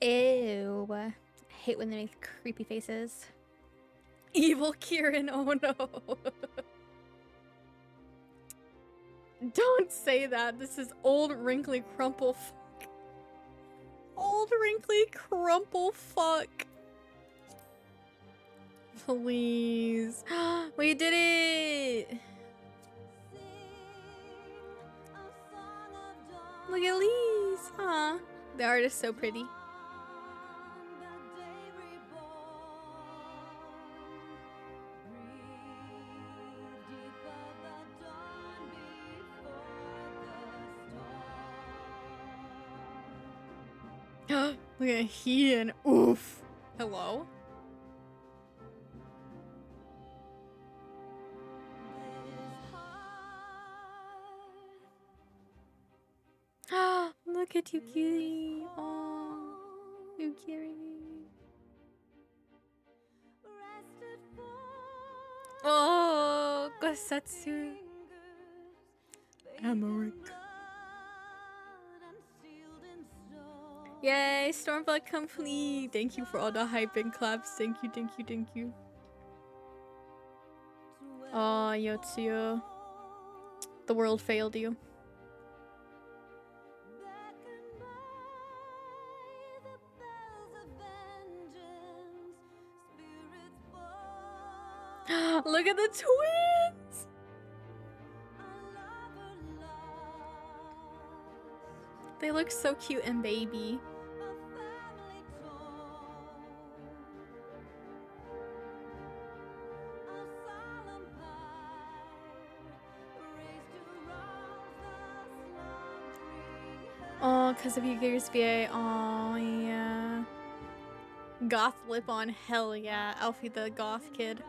Ew. I hate when they make creepy faces. Evil Kieran, oh no. Don't say that. This is old wrinkly crumple fuck. Old wrinkly crumple fuck. Please. We did it! Look at Lise. Huh. The art is so pretty. Look at he and oof. Hello? Look at you, cutie. Oh, you cutie. Oh, Gosatsu. Amaric. Yay, Stormblood complete. Thank you for all the hype and claps. Thank you, thank you, thank you. Oh, Yotsuyo. The world failed you. Look at the twins! They look so cute and baby. Oh, because of Yugir's VA. Oh, yeah. Goth lip on, hell yeah. Alfie the goth kid.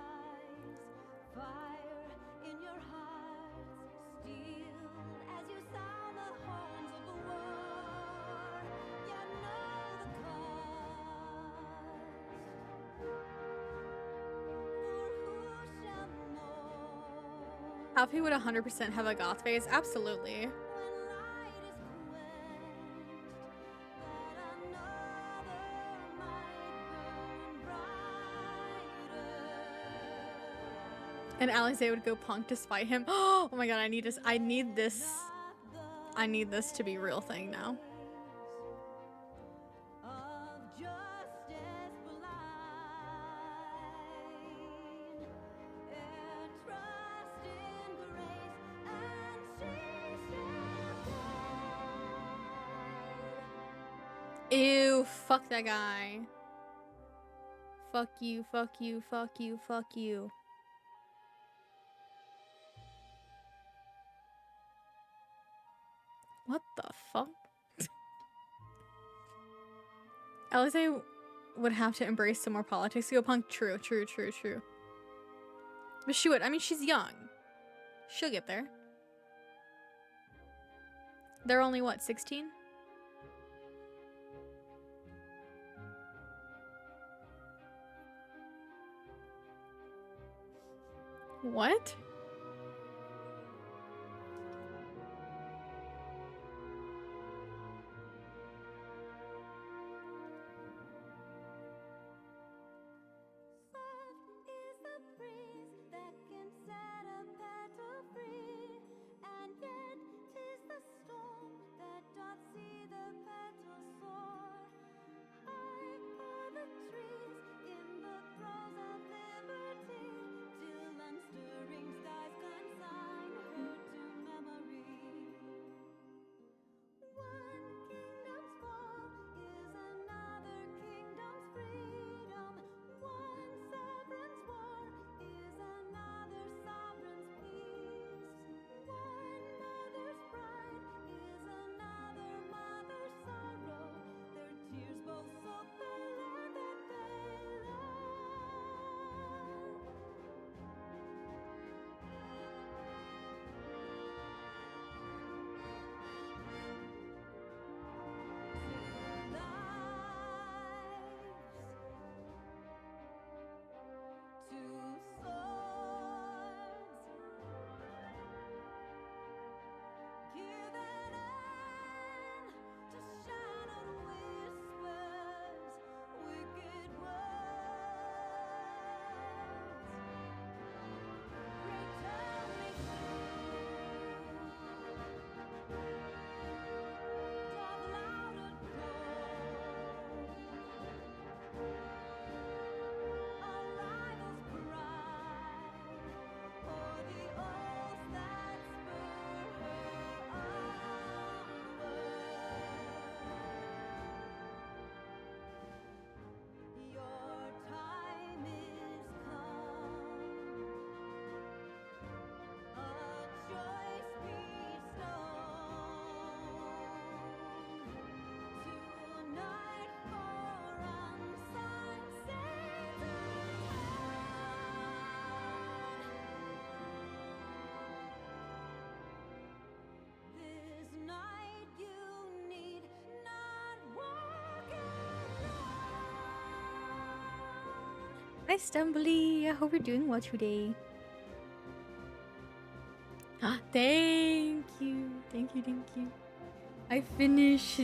Alfie would 100% have a goth phase. Absolutely. And Alize would go punk to spite him. Oh my god, I need this. I need this to be a real thing now. Ew, fuck that guy. Fuck you, fuck you, fuck you, fuck you. What the fuck? Alize would have to embrace some more politics to go punk. True, true, true, true. But she would. I mean, she's young. She'll get there. They're only, what, 16? What? Hi, Stumbly. I hope you're doing well today. Thank you. Thank you, thank you. I finished.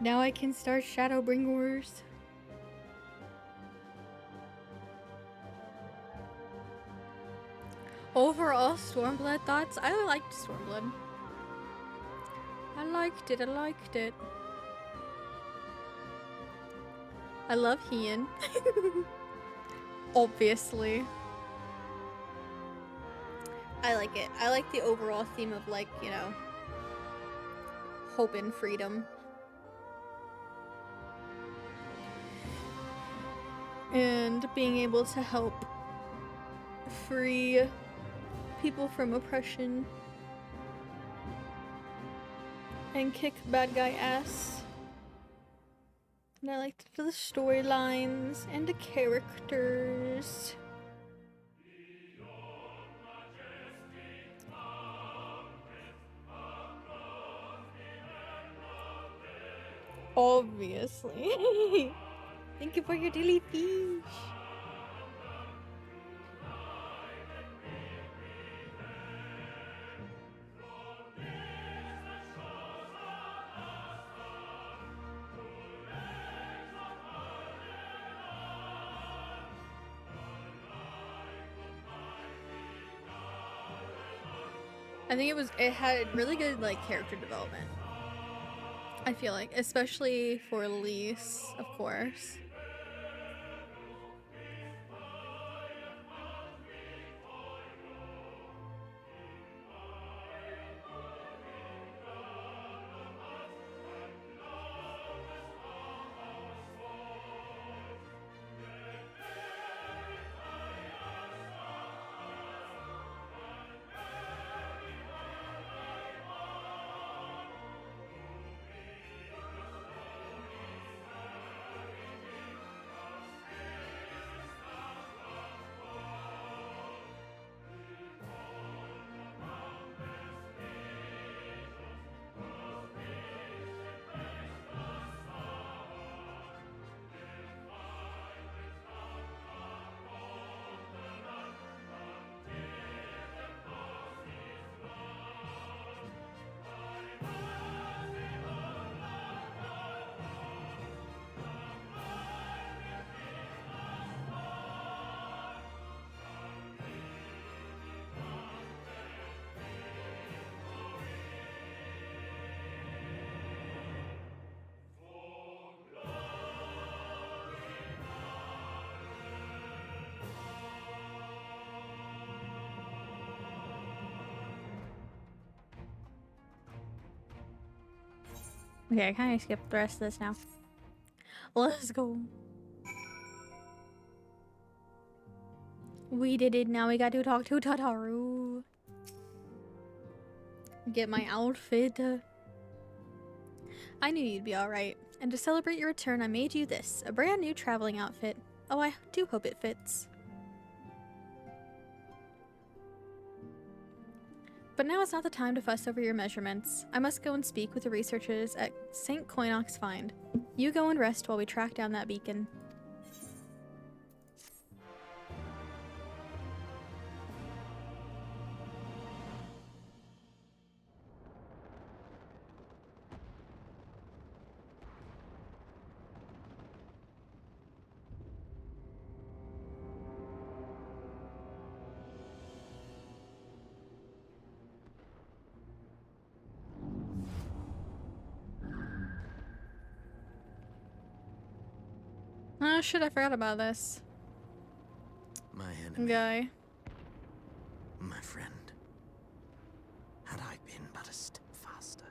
Now I can start Shadowbringers. Overall, Stormblood thoughts? I liked Stormblood. I liked it, I liked it. I love Hien. Obviously. I like it. I like the overall theme of, like, you know, hope and freedom. And being able to help free people from oppression and kick bad guy ass. And I liked the storylines and the characters. Obviously. Thank you for your daily fish. I think it had really good, like, character development. I feel like, especially for Lise, of course. Okay, I kind of skipped the rest of this now. Let's go. We did it. Now we got to talk to Tataru. Get my outfit. I knew you'd be alright. And to celebrate your return, I made you this. A brand new traveling outfit. Oh, I do hope it fits. But now is not the time to fuss over your measurements. I must go and speak with the researchers at St. Coinox Find. You go and rest while we track down that beacon. Oh shit, I forgot about this.
My enemy.
Guy.
My friend. Had I been but a step faster.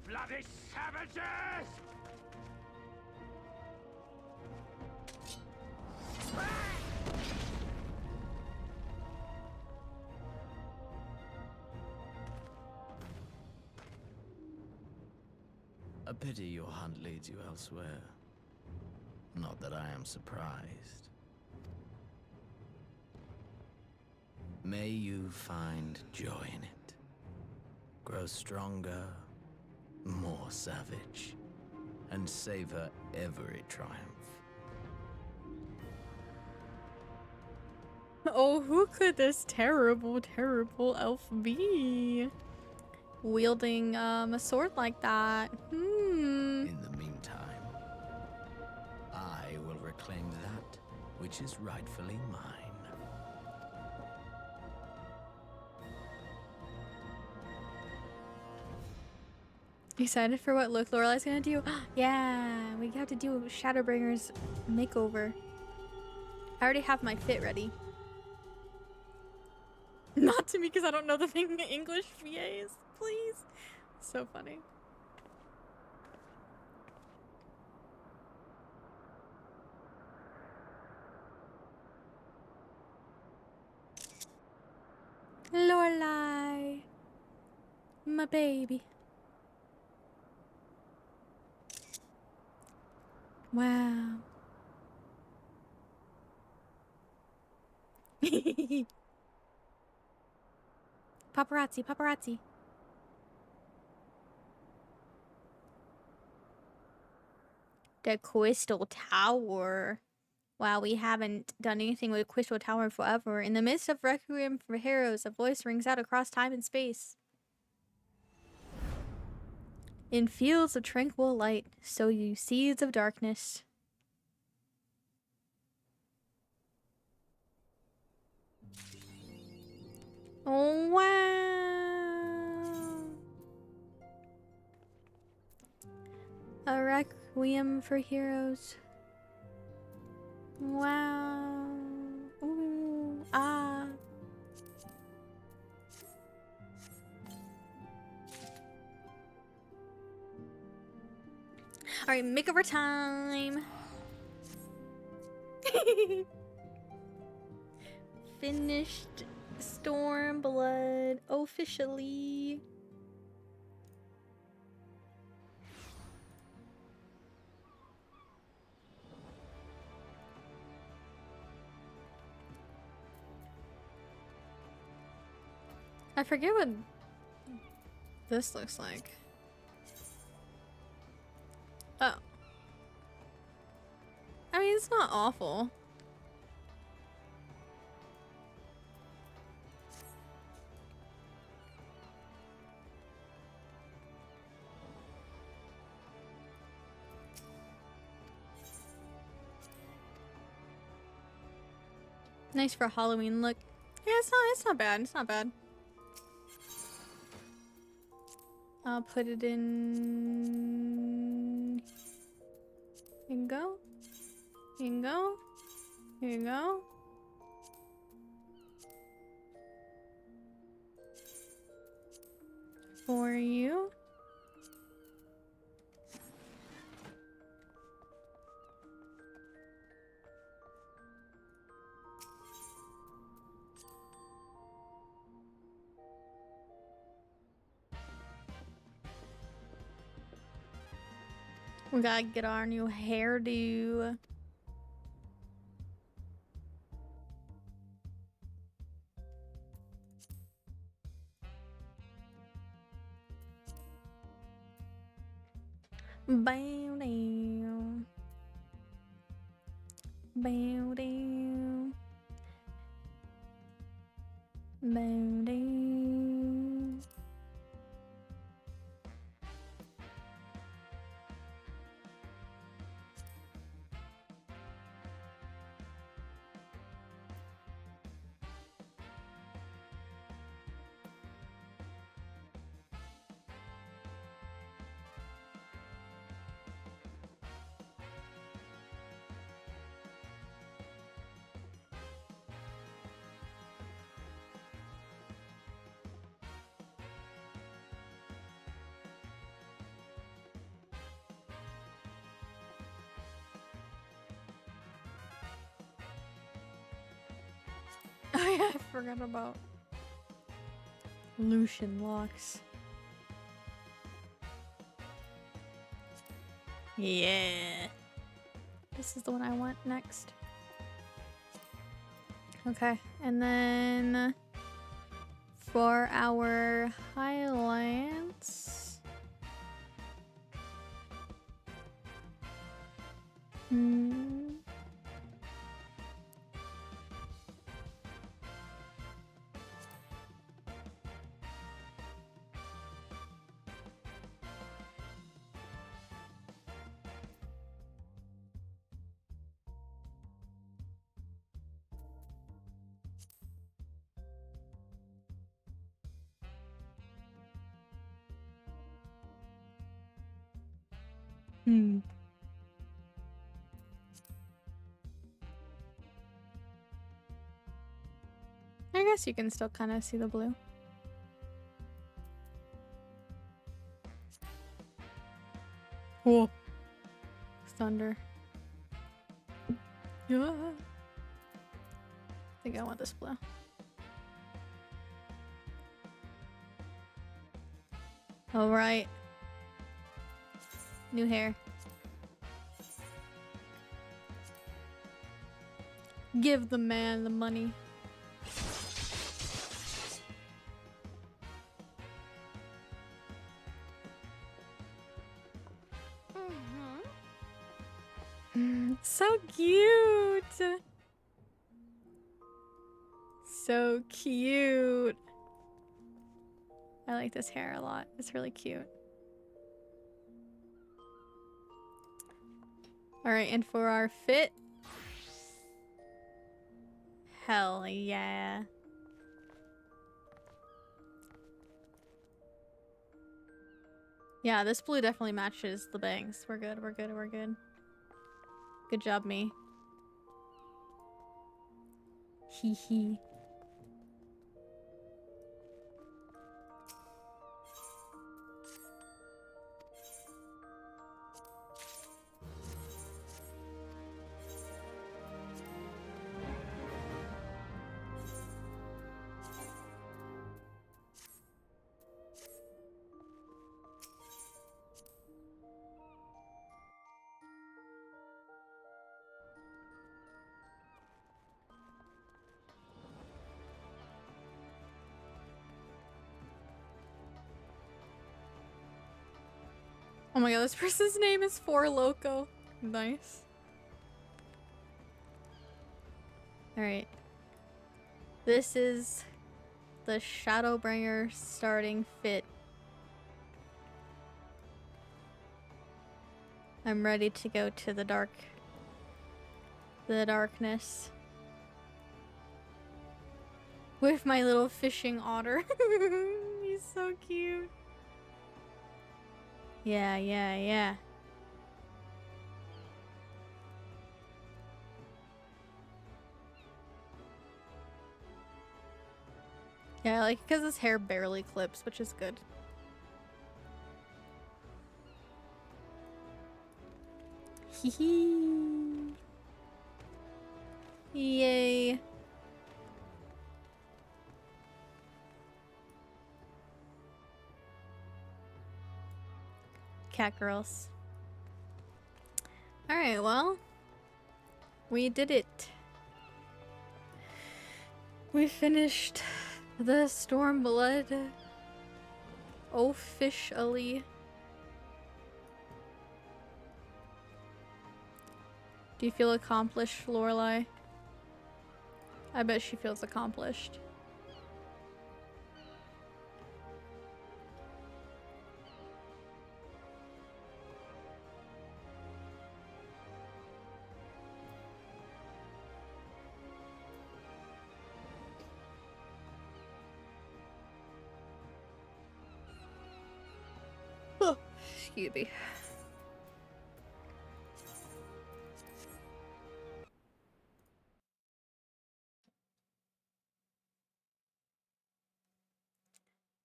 Bloody savages!
A pity your hunt leads you elsewhere. Not that I am surprised. May you find joy in it. Grow stronger, more savage, and savor every triumph.
Oh, who could this terrible, terrible elf be? Wielding a sword like that.
In the meantime, I will reclaim that which is rightfully mine.
Excited for what Look Lorelai's gonna do? Yeah, we have to do Shadowbringer's makeover. I already have my fit ready. Not to me, because I don't know the thing English VAs, please. So funny. Lorelai, my baby. Wow. Paparazzi, paparazzi. The Crystal Tower. Wow, we haven't done anything with Crystal Tower forever. In the midst of Requiem for Heroes, a voice rings out across time and space. In fields of tranquil light, sow you seeds of darkness. Oh, wow. A Requiem for Heroes. Wow. Ooh, ah. Alright, makeover time. Finished Stormblood officially. I forget what this looks like. Oh. I mean, it's not awful. Nice for a Halloween look. Yeah, it's not bad. It's not bad. I'll put it in. Here you go. Here you go. Here you go. For you. We gotta get our new hairdo. Bow down. Bow down. Bow down. Oh yeah, I forgot about Lucian locks. Yeah. This is the one I want next. Okay, and then For our highlights. I guess you can still kind of see the blue. Whoa. Thunder. Yeah. I think I want this blue. All right. New hair. Give the man the money. So cute. So cute. I like this hair a lot. It's really cute. All right, and for our fit. Hell yeah. Yeah, this blue definitely matches the bangs. We're good, we're good, we're good. Good job, me. Hee hee. Oh my god, this person's name is For Loco. Nice. Alright. This is the Shadowbringer starting fit. I'm ready to go to the darkness. With my little fishing otter. He's so cute. Yeah, yeah, yeah. Yeah, I like it because his hair barely clips, which is good. Hee hee. Yay. Cat girls. Alright, well. We did it. We finished the Stormblood officially. Do you feel accomplished, Lorelai? I bet she feels accomplished. Oh, excuse me.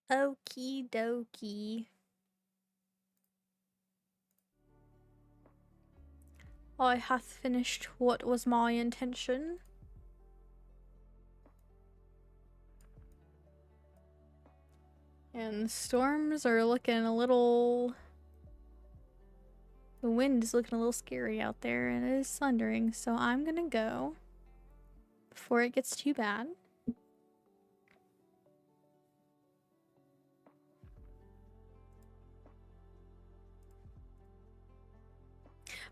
Okie dokie. I hath finished what was my intention. And the storms are looking a little... The wind is looking a little scary out there, and it is thundering, so I'm gonna go before it gets too bad.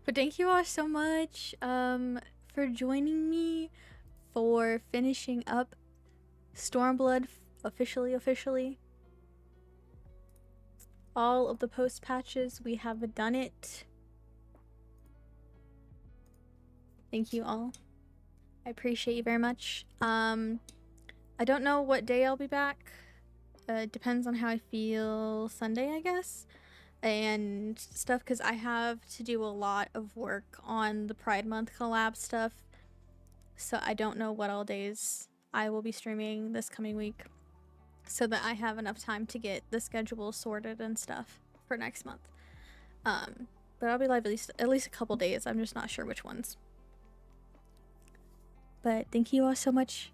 But thank you all so much for joining me for finishing up Stormblood officially. All of the post patches, we have done it. Thank you all. I appreciate you very much. I don't know what day I'll be back. It depends on how I feel Sunday, I guess. And stuff, because I have to do a lot of work on the Pride Month collab stuff. So I don't know what all days I will be streaming this coming week, so that I have enough time to get the schedule sorted and stuff for next month. But I'll be live at least a couple days. I'm just not sure which ones. But thank you all so much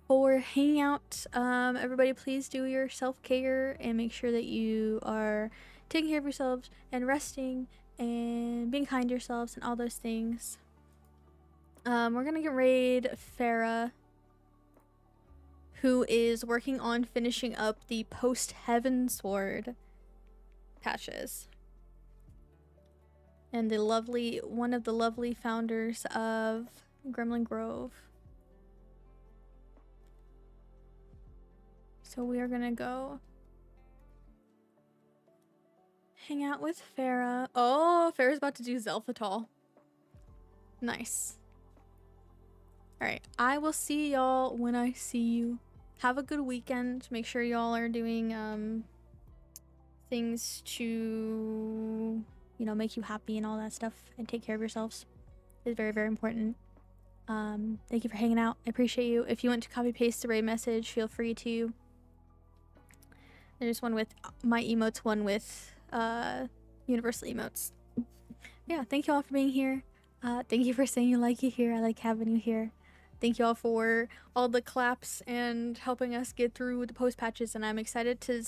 for hanging out. Everybody, please do your self-care and make sure that you are taking care of yourselves and resting and being kind to yourselves and all those things. We're gonna get raid Farah, who is working on finishing up the post-Heaven Sword patches. And one of the lovely founders of Gremlin Grove. So we are gonna go hang out with Farah. Oh, Farah's about to do Zelphatal. Nice. Alright, I will see y'all when I see you. Have a good weekend. Make sure y'all are doing things to, make you happy and all that stuff, and take care of yourselves. It's very, very important. Thank you for hanging out. I appreciate you. If you want to copy paste the raid message, feel free to. There's one with my emotes, one with universal emotes. Yeah, thank you all for being here. Thank you for saying you like it here. I like having you here. Thank you all for all the claps and helping us get through the post patches, and I'm excited to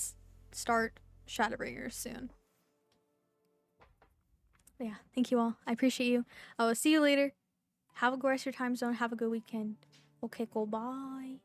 start Shadowbringers soon. But yeah, thank you all. I appreciate you. I will see you later. Have a good rest of your time zone. Have a good weekend. Okay, cool. Bye.